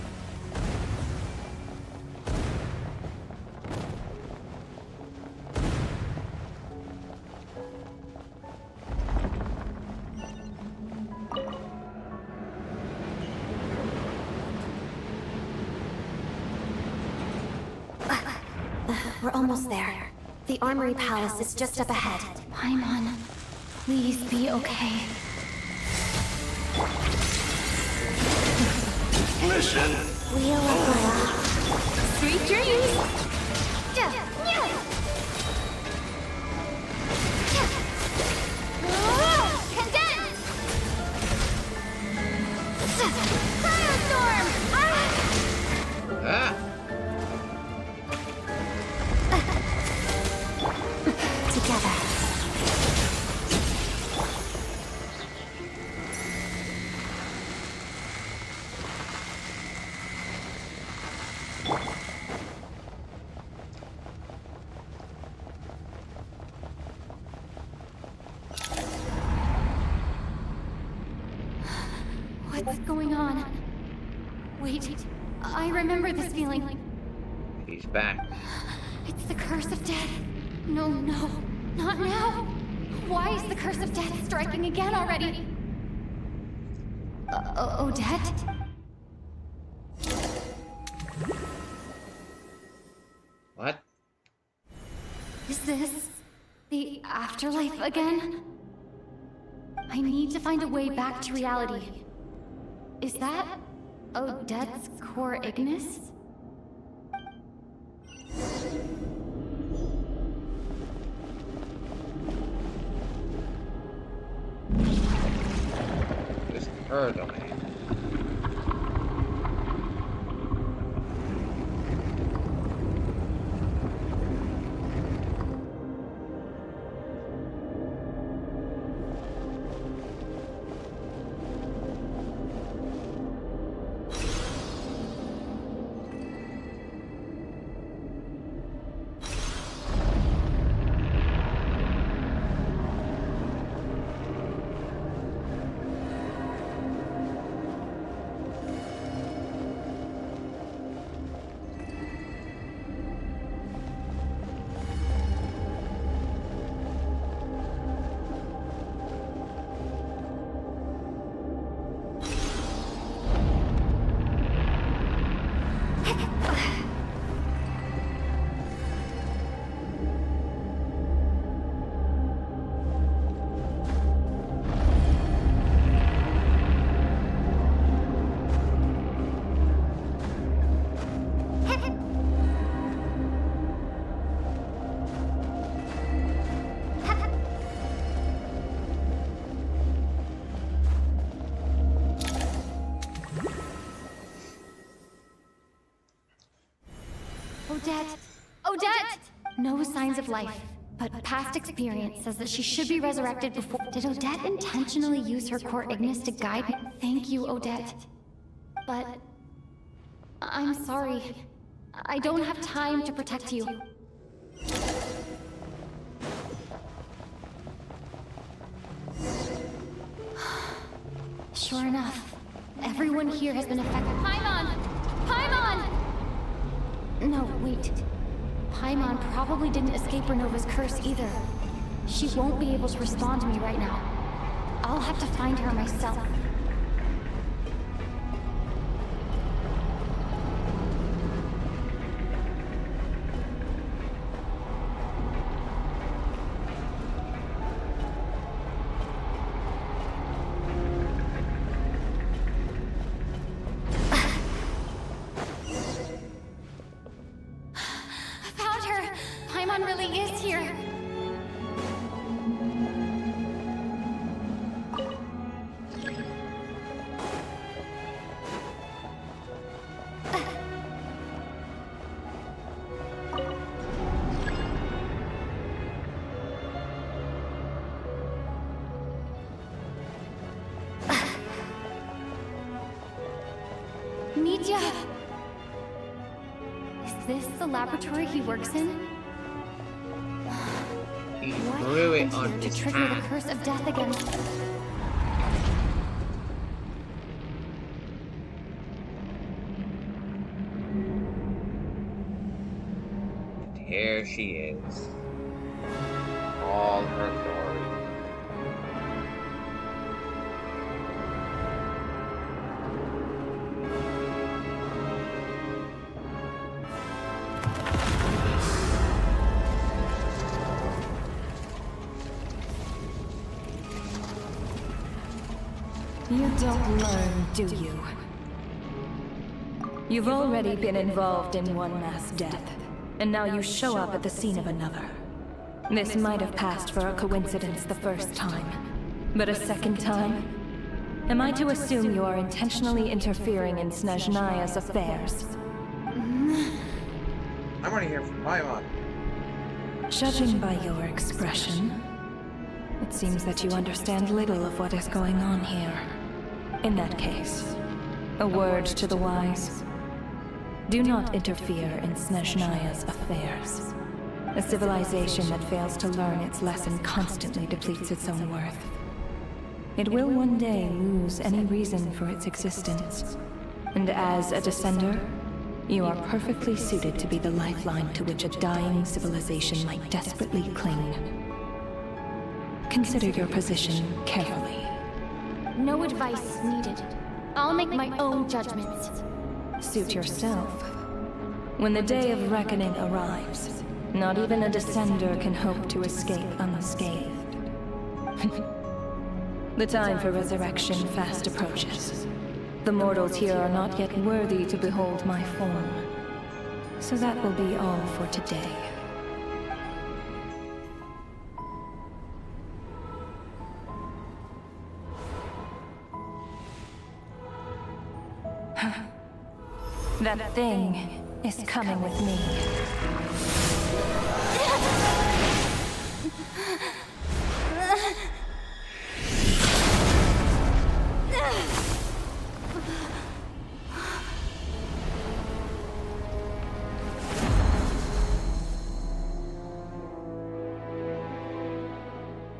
Speaker 12: We're almost there. The Armory Palace is just up ahead.
Speaker 17: Paimon, please be okay.
Speaker 9: Listen.
Speaker 10: Sweet dreams!
Speaker 5: Condense! Firestorm!
Speaker 1: Ah!
Speaker 12: Together.
Speaker 17: What's going on? Wait, I remember this feeling.
Speaker 1: He's back.
Speaker 17: It's the curse of death. No, no, not now. Why is the curse of death striking again already? Odette?
Speaker 1: What?
Speaker 17: Is this the afterlife again? I need to find a way back to reality. Is that Odette's core Ignis?
Speaker 1: Just her domain.
Speaker 17: Odette! Odette! No signs of life, but past experience says that she should be resurrected before. Did Odette intentionally use her core Ignis to guide me? Thank you, Odette. But I'm sorry. I don't have time to protect you. Sure enough, everyone here has been affected. Paimon! Paimon! No, wait. Paimon probably didn't escape Renova's curse either. She won't be able to respond to me right now. I'll have to find her myself. Is this the laboratory he works in?
Speaker 1: He
Speaker 17: What
Speaker 1: threw it
Speaker 17: happened
Speaker 1: on
Speaker 17: here
Speaker 1: his
Speaker 17: to trigger the
Speaker 1: hand.
Speaker 17: curse of death again?
Speaker 1: Here she is. All her glory.
Speaker 10: don't learn, do you? You've already been involved in one mass death, and now you show up at the scene of another. This might have passed for a coincidence the first time, but a second time? Am I to assume you are intentionally interfering in Snezhnaya's affairs?
Speaker 1: I want to hear from Paimon.
Speaker 10: Judging by your expression, it seems that you understand little of what is going on here. In that case, a word to the wise. Do not interfere in Snezhnaya's affairs. A civilization that fails to learn its lesson constantly depletes its own worth. It will one day lose any reason for its existence. And as a descender, you are perfectly suited to be the lifeline to which a dying civilization might desperately cling. Consider your position carefully.
Speaker 17: No advice needed. I'll make my own judgments.
Speaker 10: Suit yourself. When the day of reckoning arrives, not even a descender can hope to escape unscathed. The time for resurrection fast approaches. The mortals here are not yet worthy to behold my form. So that will be all for today. That thing is coming with me.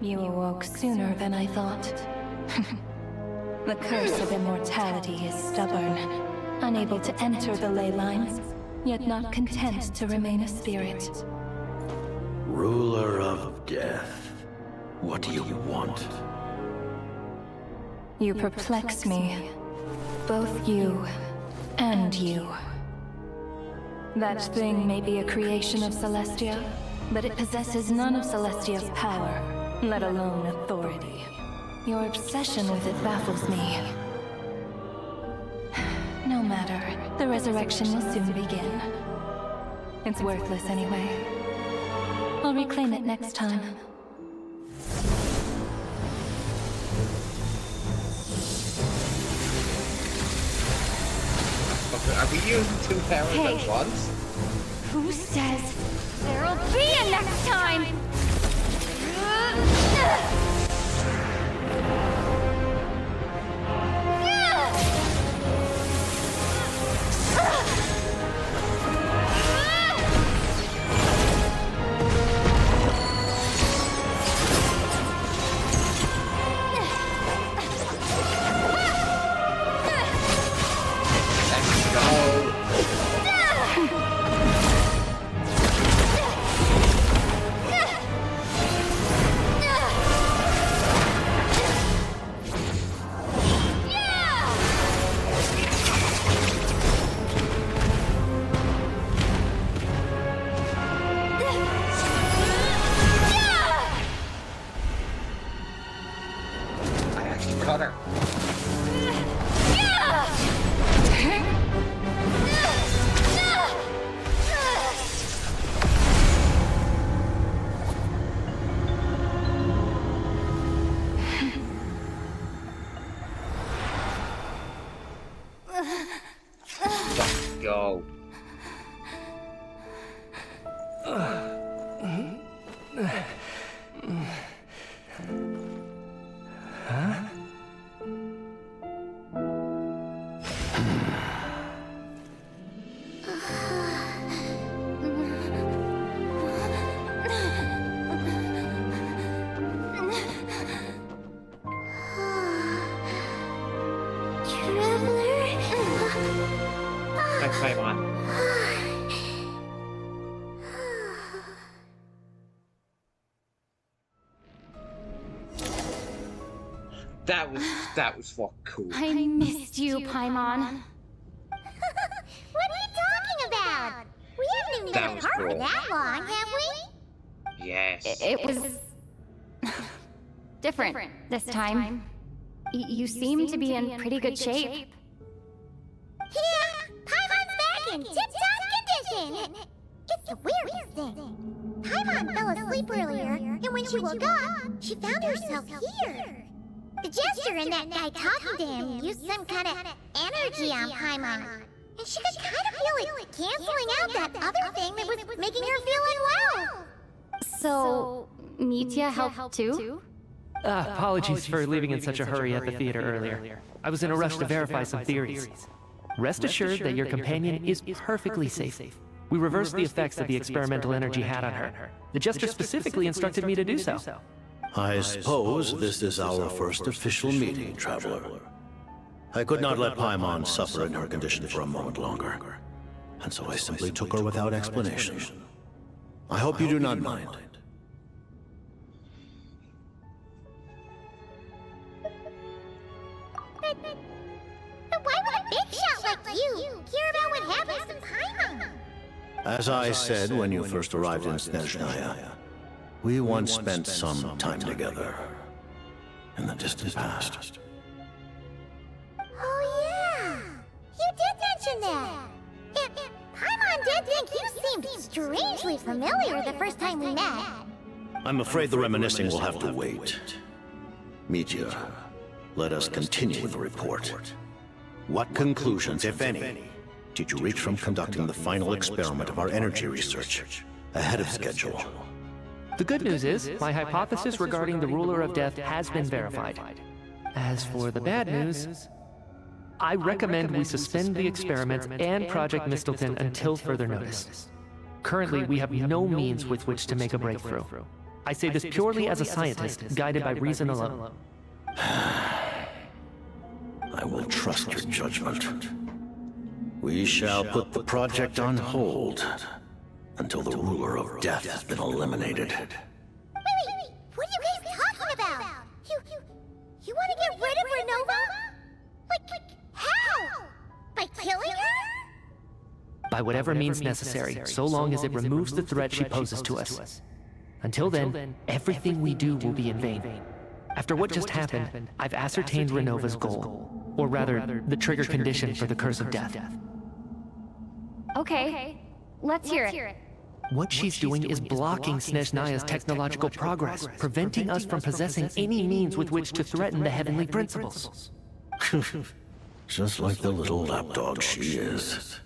Speaker 10: You awoke sooner than I thought. The curse of immortality is stubborn, unable to enter the ley lines, yet not content to remain a spirit.
Speaker 13: Ruler of death, what do you want?
Speaker 10: You perplex me. Both you and you. That thing may be a creation of Celestia, but it possesses none of Celestia's power, let alone authority. Your obsession with it baffles me. No matter, the resurrection will soon begin. It's worthless anyway. I'll reclaim it next time.
Speaker 1: Are we using 2 powers at once?
Speaker 17: Who says there'll be a next time?
Speaker 1: Go.
Speaker 11: Huh?
Speaker 1: That was fucking cool.
Speaker 17: I missed you, Paimon.
Speaker 5: What are you talking about? We haven't even been apart for that long, have we?
Speaker 1: Yes.
Speaker 17: It was different this time. You seem to be in pretty good shape.
Speaker 5: Yeah, Paimon's back in tip-top condition. It's the weirdest thing. Paimon fell asleep earlier, and when she woke up, she found herself here. The Jester and that guy talking to him used some kind of energy on Paimon. And she could kind of feel it canceling out that other thing that was making her feel unwell.
Speaker 17: So, Mitya helped too?
Speaker 8: Apologies for leaving in such a hurry at the theater earlier. I was in a rush to verify some theories. Rest assured that your companion is perfectly safe. We reversed the effects that the experimental energy had on her. The Jester specifically instructed me to do so.
Speaker 4: I suppose this is our first official meeting, Traveler. I could not let Paimon suffer in her condition for a moment longer, and so I simply took her without explanation. I hope you do not mind.
Speaker 5: But why would a big shot like you care about what happens to Paimon?
Speaker 4: As I said when you first arrived in Snezhnaya, we once spent some time together in the distant past.
Speaker 5: Oh yeah, you did mention that. Paimon did think you seemed strangely familiar the first time we met.
Speaker 4: I'm afraid the reminiscing will have to wait. Mitya, let us continue with the report. What conclusions, if any, did you reach from conducting the final experiment of our energy research ahead of schedule?
Speaker 8: The good news is, my hypothesis regarding the Ruler of Death has been verified. As for the bad news, I recommend we suspend the experiments and Project Mistleton until further notice. Currently, we have no means with which to make a breakthrough. I say this purely as a scientist, guided by reason alone.
Speaker 4: I will trust your judgment. We shall put the project on hold until the Ruler of Death has been eliminated.
Speaker 5: Wait, what are you guys talking about? You want to get rid of Renova? Like, how? By killing her?
Speaker 8: By whatever means necessary, so long as it removes the threat she poses to us. Until then, everything we do will be in vain. After what just happened, I've ascertained Renova's goal. Or rather, the trigger condition for the Curse of Death.
Speaker 17: Okay, let's hear it.
Speaker 8: What she's doing is blocking Snezhnaya's technological progress, preventing us from possessing any means with which to threaten the heavenly principles.
Speaker 4: Just like the little lapdog she is.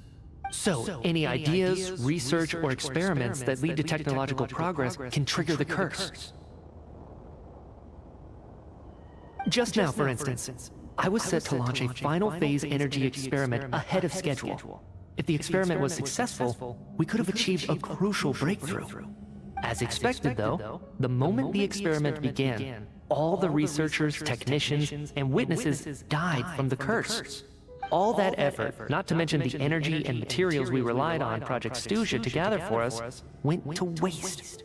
Speaker 8: So, any ideas, research, or experiments that lead to technological progress can trigger the curse. Just now, for instance, I was set to launch a final phase energy experiment ahead of schedule. If the experiment was successful, we could have achieved a crucial breakthrough. As expected, though, the moment the experiment began, all the researchers, technicians, and witnesses died from the curse. All that effort, not to mention the energy and materials we relied on Project Snezhnaya to gather for us, went to waste.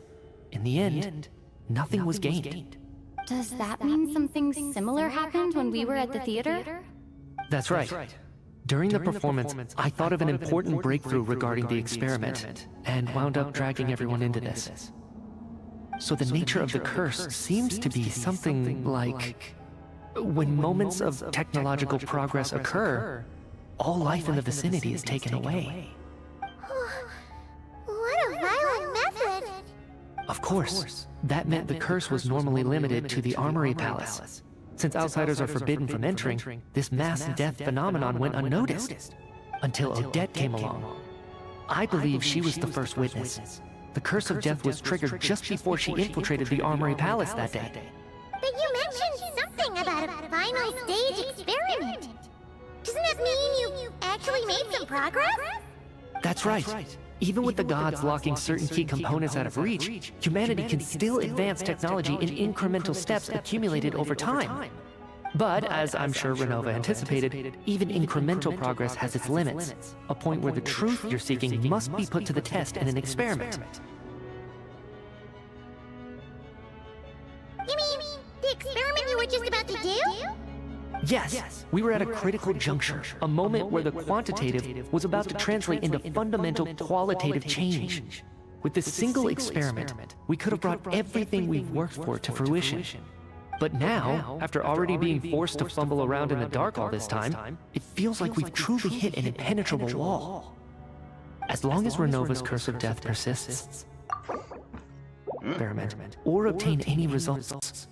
Speaker 8: In the end, nothing was gained.
Speaker 17: Does that mean something similar happened when we were at the theater?
Speaker 8: That's right. During the performance, I thought of an important breakthrough regarding the experiment, and wound up dragging everyone into this. So the nature of the curse seems to be something like... when moments of technological progress occur, all life in the vicinity is taken away.
Speaker 5: What a violent method!
Speaker 8: Of course, that meant the curse was normally limited to the Armory Palace. Since outsiders are forbidden from entering, this mass death phenomenon went unnoticed. Until Odette came along. I believe she was the first witness. The curse of death was triggered just before she infiltrated the Armory Palace that day.
Speaker 5: But you mentioned something about a final stage experiment. Doesn't that mean you actually made some progress?
Speaker 8: That's right. Even with the gods locking certain key components out of reach, humanity can still advance technology in incremental steps accumulated over time. But, as I'm sure Renova anticipated, even incremental progress has its limits, a point where the truth you're seeking must be put to the test in an experiment.
Speaker 5: You mean the experiment you were just about to do?
Speaker 8: Yes, we were at a critical juncture, a moment where the quantitative was about to translate into fundamental qualitative change. With this single experiment, we could have brought everything we've worked for to fruition.
Speaker 11: But now, after already being forced to fumble around in the dark all this time, it feels like we've truly hit an impenetrable wall. As long as Renova's curse of death persists, experiment, or obtain any results.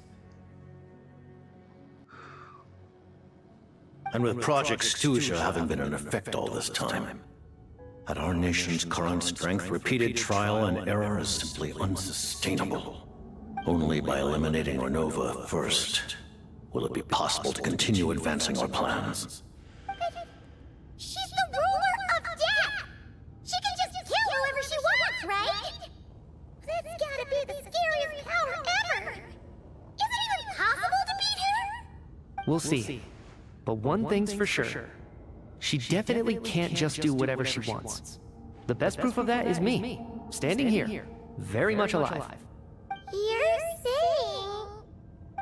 Speaker 4: And with Project Stuzha having been in effect all this time, at our nation's current strength, repeated trial and error is simply unsustainable. Only by eliminating Renova first will it be possible to continue advancing our plans.
Speaker 5: She's the ruler of death! She can just kill whoever she wants, right? That's gotta be the scariest power ever! Is it even possible to beat her?
Speaker 11: We'll see. But one thing's for sure. She definitely can't just do whatever she wants. The best proof of that is me, standing here, very much alive.
Speaker 5: You're saying...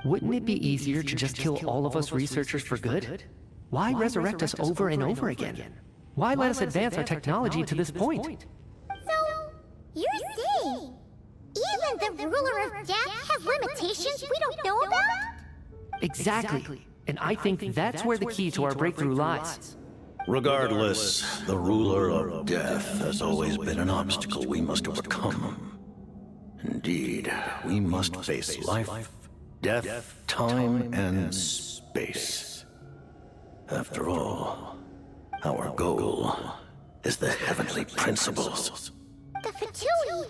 Speaker 11: Wouldn't it be easier to just kill all of us researchers for good? Why resurrect us over and over again? Why let us advance our technology to this point?
Speaker 5: So, you're saying even the ruler of death has limitations we don't know about?
Speaker 11: Exactly. And I think that's where the key to our breakthrough lies.
Speaker 4: Regardless, the ruler of death has always been an obstacle we must overcome. Indeed, we must face life, death, time, and space. After all, our goal is the heavenly principles.
Speaker 5: The Fatui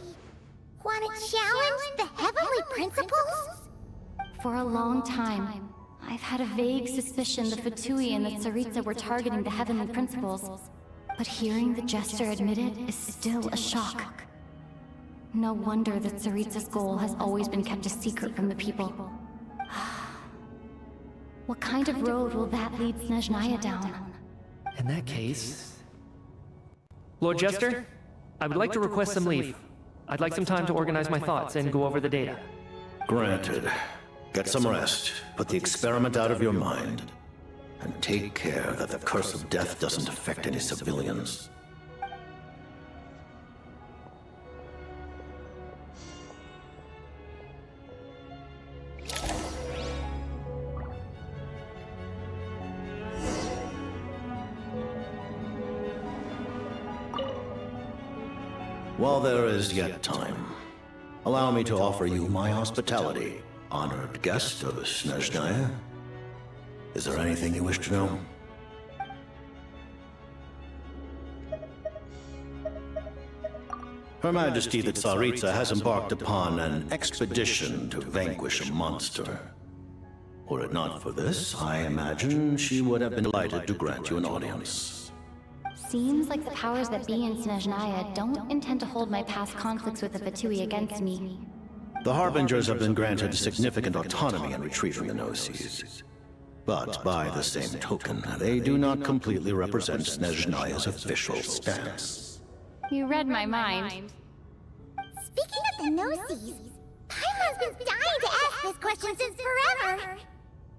Speaker 5: want to challenge the heavenly principles?
Speaker 17: For a long time, I've had a vague suspicion the Fatui and the Tsaritsa were targeting the heavenly principles. But hearing the Jester admit it is still a shock. No wonder that Tsaritsa's goal has always been kept a secret from the people. What kind of road will that lead Snezhnaya down?
Speaker 11: In that case... Lord Jester, I would like to request some leave. I'd like some time to organize my thoughts and go over the data.
Speaker 4: Granted. Get some rest, put the experiment out of your mind, and take care that the curse of death doesn't affect any civilians. While there is yet time, allow me to offer you my hospitality. Honored guest of Snezhnaya. Is there anything you wish to know? Her Majesty the Tsaritsa has embarked upon an expedition to vanquish a monster. Were it not for this, I imagine she would have been delighted to grant you an audience.
Speaker 17: Seems like the powers that be in Snezhnaya don't intend to hold my past conflicts with the Fatui against me.
Speaker 4: The Harbingers have been granted significant autonomy in retrieving the No-Seas. But by the same token, they do not completely represent Snezhnaya's official stance.
Speaker 17: You read my mind.
Speaker 5: Speaking of the No-Seas, Paimon's been dying to ask this question since forever.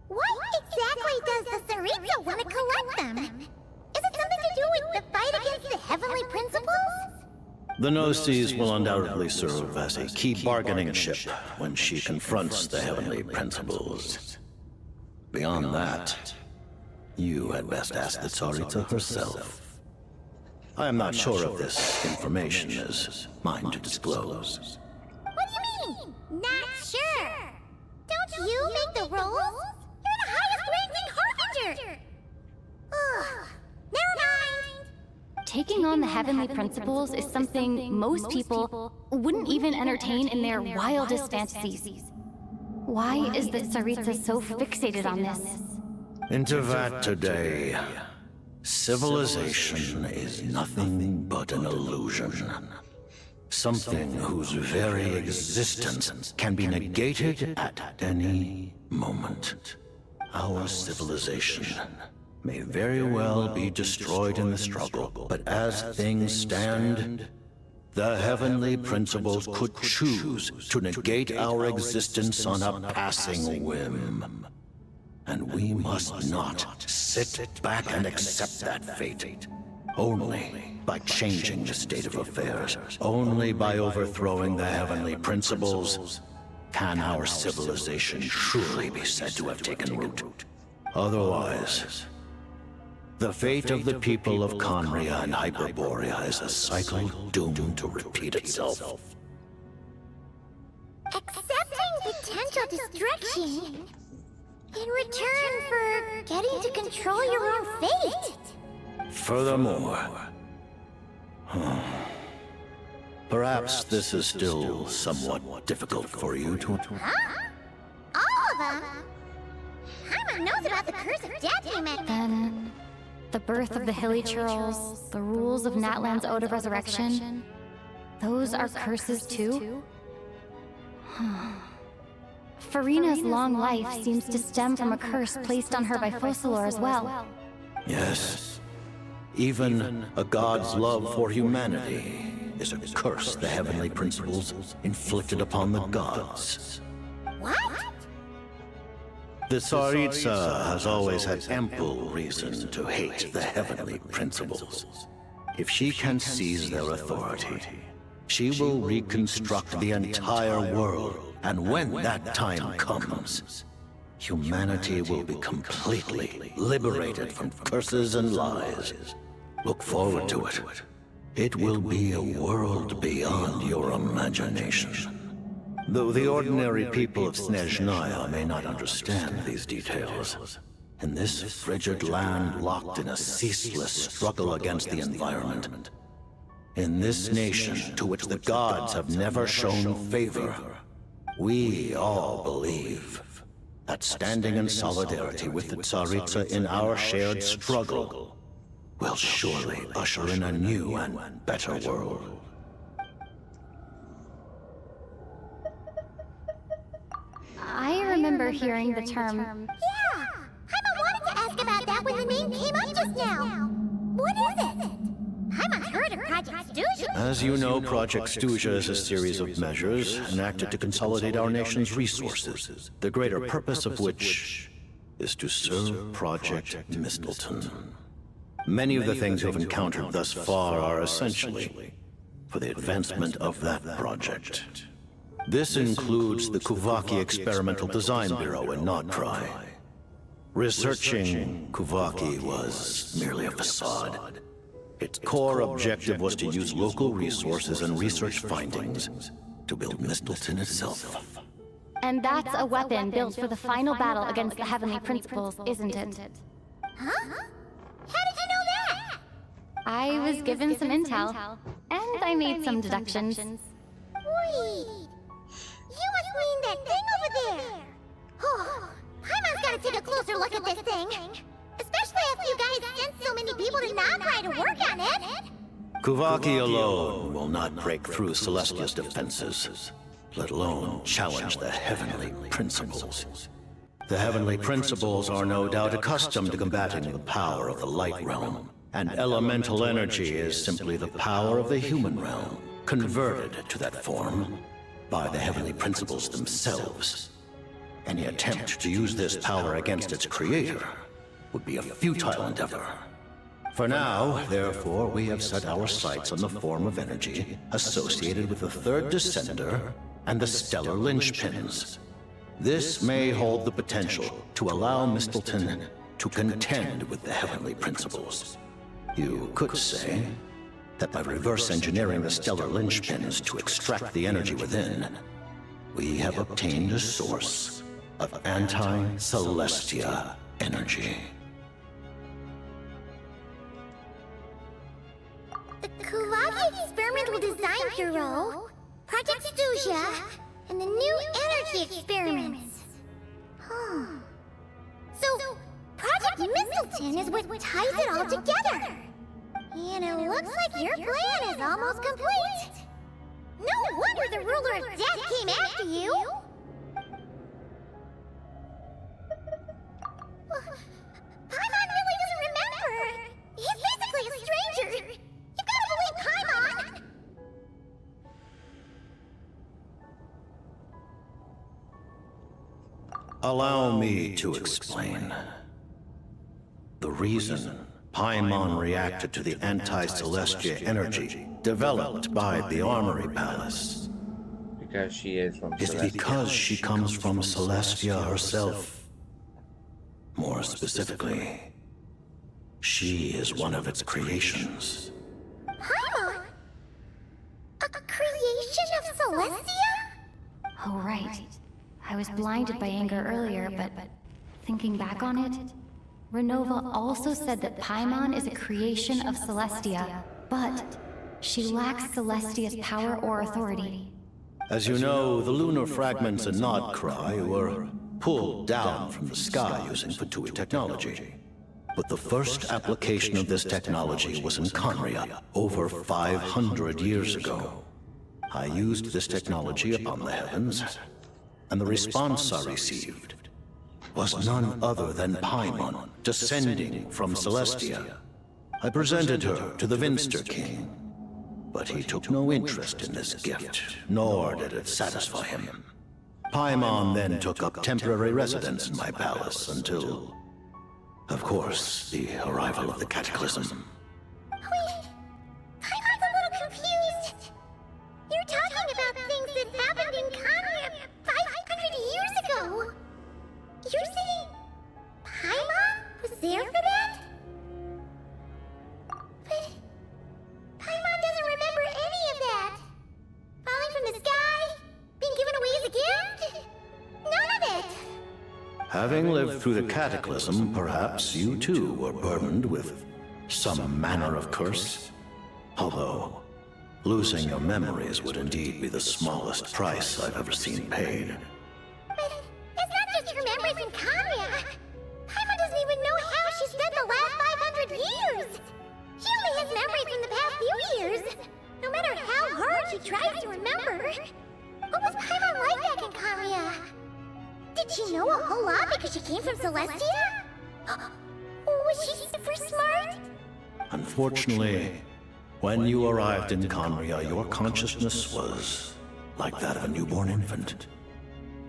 Speaker 5: What exactly does the Tsaritsa want to collect them? Is it something to do with the fight against the heavenly principles?
Speaker 4: The No-Seas will undoubtedly serve as a key bargaining chip when she confronts the heavenly principles. Beyond that, you had best ask the Tsaritsa herself. I am not sure if this information is mine to disclose.
Speaker 5: What do you mean? Not sure? Don't you make the rules? You're the highest-ranking Harbinger! Ugh, never mind!
Speaker 17: Taking on the heavenly principles is something most people wouldn't even entertain in their wildest fantasies. Why is the Tsaritsa so fixated on this?
Speaker 4: Into that today, civilization is nothing but an illusion. Something whose very existence can be negated at any moment. Our civilization may very well be destroyed in the struggle, but as things stand, the heavenly principles could choose to negate our existence on a passing whim. And we must not sit back and accept that fate. Only by changing the state of affairs, only by overthrowing the heavenly principles, can our civilization truly be said to have taken root. Otherwise, the fate of the people of Conria and Hyperborea is a cycle doomed to repeat itself.
Speaker 5: Accepting potential destruction in return for getting to control your own fate.
Speaker 4: Furthermore, perhaps this is still somewhat difficult for you to...
Speaker 5: Huh? All of them? Paimon knows about the curse of death you meant.
Speaker 17: Then, the birth of the Hilly Churls, the rules of Natlan's Ode of Resurrection, those are curses too? Farina's long life seems to stem from a curse placed on her by Focalor as well.
Speaker 4: Yes. Even a god's love for humanity is a curse the heavenly principles inflicted upon the gods.
Speaker 5: What?
Speaker 4: The Tsaritsa has always had ample reason to hate the heavenly principles. If she can seize their authority, she will reconstruct the entire world, and when that time comes, humanity will be completely liberated from curses and lies. Look forward to it. It will be a world beyond your imagination. Though the ordinary people of Snezhnaya may not understand these details, in this frigid land locked in a ceaseless struggle against the environment, in this nation to which the gods have never shown favor, we all believe that standing in solidarity with the Tsaritsa in our shared struggle will surely usher in a new and better world.
Speaker 17: I remember hearing the term...
Speaker 5: Yeah! Paimon wanted to ask about that when the name came up just now. What is it? Paimon's heard of Project Stuzha.
Speaker 4: As you know, Project Stuzha is a series of measures enacted to consolidate our nation's resources, the greater purpose of which is to serve Project Mistleton. Many of the things you've encountered thus far are essentially for the advancement of that project. This includes the Kuvaki Experimental Design Bureau in Notri. Researching Kuvaki was merely a facade. Its core objective was to use local resources and research findings to build Mistleton itself.
Speaker 17: And that's a weapon built for the final battle against the Heavenly Principles, isn't it?
Speaker 5: Huh? How did you know that?
Speaker 17: I was given some intel, and I made some deductions.
Speaker 5: Wait. You must mean that thing over there! Oh, Paimon's gotta take a closer look at this thing! Especially after you guys sent so many people to Notri to work on it!
Speaker 4: Kuvaki alone will not break through Celestia's defenses, let alone challenge the Heavenly Principles. The Heavenly Principles are no doubt accustomed to combating the power of the Light Realm, and elemental energy is simply the power of the human realm, converted to that form by the Heavenly Principles themselves. Any attempt to use this power against its creator would be a futile endeavor. For now, therefore, we have set our sights on the form of energy associated with the third descender and the stellar linchpins. This may hold the potential to allow Mistleton to contend with the Heavenly Principles. You could say that by reverse engineering the stellar linchpins to extract the energy within, we have obtained a source of anti-Celestia energy.
Speaker 5: The Kuvaki Experimental Design Bureau, Project Stuzha, and the new energy experiments. Huh. So, Project Mistleton is what ties it all together. And it looks like your plan is almost complete. No wonder the ruler of death came after you. Paimon really doesn't remember. He's basically a stranger. You gotta believe Paimon.
Speaker 4: Allow me to explain. The reason Paimon reacted to the anti-Celestia energy developed by the Armory Palace
Speaker 1: Because she is from
Speaker 4: It's
Speaker 1: Celestia.
Speaker 4: because she comes from Celestia herself. More specifically, she is one of its creations.
Speaker 5: Paimon? A creation of Celestia?
Speaker 17: Oh, right. I was blinded by anger earlier, but thinking back on it, Renova also said that Paimon is a creation of Celestia, but she lacks Celestia's power or authority.
Speaker 4: As you know, the lunar fragments in Nodcry were pulled down from the sky using Fatui technology. But the first application of this technology was in Conria, over 500 years ago. I used this technology upon the heavens, and the response I received was none other than Paimon, descending from Celestia. I presented her to the Vinster King, but he took no interest in this gift, nor did it satisfy him. Paimon then took up temporary residence in my palace until, of course, the arrival of the Cataclysm.
Speaker 5: Wait, Paimon's a little confused. You're talking about things that happened in Conria 500 years ago. You're saying Paimon was there for that? But Paimon doesn't remember any of that. Falling from the sky? Being given away as a gift? None of it.
Speaker 4: Having lived through the Cataclysm, perhaps you too were burdened with some manner of curse. Although, losing your memories would indeed be the smallest price I've ever seen paid.
Speaker 5: But it's not just her memories in Conria. Paimon doesn't even know how she spent the last 500 years. She only has memories from the past few years. No matter how hard she tries to remember. What was Paimon like back in Conria? Did she know a whole lot because she came from Celestia? Was she super smart?
Speaker 4: Unfortunately, when you arrived in Conria, your consciousness was like that of a newborn infant.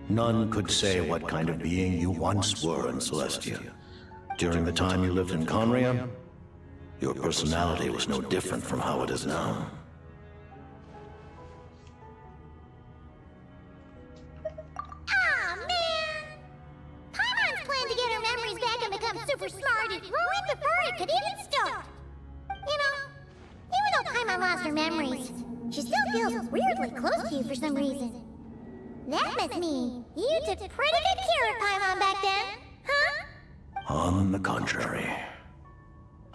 Speaker 4: None could say what kind of being you once were in Celestia. During the time you lived in Conria, your personality was no different from how it is now.
Speaker 5: Aw, man! Paimon's plan to get her memories back and become super smart is ruined before it could even start. You know, even though Paimon lost her memories, she still feels weirdly close to you for some reason. That must mean you took pretty good care of Paimon back then, huh?
Speaker 4: On the contrary,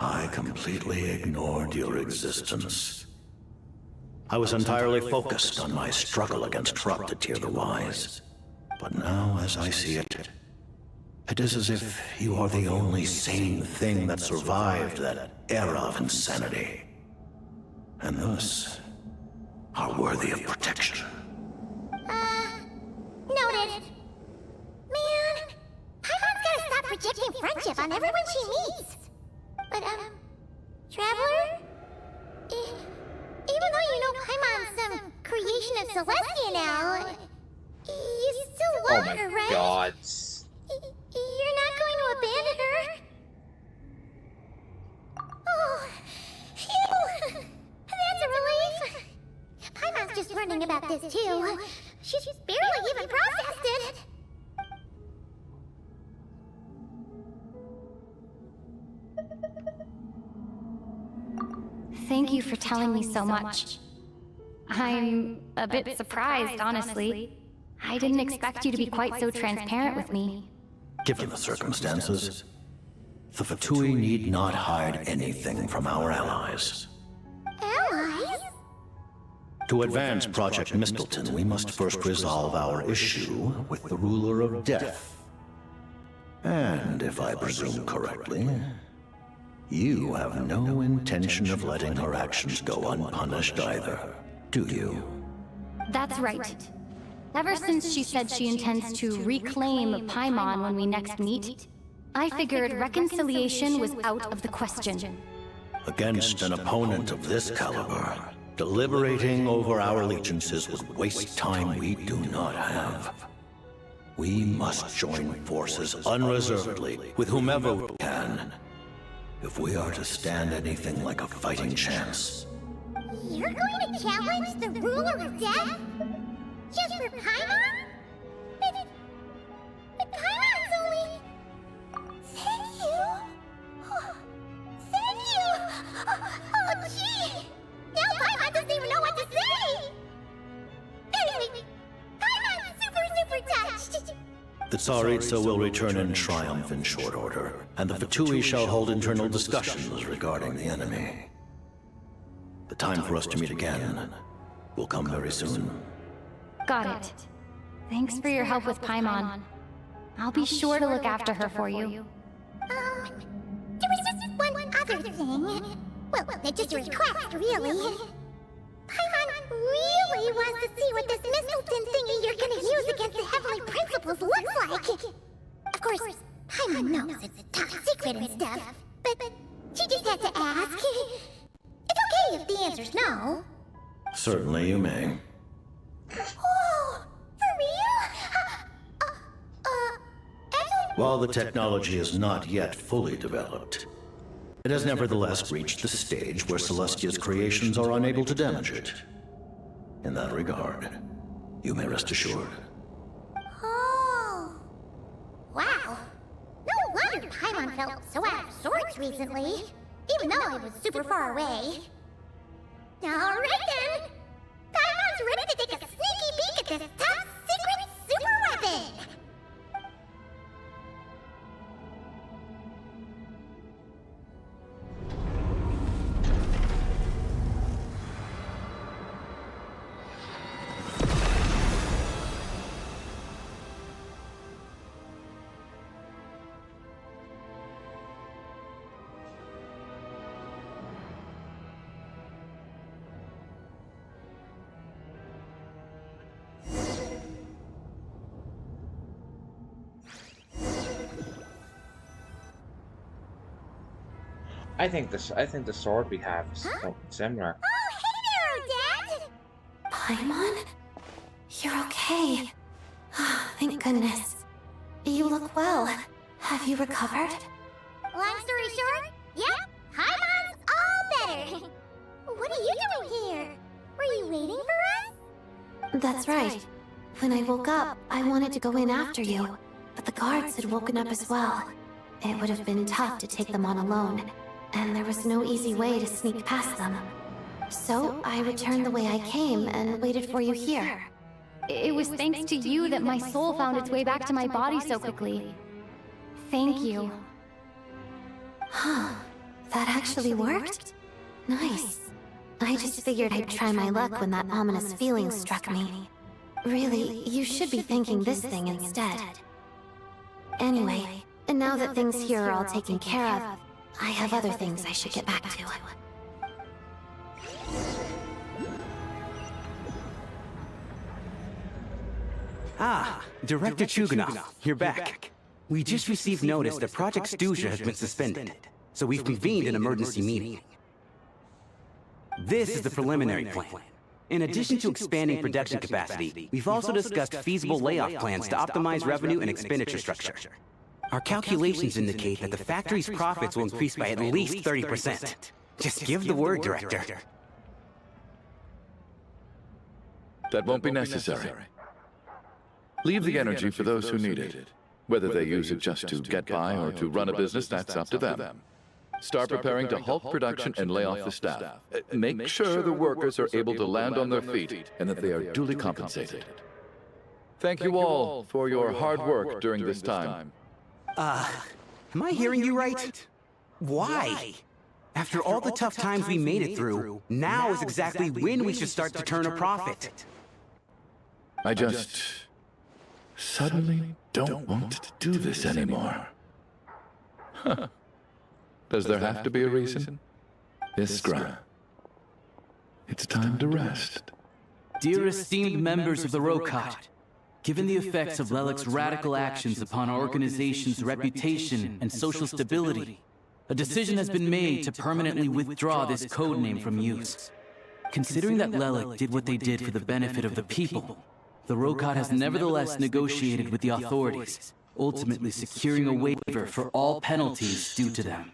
Speaker 4: I completely ignored your existence. I was entirely focused on my struggle against Tsaritsa the Wise. But now, as I see it, it is as if you are the only sane thing that survived that era of insanity. And thus, are worthy of protection.
Speaker 5: Noted. Man, Paimon's gotta stop projecting friendship on everyone she meets. But, Traveler? Even though you know Paimon's some creation of Celestia now, you still love her, right?
Speaker 1: Oh my god.
Speaker 5: You're not going to abandon her? Oh, phew! That's a relief. Paimon's just learning about this too. She's barely even processed it.
Speaker 17: Thank you for telling me so much. I'm a bit surprised, honestly. I didn't expect you to be quite so transparent with me.
Speaker 4: Given the circumstances, the Fatui need not hide anything from our allies.
Speaker 5: Allies?
Speaker 4: To advance Project Mistleton, we must first resolve our issue with the Ruler of Death. And if I presume correctly, you have no intention of letting her actions go unpunished either, do you?
Speaker 17: That's right. Ever since she said she intends to reclaim Paimon when we next meet, I figured reconciliation was out of the question.
Speaker 4: Against an opponent of this caliber, deliberating over our allegiances would waste time we do not have. We must join forces unreservedly with whomever we can, if we are to stand anything like a fighting chance.
Speaker 5: You're going to challenge the Ruler of Death? Just for Paimon? But Paimon's only... Thank you. Oh, thank you. Oh, gee. Now Paimon doesn't even know what to say. Anyway, Paimon's super touched.
Speaker 4: The Tsaritsa will return in triumph in short order, and the Fatui shall hold internal discussions regarding the enemy. The time for us to meet again will come very soon.
Speaker 17: Got it. Thanks for your help with Paimon. I'll be sure to look after her for you.
Speaker 5: There was just one other thing. Well, just a request, really. Paimon really wants to see what this Mistleton thingy you're gonna use against the Heavenly Principles looks like. Of course, Paimon knows it's a top secret and stuff, but she just had to ask. It's okay if the answer's no.
Speaker 4: Certainly you may.
Speaker 5: Oh, for real? Actually...
Speaker 4: While the technology is not yet fully developed, it has nevertheless reached the stage where Celestia's creations are unable to damage it. In that regard, you may rest assured.
Speaker 5: Oh. Wow. No wonder Paimon felt so out of sorts recently, even though it was super far away. Alright then! Paimon's ready to take a sneaky peek at this top secret super weapon!
Speaker 1: I think the sword we have is something similar.
Speaker 5: Oh, hey there, Odette!
Speaker 12: Paimon? You're okay. Thank goodness. You look well. Have you recovered?
Speaker 5: Long story short, yep, Paimon's all better. What are you doing here? Were you waiting for us?
Speaker 12: That's right. When I woke up, I wanted to go in after you, but the guards had woken up as well. It would have been tough to take them on alone, and there was no easy way to sneak past them. So I returned the way I came and waited for you here.
Speaker 17: It was thanks to you that my soul found its way back to my body so quickly. Thank you.
Speaker 12: Huh. That actually worked? Nice. I just figured I'd try my luck when that ominous feeling struck me. Really, you should be thanking this thing instead. Anyway, and now that things here are all taken care of, I have other things I should get back to.
Speaker 2: Ah, Director Chuganov, you're back. We just received notice that Project Snezhnaya has been suspended, so we've convened an emergency meeting. This is the preliminary plan. In addition to expanding production capacity, we've also discussed feasible layoff plans to optimize revenue and expenditure structure. Our calculations indicate that the factory's profits will increase by at least 30%. Just give the word, Director.
Speaker 21: That won't be necessary. Leave the energy for those who need it. Whether they use it just to get by or to run a business, that's up to them. Start preparing to halt production and lay off the staff. Make sure the workers are able to land on their feet and that they are duly compensated. Thank you all for your hard work during this time.
Speaker 2: Am I hearing you right? Why? After all the tough times we made it through, now is exactly when we should start to turn a profit.
Speaker 21: I just suddenly don't want to do this anymore. Huh. Does there have to be a reason? Iskra, it's time to rest.
Speaker 2: Dear esteemed members of the Rokot, given the effects of Lelic's radical actions upon our organization's reputation and social stability, a decision has been made to permanently withdraw this codename from use. Considering that Lelic did what they did for the benefit of the people, the Rokot has nevertheless negotiated with the authorities, ultimately securing a waiver for all penalties due to them.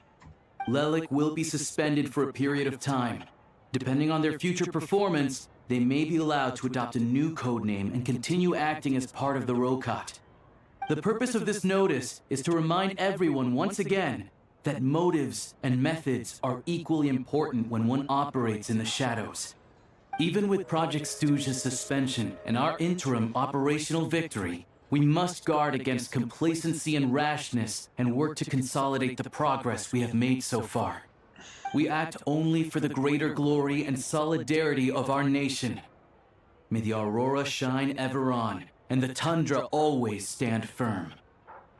Speaker 2: Lelic will be suspended for a period of time. Depending on their future performance, they may be allowed to adopt a new codename and continue acting as part of the Rokat. The purpose of this notice is to remind everyone once again that motives and methods are equally important when one operates in the shadows. Even with Project Stuzha's suspension and our interim operational victory, we must guard against complacency and rashness and work to consolidate the progress we have made so far. We act only for the greater glory and solidarity of our nation. May the aurora shine ever on, and the tundra always stand firm.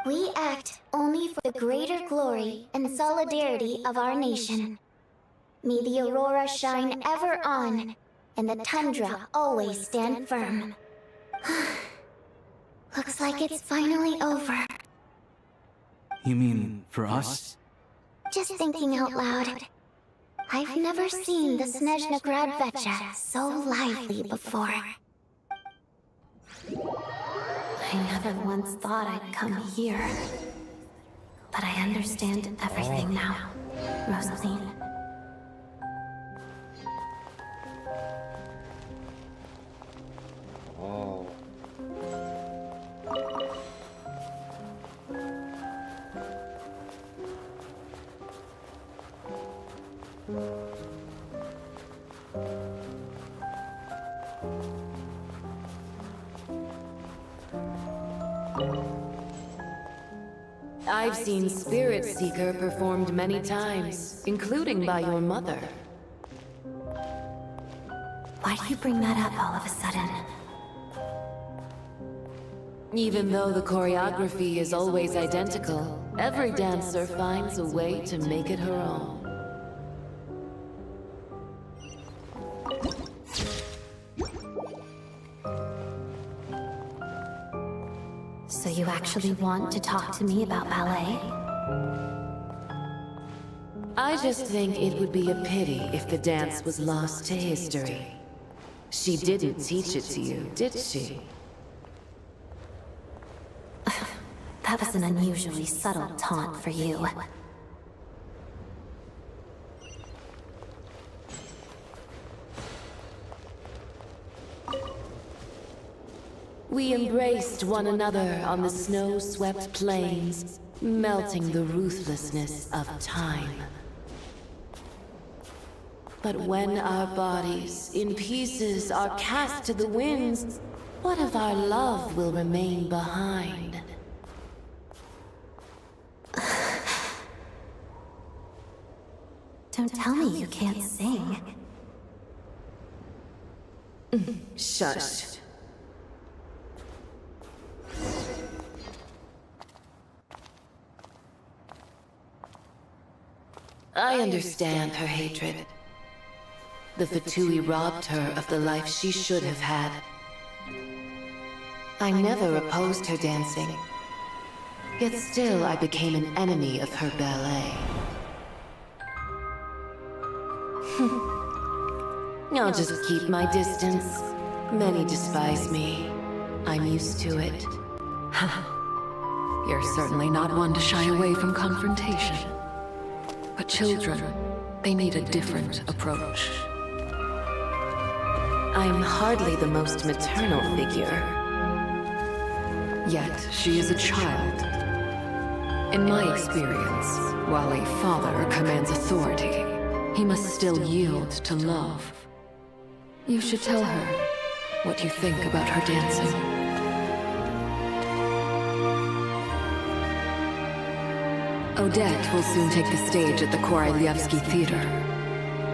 Speaker 5: We act only for the greater glory and solidarity of our nation. May the aurora shine ever on, and the tundra always stand firm. Looks like it's finally over.
Speaker 2: You mean for us?
Speaker 5: Just thinking out loud. I've never seen the Snezhnaya Gradvecha so lively before.
Speaker 12: I never once thought I'd come here. But I understand everything now, Rosaline.
Speaker 1: Oh.
Speaker 10: I've seen Spirit Seeker performed many times, including by your mother.
Speaker 12: Why do you bring that up all of a sudden?
Speaker 10: Even though the choreography is always identical, every dancer finds a way to make it her own.
Speaker 12: So you actually want to talk to me about ballet?
Speaker 10: I just think it would be a pity if the dance was lost to history. She didn't teach it to you, did she?
Speaker 12: That was an unusually subtle taunt for you.
Speaker 10: We embraced one another on the snow-swept plains, melting the ruthlessness of time. But when our bodies, in pieces, are cast to the winds, what of our love will remain behind?
Speaker 12: Don't tell me you can't sing.
Speaker 10: Shush. I understand her hatred. The Fatui robbed her of the life she should have had. I never opposed her dancing. Yet still I became an enemy of her ballet. I'll just keep my distance. Many despise me. I'm used to it.
Speaker 14: You're certainly not one to shy away from confrontation. But children, they need a different approach.
Speaker 10: I'm hardly the most maternal figure.
Speaker 14: Yet, she is a child. In my experience, while a father commands authority, he must still yield to love. You should tell her what you think about her dancing. Odette will soon take the stage at the Korolyevsky Theater.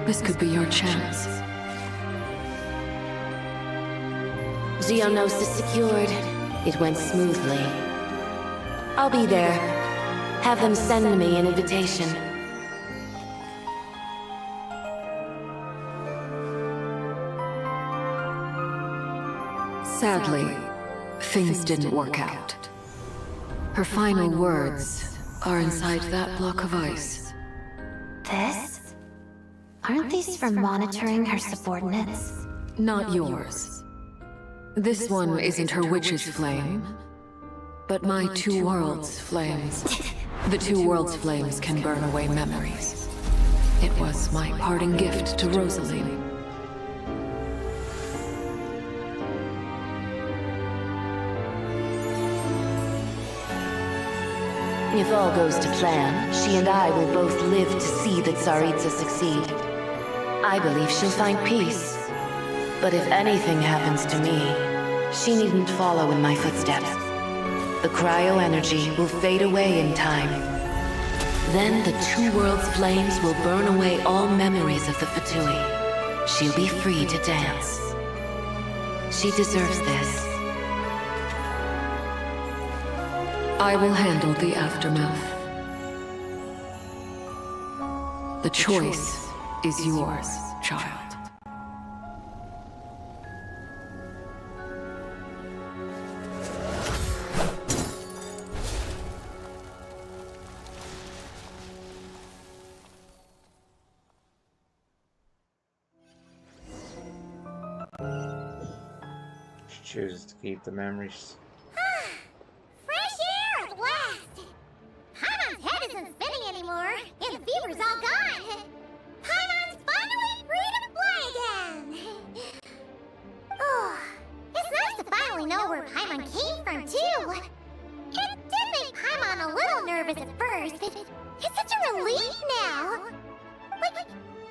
Speaker 14: This could be your chance.
Speaker 10: Geonosis secured. It went smoothly. I'll be there. Have them send me an invitation.
Speaker 14: Sadly, things didn't work out. Her final words are inside that block of ice.
Speaker 12: This? Aren't these for monitoring her subordinates?
Speaker 14: Not yours. This one isn't her witch's flame, but my two worlds' flames. The two worlds' flames can burn away memories. It was my parting gift to Rosaline. If all goes to plan, she and I will both live to see the Tsaritsa succeed. I believe she'll find peace. But if anything happens to me, she needn't follow in my footsteps. The cryo-energy will fade away in time. Then the two worlds' flames will burn away all memories of the Fatui. She'll be free to dance. She deserves this. I will handle the aftermath. The choice is yours, child.
Speaker 1: She chooses to keep the memories.
Speaker 5: Fresh air at last! Paimon's head isn't spinning anymore, and the fever's all gone. Paimon's finally free to play again. Oh, it's nice to finally know where Paimon came from, too. It did make Paimon a little nervous at first, but it's such a relief now. Like,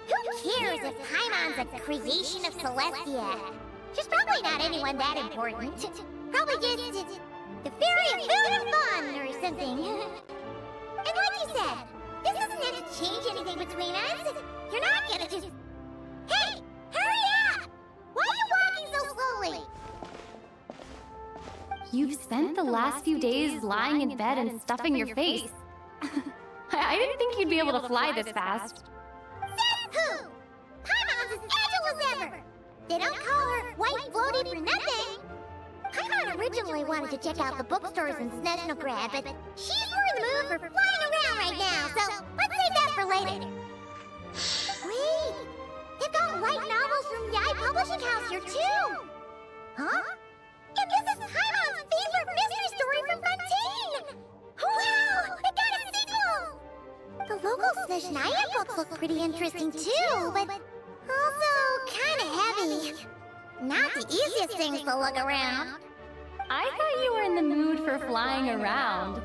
Speaker 5: who cares if Paimon's a creation of Celestia? She's probably not anyone that important. Probably just the fairy of food and fun or something. And like you said, this isn't going to change anything between us. You're not gonna just... Hey! Hurry up! Why are you walking so slowly?
Speaker 17: You've spent the last few days lying in bed and stuffing your face. I didn't think you'd be able to fly this fast.
Speaker 5: Says who? Paimon's as agile as ever. They don't call her White Floaty for nothing. Paimon originally wanted to check out the bookstores in Snezhnaya, but she's more in the mood for flying around right now, so let's save that for later. Wait, they've got light novels from Yai Publishing House here too. Huh? And this is Paimon's favorite mystery story from Fontaine. Wow, it got a sequel. The local Snezhnaya books look pretty interesting too, but also kinda heavy. Not the easiest things to look around.
Speaker 17: I thought you were in the mood for flying around.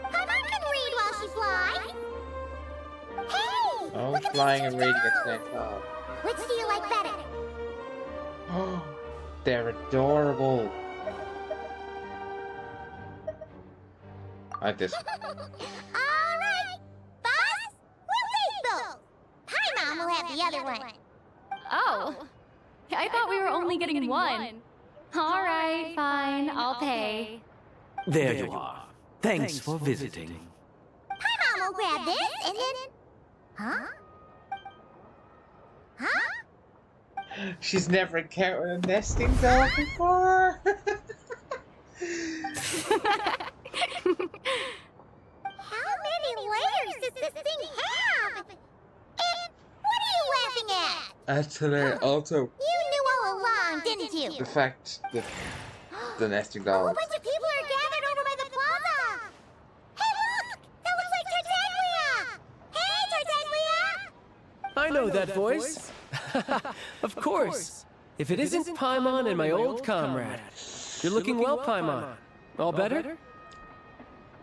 Speaker 5: Paimon can read while she flies. Hey!
Speaker 1: Oh,
Speaker 5: look at
Speaker 1: flying
Speaker 5: these
Speaker 1: and reading at the
Speaker 5: turtles.
Speaker 1: same time.
Speaker 5: Which do you like better?
Speaker 1: Oh, they're adorable. I like this.
Speaker 5: Alright, boss, we'll take those. Paimon will have the other one.
Speaker 17: Oh, I thought we were only getting one. All right, fine, I'll pay.
Speaker 2: There you are. Thanks for visiting.
Speaker 5: Paimon will grab this and then... Huh? Huh?
Speaker 1: She's never encountered a nesting doll before.
Speaker 5: How many layers does this thing have? And what are you laughing at?
Speaker 1: That's hilarious. Also,
Speaker 5: You knew all along, didn't you?
Speaker 1: the fact that the nesting
Speaker 5: A
Speaker 1: doll.
Speaker 5: whole bunch of people are gathered over by the plaza. Hey, look! That looks like Tartaglia! Hey, Tartaglia!
Speaker 11: I know that voice. Of course. If it isn't Paimon and my old comrade. You're looking well, Paimon. All better?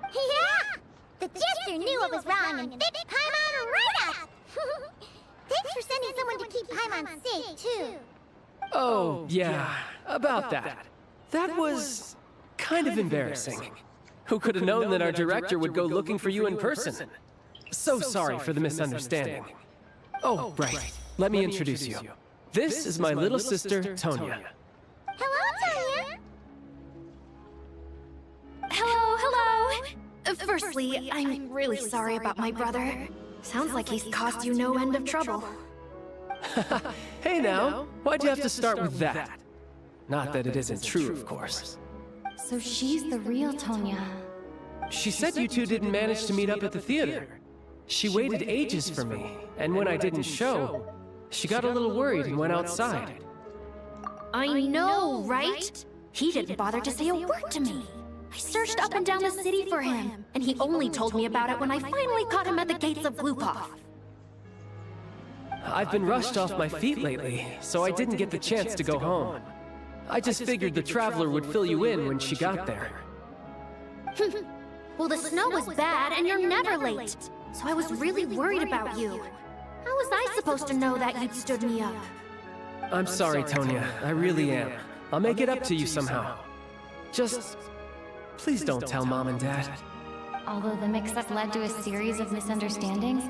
Speaker 5: Yeah! The jester knew what was wrong and fixed Paimon right up! Thanks for sending someone to keep Paimon safe, too.
Speaker 11: Oh, yeah. About that. That was kind of embarrassing. Who could have known that our director would go looking for you in person? So sorry for the misunderstanding. Oh, right. Let me introduce you. This is my little sister, Tonya.
Speaker 5: Hello, Tonya!
Speaker 18: Hello. Firstly, I'm really sorry about my brother. Sounds like he's caused you no end of trouble.
Speaker 11: Hey now, why'd you have to start with that? Not that it isn't true, of course.
Speaker 17: So she's the real Tonya.
Speaker 11: She said you two didn't manage to meet up at the theater. She waited ages for me, and when I didn't show, she got a little worried and went outside.
Speaker 18: I know, right? He didn't bother to say a word to me. I searched up and down the city for him, and he only told me about it when I finally caught him at the gates of Glupov.
Speaker 11: I've been rushed off my feet lately, so I didn't get the chance to go home. I just figured the Traveler would fill you in when she got there.
Speaker 18: Well, the snow was bad and you're never late. So I was really worried about you. How was I supposed to know that you'd stood me up?
Speaker 11: I'm sorry, Tonya. I really am. I'll make it up to you somehow. Just... please don't tell Mom and Dad.
Speaker 17: Although the mix-up led to a series of misunderstandings,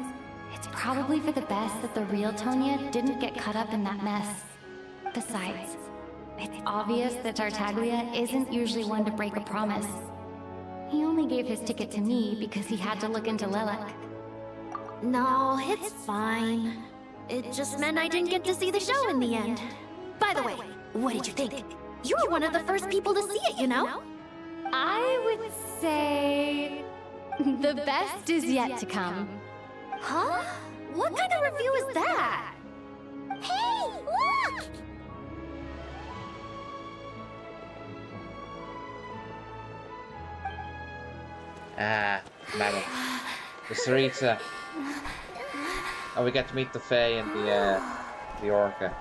Speaker 17: it's probably for the best that the real Tonya didn't get caught up in that mess. Besides, it's obvious that Tartaglia isn't usually one to break a promise. He only gave his ticket to me because he had to look into Lilac.
Speaker 18: No, it's fine. It just meant I didn't get to see the show in the end. By the way, what did you think? You were one of the first people to see it, you know?
Speaker 17: I would say... the best is yet to come.
Speaker 18: Huh? What kind of review is that?
Speaker 5: Hey, look!
Speaker 1: Ah, madam. The Tsaritsa. Oh, we get to meet the Fae and the Orca.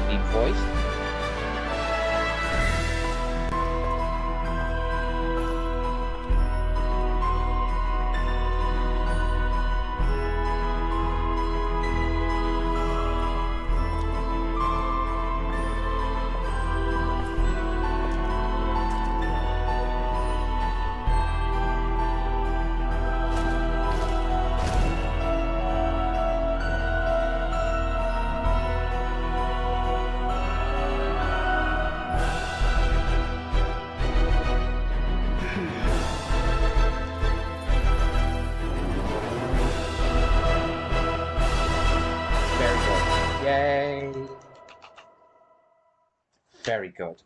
Speaker 1: Deep voice. Yay! Very good.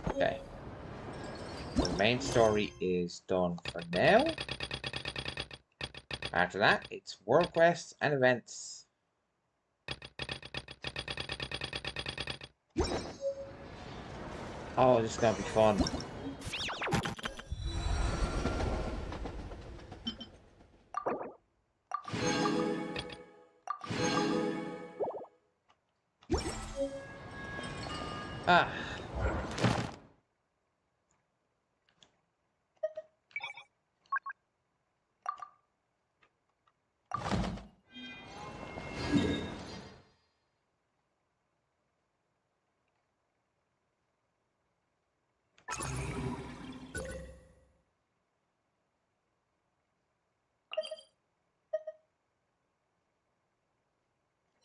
Speaker 1: Okay. The main story is done for now. After that, it's world quests and events. Oh, this is gonna be fun. Ah.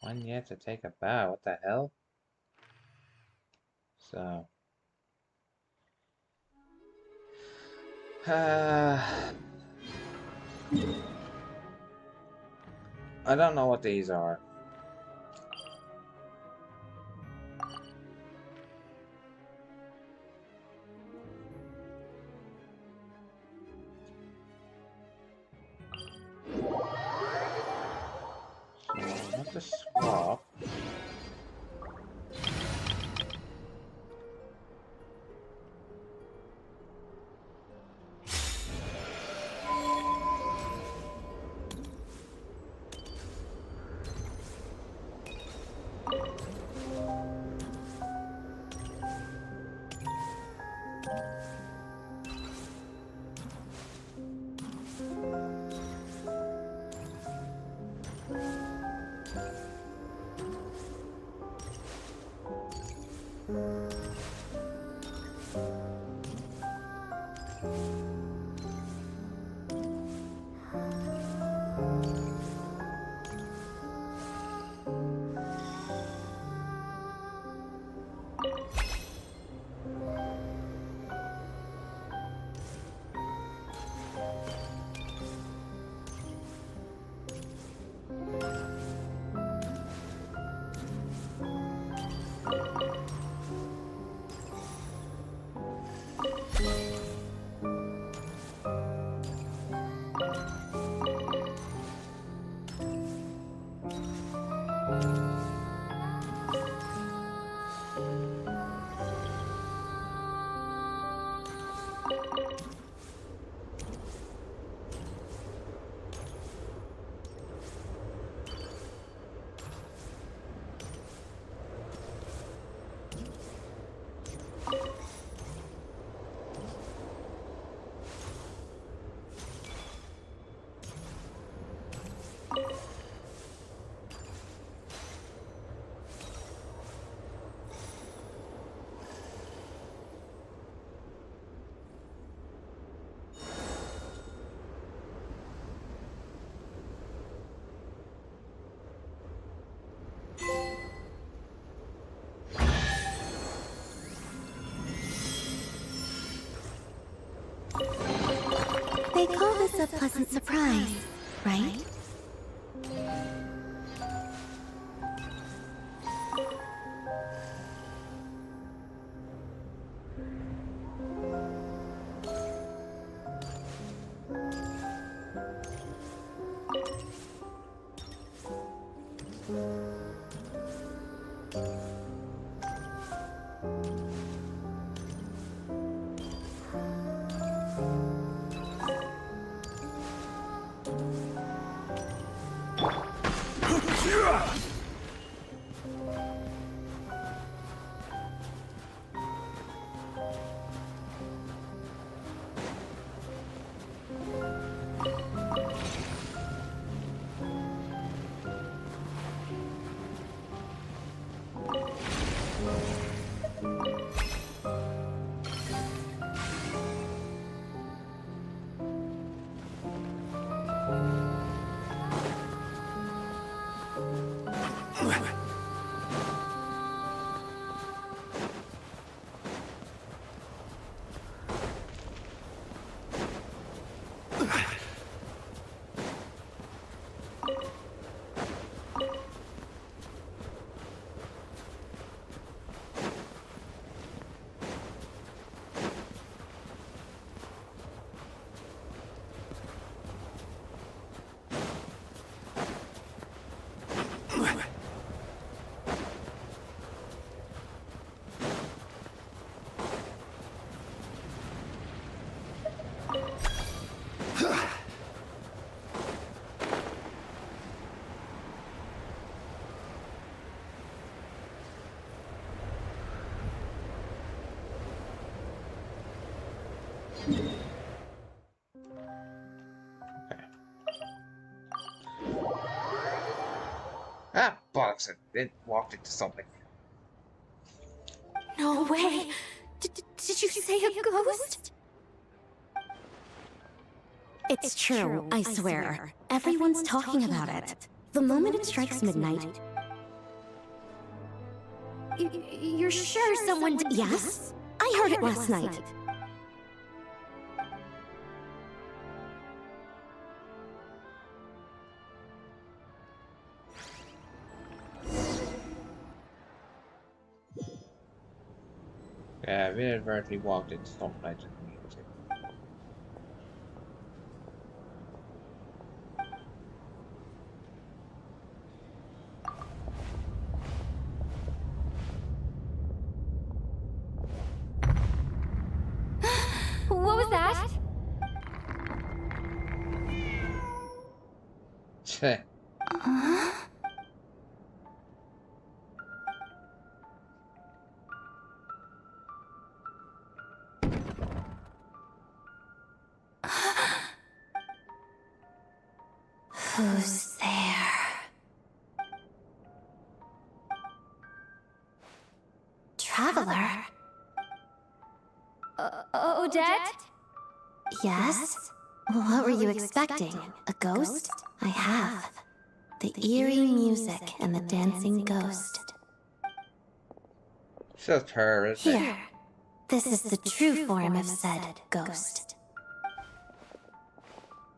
Speaker 1: One yet to take a bow. What the hell? So. I don't know what these are. So I want to swap.
Speaker 12: They call this a pleasant surprise, right?
Speaker 1: Ah, bollocks, it walked into something.
Speaker 18: No way! Did you say a ghost?
Speaker 6: It's true, I swear. Everyone's talking about it. The moment it strikes midnight...
Speaker 18: You're sure someone did?
Speaker 6: Yes? I heard it last night.
Speaker 1: Yeah, we inadvertently walked into something I didn't mean to.
Speaker 18: What was that?
Speaker 6: Who's there? Traveler?
Speaker 18: Odette?
Speaker 6: Yes? What were you expecting? A ghost? I have. The eerie music and the dancing ghost.
Speaker 1: It's just her, isn't it?
Speaker 6: Here. This is the true form of said ghost.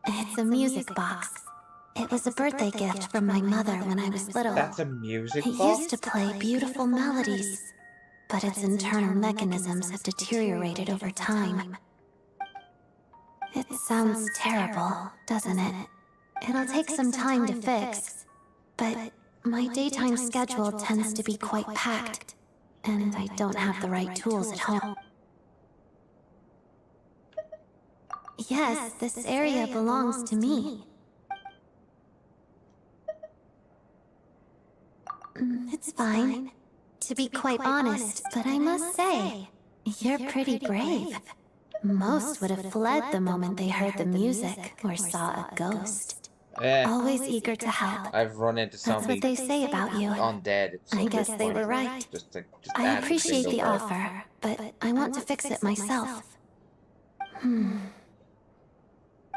Speaker 6: It's a music box. It was a birthday gift from my mother when I was little.
Speaker 1: That's a music
Speaker 6: It
Speaker 1: box?
Speaker 6: used to play beautiful melodies, but its internal mechanisms have deteriorated over time. It sounds terrible, doesn't it? It'll take some time to fix, but
Speaker 12: My daytime schedule tends to be quite packed, and I don't have the right tools at home. Yes, this area belongs to me. It's fine. To be quite honest, but I must say, you're pretty brave. Most would have fled the moment they heard the music or saw a ghost. Always eager to help.
Speaker 1: I've run into somebody.
Speaker 12: That's what they say about you.
Speaker 1: Undead.
Speaker 12: I guess they were right. I appreciate the offer, but I want to fix it myself.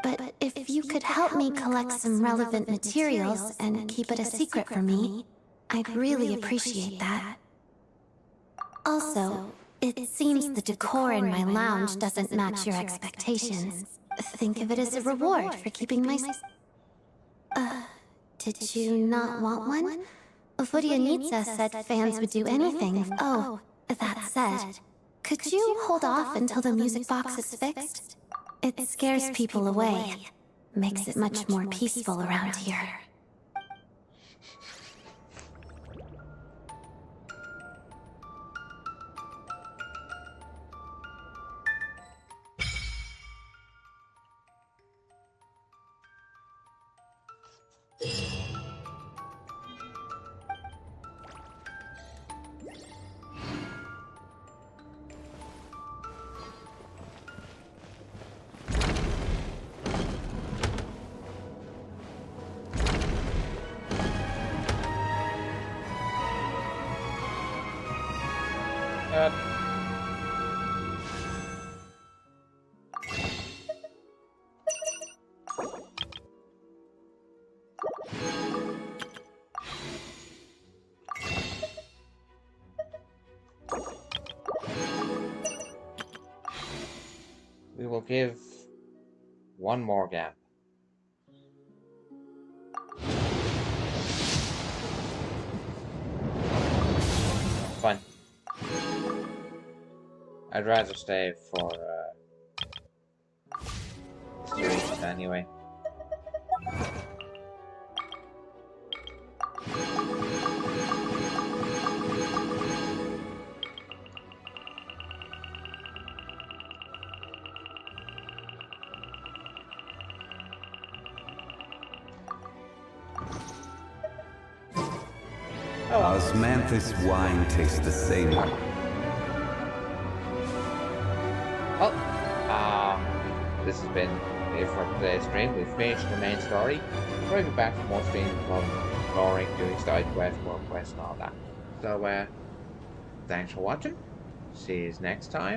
Speaker 12: But if you could help me collect some relevant materials and keep it a secret from me, I'd really appreciate that. Also, it seems the decor in my lounge doesn't match your expectations. Think of it as a reward for keeping my... did you not want one? Vodyanitsa said fans would do anything. Oh, that said, could you hold off until the music box is fixed? It scares people away. Makes it much more peaceful around here.
Speaker 1: We will give one more gap. Fine. I'd rather stay for Tsaritsa anyway.
Speaker 19: Osmanthus wine tastes the same.
Speaker 1: Well, this has been it for today's stream. We've finished the main story. We'll be back for more streams of exploring, doing side quests, work quests, and all that. So, thanks for watching. See you next time.